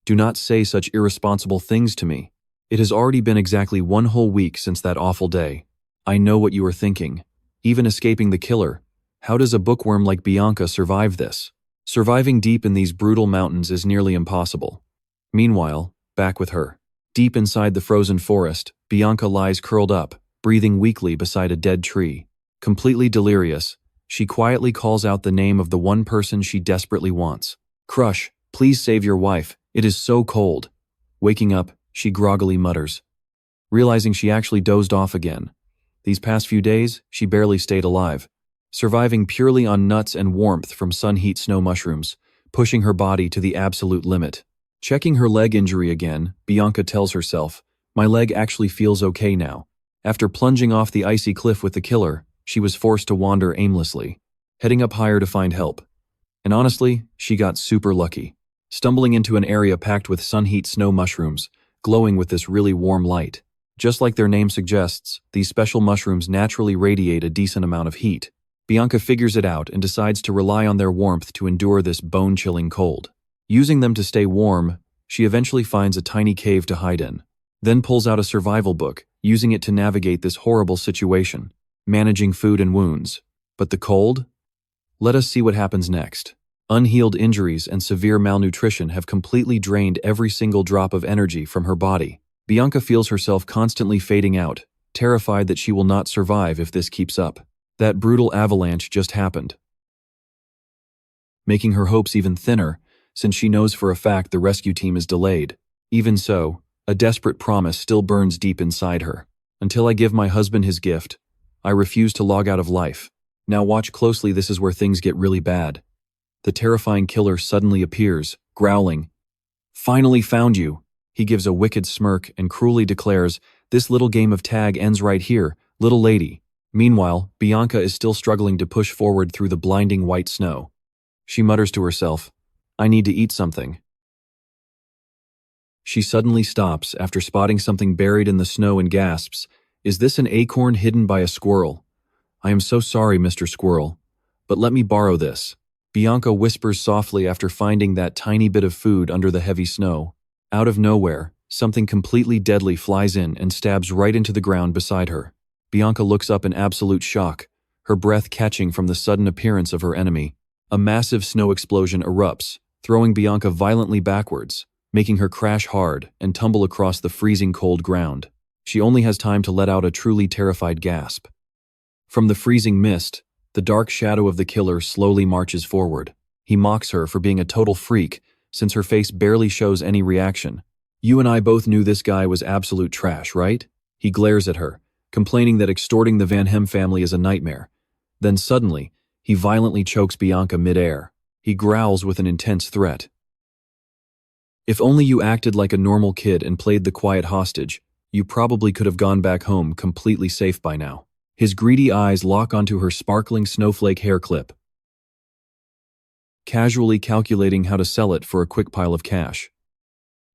Do not say such irresponsible things to me. It has already been exactly 1 whole week since that awful day. I know what you are thinking. Even escaping the killer, how does a bookworm like Bianca survive this? Surviving deep in these brutal mountains is nearly impossible. Meanwhile, back with her. Deep inside the frozen forest, Bianca lies curled up, breathing weakly beside a dead tree. Completely delirious, she quietly calls out the name of the one person she desperately wants. Crush, please save your wife, it is so cold. Waking up, she groggily mutters, realizing she actually dozed off again. These past few days, she barely stayed alive, surviving purely on nuts and warmth from sun-heat snow mushrooms, pushing her body to the absolute limit. Checking her leg injury again, Bianca tells herself, My leg actually feels okay now. After plunging off the icy cliff with the killer, she was forced to wander aimlessly, heading up higher to find help. And honestly, she got super lucky, stumbling into an area packed with sun-heat snow mushrooms, glowing with this really warm light. Just like their name suggests, these special mushrooms naturally radiate a decent amount of heat. Bianca figures it out and decides to rely on their warmth to endure this bone-chilling cold. Using them to stay warm, she eventually finds a tiny cave to hide in, then pulls out a survival book, using it to navigate this horrible situation, managing food and wounds. But the cold? Let us see what happens next. Unhealed injuries and severe malnutrition have completely drained every single drop of energy from her body. Bianca feels herself constantly fading out, terrified that she will not survive if this keeps up. That brutal avalanche just happened, making her hopes even thinner, since she knows for a fact the rescue team is delayed. Even so, a desperate promise still burns deep inside her. Until I give my husband his gift, I refuse to log out of life. Now watch closely, this is where things get really bad. The terrifying killer suddenly appears, growling. Finally found you. He gives a wicked smirk and cruelly declares, this little game of tag ends right here, little lady. Meanwhile, Bianca is still struggling to push forward through the blinding white snow. She mutters to herself, I need to eat something. She suddenly stops after spotting something buried in the snow and gasps, is this an acorn hidden by a squirrel? I am so sorry, Mr. Squirrel, but let me borrow this. Bianca whispers softly after finding that tiny bit of food under the heavy snow. Out of nowhere, something completely deadly flies in and stabs right into the ground beside her. Bianca looks up in absolute shock, her breath catching from the sudden appearance of her enemy. A massive snow explosion erupts, throwing Bianca violently backwards, making her crash hard and tumble across the freezing cold ground. She only has time to let out a truly terrified gasp. From the freezing mist, the dark shadow of the killer slowly marches forward. He mocks her for being a total freak, since her face barely shows any reaction. You and I both knew this guy was absolute trash, right? He glares at her, complaining that extorting the Van Hem family is a nightmare. Then suddenly, he violently chokes Bianca mid-air. He growls with an intense threat. If only you acted like a normal kid and played the quiet hostage, you probably could have gone back home completely safe by now. His greedy eyes lock onto her sparkling snowflake hair clip, casually calculating how to sell it for a quick pile of cash.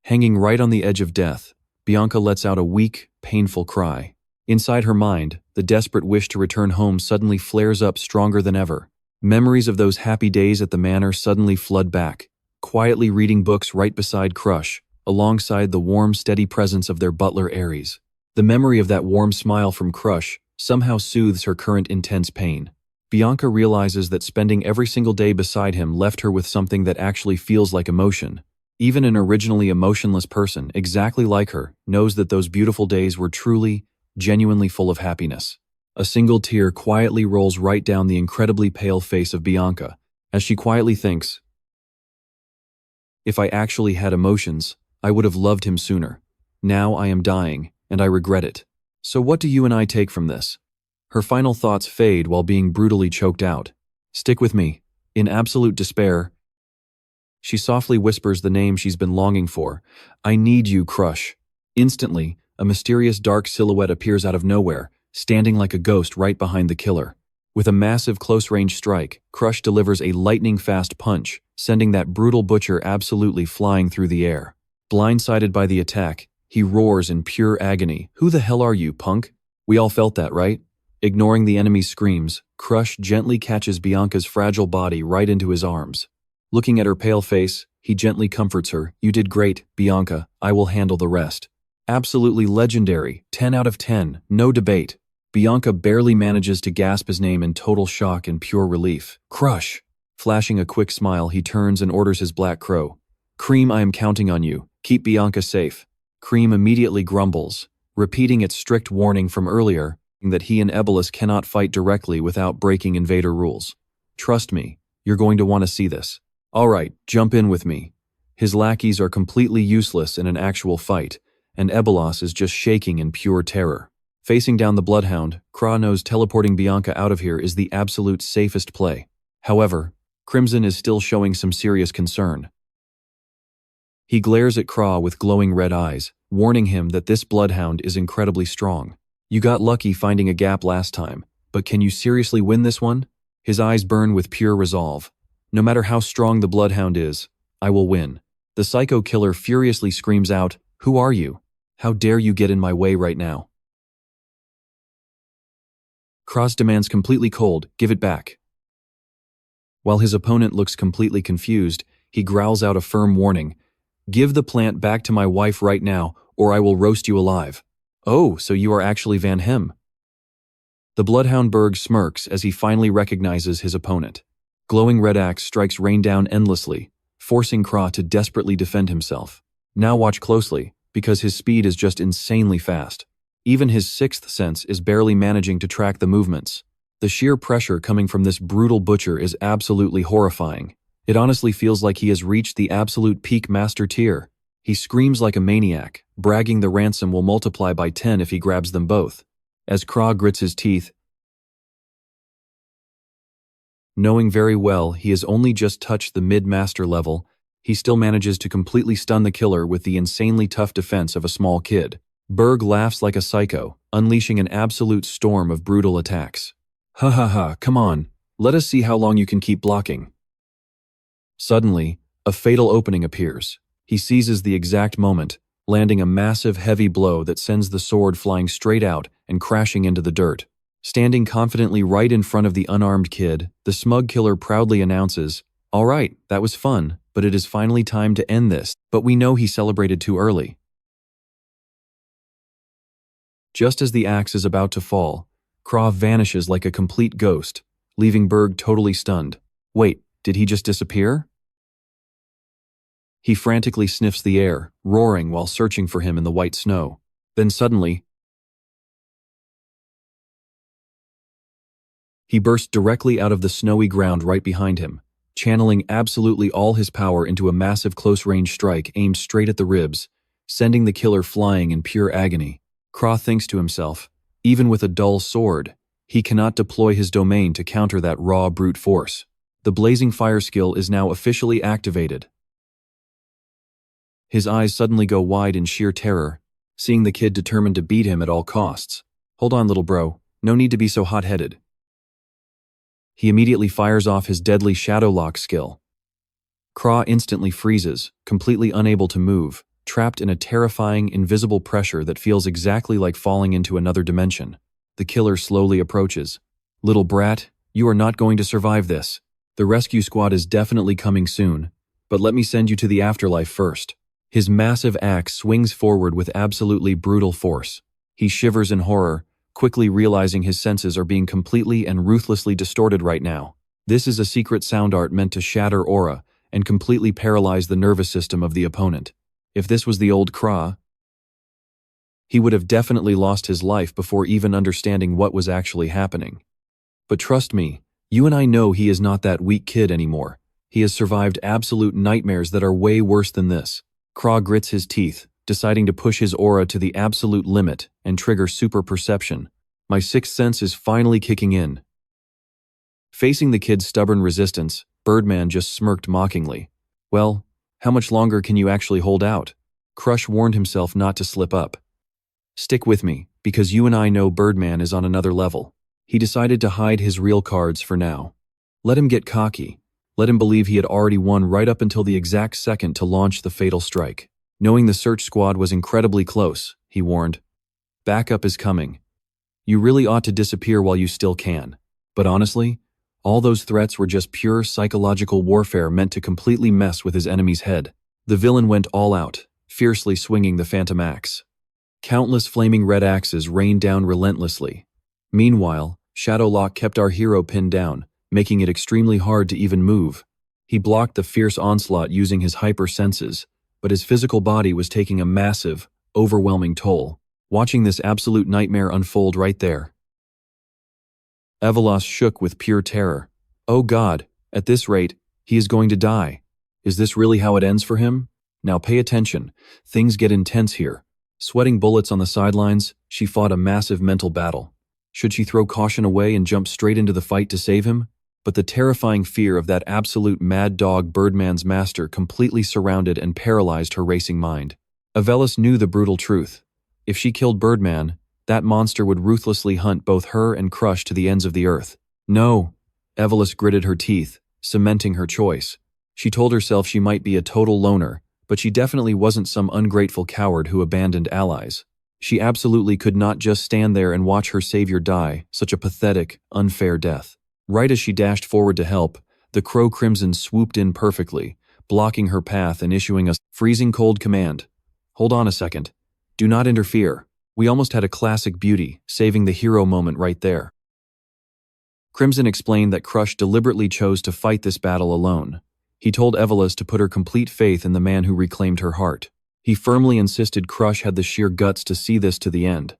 Hanging right on the edge of death, Bianca lets out a weak, painful cry. Inside her mind, the desperate wish to return home suddenly flares up stronger than ever. Memories of those happy days at the manor suddenly flood back, quietly reading books right beside Crush, alongside the warm, steady presence of their butler Aries. The memory of that warm smile from Crush somehow soothes her current intense pain. Bianca realizes that spending every single day beside him left her with something that actually feels like emotion. Even an originally emotionless person, exactly like her, knows that those beautiful days were truly, genuinely full of happiness. A single tear quietly rolls right down the incredibly pale face of Bianca, as she quietly thinks, if I actually had emotions, I would have loved him sooner. Now I am dying, and I regret it. So what do you and I take from this? Her final thoughts fade while being brutally choked out. Stick with me. In absolute despair, she softly whispers the name she's been longing for. I need you, Crush. Instantly, a mysterious dark silhouette appears out of nowhere, standing like a ghost right behind the killer. With a massive close-range strike, Crush delivers a lightning-fast punch, sending that brutal butcher absolutely flying through the air. Blindsided by the attack, he roars in pure agony. Who the hell are you, punk? We all felt that, right? Ignoring the enemy's screams, Crush gently catches Bianca's fragile body right into his arms. Looking at her pale face, he gently comforts her. You did great, Bianca. I will handle the rest. Absolutely legendary. 10 out of 10. No debate. Bianca barely manages to gasp his name in total shock and pure relief. Crush! Flashing a quick smile, he turns and orders his black crow. Cream, I am counting on you. Keep Bianca safe. Cream immediately grumbles, repeating its strict warning from earlier that he and Ebolus cannot fight directly without breaking invader rules. Trust me, you're going to want to see this. All right, jump in with me. His lackeys are completely useless in an actual fight, and Ebolus is just shaking in pure terror. Facing down the Bloodhound, Kra knows teleporting Bianca out of here is the absolute safest play. However, Crimson is still showing some serious concern. He glares at Kra with glowing red eyes, warning him that this Bloodhound is incredibly strong. You got lucky finding a gap last time, but can you seriously win this one? His eyes burn with pure resolve. No matter how strong the Bloodhound is, I will win. The psycho killer furiously screams out, Who are you? How dare you get in my way right now? Kra's demands completely cold, give it back. While his opponent looks completely confused, he growls out a firm warning. Give the plant back to my wife right now, or I will roast you alive. Oh, so you are actually Van Hem. The Bloodhound Berg smirks as he finally recognizes his opponent. Glowing red axe strikes rain down endlessly, forcing Kra to desperately defend himself. Now watch closely, because his speed is just insanely fast. Even his sixth sense is barely managing to track the movements. The sheer pressure coming from this brutal butcher is absolutely horrifying. It honestly feels like he has reached the absolute peak master tier. He screams like a maniac, bragging the ransom will multiply by 10 if he grabs them both. As Kra grits his teeth, knowing very well he has only just touched the mid-master level, he still manages to completely stun the killer with the insanely tough defense of a small kid. Berg laughs like a psycho, unleashing an absolute storm of brutal attacks. Ha ha ha, come on, let us see how long you can keep blocking. Suddenly, a fatal opening appears. He seizes the exact moment, landing a massive heavy blow that sends the sword flying straight out and crashing into the dirt. Standing confidently right in front of the unarmed kid, the smug killer proudly announces, "All right, that was fun, but it is finally time to end this." But we know he celebrated too early. Just as the axe is about to fall, Kra vanishes like a complete ghost, leaving Berg totally stunned. Wait, did he just disappear? He frantically sniffs the air, roaring while searching for him in the white snow. Then suddenly, he burst directly out of the snowy ground right behind him, channeling absolutely all his power into a massive close-range strike aimed straight at the ribs, sending the killer flying in pure agony. Kra thinks to himself, even with a dull sword, he cannot deploy his domain to counter that raw brute force. The blazing fire skill is now officially activated. His eyes suddenly go wide in sheer terror, seeing the kid determined to beat him at all costs. Hold on, little bro, no need to be so hot-headed. He immediately fires off his deadly Shadow Lock skill. Kra instantly freezes, completely unable to move, trapped in a terrifying, invisible pressure that feels exactly like falling into another dimension. The killer slowly approaches. Little brat, you are not going to survive this. The rescue squad is definitely coming soon, but let me send you to the afterlife first. His massive axe swings forward with absolutely brutal force. He shivers in horror, quickly realizing his senses are being completely and ruthlessly distorted right now. This is a secret sound art meant to shatter aura and completely paralyze the nervous system of the opponent. If this was the old Kra, he would have definitely lost his life before even understanding what was actually happening. But trust me, you and I know he is not that weak kid anymore. He has survived absolute nightmares that are way worse than this. Kra grits his teeth, deciding to push his aura to the absolute limit and trigger super perception. My sixth sense is finally kicking in. Facing the kid's stubborn resistance, Birdman just smirked mockingly. Well, how much longer can you actually hold out? Crush warned himself not to slip up. Stick with me, because you and I know Birdman is on another level. He decided to hide his real cards for now. Let him get cocky. Let him believe he had already won right up until the exact second to launch the fatal strike. Knowing the search squad was incredibly close, he warned. Backup is coming. You really ought to disappear while you still can. But honestly, all those threats were just pure psychological warfare meant to completely mess with his enemy's head. The villain went all out, fiercely swinging the phantom axe. Countless flaming red axes rained down relentlessly. Meanwhile, Shadowlock kept our hero pinned down, making it extremely hard to even move. He blocked the fierce onslaught using his hyper senses, but his physical body was taking a massive, overwhelming toll. Watching this absolute nightmare unfold right there, Evelos shook with pure terror. Oh God, at this rate, he is going to die. Is this really how it ends for him? Now pay attention, things get intense here. Sweating bullets on the sidelines, she fought a massive mental battle. Should she throw caution away and jump straight into the fight to save him? But the terrifying fear of that absolute mad dog Birdman's master completely surrounded and paralyzed her racing mind. Avelis knew the brutal truth. If she killed Birdman, that monster would ruthlessly hunt both her and Crush to the ends of the earth. No, Evelis gritted her teeth, cementing her choice. She told herself she might be a total loner, but she definitely wasn't some ungrateful coward who abandoned allies. She absolutely could not just stand there and watch her savior die, such a pathetic, unfair death. Right as she dashed forward to help, the Crow Crimson swooped in perfectly, blocking her path and issuing a freezing cold command. Hold on a second. Do not interfere. We almost had a classic beauty, saving the hero moment right there. Crimson explained that Crush deliberately chose to fight this battle alone. He told Evelis to put her complete faith in the man who reclaimed her heart. He firmly insisted Crush had the sheer guts to see this to the end.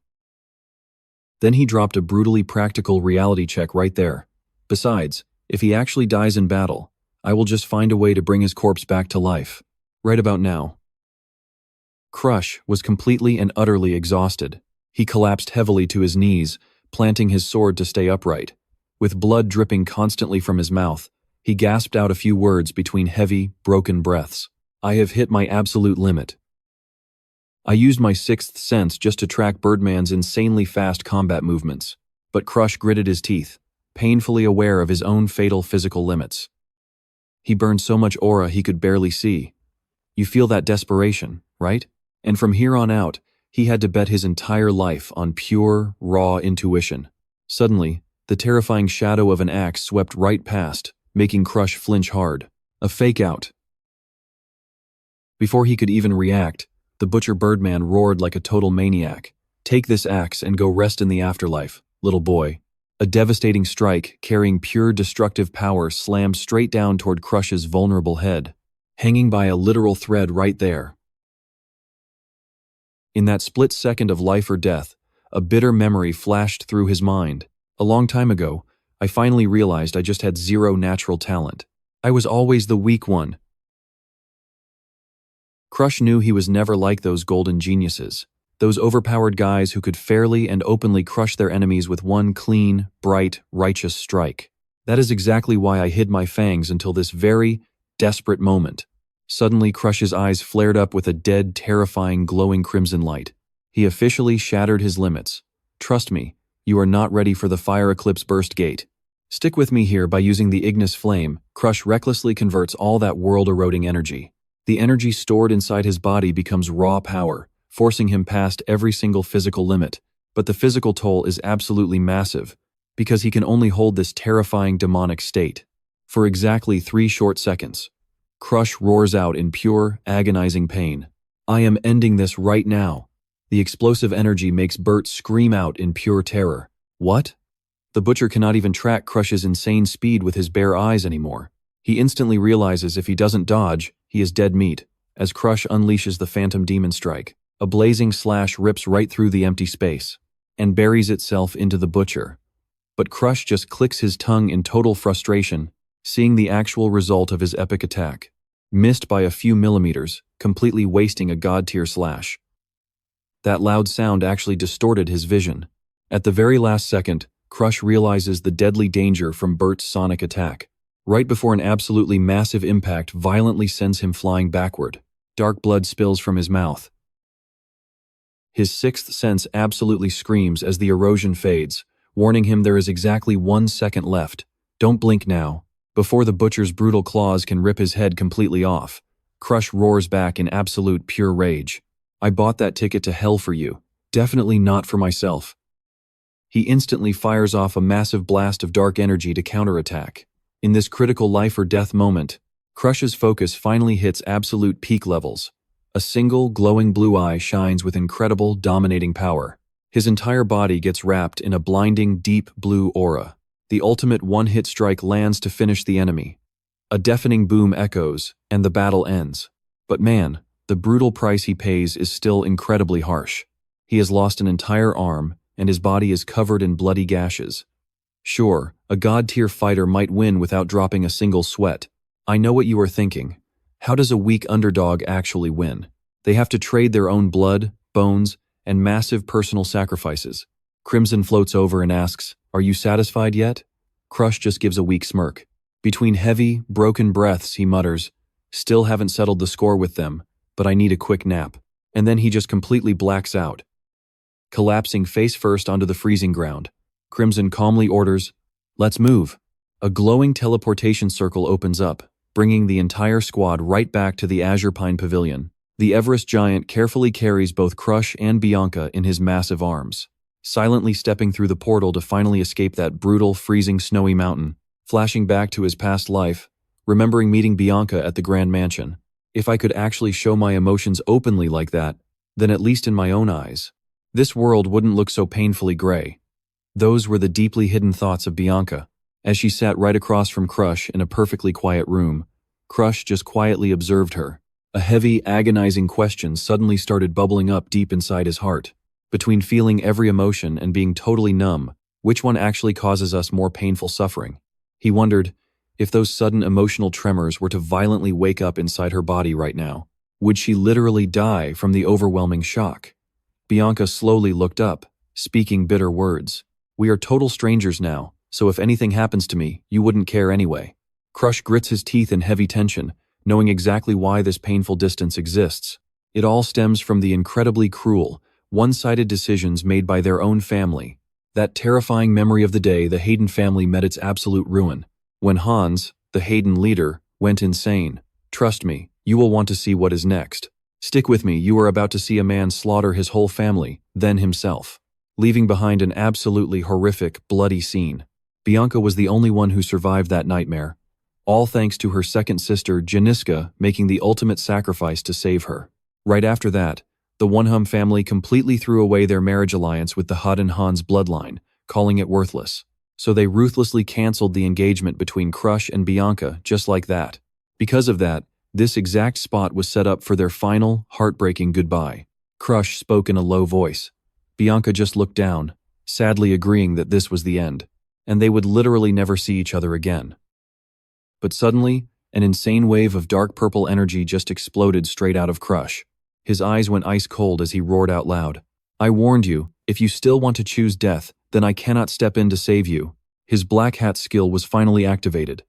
Then he dropped a brutally practical reality check right there. Besides, if he actually dies in battle, I will just find a way to bring his corpse back to life. Right about now. Crush was completely and utterly exhausted. He collapsed heavily to his knees, planting his sword to stay upright. With blood dripping constantly from his mouth, he gasped out a few words between heavy, broken breaths. I have hit my absolute limit. I used my sixth sense just to track Birdman's insanely fast combat movements, but Crush gritted his teeth, painfully aware of his own fatal physical limits. He burned so much aura he could barely see. You feel that desperation, right? And from here on out, he had to bet his entire life on pure, raw intuition. Suddenly, the terrifying shadow of an axe swept right past, making Crush flinch hard. A fake-out. Before he could even react, the Butcher Birdman roared like a total maniac. Take this axe and go rest in the afterlife, little boy. A devastating strike carrying pure destructive power slammed straight down toward Crush's vulnerable head, hanging by a literal thread right there. In that split second of life or death, a bitter memory flashed through his mind. A long time ago, I finally realized I just had zero natural talent. I was always the weak one. Crush knew he was never like those golden geniuses, those overpowered guys who could fairly and openly crush their enemies with one clean, bright, righteous strike. That is exactly why I hid my fangs until this very desperate moment. Suddenly, Crush's eyes flared up with a dead, terrifying, glowing crimson light. He officially shattered his limits. Trust me, you are not ready for the Fire Eclipse Burst Gate. Stick with me here by using the Ignis Flame. Crush recklessly converts all that world-eroding energy. The energy stored inside his body becomes raw power, forcing him past every single physical limit. But the physical toll is absolutely massive, because he can only hold this terrifying demonic state. For exactly 3 short seconds, Crush roars out in pure, agonizing pain. I am ending this right now. The explosive energy makes Bert scream out in pure terror. What? The Butcher cannot even track Crush's insane speed with his bare eyes anymore. He instantly realizes if he doesn't dodge, he is dead meat, as Crush unleashes the Phantom Demon Strike. A blazing slash rips right through the empty space, and buries itself into the Butcher. But Crush just clicks his tongue in total frustration, seeing the actual result of his epic attack. Missed by a few millimeters, completely wasting a god-tier slash. That loud sound actually distorted his vision. At the very last second, Crush realizes the deadly danger from Bert's sonic attack. Right before an absolutely massive impact violently sends him flying backward. Dark blood spills from his mouth. His sixth sense absolutely screams as the erosion fades, warning him there is exactly 1 second left. Don't blink now, before the Butcher's brutal claws can rip his head completely off. Crush roars back in absolute pure rage. I bought that ticket to hell for you, definitely not for myself. He instantly fires off a massive blast of dark energy to counterattack. In this critical life or death moment, Crush's focus finally hits absolute peak levels. A single glowing blue eye shines with incredible, dominating power. His entire body gets wrapped in a blinding, deep blue aura. The ultimate one-hit strike lands to finish the enemy. A deafening boom echoes, and the battle ends. But man, the brutal price he pays is still incredibly harsh. He has lost an entire arm, and his body is covered in bloody gashes. Sure, a god-tier fighter might win without dropping a single sweat. I know what you are thinking. How does a weak underdog actually win? They have to trade their own blood, bones, and massive personal sacrifices. Crimson floats over and asks, "Are you satisfied yet?" Crush just gives a weak smirk. Between heavy, broken breaths, he mutters, "Still haven't settled the score with them, but I need a quick nap." And then he just completely blacks out. Collapsing face first onto the freezing ground, Crimson calmly orders, "Let's move." A glowing teleportation circle opens up, bringing the entire squad right back to the Azure Pine Pavilion. The Everest giant carefully carries both Crush and Bianca in his massive arms, silently stepping through the portal to finally escape that brutal, freezing, snowy mountain. Flashing back to his past life, remembering meeting Bianca at the Grand Mansion. If I could actually show my emotions openly like that, then at least in my own eyes, this world wouldn't look so painfully gray. Those were the deeply hidden thoughts of Bianca. As she sat right across from Crush in a perfectly quiet room, Crush just quietly observed her. A heavy, agonizing question suddenly started bubbling up deep inside his heart. Between feeling every emotion and being totally numb, which one actually causes us more painful suffering? He wondered, if those sudden emotional tremors were to violently wake up inside her body right now, would she literally die from the overwhelming shock? Bianca slowly looked up, speaking bitter words. We are total strangers now, so if anything happens to me, you wouldn't care anyway. Crush grits his teeth in heavy tension, knowing exactly why this painful distance exists. It all stems from the incredibly cruel, one-sided decisions made by their own family. That terrifying memory of the day the Hayden family met its absolute ruin. When Hans, the Hayden leader, went insane. Trust me, you will want to see what is next. Stick with me, you are about to see a man slaughter his whole family, then himself, leaving behind an absolutely horrific, bloody scene. Bianca was the only one who survived that nightmare, all thanks to her second sister, Janiska, making the ultimate sacrifice to save her. Right after that, the Wonham family completely threw away their marriage alliance with the Hud and Hans bloodline, calling it worthless. So they ruthlessly canceled the engagement between Crush and Bianca just like that. Because of that, this exact spot was set up for their final, heartbreaking goodbye. Crush spoke in a low voice. Bianca just looked down, sadly agreeing that this was the end, and they would literally never see each other again. But suddenly, an insane wave of dark purple energy just exploded straight out of Crush. His eyes went ice cold as he roared out loud. I warned you, if you still want to choose death, then I cannot step in to save you. His black hat skill was finally activated.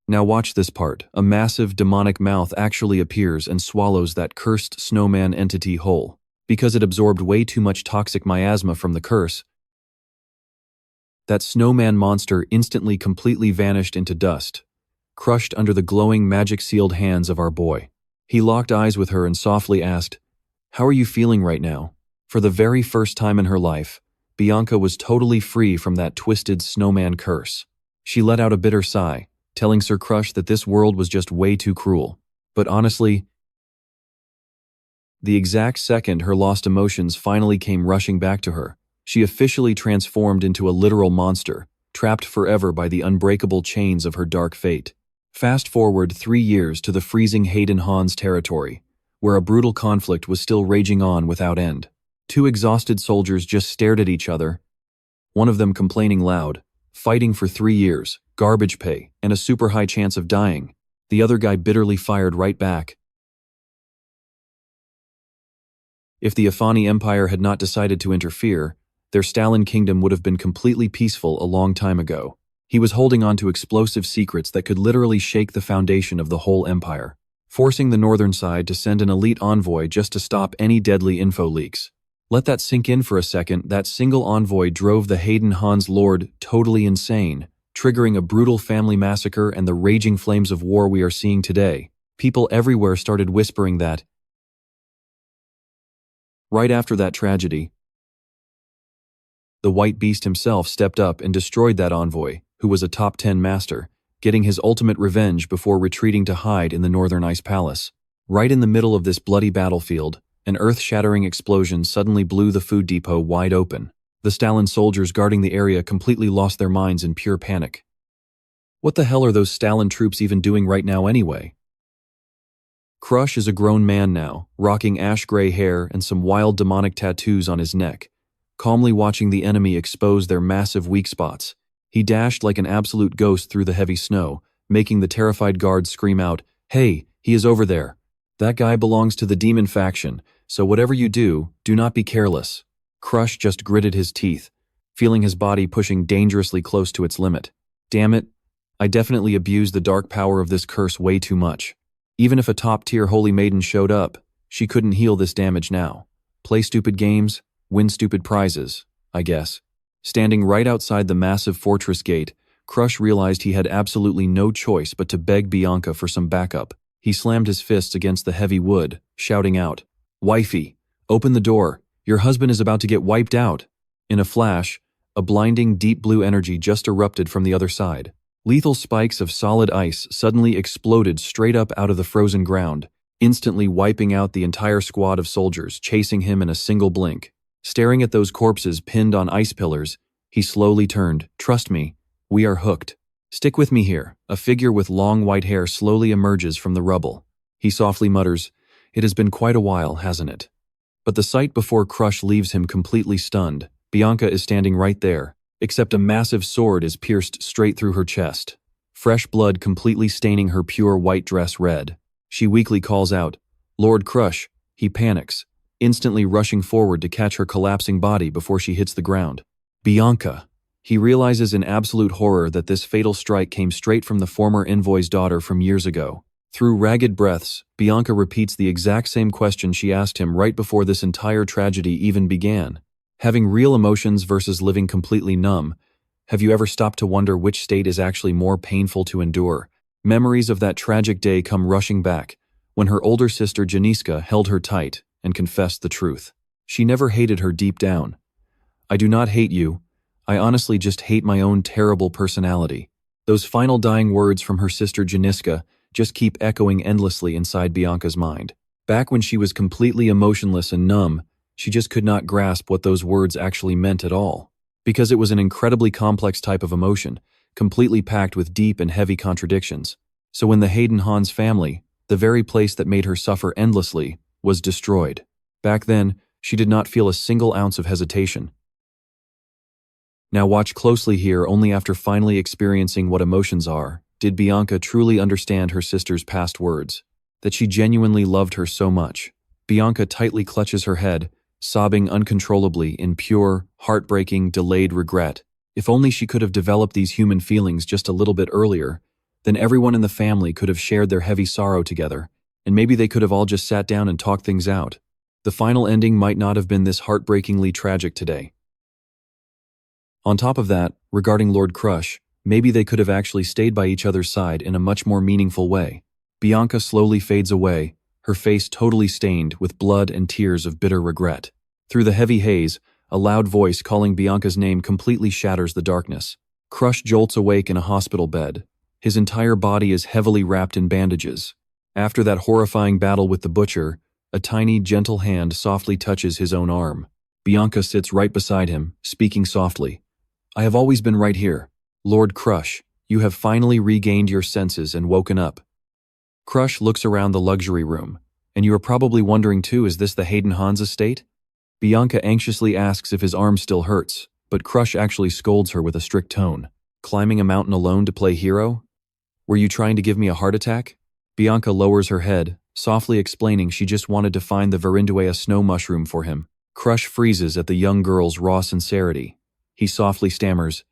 Now watch this part. A massive demonic mouth actually appears and swallows that cursed snowman entity whole. Because it absorbed way too much toxic miasma from the curse, that snowman monster instantly completely vanished into dust, crushed under the glowing magic-sealed hands of our boy. He locked eyes with her and softly asked, "How are you feeling right now?" For the very first time in her life, Bianca was totally free from that twisted snowman curse. She let out a bitter sigh, telling Sir Crush that this world was just way too cruel. But honestly, the exact second her lost emotions finally came rushing back to her, she officially transformed into a literal monster, trapped forever by the unbreakable chains of her dark fate. Fast forward 3 years to the freezing Hayden Hans territory, where a brutal conflict was still raging on without end. Two exhausted soldiers just stared at each other, one of them complaining loud, fighting for 3 years, garbage pay, and a super high chance of dying. The other guy bitterly fired right back. If the Afani Empire had not decided to interfere, their Stalin kingdom would have been completely peaceful a long time ago. He was holding on to explosive secrets that could literally shake the foundation of the whole empire, forcing the northern side to send an elite envoy just to stop any deadly info leaks. Let that sink in for a second. That single envoy drove the Hayden Hans Lord totally insane, triggering a brutal family massacre and the raging flames of war we are seeing today. People everywhere started whispering that. Right after that tragedy, the White Beast himself stepped up and destroyed that envoy, who was a top 10 master, getting his ultimate revenge before retreating to hide in the Northern Ice Palace. Right in the middle of this bloody battlefield, an earth-shattering explosion suddenly blew the food depot wide open. The Stalin soldiers guarding the area completely lost their minds in pure panic. What the hell are those Stalin troops even doing right now anyway? Crush is a grown man now, rocking ash-gray hair and some wild demonic tattoos on his neck, calmly watching the enemy expose their massive weak spots. He dashed like an absolute ghost through the heavy snow, making the terrified guards scream out, "Hey, he is over there. That guy belongs to the demon faction, so whatever you do, do not be careless." Crush just gritted his teeth, feeling his body pushing dangerously close to its limit. Damn it, I definitely abused the dark power of this curse way too much. Even if a top-tier holy maiden showed up, she couldn't heal this damage now. Play stupid games, win stupid prizes, I guess. Standing right outside the massive fortress gate, Crush realized he had absolutely no choice but to beg Bianca for some backup. He slammed his fists against the heavy wood, shouting out, "Wifey, open the door. Your husband is about to get wiped out." In a flash, a blinding deep blue energy just erupted from the other side. Lethal spikes of solid ice suddenly exploded straight up out of the frozen ground, instantly wiping out the entire squad of soldiers chasing him in a single blink. Staring at those corpses pinned on ice pillars, he slowly turned. "Trust me, we are hooked." Stick with me here. A figure with long white hair slowly emerges from the rubble. He softly mutters, "It has been quite a while, hasn't it?" But the sight before Crush leaves him completely stunned. Bianca is standing right there, except a massive sword is pierced straight through her chest, fresh blood completely staining her pure white dress red. She weakly calls out, "Lord Crush." He panics, instantly rushing forward to catch her collapsing body before she hits the ground. Bianca. He realizes in absolute horror that this fatal strike came straight from the former envoy's daughter from years ago. Through ragged breaths, Bianca repeats the exact same question she asked him right before this entire tragedy even began. Having real emotions versus living completely numb, have you ever stopped to wonder which state is actually more painful to endure? Memories of that tragic day come rushing back, when her older sister Janiska held her tight and confessed the truth. She never hated her deep down. "I do not hate you. I honestly just hate my own terrible personality." Those final dying words from her sister Janiska just keep echoing endlessly inside Bianca's mind. Back when she was completely emotionless and numb, she just could not grasp what those words actually meant at all. Because it was an incredibly complex type of emotion, completely packed with deep and heavy contradictions. So when the Hayden Hans family, the very place that made her suffer endlessly, was destroyed, back then, she did not feel a single ounce of hesitation. Now watch closely here. Only after finally experiencing what emotions are, did Bianca truly understand her sister's past words, that she genuinely loved her so much. Bianca tightly clutches her head, sobbing uncontrollably in pure, heartbreaking, delayed regret. If only she could have developed these human feelings just a little bit earlier, then everyone in the family could have shared their heavy sorrow together, and maybe they could have all just sat down and talked things out. The final ending might not have been this heartbreakingly tragic today. On top of that, regarding Lord Crush, maybe they could have actually stayed by each other's side in a much more meaningful way. Bianca slowly fades away, her face totally stained with blood and tears of bitter regret. Through the heavy haze, a loud voice calling Bianca's name completely shatters the darkness. Crush jolts awake in a hospital bed. His entire body is heavily wrapped in bandages. After that horrifying battle with the butcher, a tiny, gentle hand softly touches his own arm. Bianca sits right beside him, speaking softly. "I have always been right here. Lord Crush, you have finally regained your senses and woken up." Crush looks around the luxury room, and you are probably wondering too, is this the Hayden Hans estate? Bianca anxiously asks if his arm still hurts, but Crush actually scolds her with a strict tone. "Climbing a mountain alone to play hero? Were you trying to give me a heart attack?" Bianca lowers her head, softly explaining she just wanted to find the Verindua snow mushroom for him. Crush freezes at the young girl's raw sincerity. He softly stammers,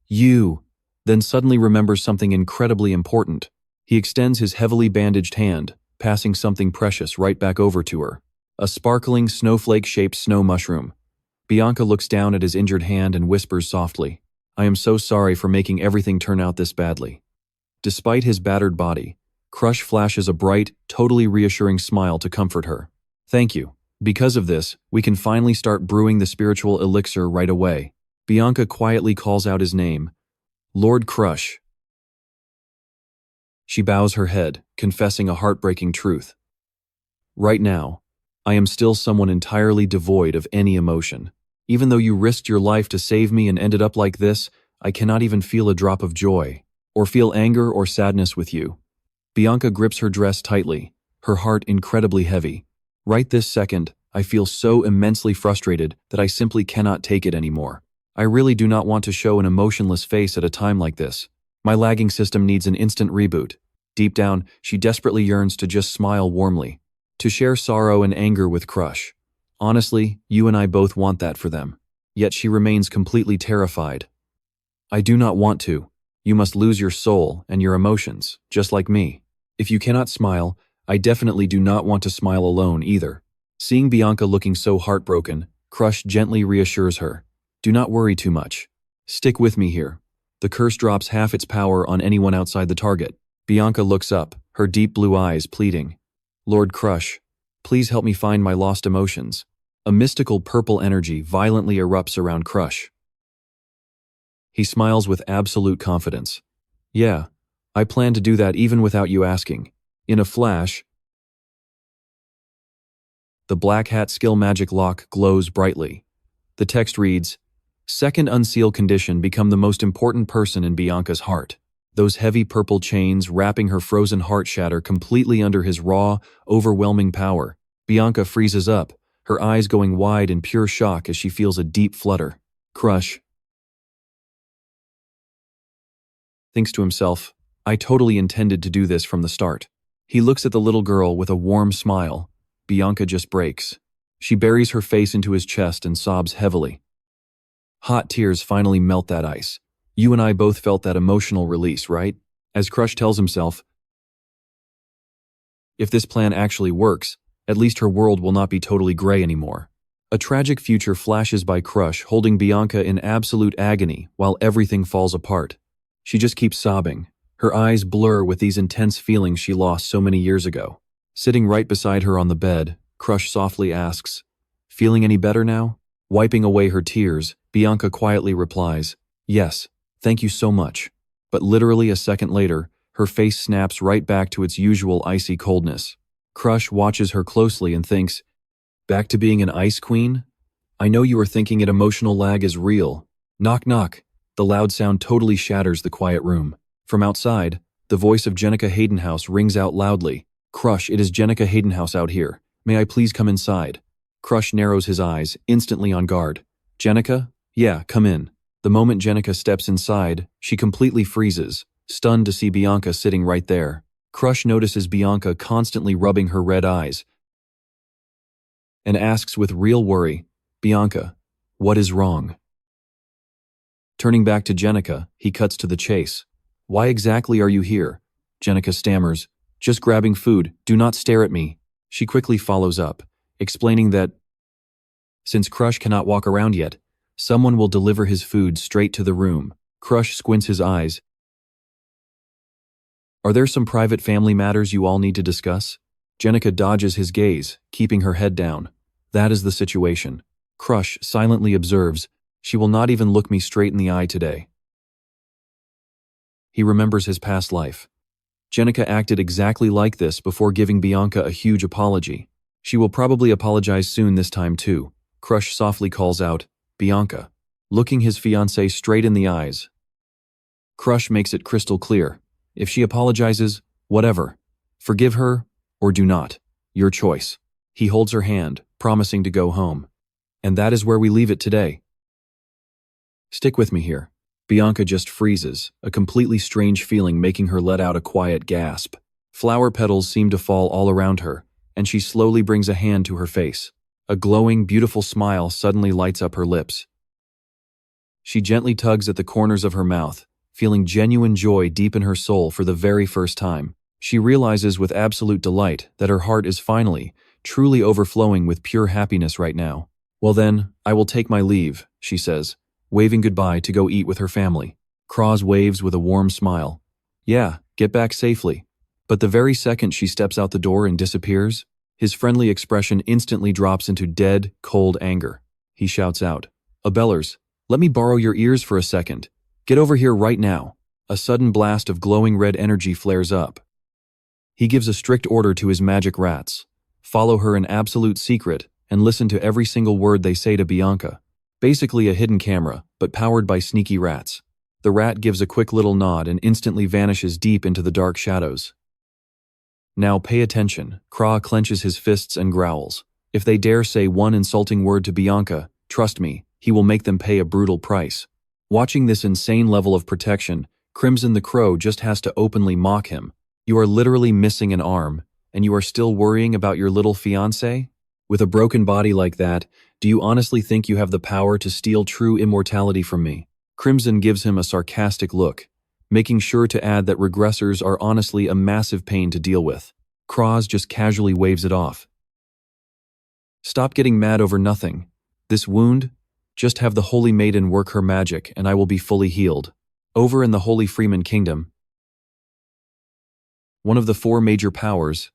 "You," then suddenly remembers something incredibly important. He extends his heavily bandaged hand, passing something precious right back over to her. A sparkling, snowflake-shaped snow mushroom. Bianca looks down at his injured hand and whispers softly, "I am so sorry for making everything turn out this badly." Despite his battered body, Crush flashes a bright, totally reassuring smile to comfort her. "Thank you. Because of this, we can finally start brewing the spiritual elixir right away." Bianca quietly calls out his name, "Lord Crush." She bows her head, confessing a heartbreaking truth. "Right now, I am still someone entirely devoid of any emotion. Even though you risked your life to save me and ended up like this, I cannot even feel a drop of joy, or feel anger or sadness with you." Bianca grips her dress tightly, her heart incredibly heavy. "Right this second, I feel so immensely frustrated that I simply cannot take it anymore. I really do not want to show an emotionless face at a time like this. My lagging system needs an instant reboot." Deep down, she desperately yearns to just smile warmly, to share sorrow and anger with Crush. Honestly, you and I both want that for them. Yet she remains completely terrified. "I do not want to. You must lose your soul and your emotions, just like me. If you cannot smile, I definitely do not want to smile alone either." Seeing Bianca looking so heartbroken, Crush gently reassures her. "Do not worry too much. Stick with me here. The curse drops half its power on anyone outside the target." Bianca looks up, her deep blue eyes pleading. "Lord Crush, please help me find my lost emotions." A mystical purple energy violently erupts around Crush. He smiles with absolute confidence. "Yeah, I plan to do that even without you asking." In a flash, the black hat skill magic lock glows brightly. The text reads, "Second unseal condition become the most important person in Bianca's heart." Those heavy purple chains wrapping her frozen heart shatter completely under his raw, overwhelming power. Bianca freezes up, her eyes going wide in pure shock as she feels a deep flutter. Crush thinks to himself, I totally intended to do this from the start. He looks at the little girl with a warm smile. Bianca just breaks. She buries her face into his chest and sobs heavily. Hot tears finally melt that ice. You and I both felt that emotional release, right? As Crush tells himself, if this plan actually works, at least her world will not be totally gray anymore. A tragic future flashes by Crush holding Bianca in absolute agony while everything falls apart. She just keeps sobbing. Her eyes blur with these intense feelings she lost so many years ago. Sitting right beside her on the bed, Crush softly asks, feeling any better now? Wiping away her tears, Bianca quietly replies, yes, thank you so much. But literally a second later, her face snaps right back to its usual icy coldness. Crush watches her closely and thinks, back to being an ice queen? I know you are thinking it emotional lag is real. Knock knock. The loud sound totally shatters the quiet room. From outside, the voice of Jenica Haydenhouse rings out loudly. Crush, it is Jenica Haydenhouse out here. May I please come inside? Crush narrows his eyes, instantly on guard. Jenica? Yeah, come in. The moment Jenica steps inside, she completely freezes, stunned to see Bianca sitting right there. Crush notices Bianca constantly rubbing her red eyes and asks with real worry, Bianca, what is wrong? Turning back to Jenica, he cuts to the chase. Why exactly are you here? Jenica stammers, just grabbing food, do not stare at me. She quickly follows up, explaining that since Crush cannot walk around yet, someone will deliver his food straight to the room. Crush squints his eyes. Are there some private family matters you all need to discuss? Jenica dodges his gaze, keeping her head down. That is the situation. Crush silently observes, she will not even look me straight in the eye today. He remembers his past life. Jenica acted exactly like this before giving Bianca a huge apology. She will probably apologize soon this time too. Crush softly calls out, Bianca, looking his fiancée straight in the eyes. Crush makes it crystal clear. If she apologizes, whatever. Forgive her, or do not. Your choice. He holds her hand, promising to go home. And that is where we leave it today. Stick with me here. Bianca just freezes, a completely strange feeling making her let out a quiet gasp. Flower petals seem to fall all around her, and she slowly brings a hand to her face. A glowing, beautiful smile suddenly lights up her lips. She gently tugs at the corners of her mouth, feeling genuine joy deep in her soul for the very first time. She realizes with absolute delight that her heart is finally, truly overflowing with pure happiness right now. Well then, I will take my leave, she says, waving goodbye to go eat with her family. Cross waves with a warm smile. Yeah, get back safely. But the very second she steps out the door and disappears, his friendly expression instantly drops into dead, cold anger. He shouts out, Abellers, let me borrow your ears for a second. Get over here right now. A sudden blast of glowing red energy flares up. He gives a strict order to his magic rats. Follow her in absolute secret and listen to every single word they say to Bianca. Basically a hidden camera, but powered by sneaky rats. The rat gives a quick little nod and instantly vanishes deep into the dark shadows. Now pay attention. Kra clenches his fists and growls. If they dare say one insulting word to Bianca, trust me, he will make them pay a brutal price. Watching this insane level of protection, Crimson the Crow just has to openly mock him. You are literally missing an arm, and you are still worrying about your little fiancé? With a broken body like that, do you honestly think you have the power to steal true immortality from me? Crimson gives him a sarcastic look, making sure to add that regressors are honestly a massive pain to deal with. Kraz just casually waves it off. Stop getting mad over nothing. This wound? Just have the Holy Maiden work her magic and I will be fully healed. Over in the Holy Freeman Kingdom, one of the 4 major powers,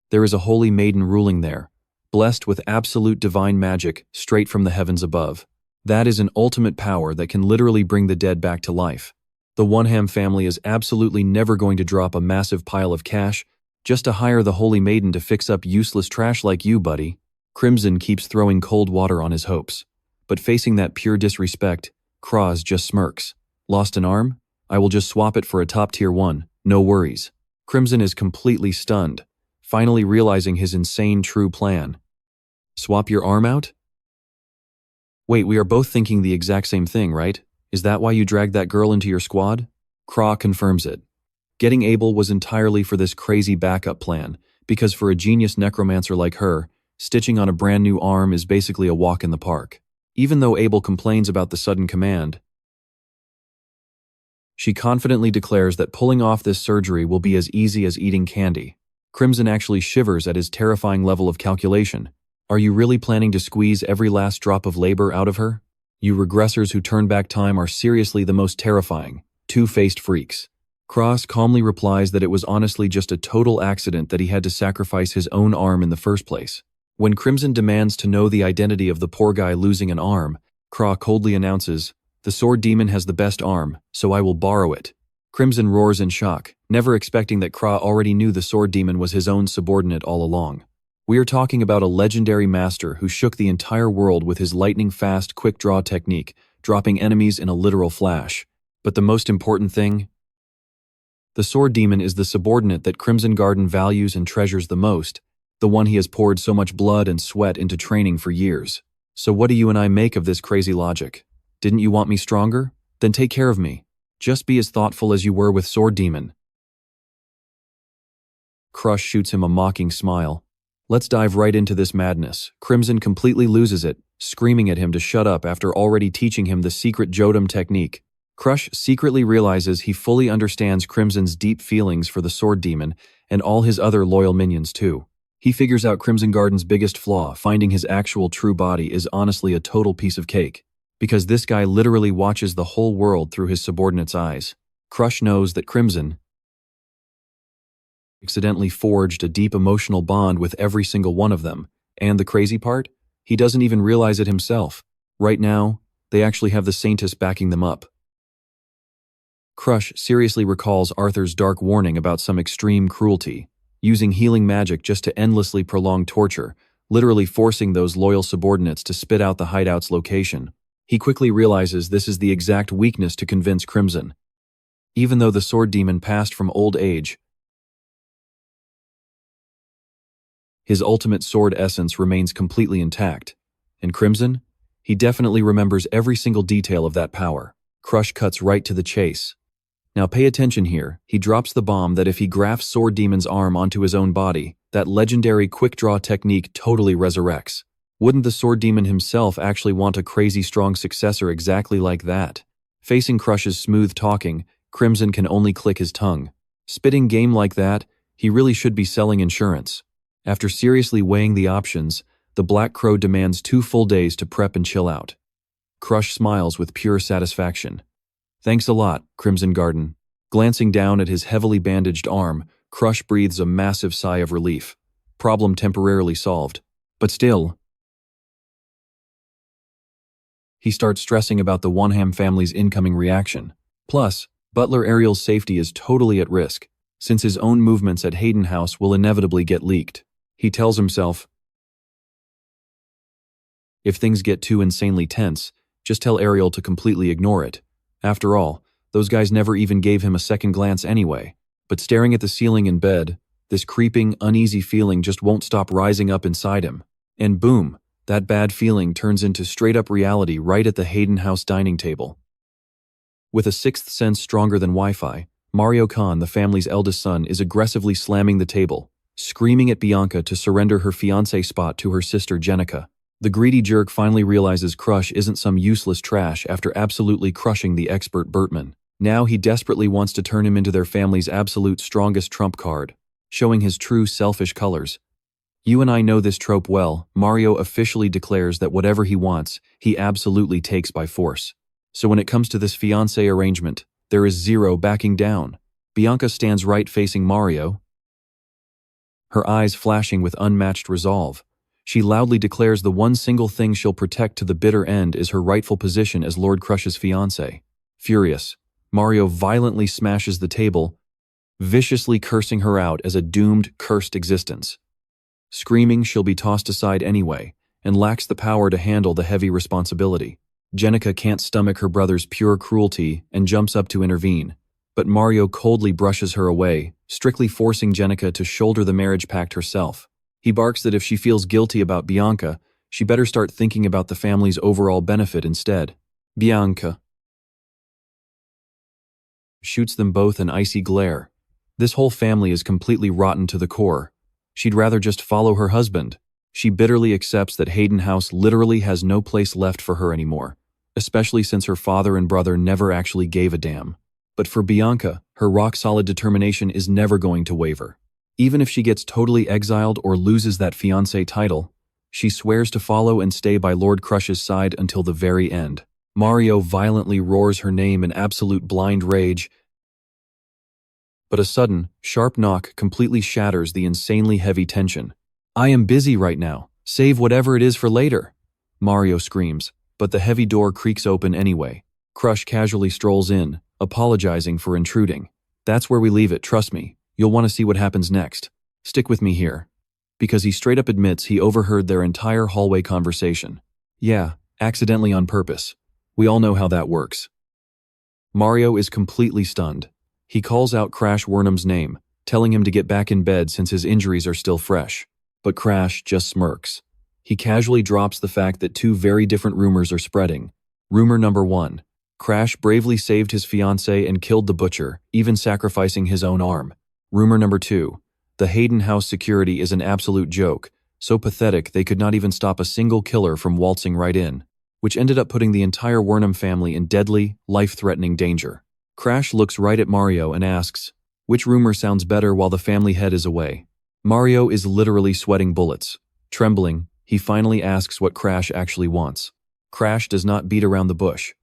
there is a Holy Maiden ruling there, blessed with absolute divine magic straight from the heavens above. That is an ultimate power that can literally bring the dead back to life. The Oneham family is absolutely never going to drop a massive pile of cash just to hire the Holy Maiden to fix up useless trash like you, buddy. Crimson keeps throwing cold water on his hopes. But facing that pure disrespect, Kraz just smirks. Lost an arm? I will just swap it for a top tier one, no worries. Crimson is completely stunned, finally realizing his insane true plan. Swap your arm out? Wait, we are both thinking the exact same thing, right? Is that why you dragged that girl into your squad? Kra confirms it. Getting Abel was entirely for this crazy backup plan, because for a genius necromancer like her, stitching on a brand new arm is basically a walk in the park. Even though Abel complains about the sudden command, she confidently declares that pulling off this surgery will be as easy as eating candy. Crimson actually shivers at his terrifying level of calculation. Are you really planning to squeeze every last drop of labor out of her? You regressors who turn back time are seriously the most terrifying, two-faced freaks. Cross calmly replies that it was honestly just a total accident that he had to sacrifice his own arm in the first place. When Crimson demands to know the identity of the poor guy losing an arm, Kra coldly announces, "The sword demon has the best arm, so I will borrow it." Crimson roars in shock, never expecting that Kra already knew the sword demon was his own subordinate all along. We are talking about a legendary master who shook the entire world with his lightning-fast quick-draw technique, dropping enemies in a literal flash. But the most important thing? The sword demon is the subordinate that Crimson Garden values and treasures the most, the one he has poured so much blood and sweat into training for years. So what do you and I make of this crazy logic? Didn't you want me stronger? Then take care of me. Just be as thoughtful as you were with Sword Demon. Crush shoots him a mocking smile. Let's dive right into this madness. Crimson completely loses it, screaming at him to shut up after already teaching him the secret Jodam technique. Crush secretly realizes he fully understands Crimson's deep feelings for the Sword Demon and all his other loyal minions too. He figures out Crimson Garden's biggest flaw, finding his actual true body is honestly a total piece of cake. Because this guy literally watches the whole world through his subordinate's eyes. Crush knows that Crimson accidentally forged a deep emotional bond with every single one of them, and the crazy part? He doesn't even realize it himself. Right now, they actually have the Saintess backing them up. Crush seriously recalls Arthur's dark warning about some extreme cruelty, using healing magic just to endlessly prolong torture, literally forcing those loyal subordinates to spit out the hideout's location. He quickly realizes this is the exact weakness to convince Crimson. Even though the sword demon passed from old age, his ultimate sword essence remains completely intact. And Crimson? He definitely remembers every single detail of that power. Crush cuts right to the chase. Now pay attention here. He drops the bomb that if he grafts Sword Demon's arm onto his own body, that legendary quick-draw technique totally resurrects. Wouldn't the Sword Demon himself actually want a crazy strong successor exactly like that? Facing Crush's smooth talking, Crimson can only click his tongue. Spitting game like that, he really should be selling insurance. After seriously weighing the options, the Black Crow demands 2 full days to prep and chill out. Crush smiles with pure satisfaction. Thanks a lot, Crimson Garden. Glancing down at his heavily bandaged arm, Crush breathes a massive sigh of relief. Problem temporarily solved. But still, he starts stressing about the Wanham family's incoming reaction. Plus, Butler Ariel's safety is totally at risk, since his own movements at Hayden House will inevitably get leaked. He tells himself, if things get too insanely tense, just tell Ariel to completely ignore it. After all, those guys never even gave him a second glance anyway. But staring at the ceiling in bed, this creeping, uneasy feeling just won't stop rising up inside him. And boom, that bad feeling turns into straight-up reality right at the Hayden House dining table. With a sixth sense stronger than Wi-Fi, Mario Khan, the family's eldest son, is aggressively slamming the table, screaming at Bianca to surrender her fiancé spot to her sister Jenica. The greedy jerk finally realizes Crush isn't some useless trash after absolutely crushing the expert Bertman. Now he desperately wants to turn him into their family's absolute strongest trump card, showing his true selfish colors. You and I know this trope well. Mario officially declares that whatever he wants, he absolutely takes by force. So when it comes to this fiancé arrangement, there is zero backing down. Bianca stands right facing Mario, her eyes flashing with unmatched resolve. She loudly declares the one single thing she'll protect to the bitter end is her rightful position as Lord Crush's fiancé. Furious, Mario violently smashes the table, viciously cursing her out as a doomed, cursed existence. Screaming she'll be tossed aside anyway, and lacks the power to handle the heavy responsibility. Jenica can't stomach her brother's pure cruelty and jumps up to intervene, but Mario coldly brushes her away, strictly forcing Jenica to shoulder the marriage pact herself. He barks that if she feels guilty about Bianca, she better start thinking about the family's overall benefit instead. Bianca shoots them both an icy glare. This whole family is completely rotten to the core. She'd rather just follow her husband. She bitterly accepts that Hayden House literally has no place left for her anymore, especially since her father and brother never actually gave a damn. But for Bianca, her rock-solid determination is never going to waver. Even if she gets totally exiled or loses that fiancé title, she swears to follow and stay by Lord Crush's side until the very end. Mario violently roars her name in absolute blind rage, but a sudden, sharp knock completely shatters the insanely heavy tension. "I am busy right now. Save whatever it is for later," Mario screams, but the heavy door creaks open anyway. Crush casually strolls in, apologizing for intruding. "That's where we leave it, trust me. You'll want to see what happens next. Stick with me here." Because he straight up admits he overheard their entire hallway conversation. Yeah, accidentally on purpose. We all know how that works. Mario is completely stunned. He calls out Crash Wernham's name, telling him to get back in bed since his injuries are still fresh. But Crash just smirks. He casually drops the fact that two very different rumors are spreading. Rumor number 1. Crash bravely saved his fiancée and killed the butcher, even sacrificing his own arm. Rumor number 2. The Hayden House security is an absolute joke, so pathetic they could not even stop a single killer from waltzing right in, which ended up putting the entire Wernham family in deadly, life-threatening danger. Crash looks right at Mario and asks, which rumor sounds better while the family head is away? Mario is literally sweating bullets. Trembling, he finally asks what Crash actually wants. Crash does not beat around the bush.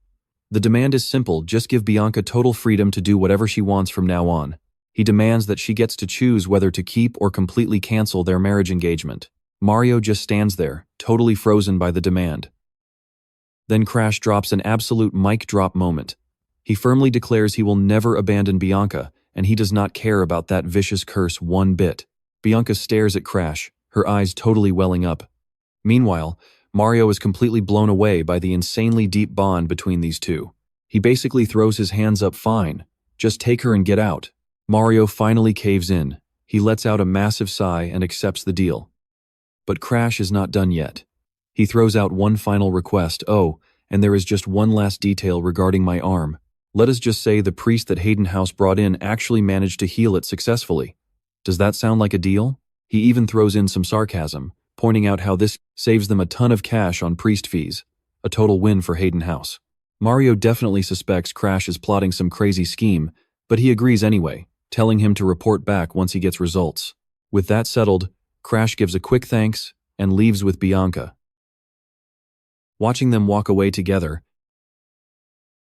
The demand is simple, just give Bianca total freedom to do whatever she wants from now on. He demands that she gets to choose whether to keep or completely cancel their marriage engagement. Mario just stands there, totally frozen by the demand. Then Crash drops an absolute mic drop moment. He firmly declares he will never abandon Bianca, and he does not care about that vicious curse one bit. Bianca stares at Crash, her eyes totally welling up. Meanwhile, Mario is completely blown away by the insanely deep bond between these two. He basically throws his hands up, "Fine, just take her and get out." Mario finally caves in. He lets out a massive sigh and accepts the deal. But Crash is not done yet. He throws out one final request. "Oh, and there is just one last detail regarding my arm. Let us just say the priest that Hayden House brought in actually managed to heal it successfully. Does that sound like a deal?" He even throws in some sarcasm, pointing out how this saves them a ton of cash on priest fees. A total win for Hayden House. Mario definitely suspects Crash is plotting some crazy scheme, but he agrees anyway, telling him to report back once he gets results. With that settled, Crash gives a quick thanks and leaves with Bianca. Watching them walk away together,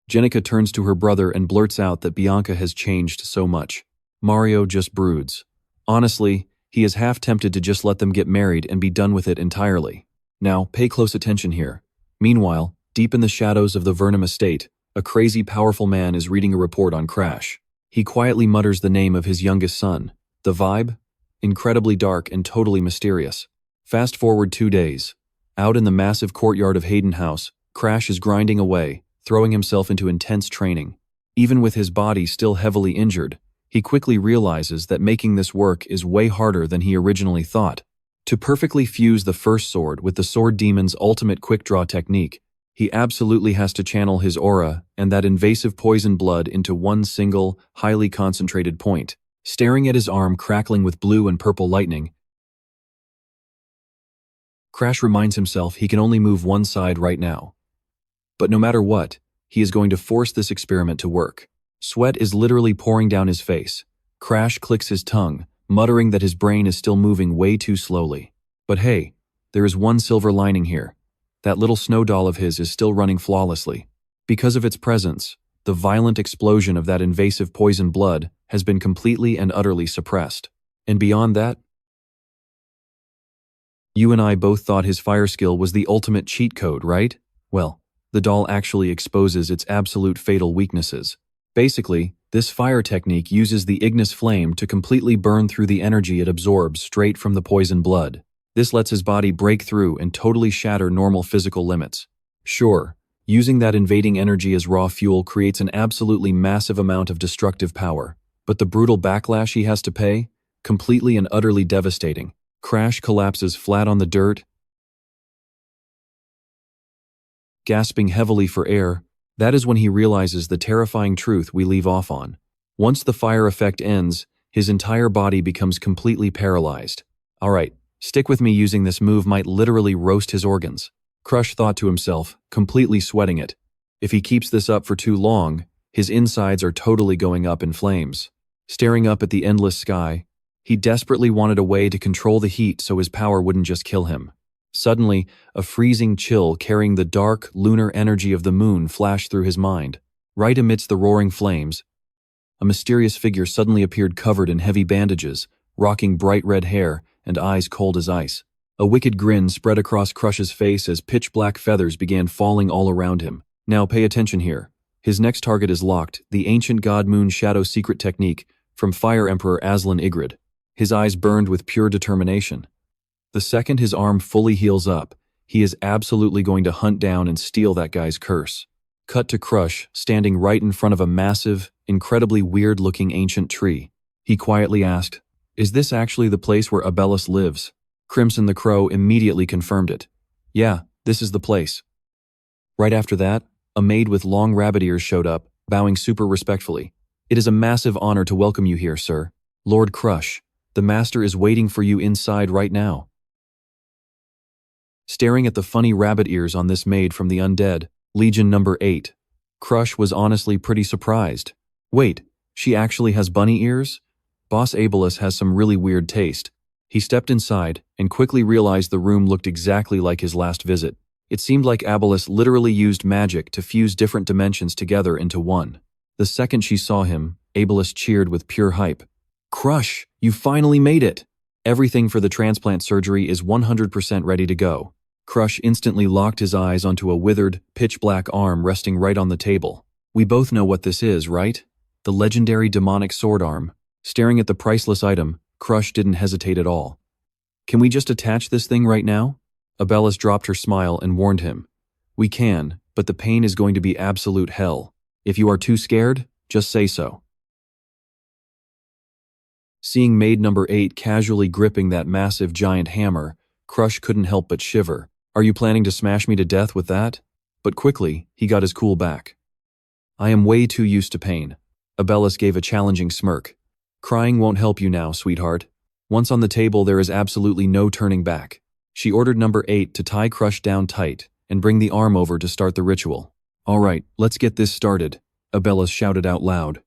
Jenica turns to her brother and blurts out that Bianca has changed so much. Mario just broods. Honestly, he is half tempted to just let them get married and be done with it entirely. Now, pay close attention here. Meanwhile, deep in the shadows of the Wernham estate, a crazy powerful man is reading a report on Crash. He quietly mutters the name of his youngest son. The vibe? Incredibly dark and totally mysterious. Fast forward 2 days. Out in the massive courtyard of Hayden House, Crash is grinding away, throwing himself into intense training. Even with his body still heavily injured, he quickly realizes that making this work is way harder than he originally thought. To perfectly fuse the first sword with the sword demon's ultimate quick-draw technique, he absolutely has to channel his aura and that invasive poison blood into one single, highly concentrated point. Staring at his arm crackling with blue and purple lightning, Crash reminds himself he can only move one side right now. But no matter what, he is going to force this experiment to work. Sweat is literally pouring down his face. Crash clicks his tongue, muttering that his brain is still moving way too slowly. But hey, there is one silver lining here. That little snow doll of his is still running flawlessly. Because of its presence, the violent explosion of that invasive poison blood has been completely and utterly suppressed. And beyond that, you and I both thought his fire skill was the ultimate cheat code, right? Well, the doll actually exposes its absolute fatal weaknesses. Basically, this fire technique uses the Ignis flame to completely burn through the energy it absorbs straight from the poison blood. This lets his body break through and totally shatter normal physical limits. Sure, Using that invading energy as raw fuel creates an absolutely massive amount of destructive power. But the brutal backlash he has to pay? Completely and utterly devastating. Crash collapses flat on the dirt, gasping heavily for air. That is when he realizes the terrifying truth we leave off on. Once the fire effect ends, his entire body becomes completely paralyzed. Alright, stick with me, using this move might literally roast his organs. Crush thought to himself, completely sweating it. If he keeps this up for too long, his insides are totally going up in flames. Staring up at the endless sky, he desperately wanted a way to control the heat so his power wouldn't just kill him. Suddenly, a freezing chill carrying the dark, lunar energy of the moon flashed through his mind. Right amidst the roaring flames, a mysterious figure suddenly appeared, covered in heavy bandages, rocking bright red hair and eyes cold as ice. A wicked grin spread across Crush's face as pitch-black feathers began falling all around him. Now pay attention here. His next target is locked, the ancient god moon shadow secret technique from Fire Emperor Aslan Igrid. His eyes burned with pure determination. The second his arm fully heals up, he is absolutely going to hunt down and steal that guy's curse. Cut to Crush, standing right in front of a massive, incredibly weird-looking ancient tree. He quietly asked, "Is this actually the place where Abelus lives?" Crimson the Crow immediately confirmed it. "Yeah, this is the place." Right after that, a maid with long rabbit ears showed up, bowing super respectfully. "It is a massive honor to welcome you here, sir. Lord Crush, the master is waiting for you inside right now." Staring at the funny rabbit ears on this maid from the undead, Legion number 8, Crush was honestly pretty surprised. Wait, she actually has bunny ears? Boss Abelus has some really weird taste. He stepped inside and quickly realized the room looked exactly like his last visit. It seemed like Abelus literally used magic to fuse different dimensions together into one. The second she saw him, Abelus cheered with pure hype. "Crush, you finally made it! Everything for the transplant surgery is 100% ready to go." Crush instantly locked his eyes onto a withered, pitch-black arm resting right on the table. "We both know what this is, right? The legendary demonic sword arm." Staring at the priceless item, Crush didn't hesitate at all. "Can we just attach this thing right now?" Abelus dropped her smile and warned him. "We can, but the pain is going to be absolute hell. If you are too scared, just say so." Seeing maid number 8 casually gripping that massive giant hammer, Crush couldn't help but shiver. "Are you planning to smash me to death with that?" But quickly, he got his cool back. "I am way too used to pain." Abelus gave a challenging smirk. "Crying won't help you now, sweetheart. Once on the table, there is absolutely no turning back." She ordered number 8 to tie Crush down tight and bring the arm over to start the ritual. "All right, let's get this started," Abelus shouted out loud.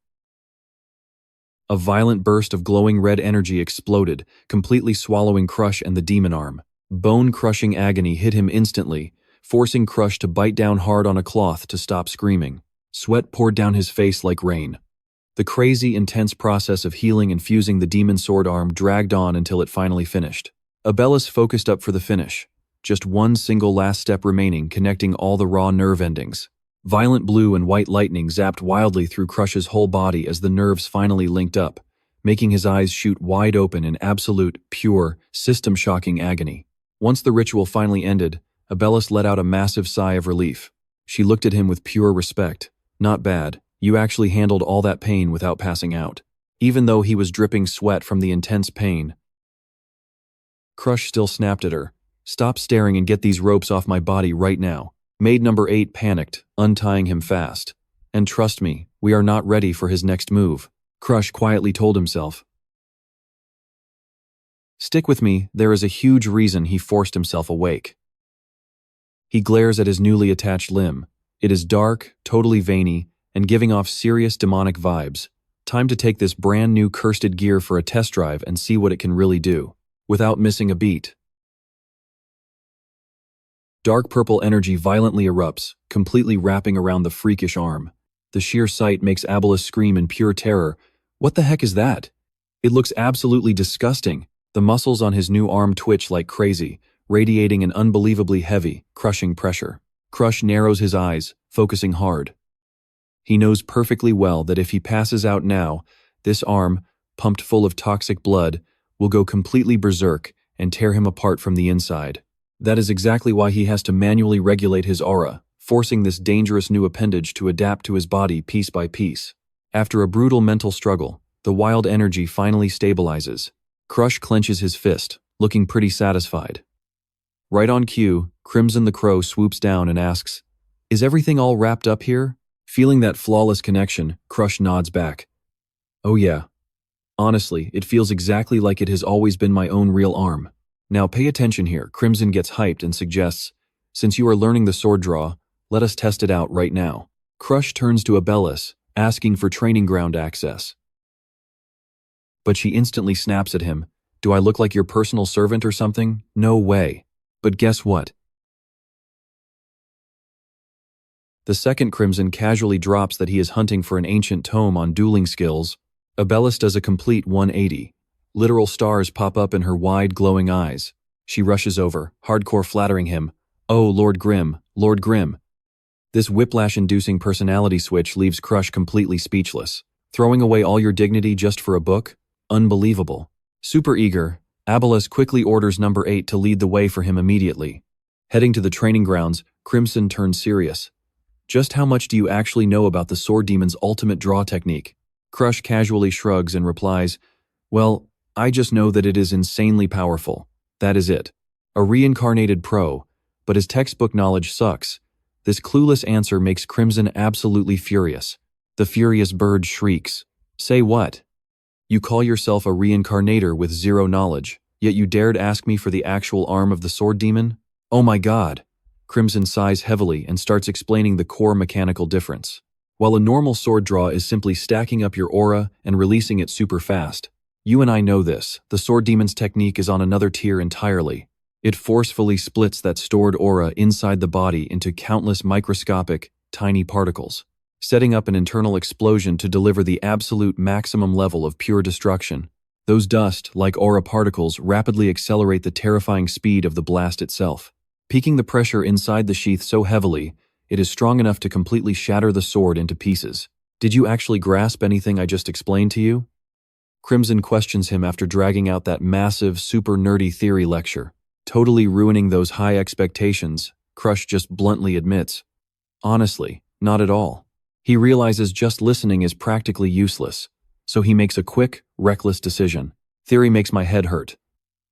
A violent burst of glowing red energy exploded, completely swallowing Crush and the demon arm. Bone-crushing agony hit him instantly, forcing Crush to bite down hard on a cloth to stop screaming. Sweat poured down his face like rain. The crazy, intense process of healing and fusing the demon sword arm dragged on until it finally finished. Abelus focused up for the finish. Just one single last step remaining, connecting all the raw nerve endings. Violent blue and white lightning zapped wildly through Crush's whole body as the nerves finally linked up, making his eyes shoot wide open in absolute, pure, system-shocking agony. Once the ritual finally ended, Abelus let out a massive sigh of relief. She looked at him with pure respect. "Not bad. You actually handled all that pain without passing out." Even though he was dripping sweat from the intense pain, Crush still snapped at her. "Stop staring and get these ropes off my body right now." Maid number 8 panicked, untying him fast. "And trust me, we are not ready for his next move," Crush quietly told himself. "Stick with me, there is a huge reason he forced himself awake." He glares at his newly attached limb. It is dark, totally veiny, and giving off serious demonic vibes. Time to take this brand new cursed gear for a test drive and see what it can really do. Without missing a beat. Dark purple energy violently erupts, completely wrapping around the freakish arm. The sheer sight makes Abelus scream in pure terror. What the heck is that? It looks absolutely disgusting. The muscles on his new arm twitch like crazy, radiating an unbelievably heavy, crushing pressure. Crush narrows his eyes, focusing hard. He knows perfectly well that if he passes out now, this arm, pumped full of toxic blood, will go completely berserk and tear him apart from the inside. That is exactly why he has to manually regulate his aura, forcing this dangerous new appendage to adapt to his body piece by piece. After a brutal mental struggle, the wild energy finally stabilizes. Crush clenches his fist, looking pretty satisfied. Right on cue, Crimson the Crow swoops down and asks, "Is everything all wrapped up here?" Feeling that flawless connection, Crush nods back. "Oh yeah. Honestly, it feels exactly like it has always been my own real arm." "Now pay attention here," Crimson gets hyped and suggests, "Since you are learning the sword draw, let us test it out right now." Crush turns to Abellis, asking for training ground access. But she instantly snaps at him. "Do I look like your personal servant or something? No way." But guess what? The second Crimson casually drops that he is hunting for an ancient tome on dueling skills, Abellis does a complete 180. Literal stars pop up in her wide, glowing eyes. She rushes over, hardcore flattering him. "Oh, Lord Grimm, Lord Grimm." This whiplash-inducing personality switch leaves Crush completely speechless. Throwing away all your dignity just for a book? Unbelievable. Super eager, Abellis quickly orders number 8 to lead the way for him immediately. Heading to the training grounds, Crimson turns serious. "Just how much do you actually know about the Sword Demon's ultimate draw technique?" Crush casually shrugs and replies, "Well, I just know that it is insanely powerful. That is it. A reincarnated pro, but his textbook knowledge sucks." This clueless answer makes Crimson absolutely furious. The furious bird shrieks, "Say what? You call yourself a reincarnator with zero knowledge, yet you dared ask me for the actual arm of the Sword Demon? Oh my god." Crimson sighs heavily and starts explaining the core mechanical difference. While a normal sword draw is simply stacking up your aura and releasing it super fast, you and I know this, the Sword Demon's technique is on another tier entirely. It forcefully splits that stored aura inside the body into countless microscopic, tiny particles, setting up an internal explosion to deliver the absolute maximum level of pure destruction. Those dust, like aura particles, rapidly accelerate the terrifying speed of the blast itself, peaking the pressure inside the sheath so heavily, it is strong enough to completely shatter the sword into pieces. "Did you actually grasp anything I just explained to you?" Crimson questions him after dragging out that massive, super nerdy theory lecture. Totally ruining those high expectations, Crush just bluntly admits, "Honestly, not at all." He realizes just listening is practically useless, so he makes a quick, reckless decision. "Theory makes my head hurt.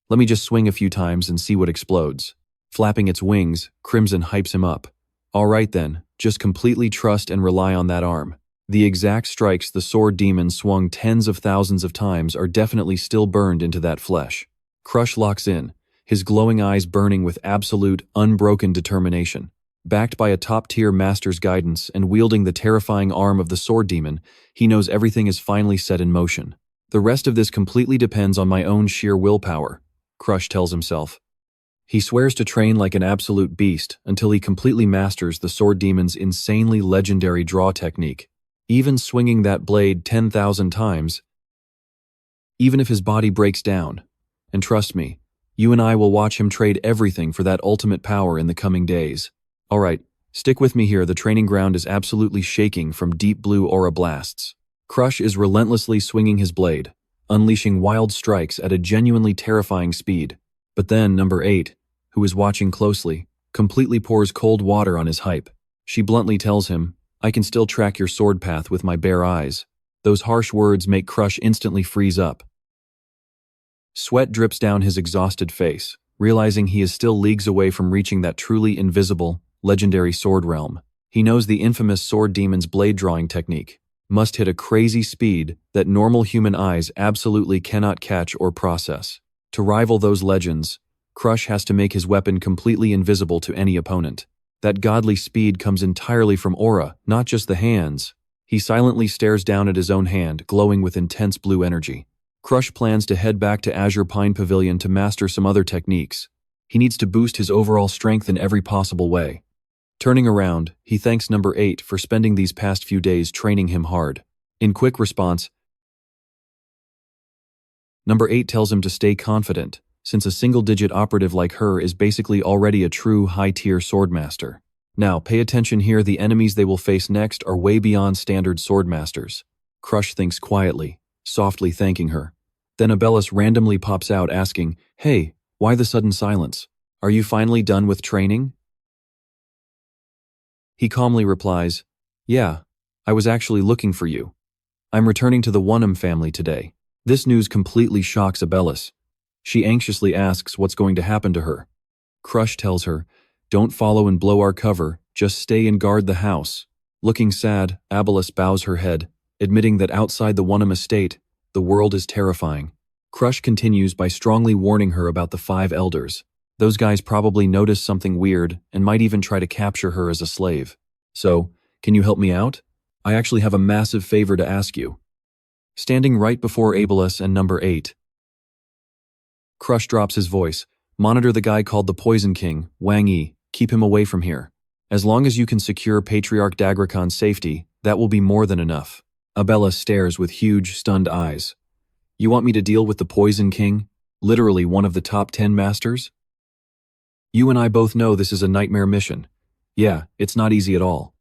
Let me just swing a few times and see what explodes." Flapping its wings, Crimson hypes him up. "All right then, just completely trust and rely on that arm." The exact strikes the Sword Demon swung tens of thousands of times are definitely still burned into that flesh. Crush locks in, his glowing eyes burning with absolute, unbroken determination. Backed by a top-tier master's guidance and wielding the terrifying arm of the Sword Demon, he knows everything is finally set in motion. "The rest of this completely depends on my own sheer willpower," Crush tells himself. He swears to train like an absolute beast until he completely masters the Sword Demon's insanely legendary draw technique. Even swinging that blade 10,000 times, even if his body breaks down. And trust me, you and I will watch him trade everything for that ultimate power in the coming days. Alright, stick with me here, the training ground is absolutely shaking from deep blue aura blasts. Crush is relentlessly swinging his blade, unleashing wild strikes at a genuinely terrifying speed. But then number 8, who is watching closely, completely pours cold water on his hype. She bluntly tells him, "I can still track your sword path with my bare eyes." Those harsh words make Crush instantly freeze up. Sweat drips down his exhausted face, realizing he is still leagues away from reaching that truly invisible, legendary sword realm. He knows the infamous Sword Demon's blade drawing technique must hit a crazy speed that normal human eyes absolutely cannot catch or process. To rival those legends, Crush has to make his weapon completely invisible to any opponent. That godly speed comes entirely from aura, not just the hands. He silently stares down at his own hand, glowing with intense blue energy. Crush plans to head back to Azure Pine Pavilion to master some other techniques. He needs to boost his overall strength in every possible way. Turning around, he thanks number 8 for spending these past few days training him hard. In quick response, number 8 tells him to stay confident, since a single-digit operative like her is basically already a true high-tier swordmaster. Now, pay attention here, the enemies they will face next are way beyond standard swordmasters. Crush thinks quietly, softly thanking her. Then Abellis randomly pops out asking, "Hey, why the sudden silence? Are you finally done with training?" He calmly replies, "Yeah, I was actually looking for you. I'm returning to the Wonham family today." This news completely shocks Abelis. She anxiously asks what's going to happen to her. Crush tells her, "Don't follow and blow our cover, just stay and guard the house." Looking sad, Abelis bows her head, admitting that outside the Wonham estate, the world is terrifying. Crush continues by strongly warning her about the 5 elders. Those guys probably noticed something weird and might even try to capture her as a slave. So, can you help me out? I actually have a massive favor to ask you. Standing right before Abelis and number 8. Crush drops his voice. Monitor the guy called the Poison King, Wang Yi. Keep him away from here. As long as you can secure Patriarch Dagrakon's safety, that will be more than enough. Abelis stares with huge, stunned eyes. You want me to deal with the Poison King? Literally one of the top 10 masters? You and I both know this is a nightmare mission. Yeah, it's not easy at all.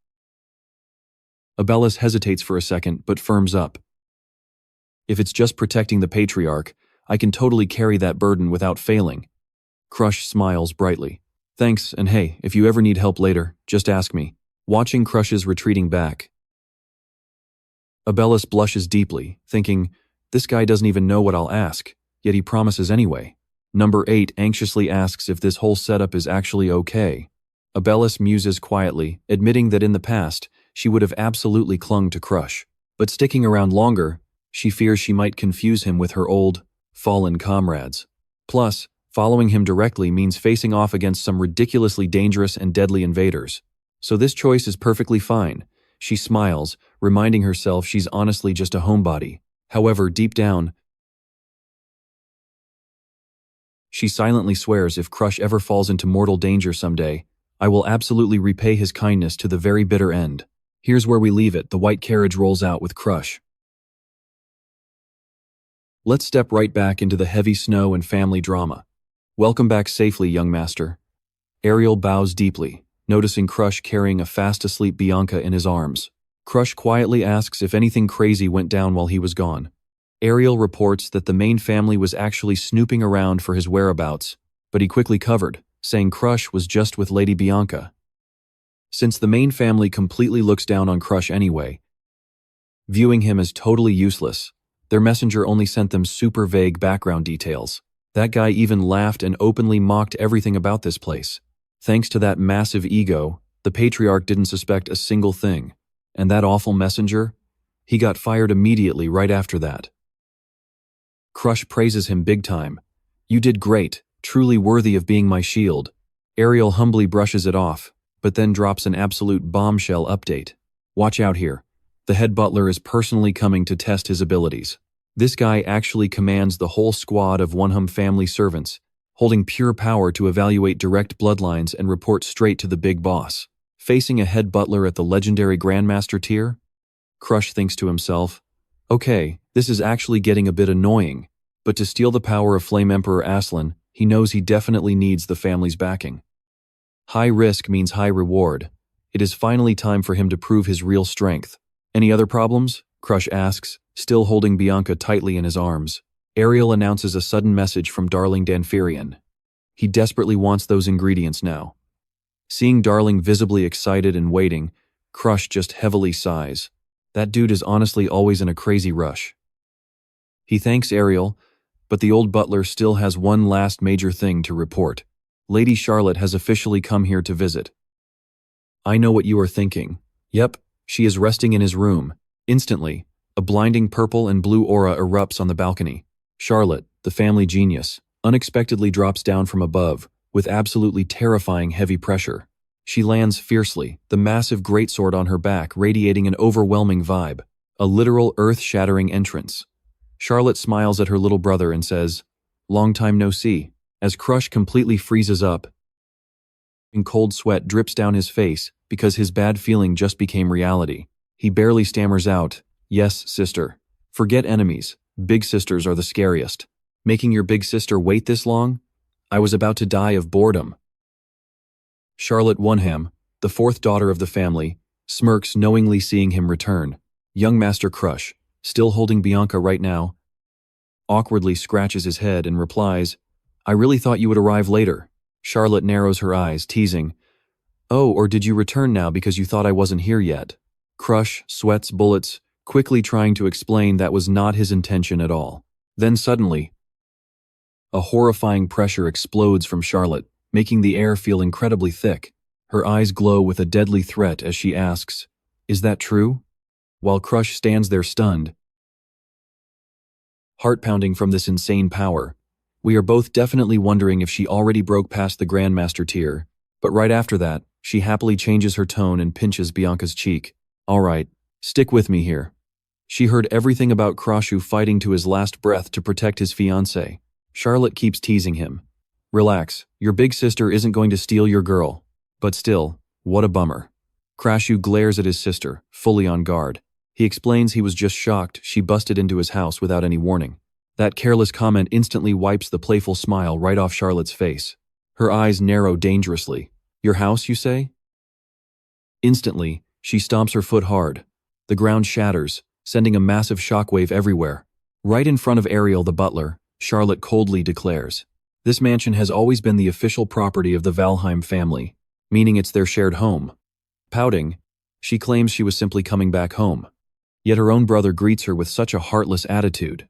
Abelis hesitates for a second, but firms up. If it's just protecting the Patriarch, I can totally carry that burden without failing. Crush smiles brightly. Thanks, and hey, if you ever need help later, just ask me. Watching Crush's retreating back, Abelis blushes deeply, thinking, this guy doesn't even know what I'll ask, yet he promises anyway. Number 8 anxiously asks if this whole setup is actually okay. Abelis muses quietly, admitting that in the past, she would have absolutely clung to Crush. But sticking around longer, she fears she might confuse him with her old, fallen comrades. Plus, following him directly means facing off against some ridiculously dangerous and deadly invaders. So this choice is perfectly fine. She smiles, reminding herself she's honestly just a homebody. However, deep down, she silently swears if Crush ever falls into mortal danger someday, I will absolutely repay his kindness to the very bitter end. Here's where we leave it. The white carriage rolls out with Crush. Let's step right back into the heavy snow and family drama. Welcome back safely, young master. Ariel bows deeply, noticing Crush carrying a fast-asleep Bianca in his arms. Crush quietly asks if anything crazy went down while he was gone. Ariel reports that the main family was actually snooping around for his whereabouts, but he quickly covered, saying Crush was just with Lady Bianca. Since the main family completely looks down on Crush anyway, viewing him as totally useless, their messenger only sent them super vague background details. That guy even laughed and openly mocked everything about this place. Thanks to that massive ego, the Patriarch didn't suspect a single thing. And that awful messenger? He got fired immediately right after that. Crush praises him big time. You did great, truly worthy of being my shield. Ariel humbly brushes it off, but then drops an absolute bombshell update. Watch out here. The head butler is personally coming to test his abilities. This guy actually commands the whole squad of Wonham family servants, holding pure power to evaluate direct bloodlines and report straight to the big boss. Facing a head butler at the legendary Grandmaster tier? Crush thinks to himself, okay, this is actually getting a bit annoying, but to steal the power of Flame Emperor Aslan, he knows he definitely needs the family's backing. High risk means high reward. It is finally time for him to prove his real strength. Any other problems? Crush asks, still holding Bianca tightly in his arms. Ariel announces a sudden message from Darling Danfirian. He desperately wants those ingredients now. Seeing Darling visibly excited and waiting, Crush just heavily sighs. That dude is honestly always in a crazy rush. He thanks Ariel, but the old butler still has one last major thing to report. Lady Charlotte has officially come here to visit. I know what you are thinking. Yep, she is resting in his room. Instantly, a blinding purple and blue aura erupts on the balcony. Charlotte, the family genius, unexpectedly drops down from above, with absolutely terrifying heavy pressure. She lands fiercely, the massive greatsword on her back radiating an overwhelming vibe, a literal earth-shattering entrance. Charlotte smiles at her little brother and says, "Long time no see." As Crush completely freezes up, and cold sweat drips down his face because his bad feeling just became reality. He barely stammers out, "Yes, sister. Forget enemies. Big sisters are the scariest. Making your big sister wait this long? I was about to die of boredom." Charlotte Wonham, the 4th daughter of the family, smirks knowingly seeing him return. Young Master Crush, still holding Bianca right now, awkwardly scratches his head and replies, "I really thought you would arrive later." Charlotte narrows her eyes, teasing, Oh, or did you return now because you thought I wasn't here yet? Crush sweats bullets, quickly trying to explain that was not his intention at all. Then suddenly, a horrifying pressure explodes from Charlotte, making the air feel incredibly thick. Her eyes glow with a deadly threat as she asks, "Is that true?" While Crush stands there stunned, heart pounding from this insane power. We are both definitely wondering if she already broke past the Grandmaster tier, but right after that, she happily changes her tone and pinches Bianca's cheek. "All right, stick with me here." She heard everything about Crashu fighting to his last breath to protect his fiancée. Charlotte keeps teasing him. "Relax, your big sister isn't going to steal your girl." But still, what a bummer. Crashu glares at his sister, fully on guard. He explains he was just shocked she busted into his house without any warning. That careless comment instantly wipes the playful smile right off Charlotte's face. Her eyes narrow dangerously. "Your house, you say?" Instantly, she stomps her foot hard. The ground shatters, sending a massive shockwave everywhere. Right in front of Ariel the butler, Charlotte coldly declares, "This mansion has always been the official property of the Valheim family, meaning it's their shared home." Pouting, she claims she was simply coming back home. Yet her own brother greets her with such a heartless attitude.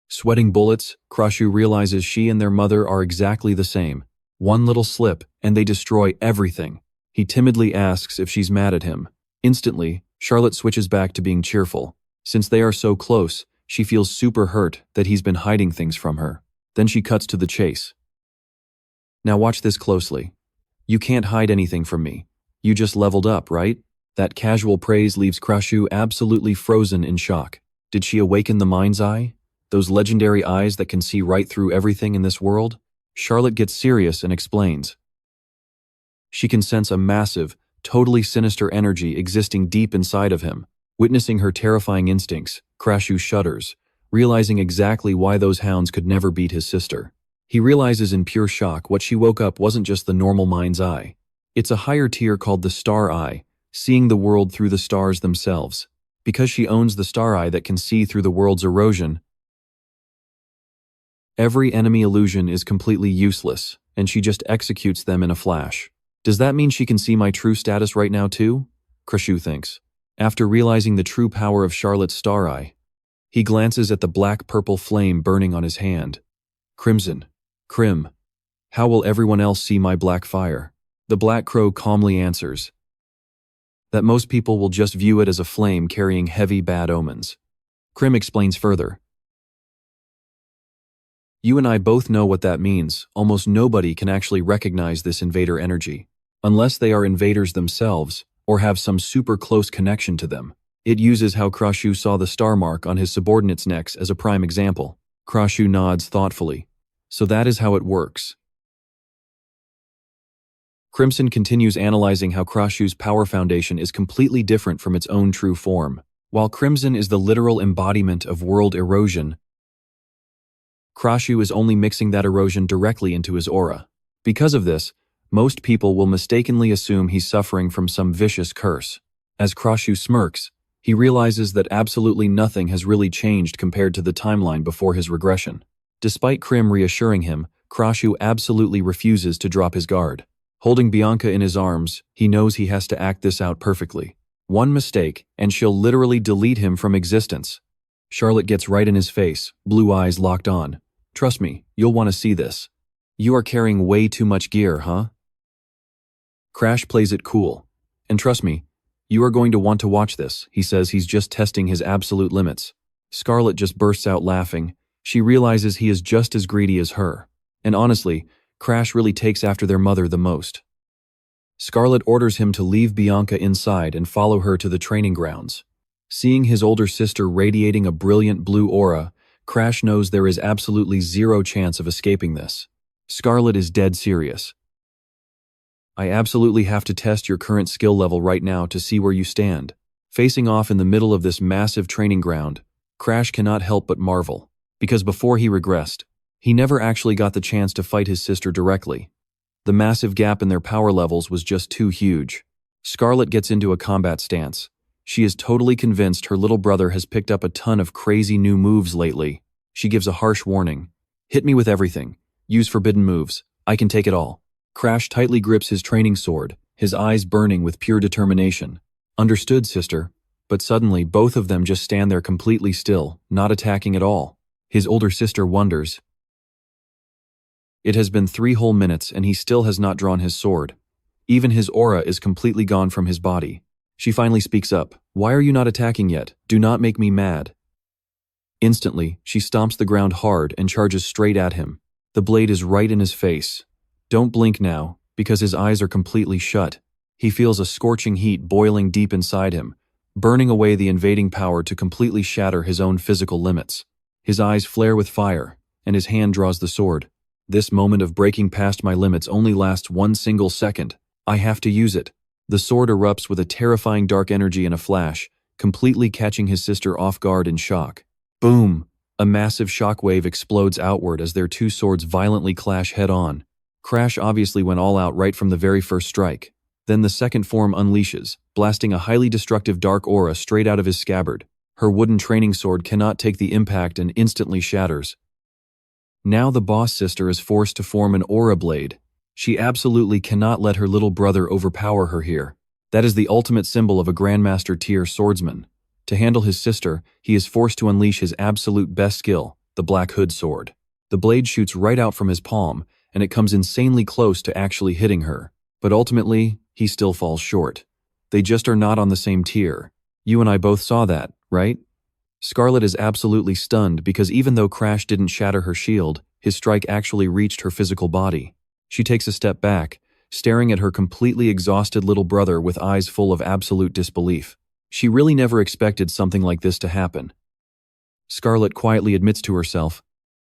Sweating bullets, Crashu realizes she and their mother are exactly the same. One little slip, and they destroy everything. He timidly asks if she's mad at him. Instantly, Charlotte switches back to being cheerful. Since they are so close, she feels super hurt that he's been hiding things from her. Then she cuts to the chase. "Now watch this closely. You can't hide anything from me. You just leveled up, right?" That casual praise leaves Crashu absolutely frozen in shock. Did she awaken the mind's eye? Those legendary eyes that can see right through everything in this world? Charlotte gets serious and explains. She can sense a massive, totally sinister energy existing deep inside of him. Witnessing her terrifying instincts, Crashu shudders, realizing exactly why those hounds could never beat his sister. He realizes in pure shock what she woke up wasn't just the normal mind's eye. It's a higher tier called the Star Eye, seeing the world through the stars themselves. Because she owns the Star Eye that can see through the world's erosion, every enemy illusion is completely useless, and she just executes them in a flash. Does that mean she can see my true status right now too? Crashu thinks. After realizing the true power of Charlotte's Star Eye, he glances at the black-purple flame burning on his hand. Crimson. Crim. How will everyone else see my black fire? The Black Crow calmly answers that most people will just view it as a flame carrying heavy bad omens. Crim explains further. You and I both know what that means. Almost nobody can actually recognize this invader energy, unless they are invaders themselves or have some super close connection to them. It uses how Crashu saw the star mark on his subordinates' necks as a prime example. Crashu nods thoughtfully. So that is how it works. Crimson continues analyzing how Crashu's power foundation is completely different from its own true form. While Crimson is the literal embodiment of world erosion, Crashu is only mixing that erosion directly into his aura. Because of this, most people will mistakenly assume he's suffering from some vicious curse. As Crashu smirks, he realizes that absolutely nothing has really changed compared to the timeline before his regression. Despite Crim reassuring him, Crashu absolutely refuses to drop his guard. Holding Bianca in his arms, he knows he has to act this out perfectly. One mistake, and she'll literally delete him from existence. Charlotte gets right in his face, blue eyes locked on. "Trust me, you'll want to see this. You are carrying way too much gear, huh?" Crash plays it cool. "And trust me, you are going to want to watch this." He says he's just testing his absolute limits. Scarlet just bursts out laughing. She realizes he is just as greedy as her. And honestly, Crash really takes after their mother the most. Scarlet orders him to leave Bianca inside and follow her to the training grounds. Seeing his older sister radiating a brilliant blue aura, Crash knows there is absolutely zero chance of escaping this. Scarlet is dead serious. "I absolutely have to test your current skill level right now to see where you stand." Facing off in the middle of this massive training ground, Crash cannot help but marvel, because before he regressed, he never actually got the chance to fight his sister directly. The massive gap in their power levels was just too huge. Scarlet gets into a combat stance. She is totally convinced her little brother has picked up a ton of crazy new moves lately. She gives a harsh warning. "Hit me with everything. Use forbidden moves. I can take it all." Crash tightly grips his training sword, his eyes burning with pure determination. Understood, sister. But suddenly, both of them just stand there completely still, not attacking at all. His older sister wonders. It has been 3 whole minutes and he still has not drawn his sword. Even his aura is completely gone from his body. She finally speaks up. Why are you not attacking yet? Do not make me mad. Instantly, she stomps the ground hard and charges straight at him. The blade is right in his face. Don't blink now, because his eyes are completely shut. He feels a scorching heat boiling deep inside him, burning away the invading power to completely shatter his own physical limits. His eyes flare with fire, and his hand draws the sword. This moment of breaking past my limits only lasts 1 single second. I have to use it. The sword erupts with a terrifying dark energy in a flash, completely catching his sister off guard in shock. Boom! A massive shockwave explodes outward as their 2 swords violently clash head-on. Crash obviously went all out right from the very first strike. Then the second form unleashes, blasting a highly destructive dark aura straight out of his scabbard. Her wooden training sword cannot take the impact and instantly shatters. Now the boss sister is forced to form an aura blade. She absolutely cannot let her little brother overpower her here. That is the ultimate symbol of a Grandmaster tier swordsman. To handle his sister, he is forced to unleash his absolute best skill, the Black Hood sword. The blade shoots right out from his palm, and it comes insanely close to actually hitting her. But ultimately, he still falls short. They just are not on the same tier. You and I both saw that, right? Scarlet is absolutely stunned because even though Crash didn't shatter her shield, his strike actually reached her physical body. She takes a step back, staring at her completely exhausted little brother with eyes full of absolute disbelief. She really never expected something like this to happen. Scarlet quietly admits to herself,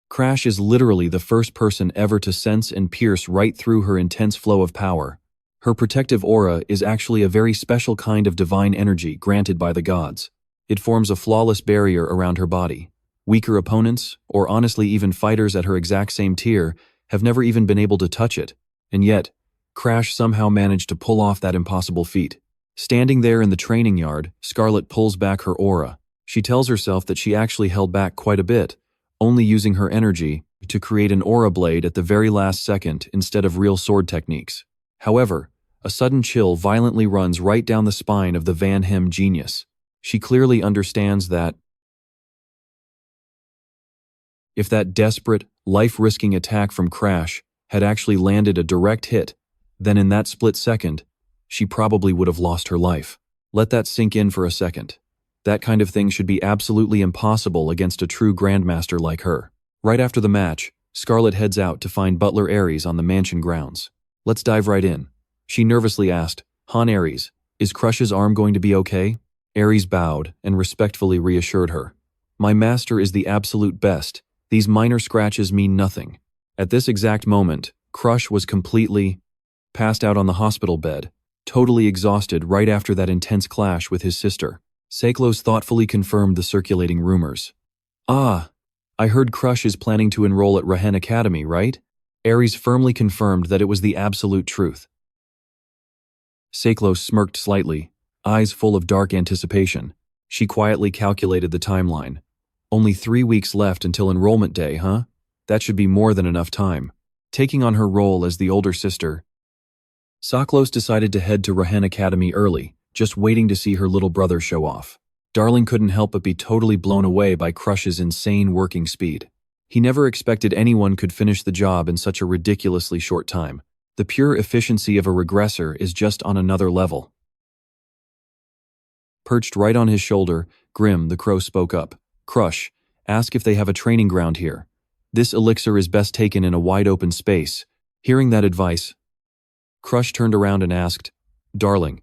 Crash is literally the first person ever to sense and pierce right through her intense flow of power. Her protective aura is actually a very special kind of divine energy granted by the gods. It forms a flawless barrier around her body. Weaker opponents, or honestly even fighters at her exact same tier, have never even been able to touch it. And yet, Crash somehow managed to pull off that impossible feat. Standing there in the training yard, Scarlet pulls back her aura. She tells herself that she actually held back quite a bit, only using her energy to create an aura blade at the very last second instead of real sword techniques. However, a sudden chill violently runs right down the spine of the Van Hem genius. She clearly understands that if that desperate, life-risking attack from Crash had actually landed a direct hit, then in that split second, she probably would have lost her life. Let that sink in for a second. That kind of thing should be absolutely impossible against a true grandmaster like her. Right after the match, Scarlet heads out to find Butler Ares on the mansion grounds. Let's dive right in. She nervously asked, Han Ares, is Crush's arm going to be okay? Ares bowed and respectfully reassured her. My master is the absolute best. These minor scratches mean nothing. At this exact moment, Crush was completely passed out on the hospital bed, totally exhausted right after that intense clash with his sister. Seklos thoughtfully confirmed the circulating rumors. Ah, I heard Crush is planning to enroll at Rahen Academy, right? Ares firmly confirmed that it was the absolute truth. Seklos smirked slightly, eyes full of dark anticipation. She quietly calculated the timeline. Only 3 weeks left until enrollment day, huh? That should be more than enough time. Taking on her role as the older sister, Saklos decided to head to Rahen Academy early, just waiting to see her little brother show off. Darling couldn't help but be totally blown away by Crush's insane working speed. He never expected anyone could finish the job in such a ridiculously short time. The pure efficiency of a regressor is just on another level. Perched right on his shoulder, Grim the Crow spoke up. Crush, ask if they have a training ground here. This elixir is best taken in a wide open space. Hearing that advice, Crush turned around and asked, Darling,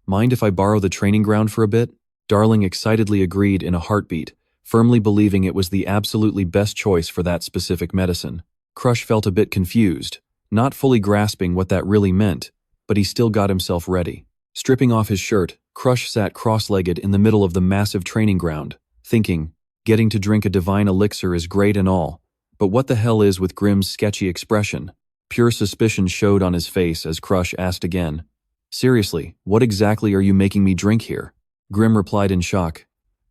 mind if I borrow the training ground for a bit? Darling excitedly agreed in a heartbeat, firmly believing it was the absolutely best choice for that specific medicine. Crush felt a bit confused, not fully grasping what that really meant, but he still got himself ready. Stripping off his shirt, Crush sat cross-legged in the middle of the massive training ground, thinking, getting to drink a divine elixir is great and all, but what the hell is with Grim's sketchy expression? Pure suspicion showed on his face as Crush asked again, Seriously, what exactly are you making me drink here? Grim replied in shock,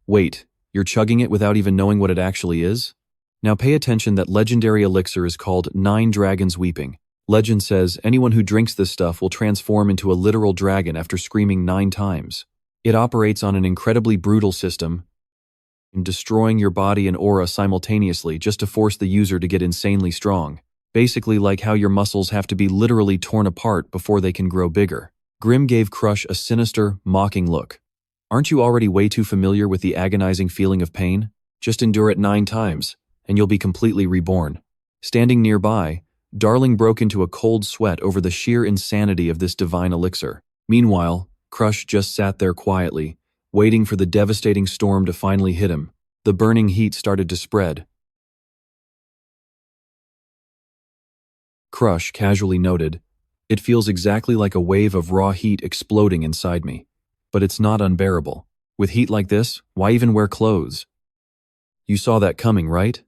Wait, you're chugging it without even knowing what it actually is? Now pay attention, that legendary elixir is called 9 Dragons Weeping. Legend says anyone who drinks this stuff will transform into a literal dragon after screaming 9 times. It operates on an incredibly brutal system, destroying your body and aura simultaneously just to force the user to get insanely strong. Basically like how your muscles have to be literally torn apart before they can grow bigger. Grim gave Crush a sinister, mocking look. Aren't you already way too familiar with the agonizing feeling of pain? Just endure it 9 times, and you'll be completely reborn. Standing nearby, Darling broke into a cold sweat over the sheer insanity of this divine elixir. Meanwhile, Crush just sat there quietly, waiting for the devastating storm to finally hit him. The burning heat started to spread. Crush casually noted, "It feels exactly like a wave of raw heat exploding inside me. But it's not unbearable. With heat like this, why even wear clothes?" "You saw that coming, right?"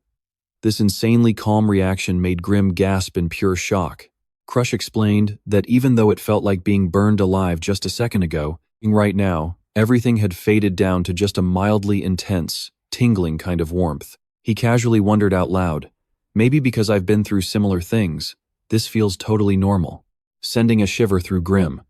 This insanely calm reaction made Grim gasp in pure shock. Crush explained that even though it felt like being burned alive just a second ago, right now, everything had faded down to just a mildly intense, tingling kind of warmth. He casually wondered out loud, "Maybe because I've been through similar things, this feels totally normal," sending a shiver through Grim.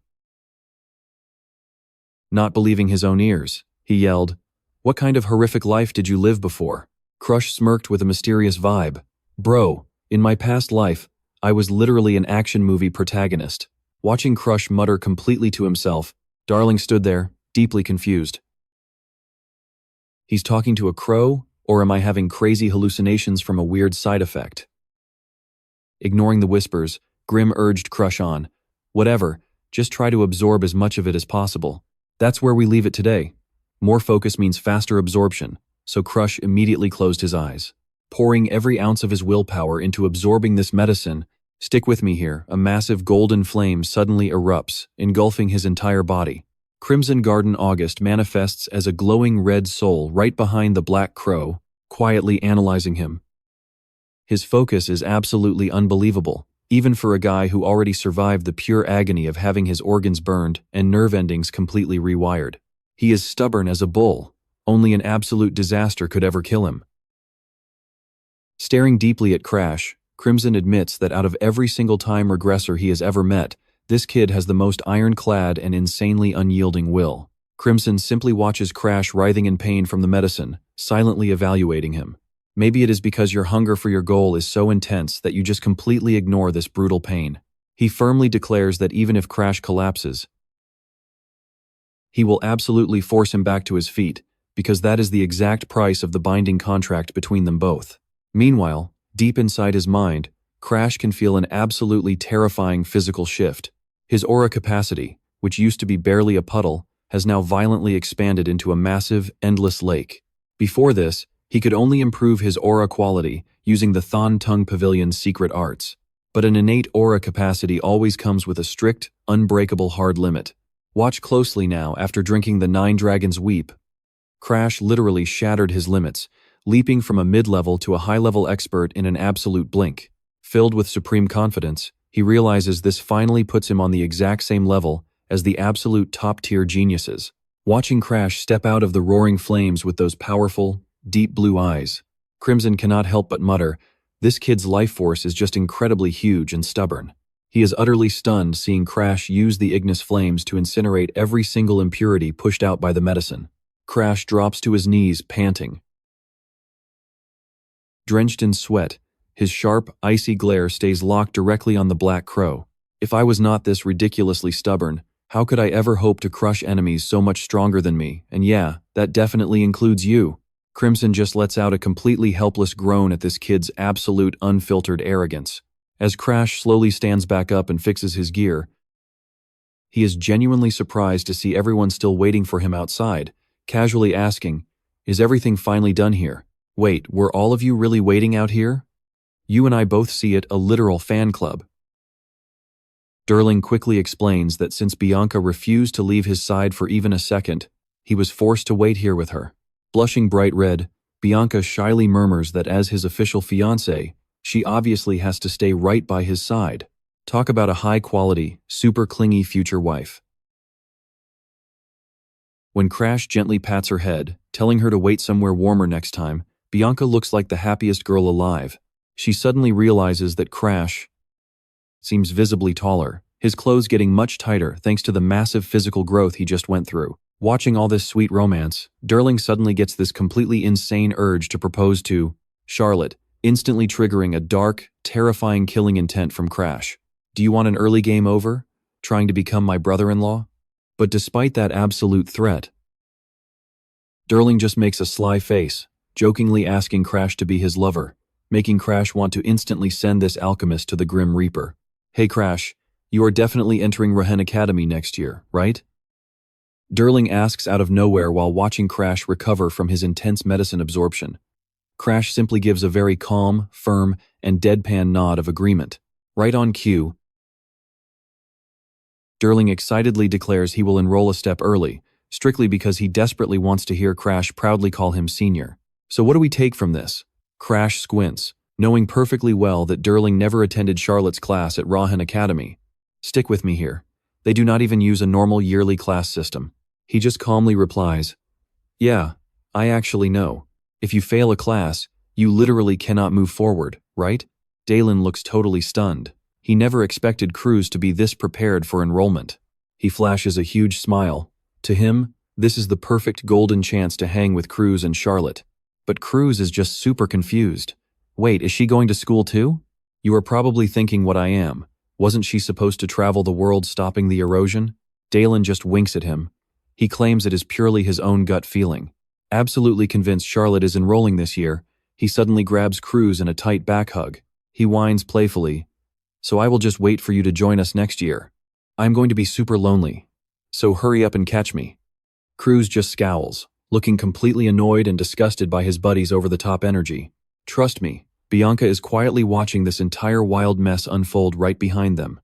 Not believing his own ears, he yelled, "What kind of horrific life did you live before?" Crush smirked with a mysterious vibe. "Bro, in my past life, I was literally an action movie protagonist." Watching Crush mutter completely to himself, Darling stood there, deeply confused. He's talking to a crow, or am I having crazy hallucinations from a weird side effect? Ignoring the whispers, Grim urged Crush on. "Whatever, just try to absorb as much of it as possible." That's where we leave it today. More focus means faster absorption, so Crush immediately closed his eyes, pouring every ounce of his willpower into absorbing this medicine. Stick with me here. A massive golden flame suddenly erupts, engulfing his entire body. Crimson Garden August manifests as a glowing red soul right behind the black crow, quietly analyzing him. His focus is absolutely unbelievable, even for a guy who already survived the pure agony of having his organs burned and nerve endings completely rewired. He is stubborn as a bull. Only an absolute disaster could ever kill him. Staring deeply at Crash, Crimson admits that out of every single time regressor he has ever met, this kid has the most ironclad and insanely unyielding will. Crimson simply watches Crash writhing in pain from the medicine, silently evaluating him. Maybe it is because your hunger for your goal is so intense that you just completely ignore this brutal pain. He firmly declares that even if Crash collapses, he will absolutely force him back to his feet, because that is the exact price of the binding contract between them both. Meanwhile, deep inside his mind, Crash can feel an absolutely terrifying physical shift. His aura capacity, which used to be barely a puddle, has now violently expanded into a massive, endless lake. Before this, he could only improve his aura quality using the Thon Tongue Pavilion's secret arts. But an innate aura capacity always comes with a strict, unbreakable hard limit. Watch closely now after drinking the 9 Dragons Weep. Crash literally shattered his limits, leaping from a mid-level to a high-level expert in an absolute blink. Filled with supreme confidence, he realizes this finally puts him on the exact same level as the absolute top-tier geniuses. Watching Crash step out of the roaring flames with those powerful, deep blue eyes, Crimson cannot help but mutter, "This kid's life force is just incredibly huge and stubborn." He is utterly stunned seeing Crash use the Ignis flames to incinerate every single impurity pushed out by the medicine. Crash drops to his knees, panting. Drenched in sweat, his sharp, icy glare stays locked directly on the black crow. If I was not this ridiculously stubborn, how could I ever hope to crush enemies so much stronger than me? And yeah, that definitely includes you. Crimson just lets out a completely helpless groan at this kid's absolute unfiltered arrogance. As Crash slowly stands back up and fixes his gear, he is genuinely surprised to see everyone still waiting for him outside, casually asking, "Is everything finally done here? Wait, were all of you really waiting out here? You and I both see it, a literal fan club." Darling quickly explains that since Bianca refused to leave his side for even a second, he was forced to wait here with her. Blushing bright red, Bianca shyly murmurs that as his official fiancée, she obviously has to stay right by his side. Talk about a high-quality, super clingy future wife. When Crash gently pats her head, telling her to wait somewhere warmer next time, Bianca looks like the happiest girl alive. She suddenly realizes that Crash seems visibly taller, his clothes getting much tighter thanks to the massive physical growth he just went through. Watching all this sweet romance, Derling suddenly gets this completely insane urge to propose to Charlotte, instantly triggering a dark, terrifying killing intent from Crash. Do you want an early game over? Trying to become my brother-in-law? But despite that absolute threat, Derling just makes a sly face, jokingly asking Crash to be his lover, making Crash want to instantly send this alchemist to the Grim Reaper. Hey Crash, you are definitely entering Rohen Academy next year, right? Derling asks out of nowhere while watching Crash recover from his intense medicine absorption. Crash simply gives a very calm, firm, and deadpan nod of agreement. Right on cue, Derling excitedly declares he will enroll a step early, strictly because he desperately wants to hear Crash proudly call him senior. So what do we take from this? Crash squints, knowing perfectly well that Derling never attended Charlotte's class at Rohen Academy. Stick with me here. They do not even use a normal yearly class system. He just calmly replies, yeah, I actually know. If you fail a class, you literally cannot move forward, right? Dalen looks totally stunned. He never expected Cruz to be this prepared for enrollment. He flashes a huge smile. To him, this is the perfect golden chance to hang with Cruz and Charlotte. But Cruz is just super confused. Wait, is she going to school too? You are probably thinking what I am. Wasn't she supposed to travel the world stopping the erosion? Dalen just winks at him. He claims it is purely his own gut feeling. Absolutely convinced Charlotte is enrolling this year, he suddenly grabs Cruz in a tight back hug. He whines playfully, so I will just wait for you to join us next year. I'm going to be super lonely, so hurry up and catch me. Cruz just scowls, looking completely annoyed and disgusted by his buddy's over-the-top energy. Trust me, Bianca is quietly watching this entire wild mess unfold right behind them.